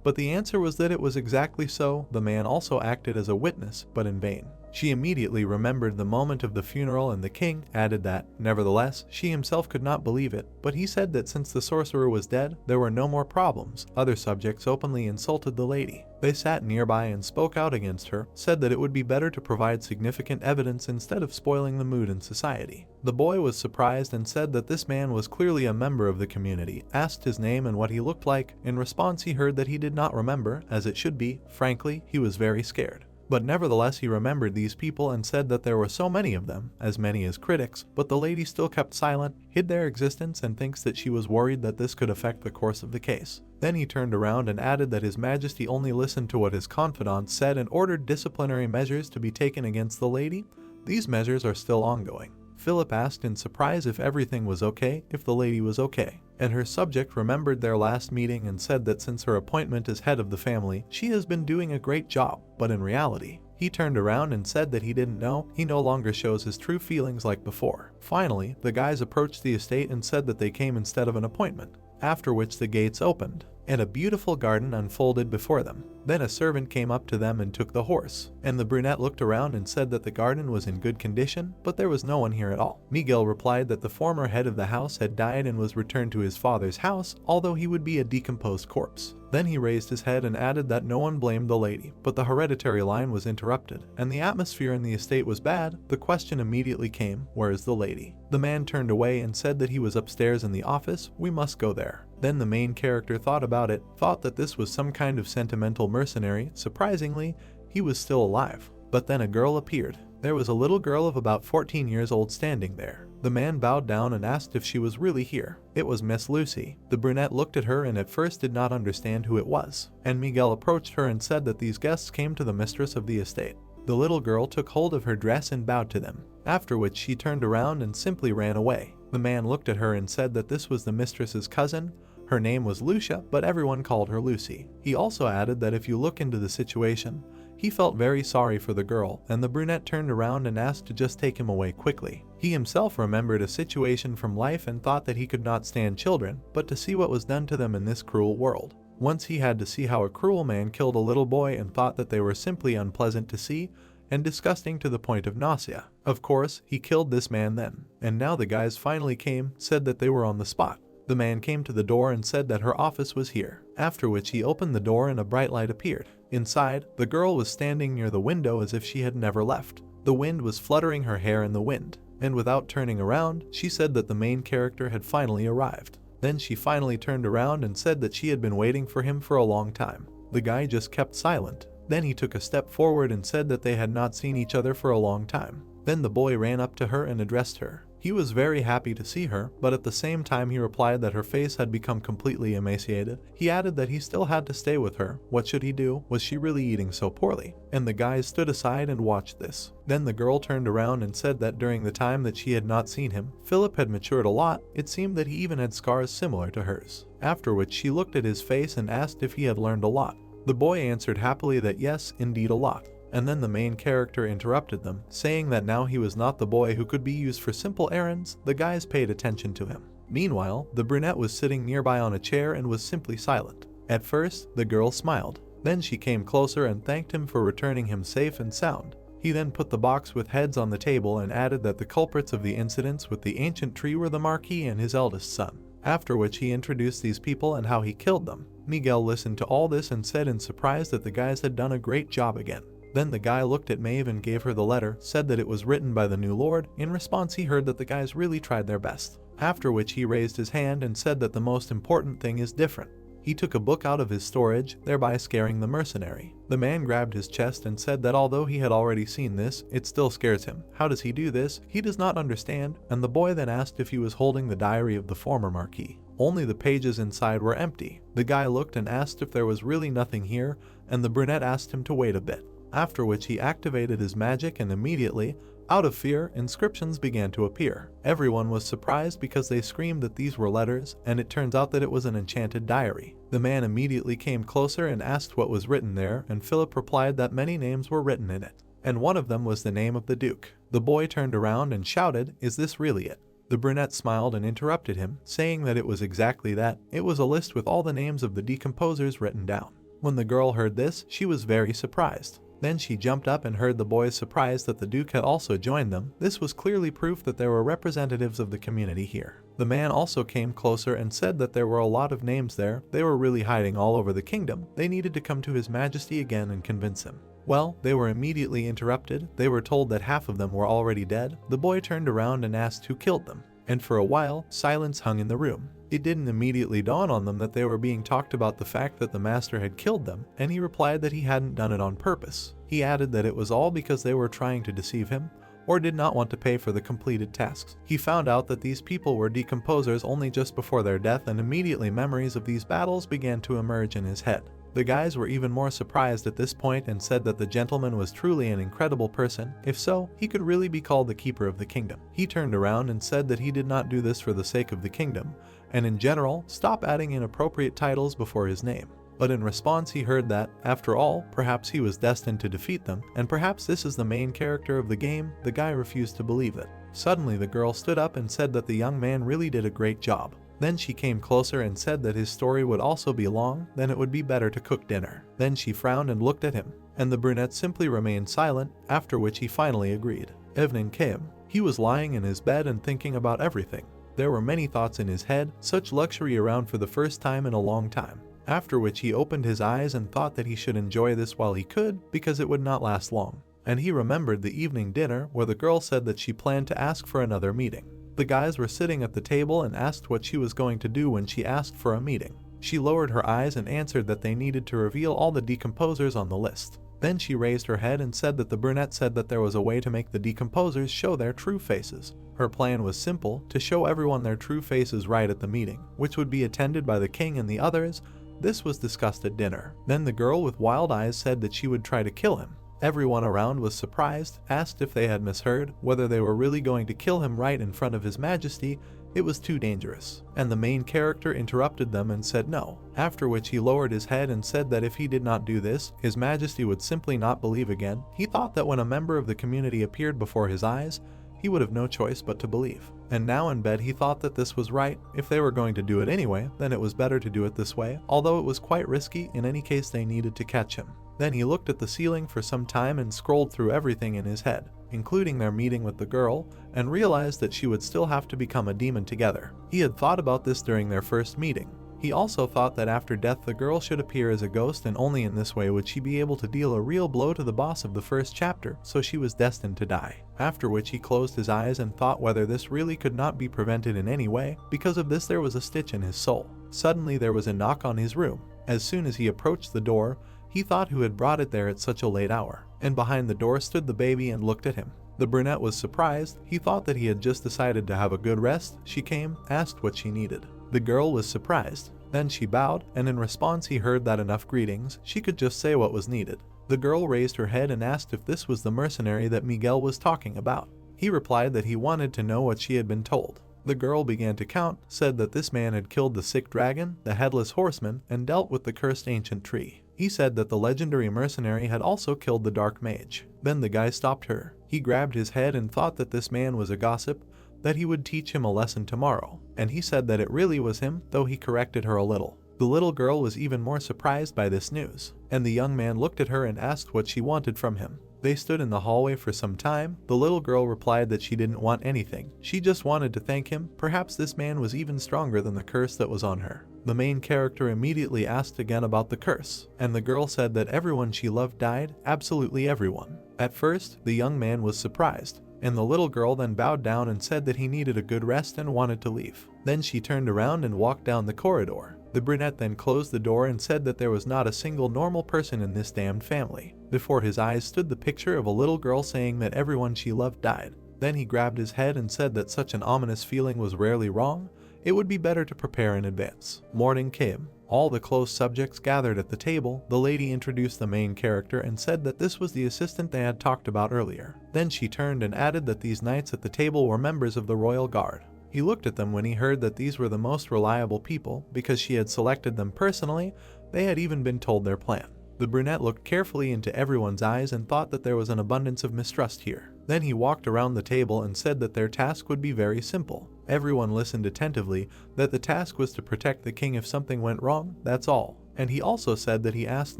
But the answer was that it was exactly so. The man also acted as a witness, but in vain. She immediately remembered the moment of the funeral, and the king added that, nevertheless, she himself could not believe it, but he said that since the sorcerer was dead, there were no more problems. Other subjects openly insulted the lady. They sat nearby and spoke out against her, said that it would be better to provide significant evidence instead of spoiling the mood in society. The boy was surprised and said that this man was clearly a member of the community, asked his name and what he looked like. In response he heard that he did not remember, as it should be. Frankly, he was very scared. But nevertheless he remembered these people and said that there were so many of them, as many as critics, but the lady still kept silent, hid their existence, and thinks that she was worried that this could affect the course of the case. Then he turned around and added that His Majesty only listened to what his confidant said and ordered disciplinary measures to be taken against the lady. These measures are still ongoing. Philip asked in surprise if everything was okay, if the lady was okay. And her subject remembered their last meeting and said that since her appointment as head of the family, she has been doing a great job, but in reality, he turned around and said that he didn't know, he no longer shows his true feelings like before. Finally, the guys approached the estate and said that they came instead of an appointment, after which the gates opened, and a beautiful garden unfolded before them. Then a servant came up to them and took the horse, and the brunette looked around and said that the garden was in good condition, but there was no one here at all. Miguel replied that the former head of the house had died and was returned to his father's house, although he would be a decomposed corpse. Then he raised his head and added that no one blamed the lady, but the hereditary line was interrupted, and the atmosphere in the estate was bad. The question immediately came, where is the lady? The man turned away and said that he was upstairs in the office, we must go there. Then the main character thought about it, thought that this was some kind of sentimental mercenary. Surprisingly, he was still alive. But then a girl appeared. There was a little girl of about 14 years old standing there. The man bowed down and asked if she was really here. It was Miss Lucy. The brunette looked at her and at first did not understand who it was. And Miguel approached her and said that these guests came to the mistress of the estate. The little girl took hold of her dress and bowed to them, after which she turned around and simply ran away. The man looked at her and said that this was the mistress's cousin. Her name was Lucia, but everyone called her Lucy. He also added that if you look into the situation, he felt very sorry for the girl, and the brunette turned around and asked to just take him away quickly. He himself remembered a situation from life and thought that he could not stand children, but to see what was done to them in this cruel world. Once he had to see how a cruel man killed a little boy and thought that they were simply unpleasant to see and disgusting to the point of nausea. Of course, he killed this man then, and now the guys finally came, said that they were on the spot. The man came to the door and said that her office was here, after which he opened the door and a bright light appeared. Inside, the girl was standing near the window as if she had never left. The wind was fluttering her hair in the wind, and without turning around, she said that the main character had finally arrived. Then she finally turned around and said that she had been waiting for him for a long time. The guy just kept silent. Then he took a step forward and said that they had not seen each other for a long time. Then the boy ran up to her and addressed her. He was very happy to see her, but at the same time he replied that her face had become completely emaciated. He added that he still had to stay with her. What should he do? Was she really eating so poorly? And the guys stood aside and watched this. Then the girl turned around and said that during the time that she had not seen him, Philip had matured a lot. It seemed that he even had scars similar to hers. After which she looked at his face and asked if he had learned a lot. The boy answered happily that yes, indeed a lot. And then the main character interrupted them, saying that now he was not the boy who could be used for simple errands. The guys paid attention to him. Meanwhile, the brunette was sitting nearby on a chair and was simply silent. At first, the girl smiled. Then she came closer and thanked him for returning him safe and sound. He then put the box with heads on the table and added that the culprits of the incidents with the ancient tree were the Marquis and his eldest son. After which he introduced these people and how he killed them. Miguel listened to all this and said in surprise that the guys had done a great job again. Then the guy looked at Maeve and gave her the letter, said that it was written by the new lord. In response he heard that the guys really tried their best. After which he raised his hand and said that the most important thing is different. He took a book out of his storage, thereby scaring the mercenary. The man grabbed his chest and said that although he had already seen this, it still scares him. How does he do this? He does not understand, and the boy then asked if he was holding the diary of the former Marquis. Only the pages inside were empty. The guy looked and asked if there was really nothing here, and the brunette asked him to wait a bit. After which he activated his magic and immediately, out of fear, inscriptions began to appear. Everyone was surprised because they screamed that these were letters, and it turns out that it was an enchanted diary. The man immediately came closer and asked what was written there, and Philip replied that many names were written in it, and one of them was the name of the Duke. The boy turned around and shouted, "Is this really it?" The brunette smiled and interrupted him, saying that it was exactly that. It was a list with all the names of the decomposers written down. When the girl heard this, she was very surprised. Then she jumped up and heard the boys surprised that the Duke had also joined them. This was clearly proof that there were representatives of the community here. The man also came closer and said that there were a lot of names there. They were really hiding all over the kingdom. They needed to come to His Majesty again and convince him. Well, they were immediately interrupted. They were told that half of them were already dead. The boy turned around and asked who killed them. And for a while, silence hung in the room. It didn't immediately dawn on them that they were being talked about the fact that the master had killed them, and he replied that he hadn't done it on purpose. He added that it was all because they were trying to deceive him, or did not want to pay for the completed tasks. He found out that these people were decomposers only just before their death, and immediately memories of these battles began to emerge in his head. The guys were even more surprised at this point and said that the gentleman was truly an incredible person. If so, he could really be called the keeper of the kingdom. He turned around and said that he did not do this for the sake of the kingdom, and in general, stop adding inappropriate titles before his name. But in response he heard that, after all, perhaps he was destined to defeat them, and perhaps this is the main character of the game. The guy refused to believe it. Suddenly the girl stood up and said that the young man really did a great job. Then she came closer and said that his story would also be long, then it would be better to cook dinner. Then she frowned and looked at him, and the brunette simply remained silent, after which he finally agreed. Evening came. He was lying in his bed and thinking about everything. There were many thoughts in his head, such luxury around for the first time in a long time. After which he opened his eyes and thought that he should enjoy this while he could, because it would not last long. And he remembered the evening dinner where the girl said that she planned to ask for another meeting. The guys were sitting at the table and asked what she was going to do when she asked for a meeting. She lowered her eyes and answered that they needed to reveal all the decomposers on the list. Then she raised her head and said that the brunette said that there was a way to make the decomposers show their true faces. Her plan was simple, to show everyone their true faces right at the meeting, which would be attended by the king and the others. This was discussed at dinner. Then the girl with wild eyes said that she would try to kill him. Everyone around was surprised, asked if they had misheard, whether they were really going to kill him right in front of His Majesty. It was too dangerous. And the main character interrupted them and said no. After which he lowered his head and said that if he did not do this, His Majesty would simply not believe again. He thought that when a member of the community appeared before his eyes, he would have no choice but to believe. And now in bed he thought that this was right. If they were going to do it anyway, then it was better to do it this way, although it was quite risky. In any case, they needed to catch him. Then he looked at the ceiling for some time and scrolled through everything in his head, including their meeting with the girl, and realized that she would still have to become a demon together. He had thought about this during their first meeting. He also thought that after death the girl should appear as a ghost, and only in this way would she be able to deal a real blow to the boss of the first chapter, so she was destined to die. After which he closed his eyes and thought whether this really could not be prevented in any way. Because of this there was a stitch in his soul. Suddenly there was a knock on his room. As soon as he approached the door, he thought who had brought it there at such a late hour, and behind the door stood the baby and looked at him. The brunette was surprised. He thought that he had just decided to have a good rest. She came, asked what she needed. The girl was surprised. Then she bowed, and in response he heard that enough greetings, she could just say what was needed. The girl raised her head and asked if this was the mercenary that Miguel was talking about. He replied that he wanted to know what she had been told. The girl began to count, said that this man had killed the sick dragon, the headless horseman, and dealt with the cursed ancient tree. He said that the legendary mercenary had also killed the dark mage. Then the guy stopped her. He grabbed his head and thought that this man was a gossip, that he would teach him a lesson tomorrow, and he said that it really was him, though he corrected her a little. The little girl was even more surprised by this news, and the young man looked at her and asked what she wanted from him. They stood in the hallway for some time. The little girl replied that she didn't want anything. She just wanted to thank him. Perhaps this man was even stronger than the curse that was on her. The main character immediately asked again about the curse, and the girl said that everyone she loved died, absolutely everyone. At first, the young man was surprised, and the little girl then bowed down and said that he needed a good rest and wanted to leave. Then she turned around and walked down the corridor. The brunette then closed the door and said that there was not a single normal person in this damned family. Before his eyes stood the picture of a little girl saying that everyone she loved died. Then he grabbed his head and said that such an ominous feeling was rarely wrong. It would be better to prepare in advance. Morning came. All the close subjects gathered at the table. The lady introduced the main character and said that this was the assistant they had talked about earlier. Then she turned and added that these knights at the table were members of the royal guard. He looked at them when he heard that these were the most reliable people, because she had selected them personally. They had even been told their plan. The brunette looked carefully into everyone's eyes and thought that there was an abundance of mistrust here. Then he walked around the table and said that their task would be very simple. Everyone listened attentively, that the task was to protect the king if something went wrong, that's all. And he also said that he asked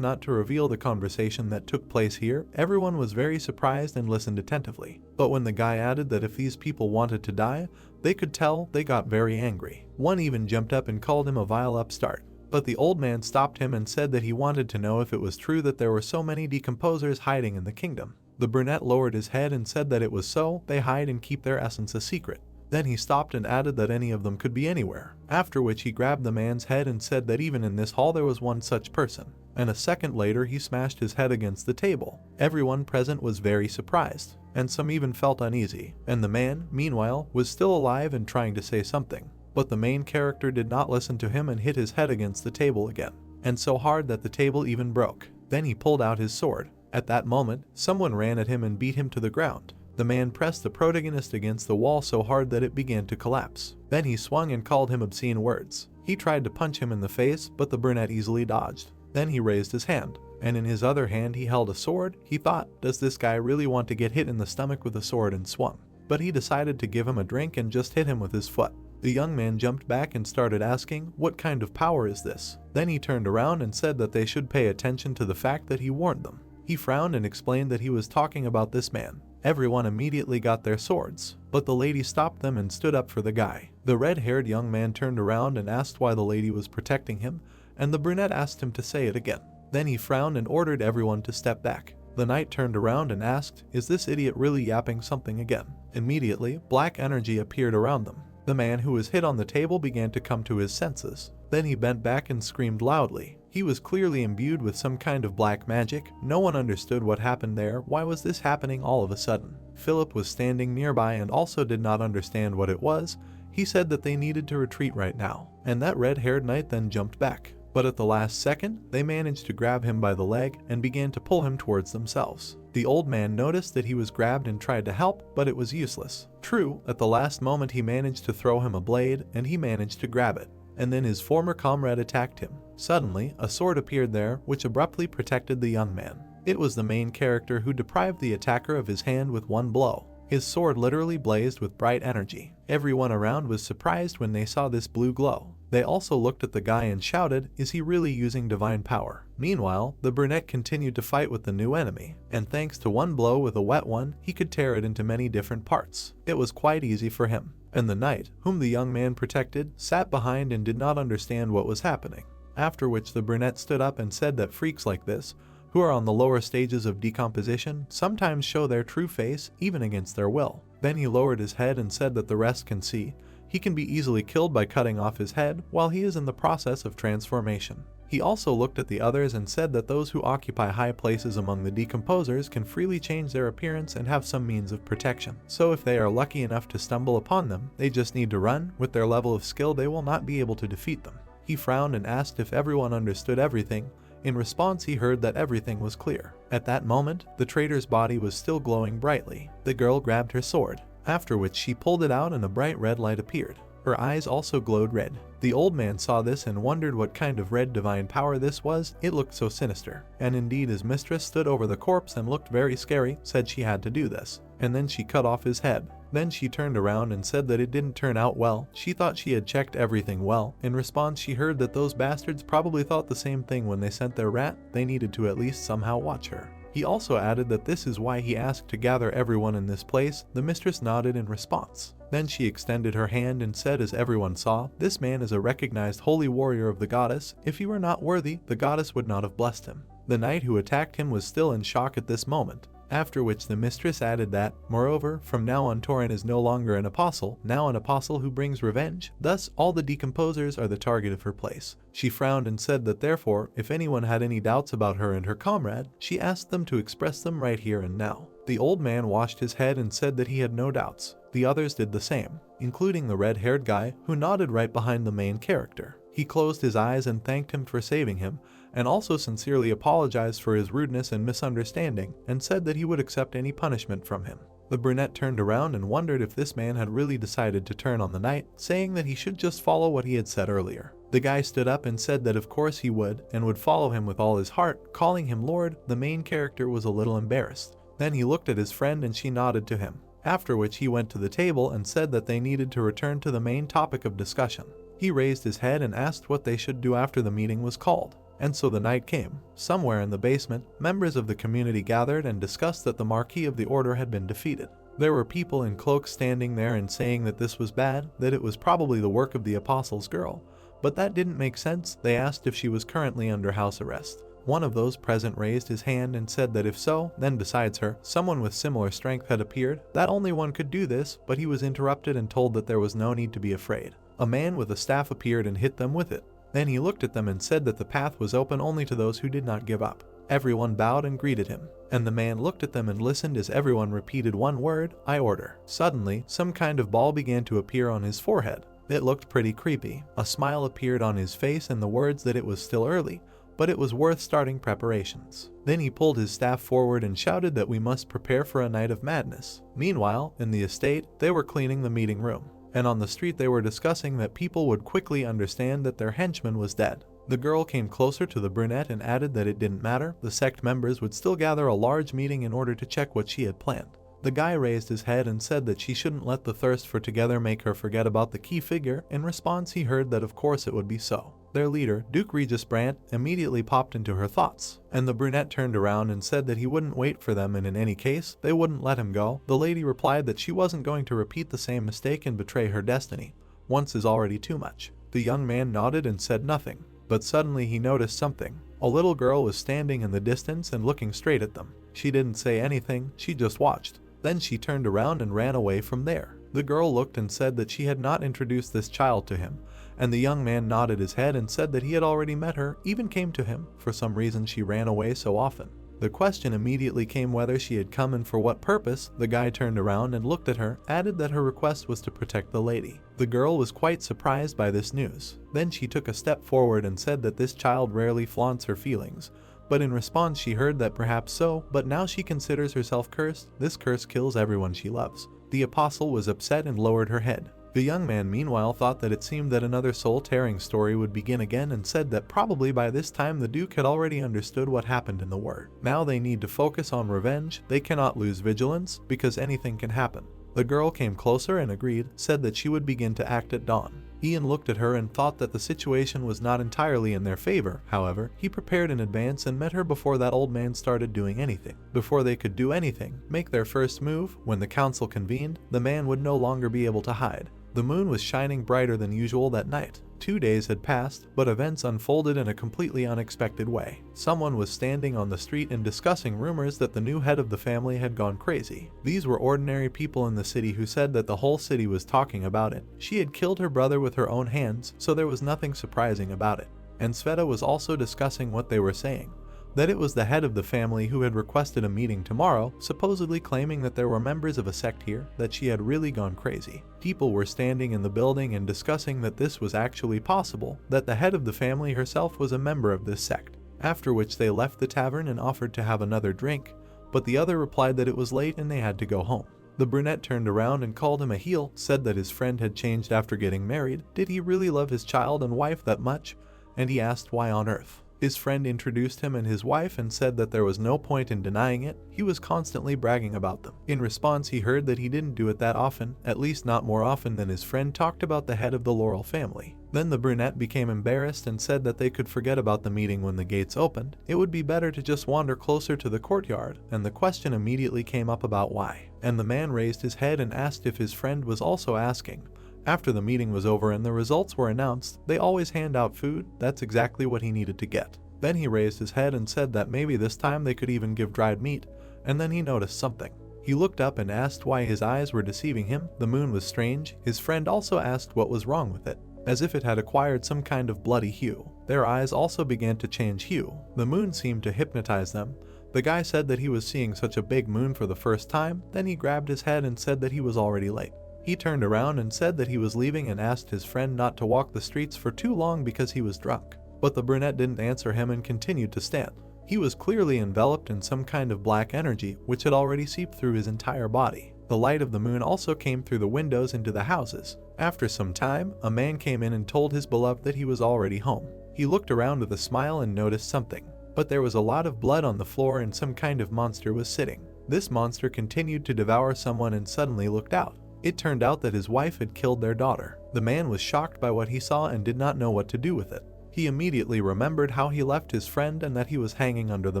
not to reveal the conversation that took place here. Everyone was very surprised and listened attentively. But when the guy added that if these people wanted to die, they could tell, they got very angry. One even jumped up and called him a vile upstart. But the old man stopped him and said that he wanted to know if it was true that there were so many decomposers hiding in the kingdom. The brunette lowered his head and said that it was so. They hide and keep their essence a secret. Then he stopped and added that any of them could be anywhere, after which he grabbed the man's head and said that even in this hall there was one such person, and a second later he smashed his head against the table. Everyone present was very surprised, and some even felt uneasy, and the man, meanwhile, was still alive and trying to say something, but the main character did not listen to him and hit his head against the table again, and so hard that the table even broke. Then he pulled out his sword. At that moment, someone ran at him and beat him to the ground. The man pressed the protagonist against the wall so hard that it began to collapse. Then he swung and called him obscene words. He tried to punch him in the face, but the brunette easily dodged. Then he raised his hand, and in his other hand he held a sword. He thought, does this guy really want to get hit in the stomach with a sword, and swung. But he decided to give him a drink and just hit him with his foot. The young man jumped back and started asking, what kind of power is this? Then he turned around and said that they should pay attention to the fact that he warned them. He frowned and explained that he was talking about this man. Everyone immediately got their swords, but the lady stopped them and stood up for the guy. The red-haired young man turned around and asked why the lady was protecting him, and the brunette asked him to say it again. Then he frowned and ordered everyone to step back. The knight turned around and asked, is this idiot really yapping something again? Immediately, black energy appeared around them. The man who was hit on the table began to come to his senses. Then he bent back and screamed loudly. He was clearly imbued with some kind of black magic. No one understood what happened there. Why was this happening all of a sudden? Philip was standing nearby and also did not understand what it was. He said that they needed to retreat right now, and that red-haired knight then jumped back. But at the last second, they managed to grab him by the leg and began to pull him towards themselves. The old man noticed that he was grabbed and tried to help, but it was useless. True, at the last moment he managed to throw him a blade, and he managed to grab it. And then his former comrade attacked him. Suddenly, a sword appeared there, which abruptly protected the young man. It was the main character who deprived the attacker of his hand with one blow. His sword literally blazed with bright energy. Everyone around was surprised when they saw this blue glow. They also looked at the guy and shouted, is he really using divine power? Meanwhile, the brunette continued to fight with the new enemy, and thanks to one blow with a wet one, he could tear it into many different parts. It was quite easy for him. And the knight, whom the young man protected, sat behind and did not understand what was happening. After which the brunette stood up and said that freaks like this, who are on the lower stages of decomposition, sometimes show their true face even against their will. Then he lowered his head and said that the rest can see. He can be easily killed by cutting off his head while he is in the process of transformation. He also looked at the others and said that those who occupy high places among the decomposers can freely change their appearance and have some means of protection. So if they are lucky enough to stumble upon them, they just need to run. With their level of skill, they will not be able to defeat them. He frowned and asked if everyone understood everything. In response, he heard that everything was clear. At that moment, the traitor's body was still glowing brightly. The girl grabbed her sword, after which she pulled it out and a bright red light appeared. Her eyes also glowed red. The old man saw this and wondered what kind of red divine power this was. It looked so sinister. And indeed his mistress stood over the corpse and looked very scary, said she had to do this. And then she cut off his head. Then she turned around and said that it didn't turn out well. She thought she had checked everything well. In response, she heard that those bastards probably thought the same thing when they sent their rat. They needed to at least somehow watch her. He also added that this is why he asked to gather everyone in this place. The mistress nodded in response. Then she extended her hand and said, as everyone saw, this man is a recognized holy warrior of the goddess. If he were not worthy, the goddess would not have blessed him. The knight who attacked him was still in shock at this moment. After which the mistress added that, moreover, from now on Torin is no longer an apostle, now an apostle who brings revenge. Thus, all the decomposers are the target of her place. She frowned and said that therefore, if anyone had any doubts about her and her comrade, she asked them to express them right here and now. The old man washed his head and said that he had no doubts. The others did the same, including the red-haired guy, who nodded right behind the main character. He closed his eyes and thanked him for saving him, and also sincerely apologized for his rudeness and misunderstanding, and said that he would accept any punishment from him. The brunette turned around and wondered if this man had really decided to turn on the knight, saying that he should just follow what he had said earlier. The guy stood up and said that of course he would, and would follow him with all his heart, calling him Lord. The main character was a little embarrassed. Then he looked at his friend and she nodded to him, after which he went to the table and said that they needed to return to the main topic of discussion. He raised his head and asked what they should do after the meeting was called. And so the night came. Somewhere in the basement, members of the community gathered and discussed that the Marquis of the Order had been defeated. There were people in cloaks standing there and saying that this was bad, that it was probably the work of the Apostle's girl. But that didn't make sense. They asked if she was currently under house arrest. One of those present raised his hand and said that if so, then besides her, someone with similar strength had appeared, that only one could do this, but he was interrupted and told that there was no need to be afraid. A man with a staff appeared and hit them with it. Then he looked at them and said that the path was open only to those who did not give up. Everyone bowed and greeted him, and the man looked at them and listened as everyone repeated one word, "I order." Suddenly, some kind of ball began to appear on his forehead. It looked pretty creepy. A smile appeared on his face and the words that it was still early, but it was worth starting preparations. Then he pulled his staff forward and shouted that we must prepare for a night of madness. Meanwhile, in the estate, they were cleaning the meeting room, and on the street they were discussing that people would quickly understand that their henchman was dead. The girl came closer to the brunette and added that it didn't matter, the sect members would still gather a large meeting in order to check what she had planned. The guy raised his head and said that she shouldn't let the thirst for together make her forget about the key figure. In response, he heard that of course it would be so. Their leader, Duke Regis Brandt, immediately popped into her thoughts, and the brunette turned around and said that he wouldn't wait for them and in any case, they wouldn't let him go. The lady replied that she wasn't going to repeat the same mistake and betray her destiny. Once is already too much. The young man nodded and said nothing. But suddenly he noticed something. A little girl was standing in the distance and looking straight at them. She didn't say anything, she just watched. Then she turned around and ran away from there. The girl looked and said that she had not introduced this child to him, and the young man nodded his head and said that he had already met her, even came to him. For some reason she ran away so often. The question immediately came whether she had come and for what purpose. The guy turned around and looked at her, added that her request was to protect the lady. The girl was quite surprised by this news. Then she took a step forward and said that this child rarely flaunts her feelings, but in response she heard that perhaps so, but now she considers herself cursed. This curse kills everyone she loves. The apostle was upset and lowered her head. The young man meanwhile thought that it seemed that another soul-tearing story would begin again and said that probably by this time the Duke had already understood what happened in the war. Now they need to focus on revenge. They cannot lose vigilance, because anything can happen. The girl came closer and agreed, said that she would begin to act at dawn. Ian looked at her and thought that the situation was not entirely in their favor. However, he prepared in advance and met her before that old man started doing anything. Before they could do anything, make their first move, when the council convened, the man would no longer be able to hide. The moon was shining brighter than usual that night. 2 days had passed, but events unfolded in a completely unexpected way. Someone was standing on the street and discussing rumors that the new head of the family had gone crazy. These were ordinary people in the city who said that the whole city was talking about it. She had killed her brother with her own hands, so there was nothing surprising about it. And Sveta was also discussing what they were saying. That it was the head of the family who had requested a meeting tomorrow, supposedly claiming that there were members of a sect here, that she had really gone crazy. People were standing in the building and discussing that this was actually possible, that the head of the family herself was a member of this sect. After which they left the tavern and offered to have another drink, but the other replied that it was late and they had to go home. The brunette turned around and called him a heel, said that his friend had changed after getting married. Did he really love his child and wife that much? And he asked why on earth. His friend introduced him and his wife and said that there was no point in denying it, he was constantly bragging about them. In response, he heard that he didn't do it that often, at least not more often than his friend talked about the head of the Laurel family. Then the brunette became embarrassed and said that they could forget about the meeting when the gates opened. It would be better to just wander closer to the courtyard, and the question immediately came up about why. And the man raised his head and asked if his friend was also asking. After the meeting was over and the results were announced, they always hand out food. That's exactly what he needed to get. Then he raised his head and said that maybe this time they could even give dried meat, and then he noticed something. He looked up and asked why his eyes were deceiving him. The moon was strange. His friend also asked what was wrong with it, as if it had acquired some kind of bloody hue. Their eyes also began to change hue. The moon seemed to hypnotize them. The guy said that he was seeing such a big moon for the first time. Then he grabbed his head and said that he was already late. He turned around and said that he was leaving and asked his friend not to walk the streets for too long because he was drunk. But the brunette didn't answer him and continued to stand. He was clearly enveloped in some kind of black energy which had already seeped through his entire body. The light of the moon also came through the windows into the houses. After some time, a man came in and told his beloved that he was already home. He looked around with a smile and noticed something. But there was a lot of blood on the floor and some kind of monster was sitting. This monster continued to devour someone and suddenly looked out. It turned out that his wife had killed their daughter. The man was shocked by what he saw and did not know what to do with it. He immediately remembered how he left his friend and that he was hanging under the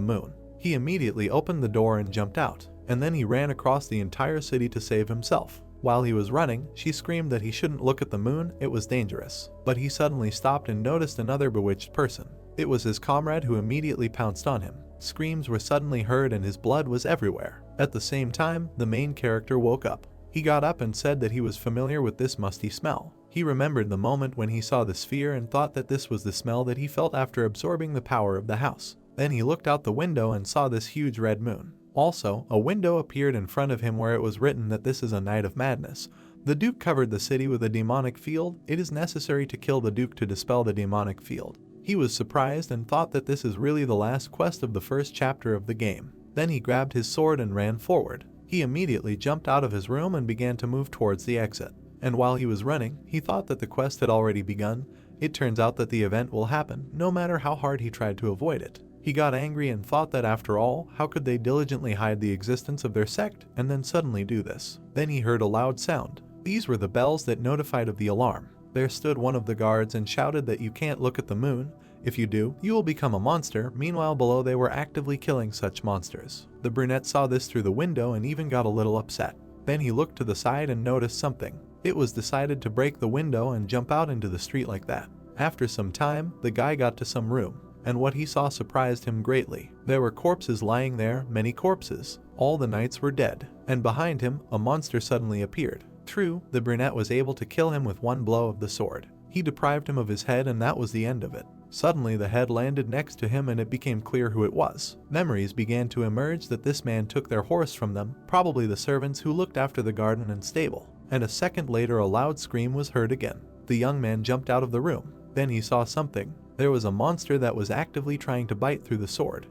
moon. He immediately opened the door and jumped out, and then he ran across the entire city to save himself. While he was running, she screamed that he shouldn't look at the moon, it was dangerous. But he suddenly stopped and noticed another bewitched person. It was his comrade who immediately pounced on him. Screams were suddenly heard and his blood was everywhere. At the same time, the main character woke up. He got up and said that he was familiar with this musty smell. He remembered the moment when he saw the sphere and thought that this was the smell that he felt after absorbing the power of the house. Then he looked out the window and saw this huge red moon. Also, a window appeared in front of him where it was written that this is a night of madness. The Duke covered the city with a demonic field. It is necessary to kill the Duke to dispel the demonic field. He was surprised and thought that this is really the last quest of the first chapter of the game. Then he grabbed his sword and ran forward. He immediately jumped out of his room and began to move towards the exit. And while he was running, he thought that the quest had already begun. It turns out that the event will happen, no matter how hard he tried to avoid it. He got angry and thought that after all, how could they diligently hide the existence of their sect and then suddenly do this? Then he heard a loud sound. These were the bells that notified of the alarm. There stood one of the guards and shouted that you can't look at the moon. If you do, you will become a monster. Meanwhile, below they were actively killing such monsters. The brunette saw this through the window and even got a little upset. Then he looked to the side and noticed something. It was decided to break the window and jump out into the street like that. After some time, the guy got to some room, and what he saw surprised him greatly. There were corpses lying there, many corpses. All the knights were dead, and behind him, a monster suddenly appeared. True, the brunette was able to kill him with one blow of the sword. He deprived him of his head and that was the end of it. Suddenly the head landed next to him and it became clear who it was. Memories began to emerge that this man took their horse from them, probably the servants who looked after the garden and stable. And a second later a loud scream was heard again. The young man jumped out of the room. Then he saw something. There was a monster that was actively trying to bite through the sword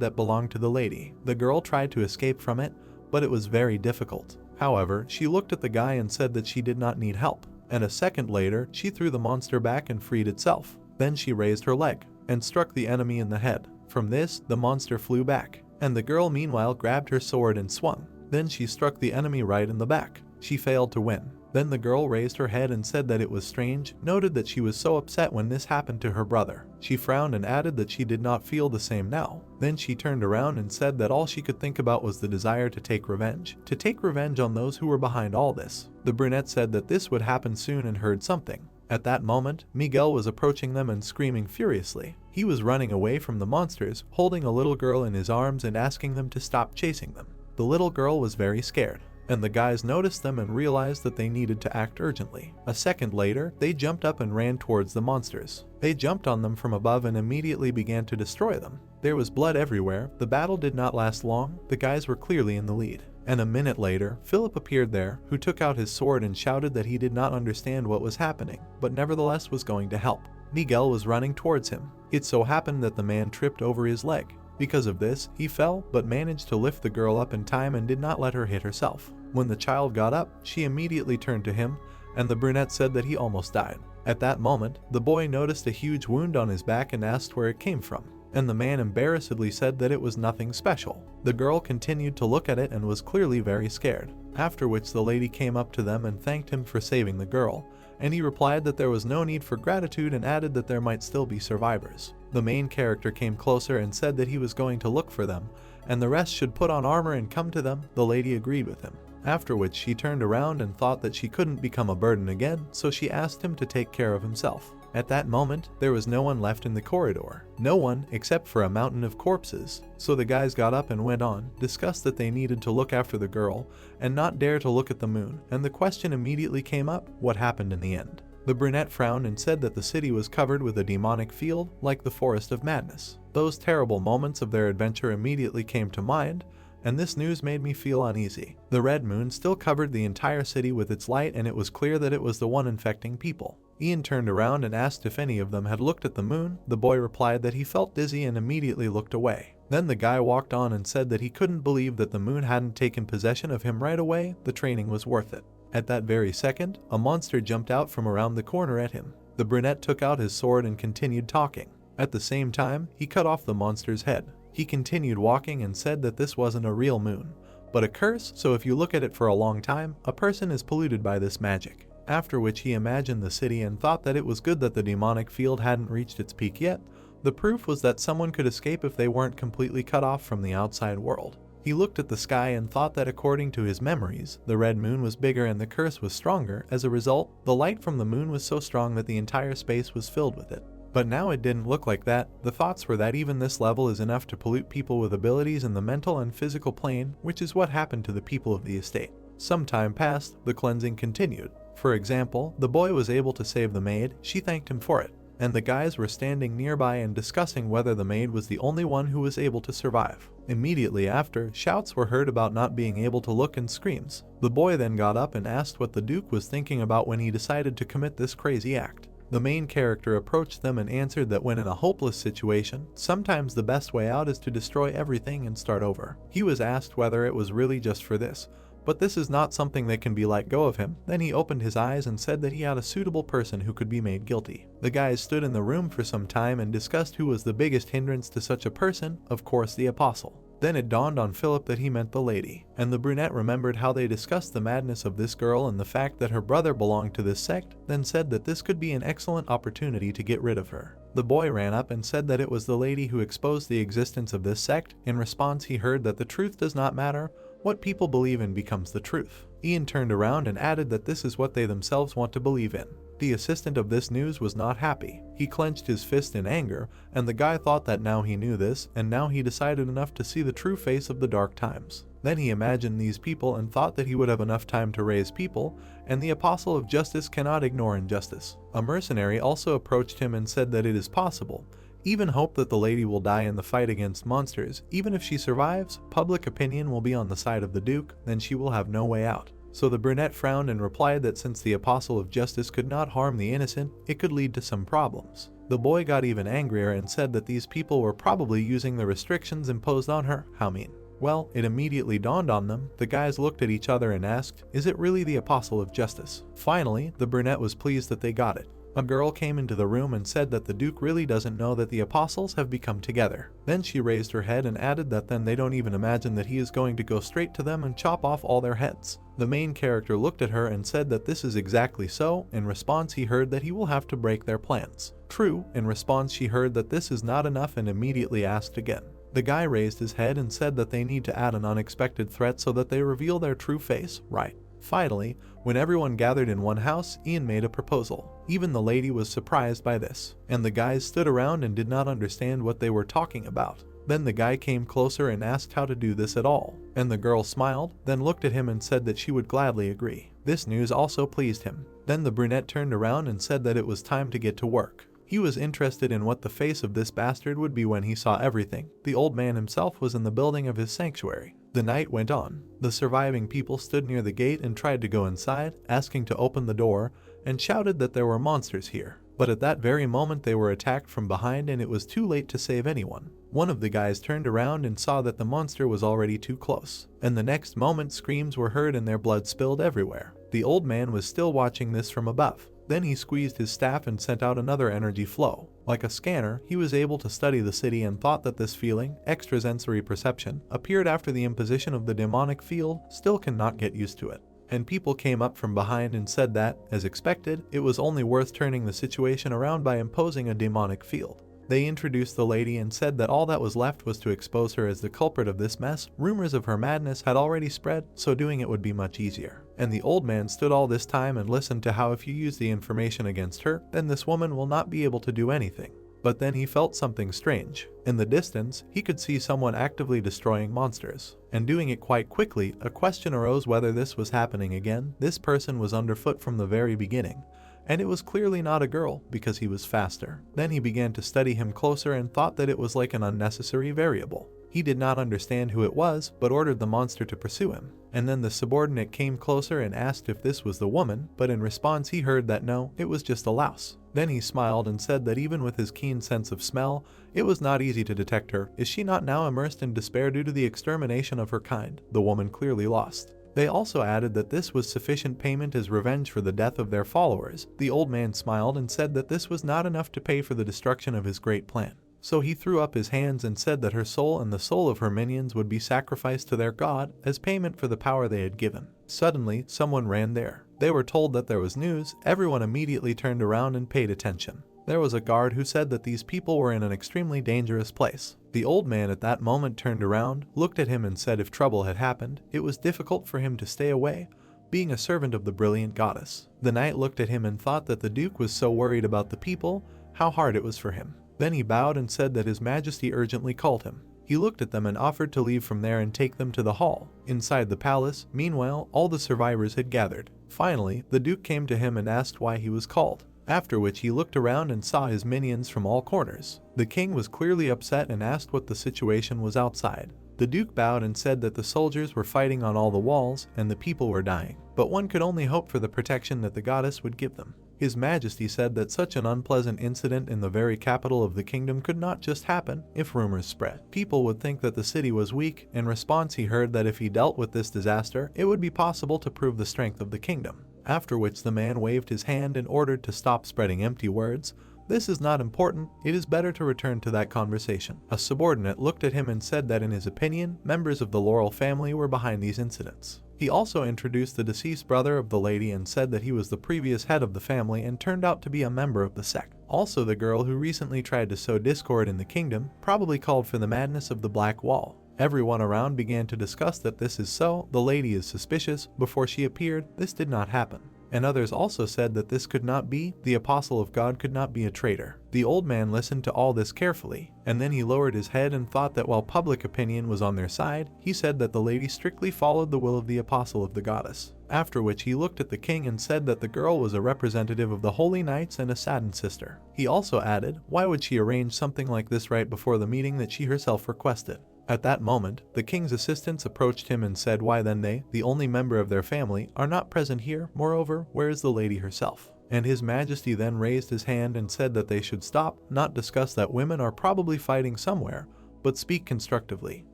that belonged to the lady. The girl tried to escape from it, but it was very difficult. However, she looked at the guy and said that she did not need help. And a second later, she threw the monster back and freed itself. Then she raised her leg and struck the enemy in the head. From this, the monster flew back, and the girl meanwhile grabbed her sword and swung. Then she struck the enemy right in the back. She failed to win. Then the girl raised her head and said that it was strange, noted that she was so upset when this happened to her brother. She frowned and added that she did not feel the same now. Then she turned around and said that all she could think about was the desire to take revenge on those who were behind all this. The brunette said that this would happen soon and heard something. At that moment, Miguel was approaching them and screaming furiously. He was running away from the monsters, holding a little girl in his arms and asking them to stop chasing them. The little girl was very scared, and the guys noticed them and realized that they needed to act urgently. A second later, they jumped up and ran towards the monsters. They jumped on them from above and immediately began to destroy them. There was blood everywhere. The battle did not last long. The guys were clearly in the lead. And a minute later, Philip appeared there, who took out his sword and shouted that he did not understand what was happening, but nevertheless was going to help. Miguel was running towards him. It so happened that the man tripped over his leg. Because of this, he fell, but managed to lift the girl up in time and did not let her hit herself. When the child got up, she immediately turned to him, and the brunette said that he almost died. At that moment, the boy noticed a huge wound on his back and asked where it came from, and the man embarrassedly said that it was nothing special. The girl continued to look at it and was clearly very scared, after which the lady came up to them and thanked him for saving the girl, and he replied that there was no need for gratitude and added that there might still be survivors. The main character came closer and said that he was going to look for them, and the rest should put on armor and come to them. The lady agreed with him. After which she turned around and thought that she couldn't become a burden again, so she asked him to take care of himself. At that moment, there was no one left in the corridor. No one except for a mountain of corpses. So the guys got up and went on, discussed that they needed to look after the girl, and not dare to look at the moon, and the question immediately came up, what happened in the end? The brunette frowned and said that the city was covered with a demonic field, like the Forest of Madness. Those terrible moments of their adventure immediately came to mind, and this news made me feel uneasy. The red moon still covered the entire city with its light, and it was clear that it was the one infecting people. Ian turned around and asked if any of them had looked at the moon. The boy replied that he felt dizzy and immediately looked away. Then the guy walked on and said that he couldn't believe that the moon hadn't taken possession of him right away. The training was worth it. At that very second, a monster jumped out from around the corner at him. The brunette took out his sword and continued talking. At the same time, he cut off the monster's head. He continued walking and said that this wasn't a real moon, but a curse, so if you look at it for a long time, a person is polluted by this magic. After which he imagined the city and thought that it was good that the demonic field hadn't reached its peak yet. The proof was that someone could escape if they weren't completely cut off from the outside world. He looked at the sky and thought that according to his memories, the red moon was bigger and the curse was stronger. As a result, the light from the moon was so strong that the entire space was filled with it. But now it didn't look like that. The thoughts were that even this level is enough to pollute people with abilities in the mental and physical plane, which is what happened to the people of the estate. Some time passed, the cleansing continued. For example, the boy was able to save the maid, she thanked him for it, and the guys were standing nearby and discussing whether the maid was the only one who was able to survive. Immediately after, shouts were heard about not being able to look and screams. The boy then got up and asked what the Duke was thinking about when he decided to commit this crazy act. The main character approached them and answered that when in a hopeless situation, sometimes the best way out is to destroy everything and start over. He was asked whether it was really just for this, but this is not something that can be let go of him. Then he opened his eyes and said that he had a suitable person who could be made guilty. The guys stood in the room for some time and discussed who was the biggest hindrance to such a person, of course the apostle. Then it dawned on Philip that he meant the lady, and the brunette remembered how they discussed the madness of this girl and the fact that her brother belonged to this sect, then said that this could be an excellent opportunity to get rid of her. The boy ran up and said that it was the lady who exposed the existence of this sect. In response, he heard that the truth does not matter. What people believe in becomes the truth. Ian turned around and added that this is what they themselves want to believe in. The assistant of this news was not happy. He clenched his fist in anger, and the guy thought that now he knew this, and now he decided enough to see the true face of the dark times. Then he imagined these people and thought that he would have enough time to raise people, and the apostle of justice cannot ignore injustice. A mercenary also approached him and said that it is possible. Even hope that the lady will die in the fight against monsters. Even if she survives, public opinion will be on the side of the Duke, then she will have no way out. So the brunette frowned and replied that since the apostle of justice could not harm the innocent, it could lead to some problems. The boy got even angrier and said that these people were probably using the restrictions imposed on her. How mean. Well, it immediately dawned on them. The guys looked at each other and asked, is it really the apostle of justice? Finally, the brunette was pleased that they got it. A girl came into the room and said that the Duke really doesn't know that the apostles have become together. Then she raised her head and added that then they don't even imagine that he is going to go straight to them and chop off all their heads. The main character looked at her and said that this is exactly so. In response, he heard that he will have to break their plans. True. In response, she heard that this is not enough and immediately asked again. The guy raised his head and said that they need to add an unexpected threat so that they reveal their true face. Right. Finally, when everyone gathered in one house, Ian made a proposal. Even the lady was surprised by this, and the guys stood around and did not understand what they were talking about. Then the guy came closer and asked how to do this at all, and the girl smiled, then looked at him and said that she would gladly agree. This news also pleased him. Then the brunette turned around and said that it was time to get to work. He was interested in what the face of this bastard would be when he saw everything. The old man himself was in the building of his sanctuary. The night went on. The surviving people stood near the gate and tried to go inside, asking to open the door, and shouted that there were monsters here. But at that very moment they were attacked from behind and it was too late to save anyone. One of the guys turned around and saw that the monster was already too close, and the next moment screams were heard and their blood spilled everywhere. The old man was still watching this from above. Then he squeezed his staff and sent out another energy flow. Like a scanner, he was able to study the city and thought that this feeling, extrasensory perception, appeared after the imposition of the demonic field, still cannot get used to it. And people came up from behind and said that, as expected, it was only worth turning the situation around by imposing a demonic field. They introduced the lady and said that all that was left was to expose her as the culprit of this mess. Rumors of her madness had already spread, so doing it would be much easier. And the old man stood all this time and listened to how if you use the information against her, then this woman will not be able to do anything. But then he felt something strange. In the distance, he could see someone actively destroying monsters, and doing it quite quickly. A question arose whether this was happening again. This person was underfoot from the very beginning, and it was clearly not a girl because he was faster. Then he began to study him closer and thought that it was like an unnecessary variable. He did not understand who it was, but ordered the monster to pursue him. And then the subordinate came closer and asked if this was the woman, but in response he heard that no, it was just a louse. Then he smiled and said that even with his keen sense of smell, it was not easy to detect her. Is she not now immersed in despair due to the extermination of her kind? The woman clearly lost. They also added that this was sufficient payment as revenge for the death of their followers. The old man smiled and said that this was not enough to pay for the destruction of his great plan. So he threw up his hands and said that her soul and the soul of her minions would be sacrificed to their god as payment for the power they had given. Suddenly, someone ran there. They were told that there was news. Everyone immediately turned around and paid attention. There was a guard who said that these people were in an extremely dangerous place. The old man at that moment turned around, looked at him and said if trouble had happened, it was difficult for him to stay away, being a servant of the brilliant goddess. The knight looked at him and thought that the Duke was so worried about the people, how hard it was for him. Then he bowed and said that His Majesty urgently called him. He looked at them and offered to leave from there and take them to the hall. Inside the palace, meanwhile, all the survivors had gathered. Finally, the Duke came to him and asked why he was called, after which he looked around and saw his minions from all corners. The king was clearly upset and asked what the situation was outside. The Duke bowed and said that the soldiers were fighting on all the walls and the people were dying, but one could only hope for the protection that the goddess would give them. His Majesty said that such an unpleasant incident in the very capital of the kingdom could not just happen if rumors spread. People would think that the city was weak. In response, he heard that if he dealt with this disaster, it would be possible to prove the strength of the kingdom. After which the man waved his hand and ordered to stop spreading empty words. This is not important, it is better to return to that conversation. A subordinate looked at him and said that in his opinion, members of the Laurel family were behind these incidents. He also introduced the deceased brother of the lady and said that he was the previous head of the family and turned out to be a member of the sect. Also, the girl who recently tried to sow discord in the kingdom probably called for the madness of the Black Wall. Everyone around began to discuss that this is so, the lady is suspicious, before she appeared, this did not happen. And others also said that this could not be, the apostle of God could not be a traitor. The old man listened to all this carefully, and then he lowered his head and thought that while public opinion was on their side, he said that the lady strictly followed the will of the apostle of the goddess. After which he looked at the king and said that the girl was a representative of the holy knights and a saddened sister. He also added, why would she arrange something like this right before the meeting that she herself requested? At that moment, the king's assistants approached him and said why then they, the only member of their family, are not present here. Moreover, where is the lady herself? And His Majesty then raised his hand and said that they should stop, not discuss that women are probably fighting somewhere, but speak constructively.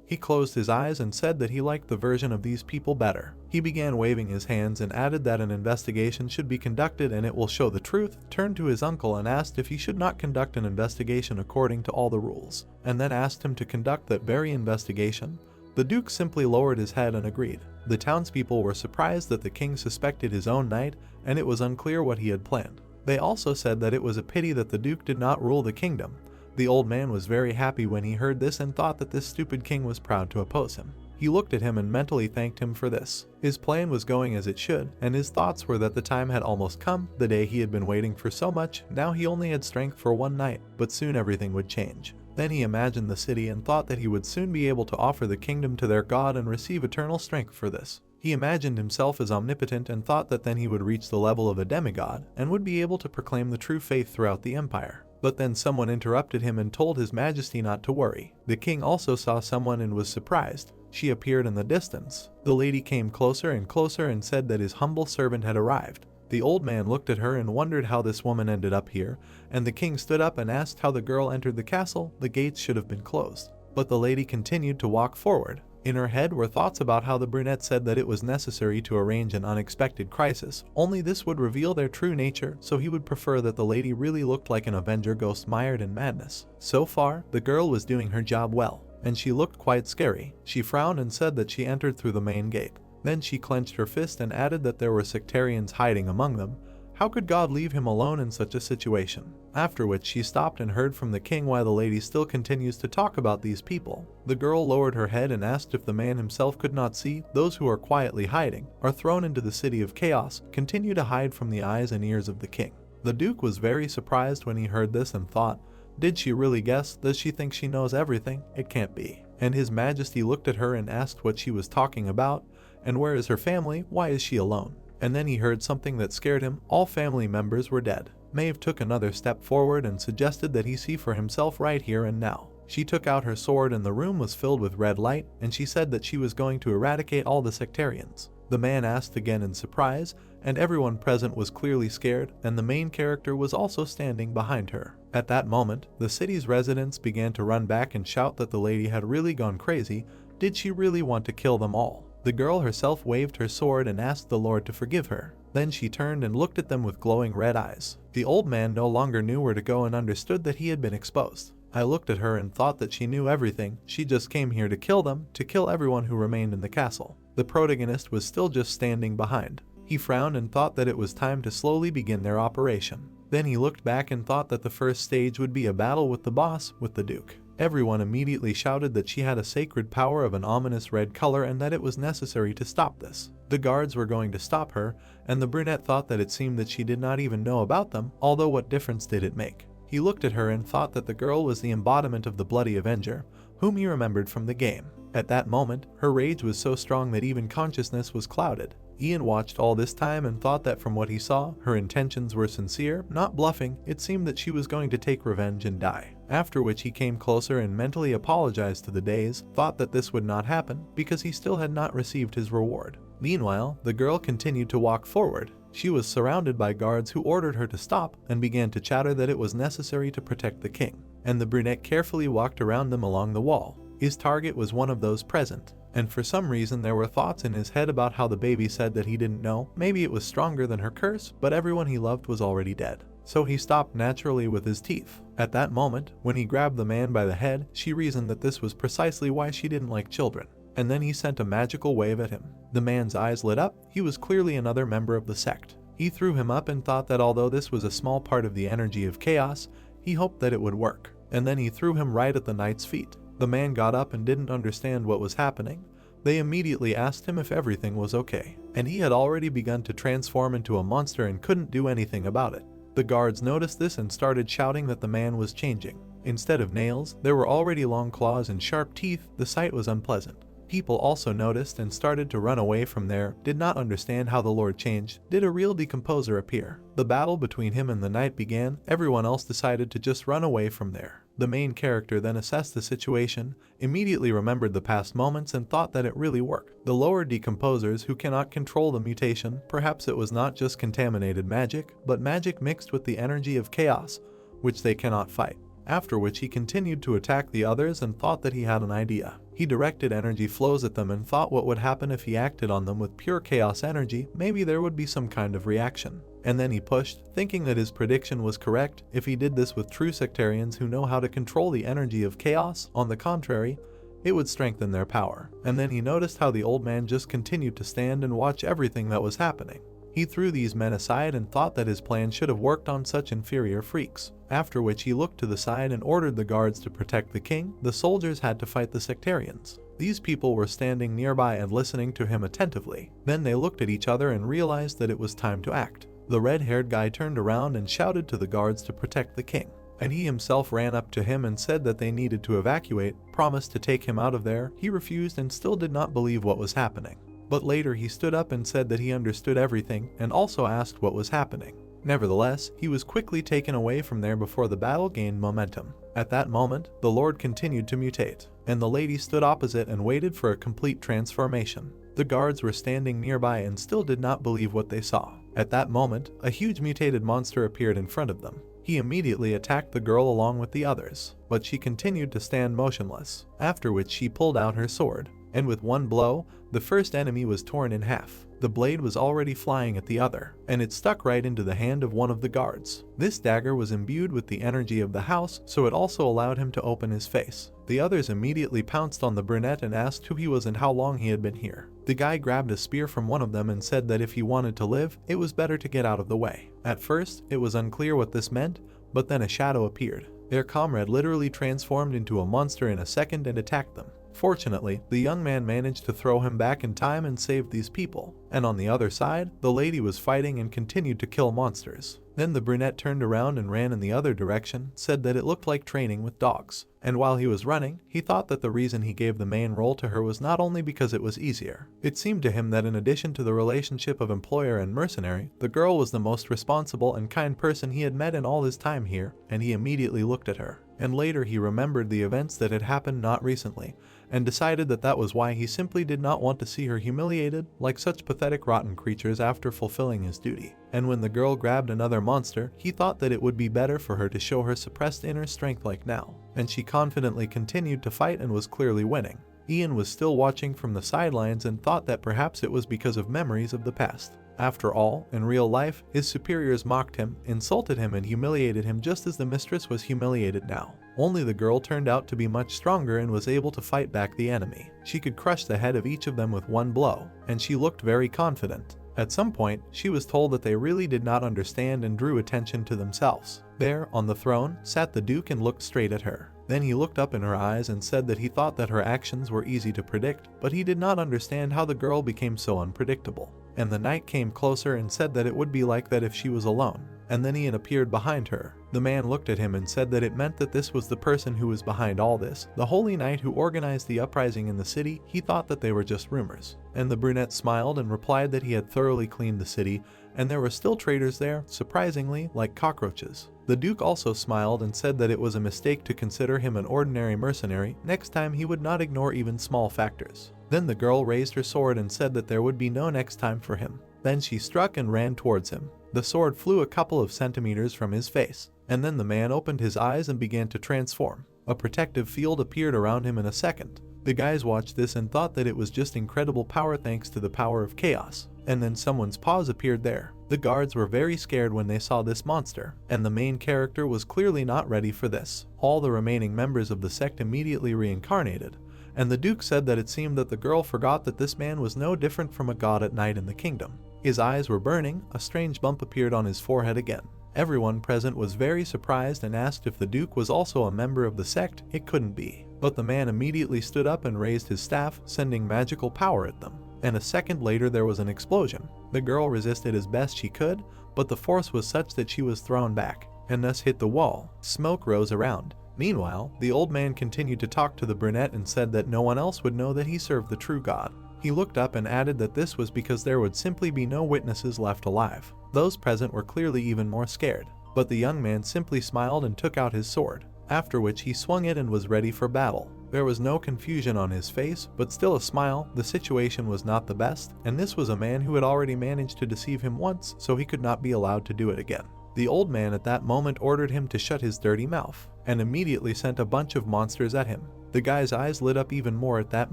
He closed his eyes and said that he liked the version of these people better. He began waving his hands and added that an investigation should be conducted and it will show the truth, turned to his uncle and asked if he should not conduct an investigation according to all the rules, and then asked him to conduct that very investigation. The Duke simply lowered his head and agreed. The townspeople were surprised that the king suspected his own knight, and it was unclear what he had planned. They also said that it was a pity that the Duke did not rule the kingdom. The old man was very happy when he heard this and thought that this stupid king was proud to oppose him. He looked at him and mentally thanked him for this. His plan was going as it should, and his thoughts were that the time had almost come, the day he had been waiting for so much. Now he only had strength for one night, but soon everything would change. Then he imagined the city and thought that he would soon be able to offer the kingdom to their god and receive eternal strength for this. He imagined himself as omnipotent and thought that then he would reach the level of a demigod and would be able to proclaim the true faith throughout the empire. But then someone interrupted him and told His Majesty not to worry. The king also saw someone and was surprised. She appeared in the distance. The lady came closer and closer and said that his humble servant had arrived. The old man looked at her and wondered how this woman ended up here, and the king stood up and asked how the girl entered the castle. The gates should have been closed. But the lady continued to walk forward. In her head were thoughts about how the brunette said that it was necessary to arrange an unexpected crisis, only this would reveal their true nature, so he would prefer that the lady really looked like an Avenger ghost mired in madness. So far, the girl was doing her job well, and she looked quite scary. She frowned and said that she entered through the main gate. Then she clenched her fist and added that there were sectarians hiding among them. How could God leave him alone in such a situation? After which she stopped and heard from the king why the lady still continues to talk about these people. The girl lowered her head and asked if the man himself could not see. Those who are quietly hiding are thrown into the city of chaos, continue to hide from the eyes and ears of the king. The Duke was very surprised when he heard this and thought, did she really guess? Does she think she knows everything? It can't be. And His Majesty looked at her and asked what she was talking about, and where is her family? Why is she alone? And then he heard something that scared him. All family members were dead. Maeve took another step forward and suggested that he see for himself right here and now. She took out her sword and the room was filled with red light, and she said that she was going to eradicate all the sectarians. The man asked again in surprise, and everyone present was clearly scared, and the main character was also standing behind her. At that moment, the city's residents began to run back and shout that the lady had really gone crazy. Did she really want to kill them all? The girl herself waved her sword and asked the Lord to forgive her. Then she turned and looked at them with glowing red eyes. The old man no longer knew where to go and understood that he had been exposed. I looked at her and thought that she knew everything. She just came here to kill them, to kill everyone who remained in the castle. The protagonist was still just standing behind. He frowned and thought that it was time to slowly begin their operation. Then he looked back and thought that the first stage would be a battle with the boss, with the Duke. Everyone immediately shouted that she had a sacred power of an ominous red color and that it was necessary to stop this. The guards were going to stop her, and the brunette thought that it seemed that she did not even know about them, although what difference did it make? He looked at her and thought that the girl was the embodiment of the bloody avenger, whom he remembered from the game. At that moment, her rage was so strong that even consciousness was clouded. Ian watched all this time and thought that from what he saw, her intentions were sincere, not bluffing. It seemed that she was going to take revenge and die. After which he came closer and mentally apologized to the Days, thought that this would not happen because he still had not received his reward. Meanwhile, the girl continued to walk forward. She was surrounded by guards who ordered her to stop and began to chatter that it was necessary to protect the king. And the brunette carefully walked around them along the wall. His target was one of those present. And for some reason there were thoughts in his head about how the baby said that he didn't know. Maybe it was stronger than her curse, but everyone he loved was already dead. So he stopped naturally with his teeth. At that moment, when he grabbed the man by the head, she reasoned that this was precisely why she didn't like children. And then he sent a magical wave at him. The man's eyes lit up. He was clearly another member of the sect. He threw him up and thought that although this was a small part of the energy of chaos, he hoped that it would work. And then he threw him right at the knight's feet. The man got up and didn't understand what was happening. They immediately asked him if everything was okay, and he had already begun to transform into a monster and couldn't do anything about it. The guards noticed this and started shouting that the man was changing. Instead of nails, there were already long claws and sharp teeth. The sight was unpleasant. People also noticed and started to run away from there, did not understand how the Lord changed. Did a real decomposer appear? The battle between him and the knight began. Everyone else decided to just run away from there. The main character then assessed the situation, immediately remembered the past moments and thought that it really worked. The lower decomposers who cannot control the mutation, perhaps it was not just contaminated magic, but magic mixed with the energy of chaos, which they cannot fight. After which he continued to attack the others and thought that he had an idea. He directed energy flows at them and thought what would happen if he acted on them with pure chaos energy. Maybe there would be some kind of reaction. And then he pushed, thinking that his prediction was correct. If he did this with true sectarians who know how to control the energy of chaos, on the contrary, it would strengthen their power. And then he noticed how the old man just continued to stand and watch everything that was happening. He threw these men aside and thought that his plan should have worked on such inferior freaks. After which he looked to the side and ordered the guards to protect the king. The soldiers had to fight the sectarians. These people were standing nearby and listening to him attentively. Then they looked at each other and realized that it was time to act. The red-haired guy turned around and shouted to the guards to protect the king. And he himself ran up to him and said that they needed to evacuate, promised to take him out of there. He refused and still did not believe what was happening. But later he stood up and said that he understood everything and also asked what was happening. Nevertheless, he was quickly taken away from there before the battle gained momentum. At that moment, the Lord continued to mutate, and the lady stood opposite and waited for a complete transformation. The guards were standing nearby and still did not believe what they saw. At that moment, a huge mutated monster appeared in front of them. He immediately attacked the girl along with the others, but she continued to stand motionless, after which she pulled out her sword. And with one blow, the first enemy was torn in half. The blade was already flying at the other, and it stuck right into the hand of one of the guards. This dagger was imbued with the energy of the house, so it also allowed him to open his face. The others immediately pounced on the brunette and asked who he was and how long he had been here. The guy grabbed a spear from one of them and said that if he wanted to live, it was better to get out of the way. At first, it was unclear what this meant, but then a shadow appeared. Their comrade literally transformed into a monster in a second and attacked them. Fortunately, the young man managed to throw him back in time and saved these people. And on the other side, the lady was fighting and continued to kill monsters. Then the brunette turned around and ran in the other direction, said that it looked like training with dogs. And while he was running, he thought that the reason he gave the main role to her was not only because it was easier. It seemed to him that in addition to the relationship of employer and mercenary, the girl was the most responsible and kind person he had met in all his time here, and he immediately looked at her. And later he remembered the events that had happened not recently, and decided that that was why he simply did not want to see her humiliated like such pathetic rotten creatures after fulfilling his duty. And when the girl grabbed another monster, he thought that it would be better for her to show her suppressed inner strength like now. And she confidently continued to fight and was clearly winning. Ian was still watching from the sidelines and thought that perhaps it was because of memories of the past. After all, in real life, his superiors mocked him, insulted him and humiliated him just as the mistress was humiliated now. Only the girl turned out to be much stronger and was able to fight back the enemy. She could crush the head of each of them with one blow, and she looked very confident. At some point, she was told that they really did not understand and drew attention to themselves. There, on the throne, sat the Duke and looked straight at her. Then he looked up in her eyes and said that he thought that her actions were easy to predict, but he did not understand how the girl became so unpredictable. And the knight came closer and said that it would be like that if she was alone. and then Ian appeared behind her. The man looked at him and said that it meant that this was the person who was behind all this, the holy knight who organized the uprising in the city. He thought that they were just rumors. And the brunette smiled and replied that he had thoroughly cleaned the city, and there were still traitors there, surprisingly, like cockroaches. The Duke also smiled and said that it was a mistake to consider him an ordinary mercenary. Next time he would not ignore even small factors. Then the girl raised her sword and said that there would be no next time for him. Then she struck and ran towards him. The sword flew a couple of centimeters from his face, and then the man opened his eyes and began to transform. A protective field appeared around him in a second. The guys watched this and thought that it was just incredible power thanks to the power of chaos. And then someone's paws appeared there. The guards were very scared when they saw this monster, and the main character was clearly not ready for this. All the remaining members of the sect immediately reincarnated, and the Duke said that it seemed that the girl forgot that this man was no different from a god at night in the kingdom. His eyes were burning, a strange bump appeared on his forehead again. Everyone present was very surprised and asked if the Duke was also a member of the sect. It couldn't be. But the man immediately stood up and raised his staff, sending magical power at them. And a second later there was an explosion. The girl resisted as best she could, but the force was such that she was thrown back, and thus hit the wall. Smoke rose around. Meanwhile, the old man continued to talk to the brunette and said that no one else would know that he served the true God. He looked up and added that this was because there would simply be no witnesses left alive. Those present were clearly even more scared, but the young man simply smiled and took out his sword, after which he swung it and was ready for battle. There was no confusion on his face, but still a smile. The situation was not the best, and this was a man who had already managed to deceive him once, so he could not be allowed to do it again. The old man at that moment ordered him to shut his dirty mouth, and immediately sent a bunch of monsters at him. The guy's eyes lit up even more at that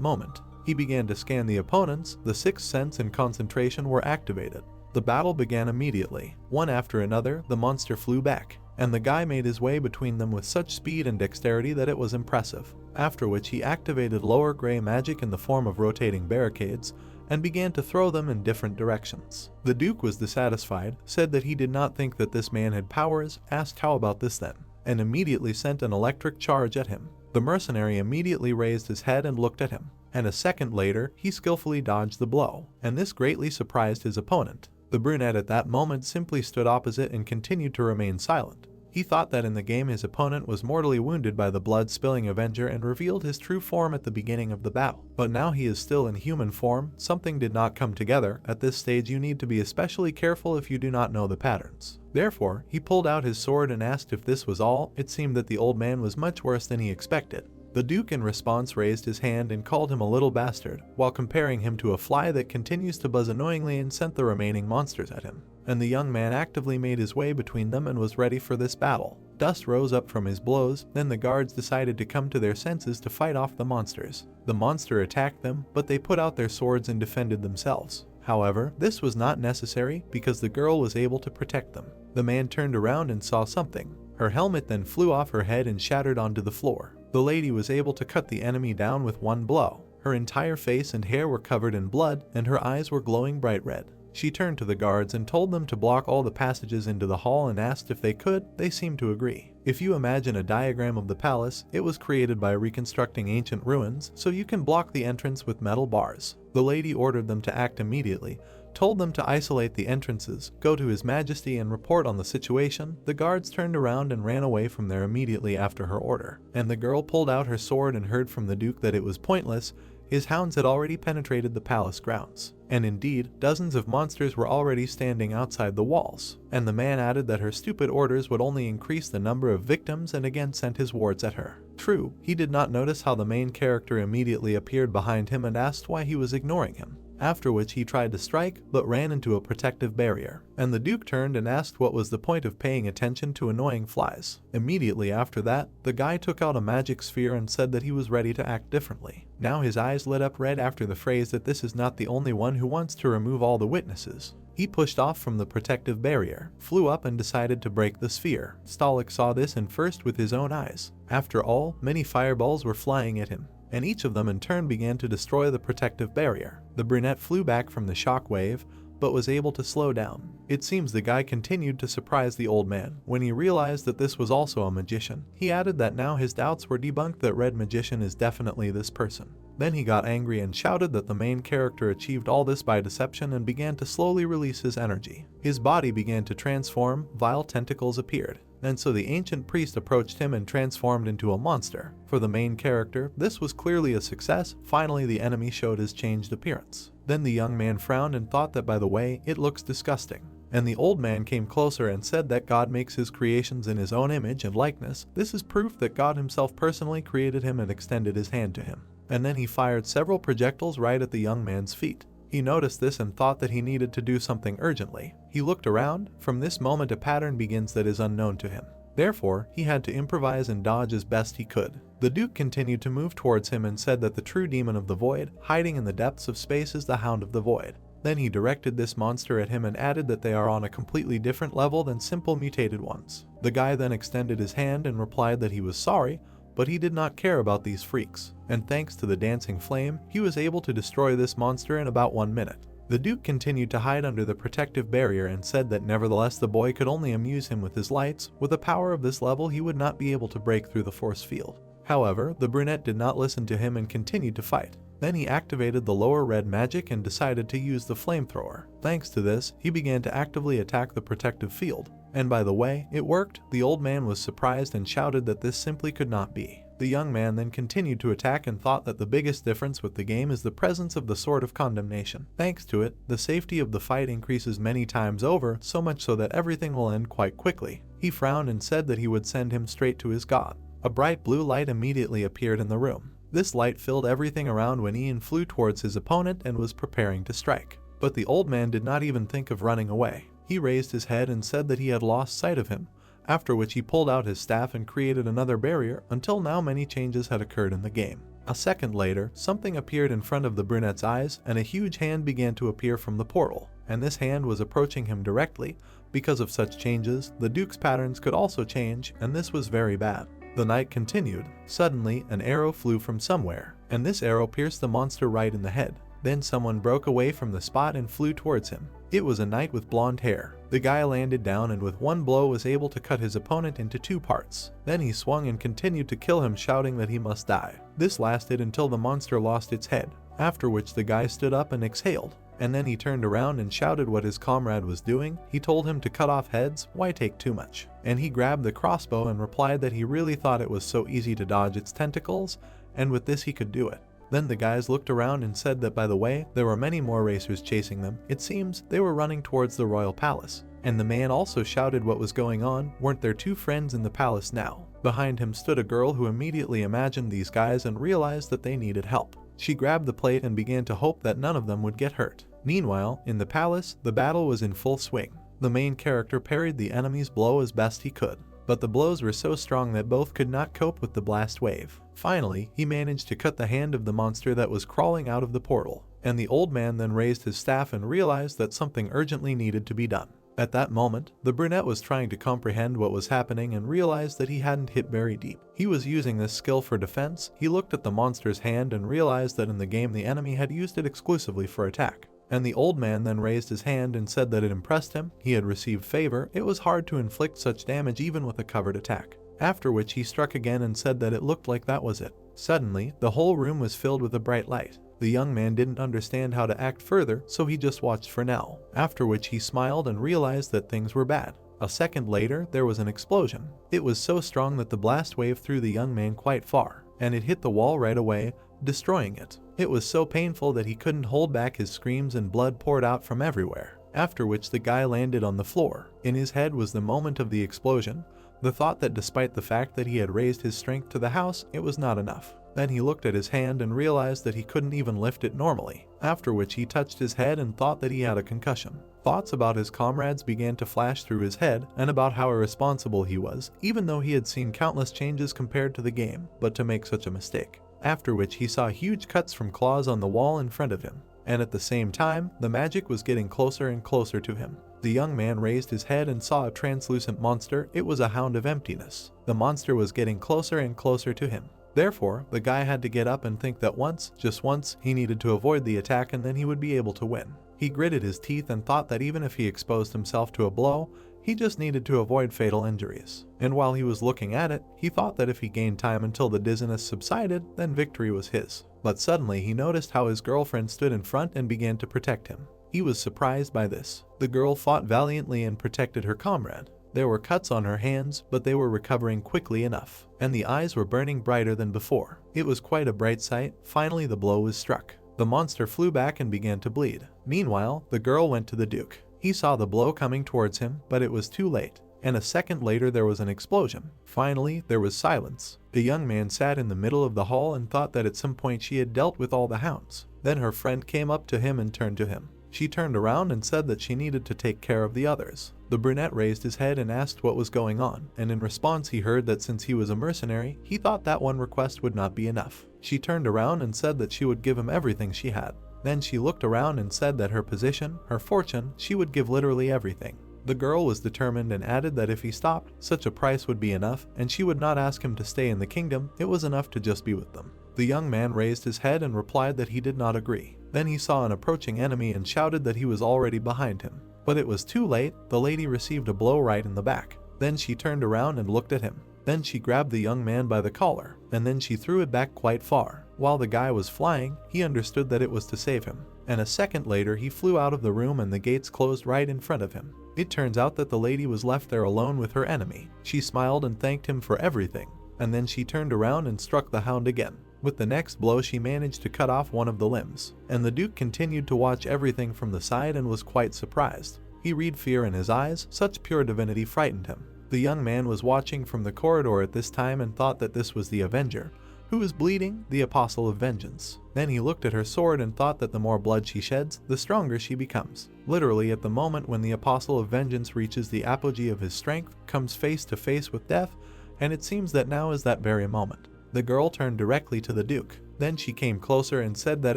moment. He began to scan the opponents. The sixth sense and concentration were activated. The battle began immediately. One after another, the monster flew back, and the guy made his way between them with such speed and dexterity that it was impressive. After which he activated lower gray magic in the form of rotating barricades, and began to throw them in different directions. The Duke was dissatisfied, said that he did not think that this man had powers, asked how about this then, and immediately sent an electric charge at him. The mercenary immediately raised his head and looked at him, and a second later, he skillfully dodged the blow, and this greatly surprised his opponent. The brunette at that moment simply stood opposite and continued to remain silent. He thought that in the game his opponent was mortally wounded by the blood-spilling Avenger and revealed his true form at the beginning of the battle. But now he is still in human form. Something did not come together. At this stage you need to be especially careful if you do not know the patterns. Therefore, he pulled out his sword and asked if this was all. It seemed that the old man was much worse than he expected. The Duke in response raised his hand and called him a little bastard, while comparing him to a fly that continues to buzz annoyingly, and sent the remaining monsters at him. And the young man actively made his way between them and was ready for this battle. Dust rose up from his blows. Then the guards decided to come to their senses to fight off the monsters. The monster attacked them, but they put out their swords and defended themselves. However, this was not necessary because the girl was able to protect them. The man turned around and saw something. Her helmet then flew off her head and shattered onto the floor. The lady was able to cut the enemy down with one blow. Her entire face and hair were covered in blood, and her eyes were glowing bright red. She turned to the guards and told them to block all the passages into the hall and asked if they could. They seemed to agree. If you imagine a diagram of the palace, it was created by reconstructing ancient ruins, so you can block the entrance with metal bars. The lady ordered them to act immediately, told them to isolate the entrances, go to His Majesty and report on the situation. The guards turned around and ran away from there immediately after her order, and the girl pulled out her sword and heard from the Duke that it was pointless. His hounds had already penetrated the palace grounds, and indeed, dozens of monsters were already standing outside the walls, and the man added that her stupid orders would only increase the number of victims and again sent his wards at her. True, he did not notice how the main character immediately appeared behind him and asked why he was ignoring him. After which he tried to strike, but ran into a protective barrier, and the Duke turned and asked what was the point of paying attention to annoying flies. Immediately after that, the guy took out a magic sphere and said that he was ready to act differently. Now his eyes lit up red after the phrase that this is not the only one who wants to remove all the witnesses. He pushed off from the protective barrier, flew up and decided to break the sphere. Stalik saw this and first with his own eyes. After all, many fireballs were flying at him, and each of them in turn began to destroy the protective barrier. The brunette flew back from the shock wave, but was able to slow down. It seems the guy continued to surprise the old man. When he realized that this was also a magician, he added that now his doubts were debunked, that red magician is definitely this person. Then he got angry and shouted that the main character achieved all this by deception and began to slowly release his energy. His body began to transform, vile tentacles appeared, and so the ancient priest approached him and transformed into a monster. For the main character, this was clearly a success. Finally, the enemy showed his changed appearance. Then the young man frowned and thought that, by the way, it looks disgusting. And the old man came closer and said that God makes his creations in his own image and likeness. This is proof that God himself personally created him and extended his hand to him. And then he fired several projectiles right at the young man's feet. He noticed this and thought that he needed to do something urgently. He looked around. From this moment a pattern begins that is unknown to him. Therefore, he had to improvise and dodge as best he could. The Duke continued to move towards him and said that the true demon of the void, hiding in the depths of space, is the Hound of the Void. Then he directed this monster at him and added that they are on a completely different level than simple mutated ones. The guy then extended his hand and replied that he was sorry, but he did not care about these freaks, and thanks to the dancing flame, he was able to destroy this monster in about 1 minute. The Duke continued to hide under the protective barrier and said that nevertheless the boy could only amuse him with his lights. With a power of this level he would not be able to break through the force field. However, the brunette did not listen to him and continued to fight. Then he activated the lower red magic and decided to use the flamethrower. Thanks to this, he began to actively attack the protective field. And by the way, it worked. The old man was surprised and shouted that this simply could not be. The young man then continued to attack and thought that the biggest difference with the game is the presence of the Sword of Condemnation. Thanks to it, the safety of the fight increases many times over, so much so that everything will end quite quickly. He frowned and said that he would send him straight to his god. A bright blue light immediately appeared in the room. This light filled everything around when Ian flew towards his opponent and was preparing to strike. But the old man did not even think of running away. He raised his head and said that he had lost sight of him, after which he pulled out his staff and created another barrier. Until now many changes had occurred in the game. A second later, something appeared in front of the brunette's eyes and a huge hand began to appear from the portal, and this hand was approaching him directly. Because of such changes, the Duke's patterns could also change, and this was very bad. The night continued. Suddenly, an arrow flew from somewhere, and this arrow pierced the monster right in the head. Then someone broke away from the spot and flew towards him. It was a knight with blonde hair. The guy landed down and with one blow was able to cut his opponent into 2 parts. Then he swung and continued to kill him, shouting that he must die. This lasted until the monster lost its head, after which the guy stood up and exhaled. And then he turned around and shouted what his comrade was doing. He told him to cut off heads, why take too much? And he grabbed the crossbow and replied that he really thought it was so easy to dodge its tentacles, and with this he could do it. Then the guys looked around and said that, by the way, there were many more racers chasing them. It seems they were running towards the royal palace. And the man also shouted what was going on. Weren't there 2 friends in the palace now? Behind him stood a girl who immediately imagined these guys and realized that they needed help. She grabbed the plate and began to hope that none of them would get hurt. Meanwhile, in the palace, the battle was in full swing. The main character parried the enemy's blow as best he could, but the blows were so strong that both could not cope with the blast wave. Finally, he managed to cut the hand of the monster that was crawling out of the portal, and the old man then raised his staff and realized that something urgently needed to be done. At that moment, the brunette was trying to comprehend what was happening and realized that he hadn't hit very deep. He was using this skill for defense. He looked at the monster's hand and realized that in the game the enemy had used it exclusively for attack. And the old man then raised his hand and said that it impressed him. He had received favor. It was hard to inflict such damage even with a covered attack. After which he struck again and said that it looked like that was it. Suddenly, the whole room was filled with a bright light. The young man didn't understand how to act further, so he just watched for now. After which he smiled and realized that things were bad. A second later, there was an explosion. It was so strong that the blast wave threw the young man quite far, and it hit the wall right away, destroying it. It was so painful that he couldn't hold back his screams and blood poured out from everywhere. After which the guy landed on the floor. In his head was the moment of the explosion, the thought that despite the fact that he had raised his strength to the house, it was not enough. Then he looked at his hand and realized that he couldn't even lift it normally, after which he touched his head and thought that he had a concussion. Thoughts about his comrades began to flash through his head and about how irresponsible he was, even though he had seen countless changes compared to the game, but to make such a mistake. After which he saw huge cuts from claws on the wall in front of him, and at the same time, the magic was getting closer and closer to him. The young man raised his head and saw a translucent monster. It was a hound of emptiness. The monster was getting closer and closer to him. Therefore, the guy had to get up and think that once, just once, he needed to avoid the attack and then he would be able to win. He gritted his teeth and thought that even if he exposed himself to a blow, He just needed to avoid fatal injuries. And while he was looking at it, he thought that if he gained time until the dizziness subsided, then victory was his. But suddenly he noticed how his girlfriend stood in front and began to protect him. He was surprised by this. The girl fought valiantly and protected her comrade. There were cuts on her hands, but they were recovering quickly enough, and the eyes were burning brighter than before. It was quite a bright sight. Finally the blow was struck. The monster flew back and began to bleed. Meanwhile, the girl went to the Duke. He saw the blow coming towards him, but it was too late, and a second later there was an explosion. Finally, there was silence. The young man sat in the middle of the hall and thought that at some point she had dealt with all the hounds. Then her friend came up to him and turned to him. She turned around and said that she needed to take care of the others. The brunette raised his head and asked what was going on, and in response he heard that since he was a mercenary, he thought that one request would not be enough. She turned around and said that she would give him everything she had. Then she looked around and said that her position, her fortune, she would give literally everything. The girl was determined and added that if he stopped, such a price would be enough, and she would not ask him to stay in the kingdom, it was enough to just be with them. The young man raised his head and replied that he did not agree. Then he saw an approaching enemy and shouted that he was already behind him. But it was too late. The lady received a blow right in the back. Then she turned around and looked at him. Then she grabbed the young man by the collar, and then she threw it back quite far. While the guy was flying, he understood that it was to save him. And a second later he flew out of the room and the gates closed right in front of him. It turns out that the lady was left there alone with her enemy. She smiled and thanked him for everything, and then she turned around and struck the hound again. With the next blow she managed to cut off one of the limbs, and the Duke continued to watch everything from the side and was quite surprised. He read fear in his eyes, such pure divinity frightened him. The young man was watching from the corridor at this time and thought that this was the Avenger, who is bleeding, the Apostle of Vengeance. Then he looked at her sword and thought that the more blood she sheds, the stronger she becomes. Literally at the moment when the Apostle of Vengeance reaches the apogee of his strength, comes face to face with death, and it seems that now is that very moment. The girl turned directly to the Duke. Then she came closer and said that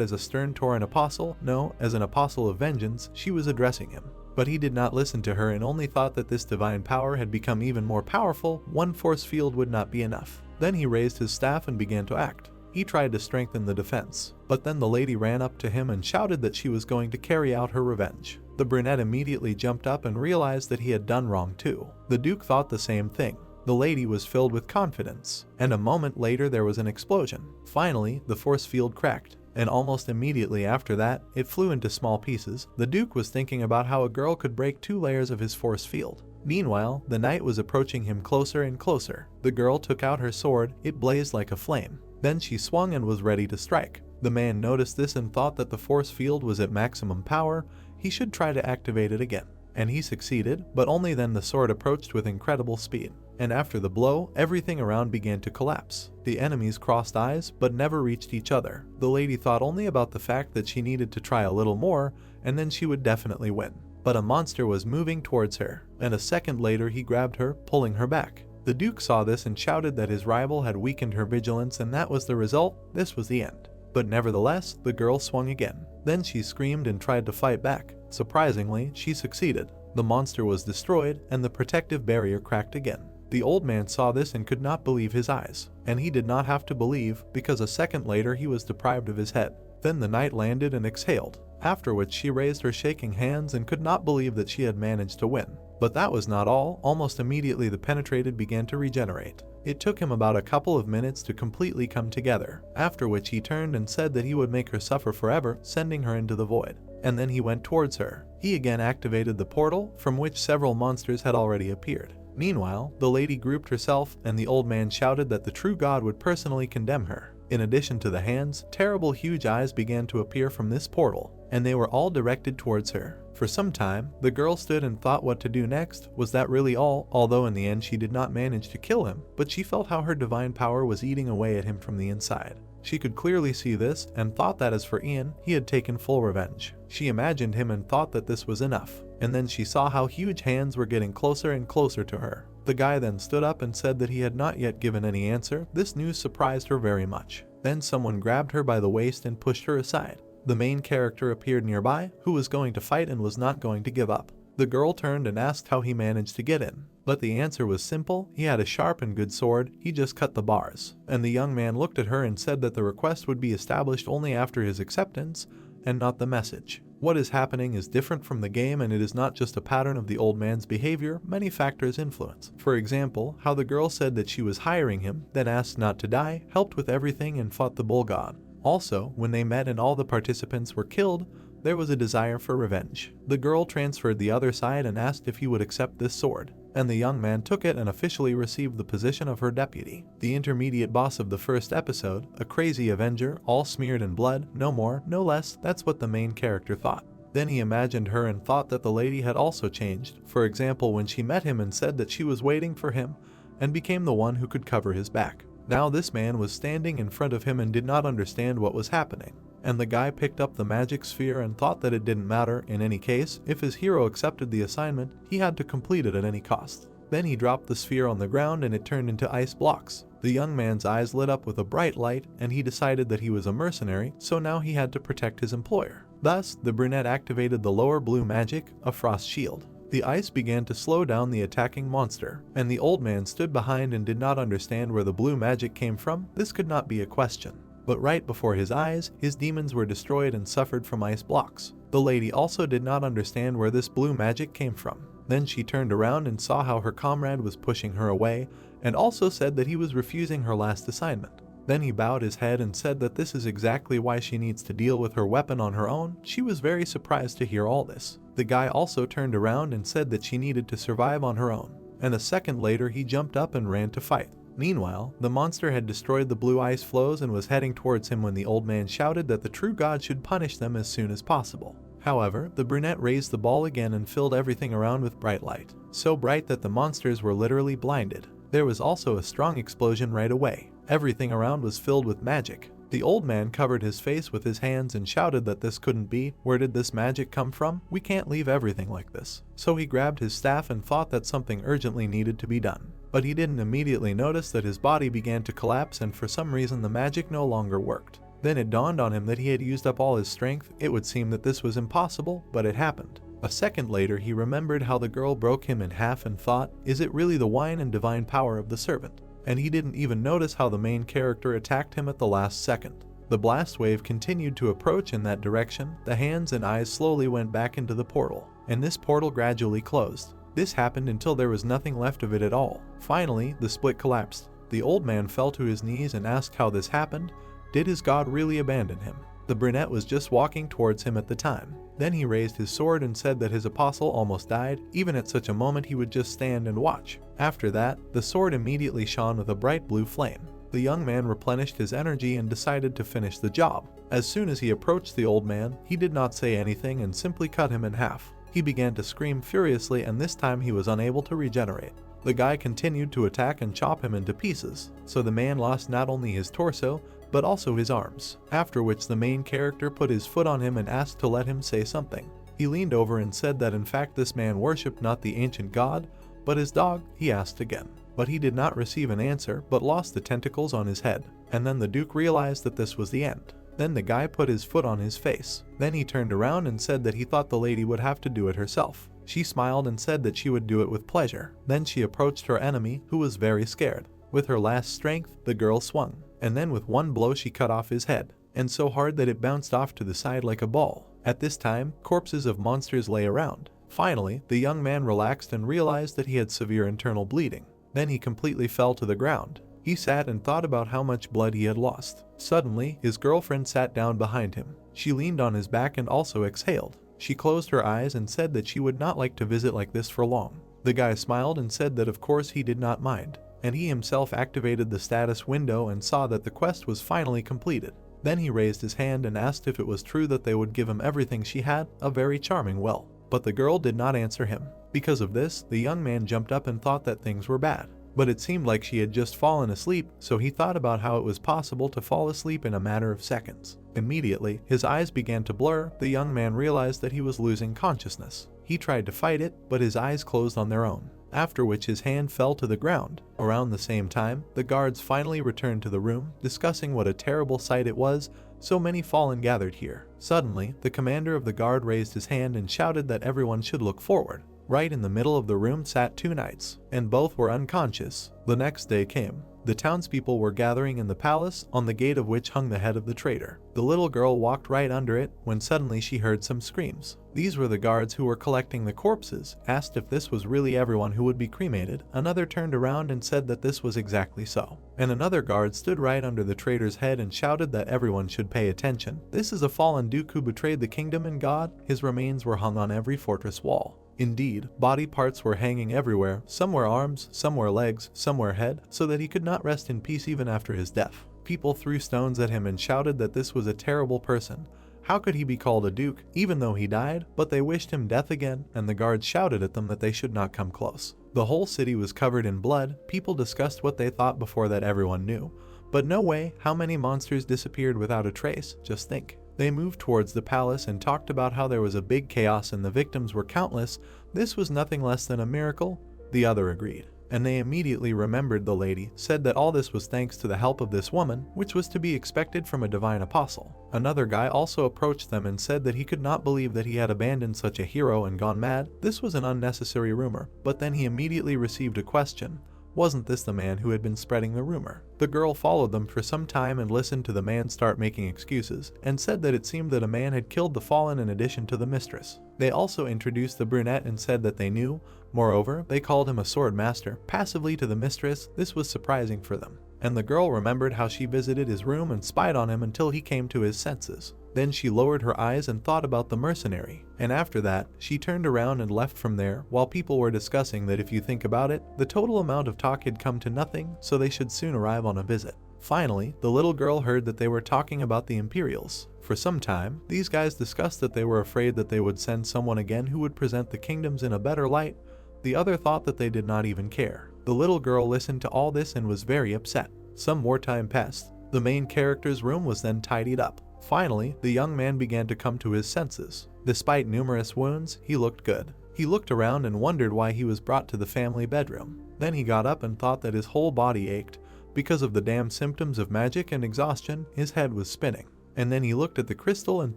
as a stern Tauran apostle, no, as an apostle of vengeance, she was addressing him. But he did not listen to her and only thought that this divine power had become even more powerful. One force field would not be enough. Then he raised his staff and began to act. He tried to strengthen the defense, but then the lady ran up to him and shouted that she was going to carry out her revenge. The brunette immediately jumped up and realized that he had done wrong too. The Duke thought the same thing. The lady was filled with confidence, and a moment later there was an explosion. Finally, the force field cracked, and almost immediately after that, it flew into small pieces. The Duke was thinking about how a girl could break 2 layers of his force field. Meanwhile, the knight was approaching him closer and closer. The girl took out her sword. It blazed like a flame. Then she swung and was ready to strike. The man noticed this and thought that the force field was at maximum power. He should try to activate it again. And he succeeded, but only then the sword approached with incredible speed. And after the blow, everything around began to collapse. The enemies crossed eyes, but never reached each other. The lady thought only about the fact that she needed to try a little more, and then she would definitely win. But a monster was moving towards her, and a second later he grabbed her, pulling her back. The Duke saw this and shouted that his rival had weakened her vigilance, and that was the result. This was the end. But nevertheless, the girl swung again. Then she screamed and tried to fight back. Surprisingly, she succeeded. The monster was destroyed, and the protective barrier cracked again. The old man saw this and could not believe his eyes. And he did not have to believe, because a second later he was deprived of his head. Then the knight landed and exhaled, after which she raised her shaking hands and could not believe that she had managed to win. But that was not all. Almost immediately the penetrated began to regenerate. It took him about a couple of minutes to completely come together, after which he turned and said that he would make her suffer forever, sending her into the void. And then he went towards her. He again activated the portal, from which several monsters had already appeared. Meanwhile, the lady grouped herself, and the old man shouted that the true God would personally condemn her. In addition to the hands, terrible huge eyes began to appear from this portal, and they were all directed towards her. For some time, the girl stood and thought what to do next. Was that really all? Although in the end she did not manage to kill him, but she felt how her divine power was eating away at him from the inside. She could clearly see this, and thought that as for Ian, he had taken full revenge. She imagined him and thought that this was enough. And then she saw how huge hands were getting closer and closer to her. The guy then stood up and said that he had not yet given any answer. This news surprised her very much. Then someone grabbed her by the waist and pushed her aside. The main character appeared nearby, who was going to fight and was not going to give up. The girl turned and asked how he managed to get in. But the answer was simple. He had a sharp and good sword. He just cut the bars. And the young man looked at her and said that the request would be established only after his acceptance, and not the message. What is happening is different from the game, and it is not just a pattern of the old man's behavior. Many factors influence. For example, how the girl said that she was hiring him, then asked not to die, helped with everything and fought the bull god. Also, when they met and all the participants were killed, there was a desire for revenge. The girl transferred the other side and asked if he would accept this sword, and the young man took it and officially received the position of her deputy. The intermediate boss of the first episode, a crazy avenger, all smeared in blood, no more, no less, that's what the main character thought. Then he imagined her and thought that the lady had also changed, for example when she met him and said that she was waiting for him, and became the one who could cover his back. Now this man was standing in front of him and did not understand what was happening. And the guy picked up the magic sphere and thought that it didn't matter. In any case, if his hero accepted the assignment, he had to complete it at any cost. Then he dropped the sphere on the ground and it turned into ice blocks. The young man's eyes lit up with a bright light and he decided that he was a mercenary, so now he had to protect his employer. Thus, the brunette activated the lower blue magic, a frost shield. The ice began to slow down the attacking monster, and the old man stood behind and did not understand where the blue magic came from. This could not be a question. But right before his eyes, his demons were destroyed and suffered from ice blocks. The lady also did not understand where this blue magic came from. Then she turned around and saw how her comrade was pushing her away, and also said that he was refusing her last assignment. Then he bowed his head and said that this is exactly why she needs to deal with her weapon on her own. She was very surprised to hear all this. The guy also turned around and said that she needed to survive on her own. And a second later he jumped up and ran to fight. Meanwhile, the monster had destroyed the blue ice flows and was heading towards him when the old man shouted that the true god should punish them as soon as possible. However, the brunette raised the ball again and filled everything around with bright light. So bright that the monsters were literally blinded. There was also a strong explosion right away. Everything around was filled with magic. The old man covered his face with his hands and shouted that this couldn't be. Where did this magic come from? We can't leave everything like this. So he grabbed his staff and thought that something urgently needed to be done. But he didn't immediately notice that his body began to collapse and for some reason the magic no longer worked. Then it dawned on him that he had used up all his strength. It would seem that this was impossible, but it happened. A second later he remembered how the girl broke him in half and thought, is it really the wine and divine power of the servant? And he didn't even notice how the main character attacked him at the last second. The blast wave continued to approach in that direction. The hands and eyes slowly went back into the portal, and this portal gradually closed. This happened until there was nothing left of it at all. Finally, the split collapsed. The old man fell to his knees and asked how this happened. Did his god really abandon him? The brunette was just walking towards him at the time. Then he raised his sword and said that his apostle almost died. Even at such a moment he would just stand and watch. After that, the sword immediately shone with a bright blue flame. The young man replenished his energy and decided to finish the job. As soon as he approached the old man, he did not say anything and simply cut him in half. He began to scream furiously and this time he was unable to regenerate. The guy continued to attack and chop him into pieces, so the man lost not only his torso, but also his arms, after which the main character put his foot on him and asked to let him say something. He leaned over and said that in fact this man worshipped not the ancient god, but his dog. He asked again, but he did not receive an answer but lost the tentacles on his head, and then the Duke realized that this was the end. Then the guy put his foot on his face. Then he turned around and said that he thought the lady would have to do it herself. She smiled and said that she would do it with pleasure. Then she approached her enemy, who was very scared. With her last strength, the girl swung, and then with one blow she cut off his head, and so hard that it bounced off to the side like a ball. At this time, corpses of monsters lay around. Finally, the young man relaxed and realized that he had severe internal bleeding. Then he completely fell to the ground. He sat and thought about how much blood he had lost. Suddenly, his girlfriend sat down behind him. She leaned on his back and also exhaled. She closed her eyes and said that she would not like to visit like this for long. The guy smiled and said that of course he did not mind, and he himself activated the status window and saw that the quest was finally completed. Then he raised his hand and asked if it was true that they would give him everything she had, a very charming well. But the girl did not answer him. Because of this, the young man jumped up and thought that things were bad. But it seemed like she had just fallen asleep, so he thought about how it was possible to fall asleep in a matter of seconds. Immediately, his eyes began to blur. The young man realized that he was losing consciousness. He tried to fight it, but his eyes closed on their own, after which his hand fell to the ground. Around the same time, the guards finally returned to the room, discussing what a terrible sight it was, so many fallen gathered here. Suddenly, the commander of the guard raised his hand and shouted that everyone should look forward. Right in the middle of the room sat two knights, and both were unconscious. The next day came. The townspeople were gathering in the palace, on the gate of which hung the head of the traitor. The little girl walked right under it, when suddenly she heard some screams. These were the guards who were collecting the corpses. Asked if this was really everyone who would be cremated, another turned around and said that this was exactly so. And another guard stood right under the traitor's head and shouted that everyone should pay attention. This is a fallen duke who betrayed the kingdom and God. His remains were hung on every fortress wall. Indeed, body parts were hanging everywhere, some were arms, some were legs, some were head, so that he could not rest in peace even after his death. People threw stones at him and shouted that this was a terrible person. How could he be called a duke, even though he died? But they wished him death again, and the guards shouted at them that they should not come close. The whole city was covered in blood. People discussed what they thought before that everyone knew. But no way, how many monsters disappeared without a trace? Just think. They moved towards the palace and talked about how there was a big chaos and the victims were countless. This was nothing less than a miracle. The other agreed. And they immediately remembered the lady, said that all this was thanks to the help of this woman, which was to be expected from a divine apostle. Another guy also approached them and said that he could not believe that he had abandoned such a hero and gone mad. This was an unnecessary rumor, but then he immediately received a question. Wasn't this the man who had been spreading the rumor? The girl followed them for some time and listened to the man start making excuses, and said that it seemed that a man had killed the fallen in addition to the mistress. They also introduced the brunette and said that they knew. Moreover, they called him a sword master, passively to the mistress. This was surprising for them. And the girl remembered how she visited his room and spied on him until he came to his senses. Then she lowered her eyes and thought about the mercenary, and after that, she turned around and left from there, while people were discussing that if you think about it, the total amount of talk had come to nothing, so they should soon arrive on a visit. Finally, the little girl heard that they were talking about the Imperials. For some time, these guys discussed that they were afraid that they would send someone again who would present the kingdoms in a better light. The other thought that they did not even care. The little girl listened to all this and was very upset. Some more time passed. The main character's room was then tidied up. Finally, the young man began to come to his senses. Despite numerous wounds, he looked good. He looked around and wondered why he was brought to the family bedroom. Then he got up and thought that his whole body ached. Because of the damn symptoms of magic and exhaustion, his head was spinning. And then he looked at the crystal and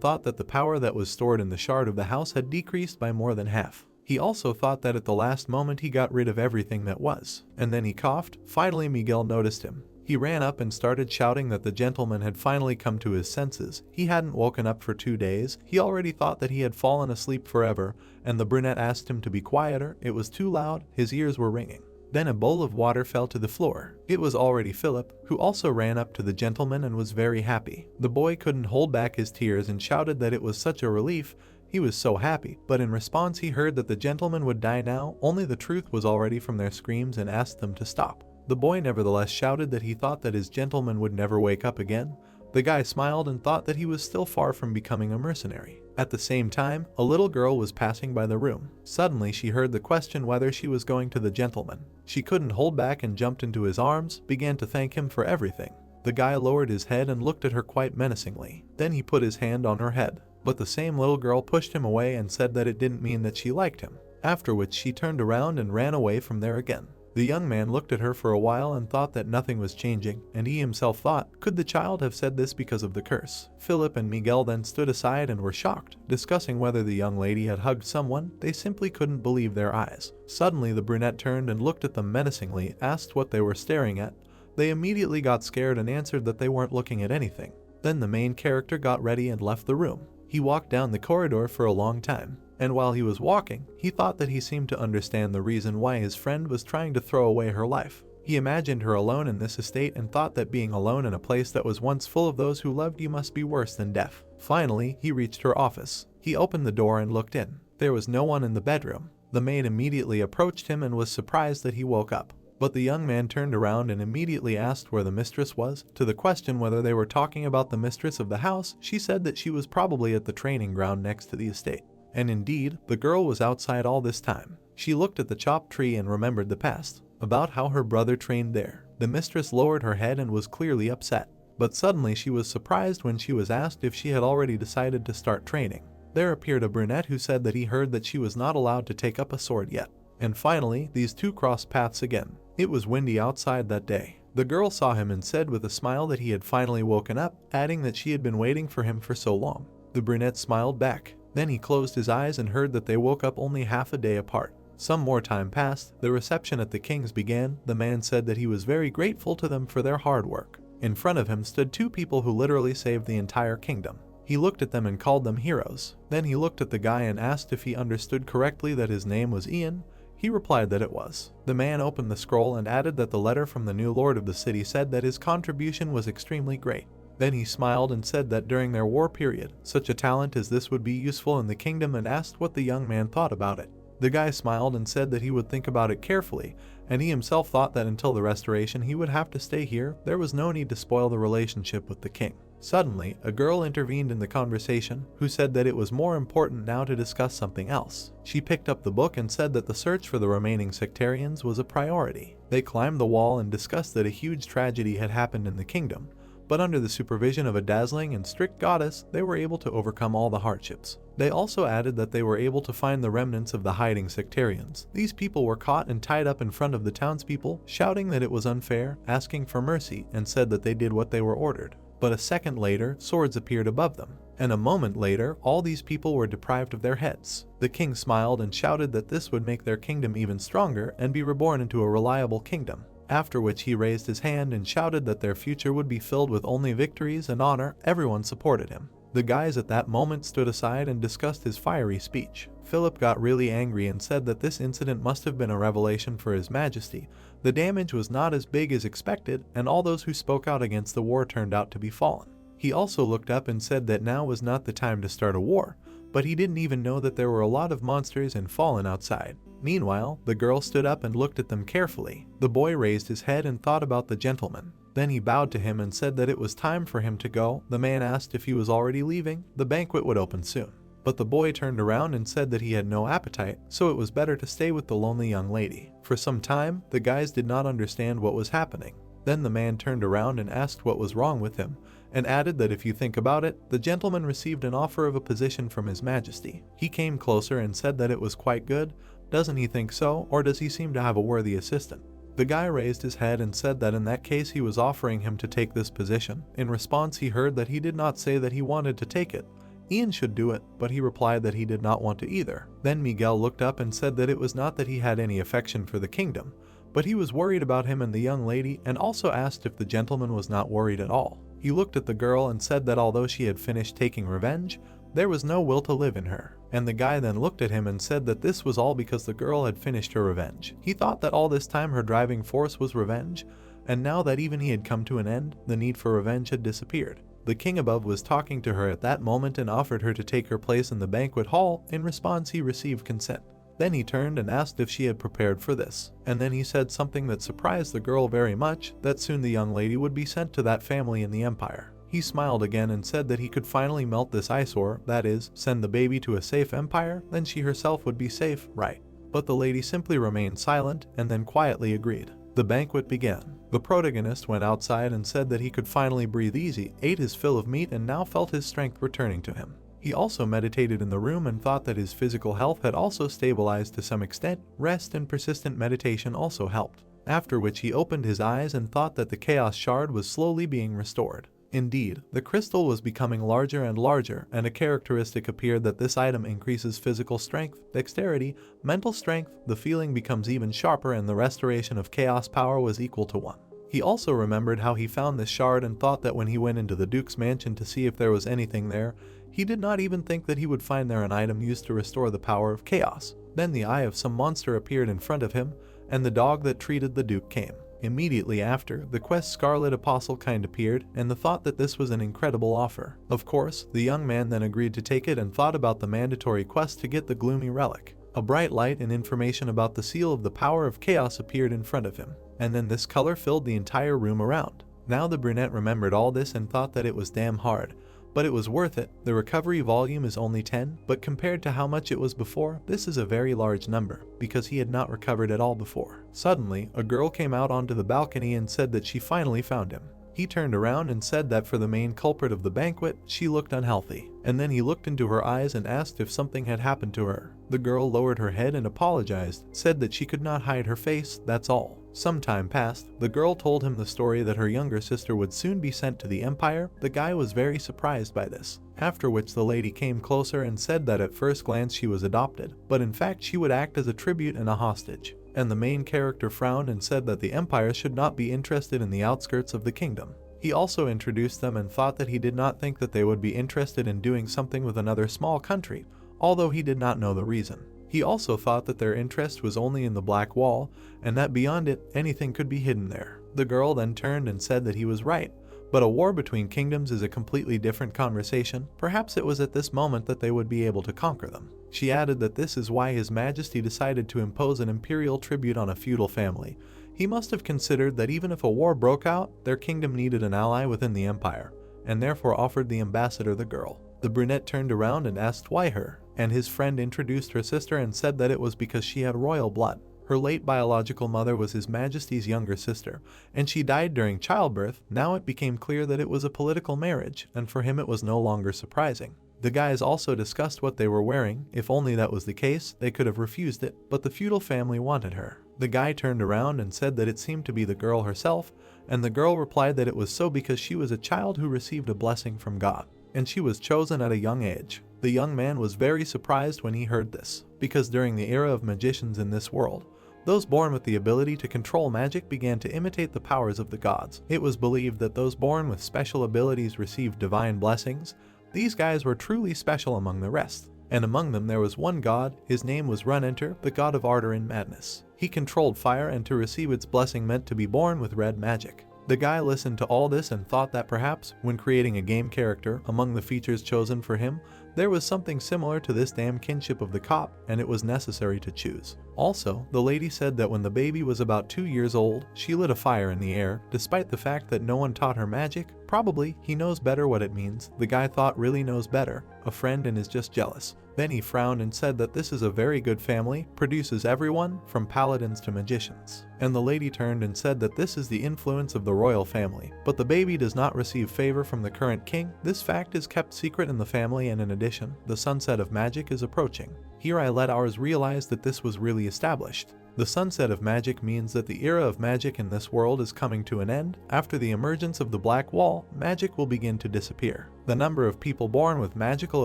thought that the power that was stored in the shard of the house had decreased by more than half. He also thought that at the last moment he got rid of everything that was. And then he coughed. Finally, Miguel noticed him. He ran up and started shouting that the gentleman had finally come to his senses. He hadn't woken up for 2 days. He already thought that he had fallen asleep forever, and the brunette asked him to be quieter. It was too loud. His ears were ringing. Then a bowl of water fell to the floor. It was already Philip, who also ran up to the gentleman and was very happy. The boy couldn't hold back his tears and shouted that it was such a relief. He was so happy, but in response he heard that the gentleman would die now. Only the truth was already from their screams and asked them to stop. The boy nevertheless shouted that he thought that his gentleman would never wake up again. The guy smiled and thought that he was still far from becoming a mercenary. At the same time, a little girl was passing by the room. Suddenly she heard the question whether she was going to the gentleman. She couldn't hold back and jumped into his arms, began to thank him for everything. The guy lowered his head and looked at her quite menacingly. Then he put his hand on her head. But the same little girl pushed him away and said that it didn't mean that she liked him. After which she turned around and ran away from there again. The young man looked at her for a while and thought that nothing was changing, and he himself thought, could the child have said this because of the curse? Philip and Miguel then stood aside and were shocked, discussing whether the young lady had hugged someone. They simply couldn't believe their eyes. Suddenly the brunette turned and looked at them menacingly, asked what they were staring at. They immediately got scared and answered that they weren't looking at anything. Then the main character got ready and left the room. He walked down the corridor for a long time. And while he was walking, he thought that he seemed to understand the reason why his friend was trying to throw away her life. He imagined her alone in this estate and thought that being alone in a place that was once full of those who loved you must be worse than death. Finally, he reached her office. He opened the door and looked in. There was no one in the bedroom. The maid immediately approached him and was surprised that he woke up. But the young man turned around and immediately asked where the mistress was. To the question whether they were talking about the mistress of the house, she said that she was probably at the training ground next to the estate. And indeed, the girl was outside all this time. She looked at the chopped tree and remembered the past, about how her brother trained there. The mistress lowered her head and was clearly upset. But suddenly she was surprised when she was asked if she had already decided to start training. There appeared a brunette who said that he heard that she was not allowed to take up a sword yet. And finally, these two crossed paths again. It was windy outside that day. The girl saw him and said with a smile that he had finally woken up, adding that she had been waiting for him for so long. The brunette smiled back. Then he closed his eyes and heard that they woke up only half a day apart. Some more time passed, the reception at the king's began. The man said that he was very grateful to them for their hard work. In front of him stood two people who literally saved the entire kingdom. He looked at them and called them heroes. Then he looked at the guy and asked if he understood correctly that his name was Ian. He replied that it was. The man opened the scroll and added that the letter from the new lord of the city said that his contribution was extremely great. Then he smiled and said that during their war period, such a talent as this would be useful in the kingdom, and asked what the young man thought about it. The guy smiled and said that he would think about it carefully, and he himself thought that until the restoration he would have to stay here. There was no need to spoil the relationship with the king. Suddenly, a girl intervened in the conversation, who said that it was more important now to discuss something else. She picked up the book and said that the search for the remaining sectarians was a priority. They climbed the wall and discussed that a huge tragedy had happened in the kingdom, but under the supervision of a dazzling and strict goddess, they were able to overcome all the hardships. They also added that they were able to find the remnants of the hiding sectarians. These people were caught and tied up in front of the townspeople, shouting that it was unfair, asking for mercy, and said that they did what they were ordered. But a second later, swords appeared above them, and a moment later, all these people were deprived of their heads. The king smiled and shouted that this would make their kingdom even stronger and be reborn into a reliable kingdom. After which he raised his hand and shouted that their future would be filled with only victories and honor. Everyone supported him. The guys at that moment stood aside and discussed his fiery speech. Philip got really angry and said that this incident must have been a revelation for His Majesty. The damage was not as big as expected, and all those who spoke out against the war turned out to be fallen. He also looked up and said that now was not the time to start a war, but he didn't even know that there were a lot of monsters and fallen outside. Meanwhile, the girl stood up and looked at them carefully. The boy raised his head and thought about the gentleman. Then he bowed to him and said that it was time for him to go. The man asked if he was already leaving. The banquet would open soon. But the boy turned around and said that he had no appetite, so it was better to stay with the lonely young lady. For some time, the guys did not understand what was happening. Then the man turned around and asked what was wrong with him, and added that if you think about it, the gentleman received an offer of a position from His Majesty. He came closer and said that it was quite good. Doesn't he think so, or does he seem to have a worthy assistant? The guy raised his head and said that in that case he was offering him to take this position. In response, he heard that he did not say that he wanted to take it. Ian should do it, but he replied that he did not want to either. Then Miguel looked up and said that it was not that he had any affection for the kingdom, but he was worried about him and the young lady, and also asked if the gentleman was not worried at all. He looked at the girl and said that although she had finished taking revenge, there was no will to live in her. And the guy then looked at him and said that this was all because the girl had finished her revenge. He thought that all this time her driving force was revenge, and now that even he had come to an end, the need for revenge had disappeared. The king above was talking to her at that moment and offered her to take her place in the banquet hall. In response, he received consent. Then he turned and asked if she had prepared for this. And then he said something that surprised the girl very much, that soon the young lady would be sent to that family in the empire. He smiled again and said that he could finally melt this eyesore, that is, send the baby to a safe empire, then she herself would be safe, right? But the lady simply remained silent and then quietly agreed. The banquet began. The protagonist went outside and said that he could finally breathe easy, ate his fill of meat, and now felt his strength returning to him. He also meditated in the room and thought that his physical health had also stabilized to some extent. Rest and persistent meditation also helped. After which he opened his eyes and thought that the chaos shard was slowly being restored. Indeed, the crystal was becoming larger and larger, and a characteristic appeared that this item increases physical strength, dexterity, mental strength. The feeling becomes even sharper, and the restoration of chaos power was equal to 1. He also remembered how he found this shard and thought that when he went into the Duke's mansion to see if there was anything there, he did not even think that he would find there an item used to restore the power of chaos. Then the eye of some monster appeared in front of him, and the dog that treated the Duke came. Immediately after, the quest Scarlet Apostle kind appeared, and the thought that this was an incredible offer. Of course, the young man then agreed to take it and thought about the mandatory quest to get the gloomy relic. A bright light and information about the seal of the power of chaos appeared in front of him, and then this color filled the entire room around. Now the brunette remembered all this and thought that it was damn hard, but it was worth it. The recovery volume is only 10, but compared to how much it was before, this is a very large number, because he had not recovered at all before. Suddenly, a girl came out onto the balcony and said that she finally found him. He turned around and said that for the main culprit of the banquet, she looked unhealthy. And then he looked into her eyes and asked if something had happened to her. The girl lowered her head and apologized, said that she could not hide her face, that's all. Some time passed. The girl told him the story that her younger sister would soon be sent to the Empire. The guy was very surprised by this. After which the lady came closer and said that at first glance she was adopted, but in fact she would act as a tribute and a hostage. And the main character frowned and said that the Empire should not be interested in the outskirts of the kingdom. He also introduced them and thought that he did not think that they would be interested in doing something with another small country, although he did not know the reason. He also thought that their interest was only in the Black Wall, and that beyond it, anything could be hidden there. The girl then turned and said that he was right, but a war between kingdoms is a completely different conversation. Perhaps it was at this moment that they would be able to conquer them. She added that this is why His Majesty decided to impose an imperial tribute on a feudal family. He must have considered that even if a war broke out, their kingdom needed an ally within the empire, and therefore offered the ambassador the girl. The brunette turned around and asked why her, and his friend introduced her sister and said that it was because she had royal blood. Her late biological mother was His Majesty's younger sister, and she died during childbirth. Now it became clear that it was a political marriage, and for him it was no longer surprising. The guys also discussed what they were wearing. If only that was the case, they could have refused it, but the feudal family wanted her. The guy turned around and said that it seemed to be the girl herself, and the girl replied that it was so because she was a child who received a blessing from God, and she was chosen at a young age. The young man was very surprised when he heard this, because during the era of magicians in this world, those born with the ability to control magic began to imitate the powers of the gods. It was believed that those born with special abilities received divine blessings. These guys were truly special among the rest. And among them there was one god. His name was Runenter, the god of ardor and madness. He controlled fire, and to receive its blessing meant to be born with red magic. The guy listened to all this and thought that perhaps, when creating a game character, among the features chosen for him, there was something similar to this damn kinship of the cop, and it was necessary to choose. Also, the lady said that when the baby was about 2 years old, she lit a fire in the air, despite the fact that no one taught her magic. Probably, he knows better what it means. The guy thought really knows better, a friend, and is just jealous. Then he frowned and said that this is a very good family, produces everyone, from paladins to magicians. And the lady turned and said that this is the influence of the royal family, but the baby does not receive favor from the current king. This fact is kept secret in the family, and in addition, the sunset of magic is approaching. Here I let ours realize that this was really established. The sunset of magic means that the era of magic in this world is coming to an end. After the emergence of the Black Wall, magic will begin to disappear. The number of people born with magical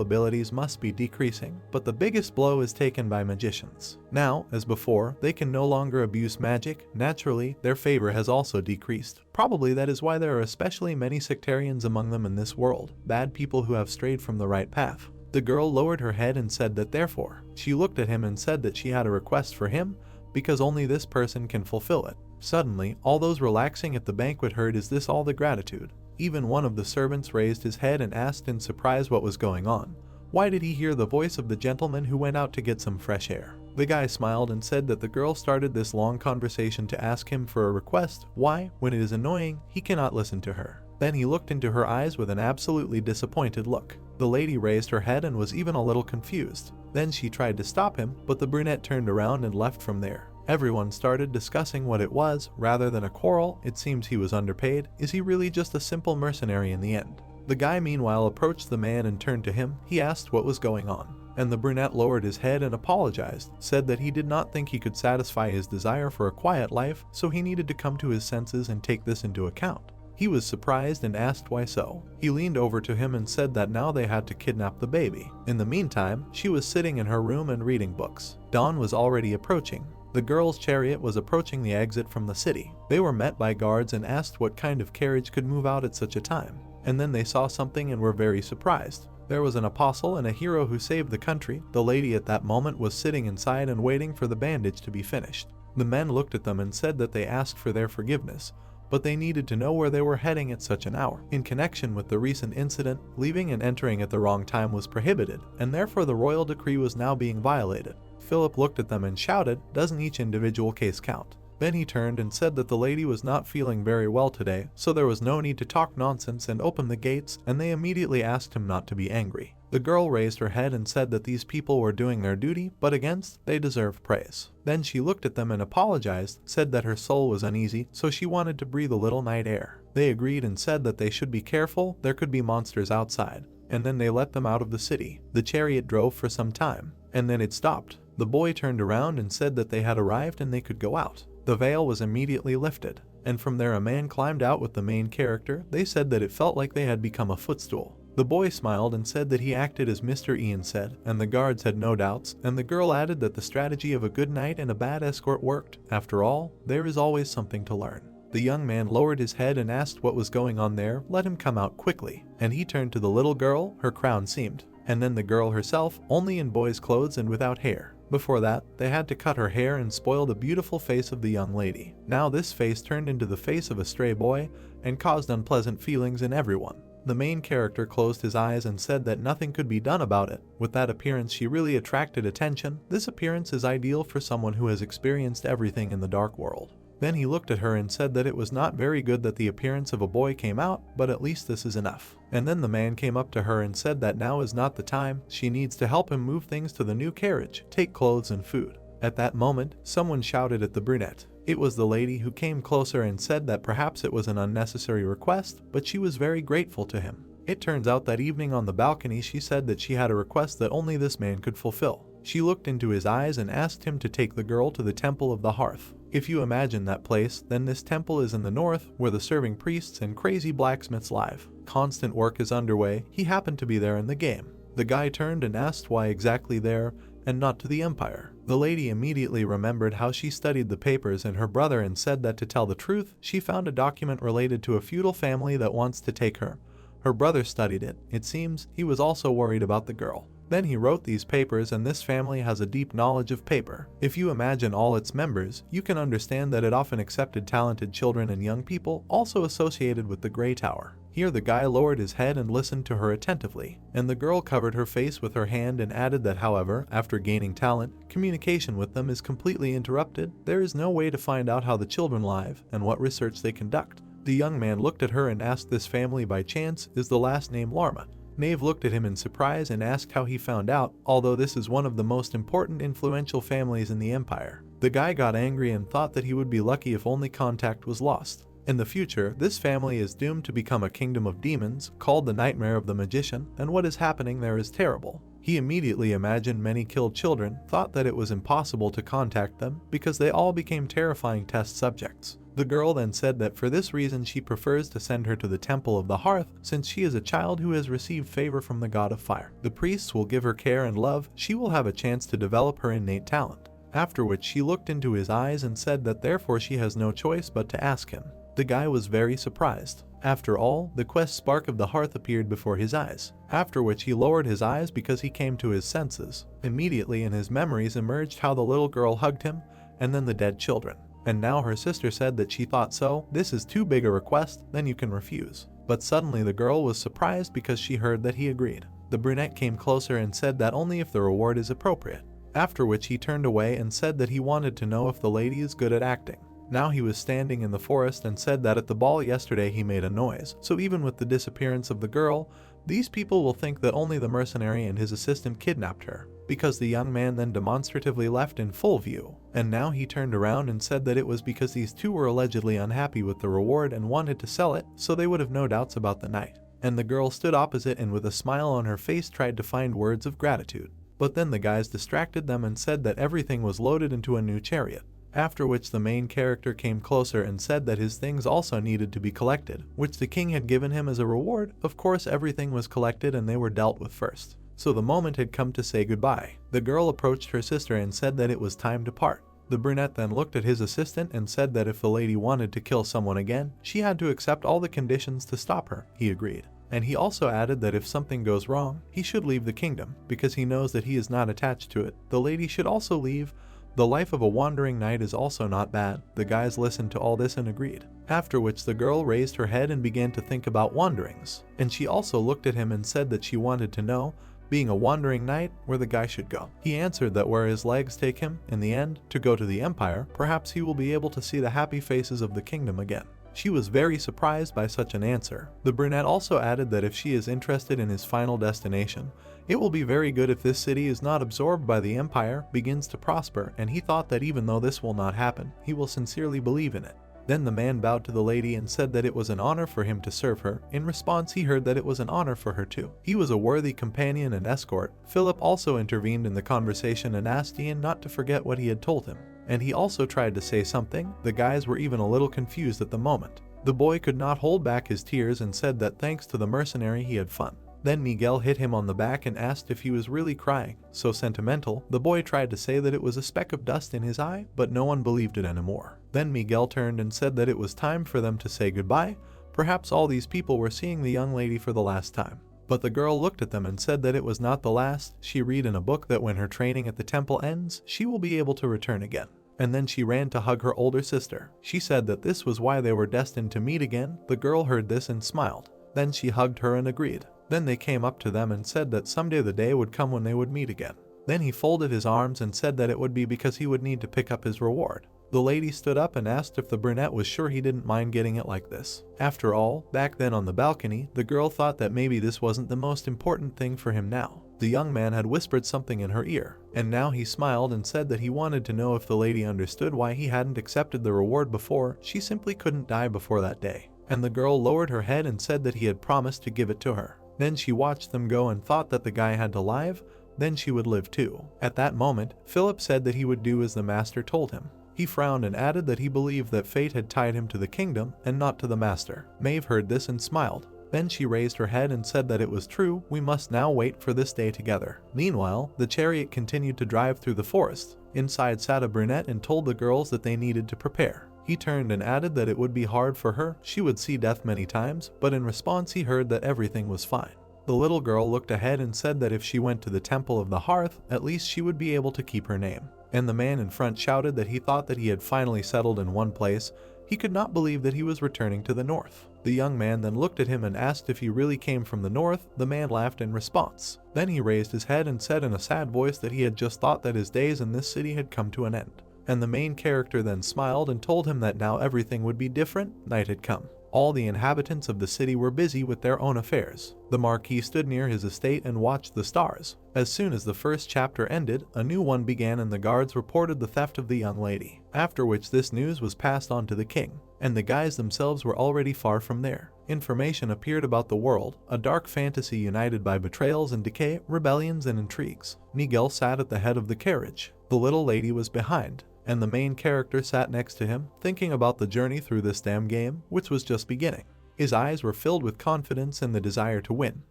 abilities must be decreasing, but the biggest blow is taken by magicians. Now, as before, they can no longer abuse magic. Naturally, their favor has also decreased. Probably that is why there are especially many sectarians among them in this world, bad people who have strayed from the right path. The girl lowered her head and said that therefore, she looked at him and said that she had a request for him, because only this person can fulfill it. Suddenly, all those relaxing at the banquet heard, "Is this all the gratitude?" Even one of the servants raised his head and asked in surprise what was going on. Why did he hear the voice of the gentleman who went out to get some fresh air? The guy smiled and said that the girl started this long conversation to ask him for a request. Why, when it is annoying, he cannot listen to her. Then he looked into her eyes with an absolutely disappointed look. The lady raised her head and was even a little confused. Then she tried to stop him, but the brunette turned around and left from there. Everyone started discussing what it was. Rather than a quarrel, it seems he was underpaid. Is he really just a simple mercenary in the end? The guy meanwhile approached the man and turned to him. He asked what was going on, and the brunette lowered his head and apologized, said that he did not think he could satisfy his desire for a quiet life, so he needed to come to his senses and take this into account. He was surprised and asked why so. He leaned over to him and said that now they had to kidnap the baby. In the meantime, she was sitting in her room and reading books. Dawn was already approaching. The girl's chariot was approaching the exit from the city. They were met by guards and asked what kind of carriage could move out at such a time. And then they saw something and were very surprised. There was an apostle and a hero who saved the country. The lady at that moment was sitting inside and waiting for the bandage to be finished. The men looked at them and said that they asked for their forgiveness, but they needed to know where they were heading at such an hour. In connection with the recent incident, leaving and entering at the wrong time was prohibited, and therefore the royal decree was now being violated. Philip looked at them and shouted, "Doesn't each individual case count?" Then he turned and said that the lady was not feeling very well today, so there was no need to talk nonsense, and opened the gates, and they immediately asked him not to be angry. The girl raised her head and said that these people were doing their duty, but against, they deserved praise. Then she looked at them and apologized, said that her soul was uneasy, so she wanted to breathe a little night air. They agreed and said that they should be careful, there could be monsters outside. And then they let them out of the city. The chariot drove for some time, and then it stopped. The boy turned around and said that they had arrived and they could go out. The veil was immediately lifted, and from there a man climbed out with the main character. They said that it felt like they had become a footstool. The boy smiled and said that he acted as Mr. Ian said, and the guards had no doubts, and the girl added that the strategy of a good knight and a bad escort worked. After all, there is always something to learn. The young man lowered his head and asked what was going on there. Let him come out quickly. And he turned to the little girl, her crown seemed, and then the girl herself, only in boy's clothes and without hair. Before that, they had to cut her hair and spoil the beautiful face of the young lady. Now this face turned into the face of a stray boy and caused unpleasant feelings in everyone. The main character closed his eyes and said that nothing could be done about it. With that appearance, she really attracted attention. This appearance is ideal for someone who has experienced everything in the dark world. Then he looked at her and said that it was not very good that the appearance of a boy came out, but at least this is enough. And then the man came up to her and said that now is not the time. She needs to help him move things to the new carriage, take clothes and food. At that moment, someone shouted at the brunette. It was the lady, who came closer and said that perhaps it was an unnecessary request, but she was very grateful to him. It turns out that evening on the balcony she said that she had a request that only this man could fulfill. She looked into his eyes and asked him to take the girl to the Temple of the Hearth. If you imagine that place, then this temple is in the north, where the serving priests and crazy blacksmiths live. Constant work is underway. He happened to be there in the game. The guy turned and asked why exactly there, and not to the Empire. The lady immediately remembered how she studied the papers and her brother and said that to tell the truth, she found a document related to a feudal family that wants to take her. Her brother studied it. It seems he was also worried about the girl. Then he wrote these papers, and this family has a deep knowledge of paper. If you imagine all its members, you can understand that it often accepted talented children and young people, also associated with the Grey Tower. Here the guy lowered his head and listened to her attentively, and the girl covered her face with her hand and added that however, after gaining talent, communication with them is completely interrupted. There is no way to find out how the children live and what research they conduct. The young man looked at her and asked, this family by chance is the last name Larma? Knave looked at him in surprise and asked how he found out, although this is one of the most important influential families in the Empire. The guy got angry and thought that he would be lucky if only contact was lost. In the future, this family is doomed to become a kingdom of demons, called the Nightmare of the Magician, and what is happening there is terrible. He immediately imagined many killed children, thought that it was impossible to contact them, because they all became terrifying test subjects. The girl then said that for this reason she prefers to send her to the Temple of the Hearth, since she is a child who has received favor from the god of fire. The priests will give her care and love. She will have a chance to develop her innate talent. After which she looked into his eyes and said that therefore she has no choice but to ask him. The guy was very surprised. After all, the quest spark of the hearth appeared before his eyes, after which he lowered his eyes because he came to his senses. Immediately in his memories emerged how the little girl hugged him, and then the dead children. And now her sister said that she thought so. This is too big a request, then you can refuse. But suddenly the girl was surprised because she heard that he agreed. The brunette came closer and said that only if the reward is appropriate. After which he turned away and said that he wanted to know if the lady is good at acting. Now he was standing in the forest and said that at the ball yesterday he made a noise, so even with the disappearance of the girl, these people will think that only the mercenary and his assistant kidnapped her, because the young man then demonstratively left in full view. And now he turned around and said that it was because these two were allegedly unhappy with the reward and wanted to sell it, so they would have no doubts about the night. And the girl stood opposite and with a smile on her face tried to find words of gratitude. But then the guys distracted them and said that everything was loaded into a new chariot. After which the main character came closer and said that his things also needed to be collected, which the king had given him as a reward. Of course everything was collected and they were dealt with first. So the moment had come to say goodbye. The girl approached her sister and said that it was time to part. The brunette then looked at his assistant and said that if the lady wanted to kill someone again, she had to accept all the conditions to stop her. He agreed. And he also added that if something goes wrong, he should leave the kingdom, because he knows that he is not attached to it. The lady should also leave. The life of a wandering knight is also not bad. The guys listened to all this and agreed. After which the girl raised her head and began to think about wanderings. And she also looked at him and said that she wanted to know, being a wandering knight, where the guy should go. He answered that where his legs take him, in the end, to go to the Empire, perhaps he will be able to see the happy faces of the kingdom again. She was very surprised by such an answer. The brunette also added that if she is interested in his final destination, it will be very good if this city is not absorbed by the Empire, begins to prosper, and he thought that even though this will not happen, he will sincerely believe in it. Then the man bowed to the lady and said that it was an honor for him to serve her. In response, he heard that it was an honor for her too. He was a worthy companion and escort. Philip also intervened in the conversation and asked Ian not to forget what he had told him. And he also tried to say something. The guys were even a little confused at the moment. The boy could not hold back his tears and said that thanks to the mercenary he had fun. Then Miguel hit him on the back and asked if he was really crying. So sentimental, the boy tried to say that it was a speck of dust in his eye, but no one believed it anymore. Then Miguel turned and said that it was time for them to say goodbye. Perhaps all these people were seeing the young lady for the last time. But the girl looked at them and said that it was not the last. She read in a book that when her training at the temple ends, she will be able to return again. And then she ran to hug her older sister. She said that this was why they were destined to meet again. The girl heard this and smiled. Then she hugged her and agreed. Then they came up to them and said that someday the day would come when they would meet again. Then he folded his arms and said that it would be because he would need to pick up his reward. The lady stood up and asked if the brunette was sure he didn't mind getting it like this. After all, back then on the balcony, the girl thought that maybe this wasn't the most important thing for him now. The young man had whispered something in her ear, and now he smiled and said that he wanted to know if the lady understood why he hadn't accepted the reward before. She simply couldn't die before that day. And the girl lowered her head and said that he had promised to give it to her. Then she watched them go and thought that the guy had to live, then she would live too. At that moment, Philip said that he would do as the master told him. He frowned and added that he believed that fate had tied him to the kingdom and not to the master. Maeve heard this and smiled. Then she raised her head and said that it was true. We must now wait for this day together. Meanwhile, the chariot continued to drive through the forest. Inside sat a brunette and told the girls that they needed to prepare. He turned and added that it would be hard for her. She would see death many times, but in response he heard that everything was fine. The little girl looked ahead and said that if she went to the Temple of the Hearth, at least she would be able to keep her name. And the man in front shouted that he thought that he had finally settled in one place. He could not believe that he was returning to the north. The young man then looked at him and asked if he really came from the north. The man laughed in response. Then he raised his head and said in a sad voice that he had just thought that his days in this city had come to an end. And the main character then smiled and told him that now everything would be different. Night had come. All the inhabitants of the city were busy with their own affairs. The Marquis stood near his estate and watched the stars. As soon as the first chapter ended, a new one began and the guards reported the theft of the young lady. After which this news was passed on to the king, and the guys themselves were already far from there. Information appeared about the world, a dark fantasy united by betrayals and decay, rebellions and intrigues. Miguel sat at the head of the carriage. The little lady was behind, and the main character sat next to him, thinking about the journey through this damn game, which was just beginning. His eyes were filled with confidence and the desire to win.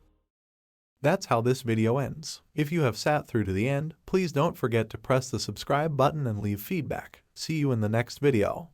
That's how this video ends. If you have sat through to the end, please don't forget to press the subscribe button and leave feedback. See you in the next video.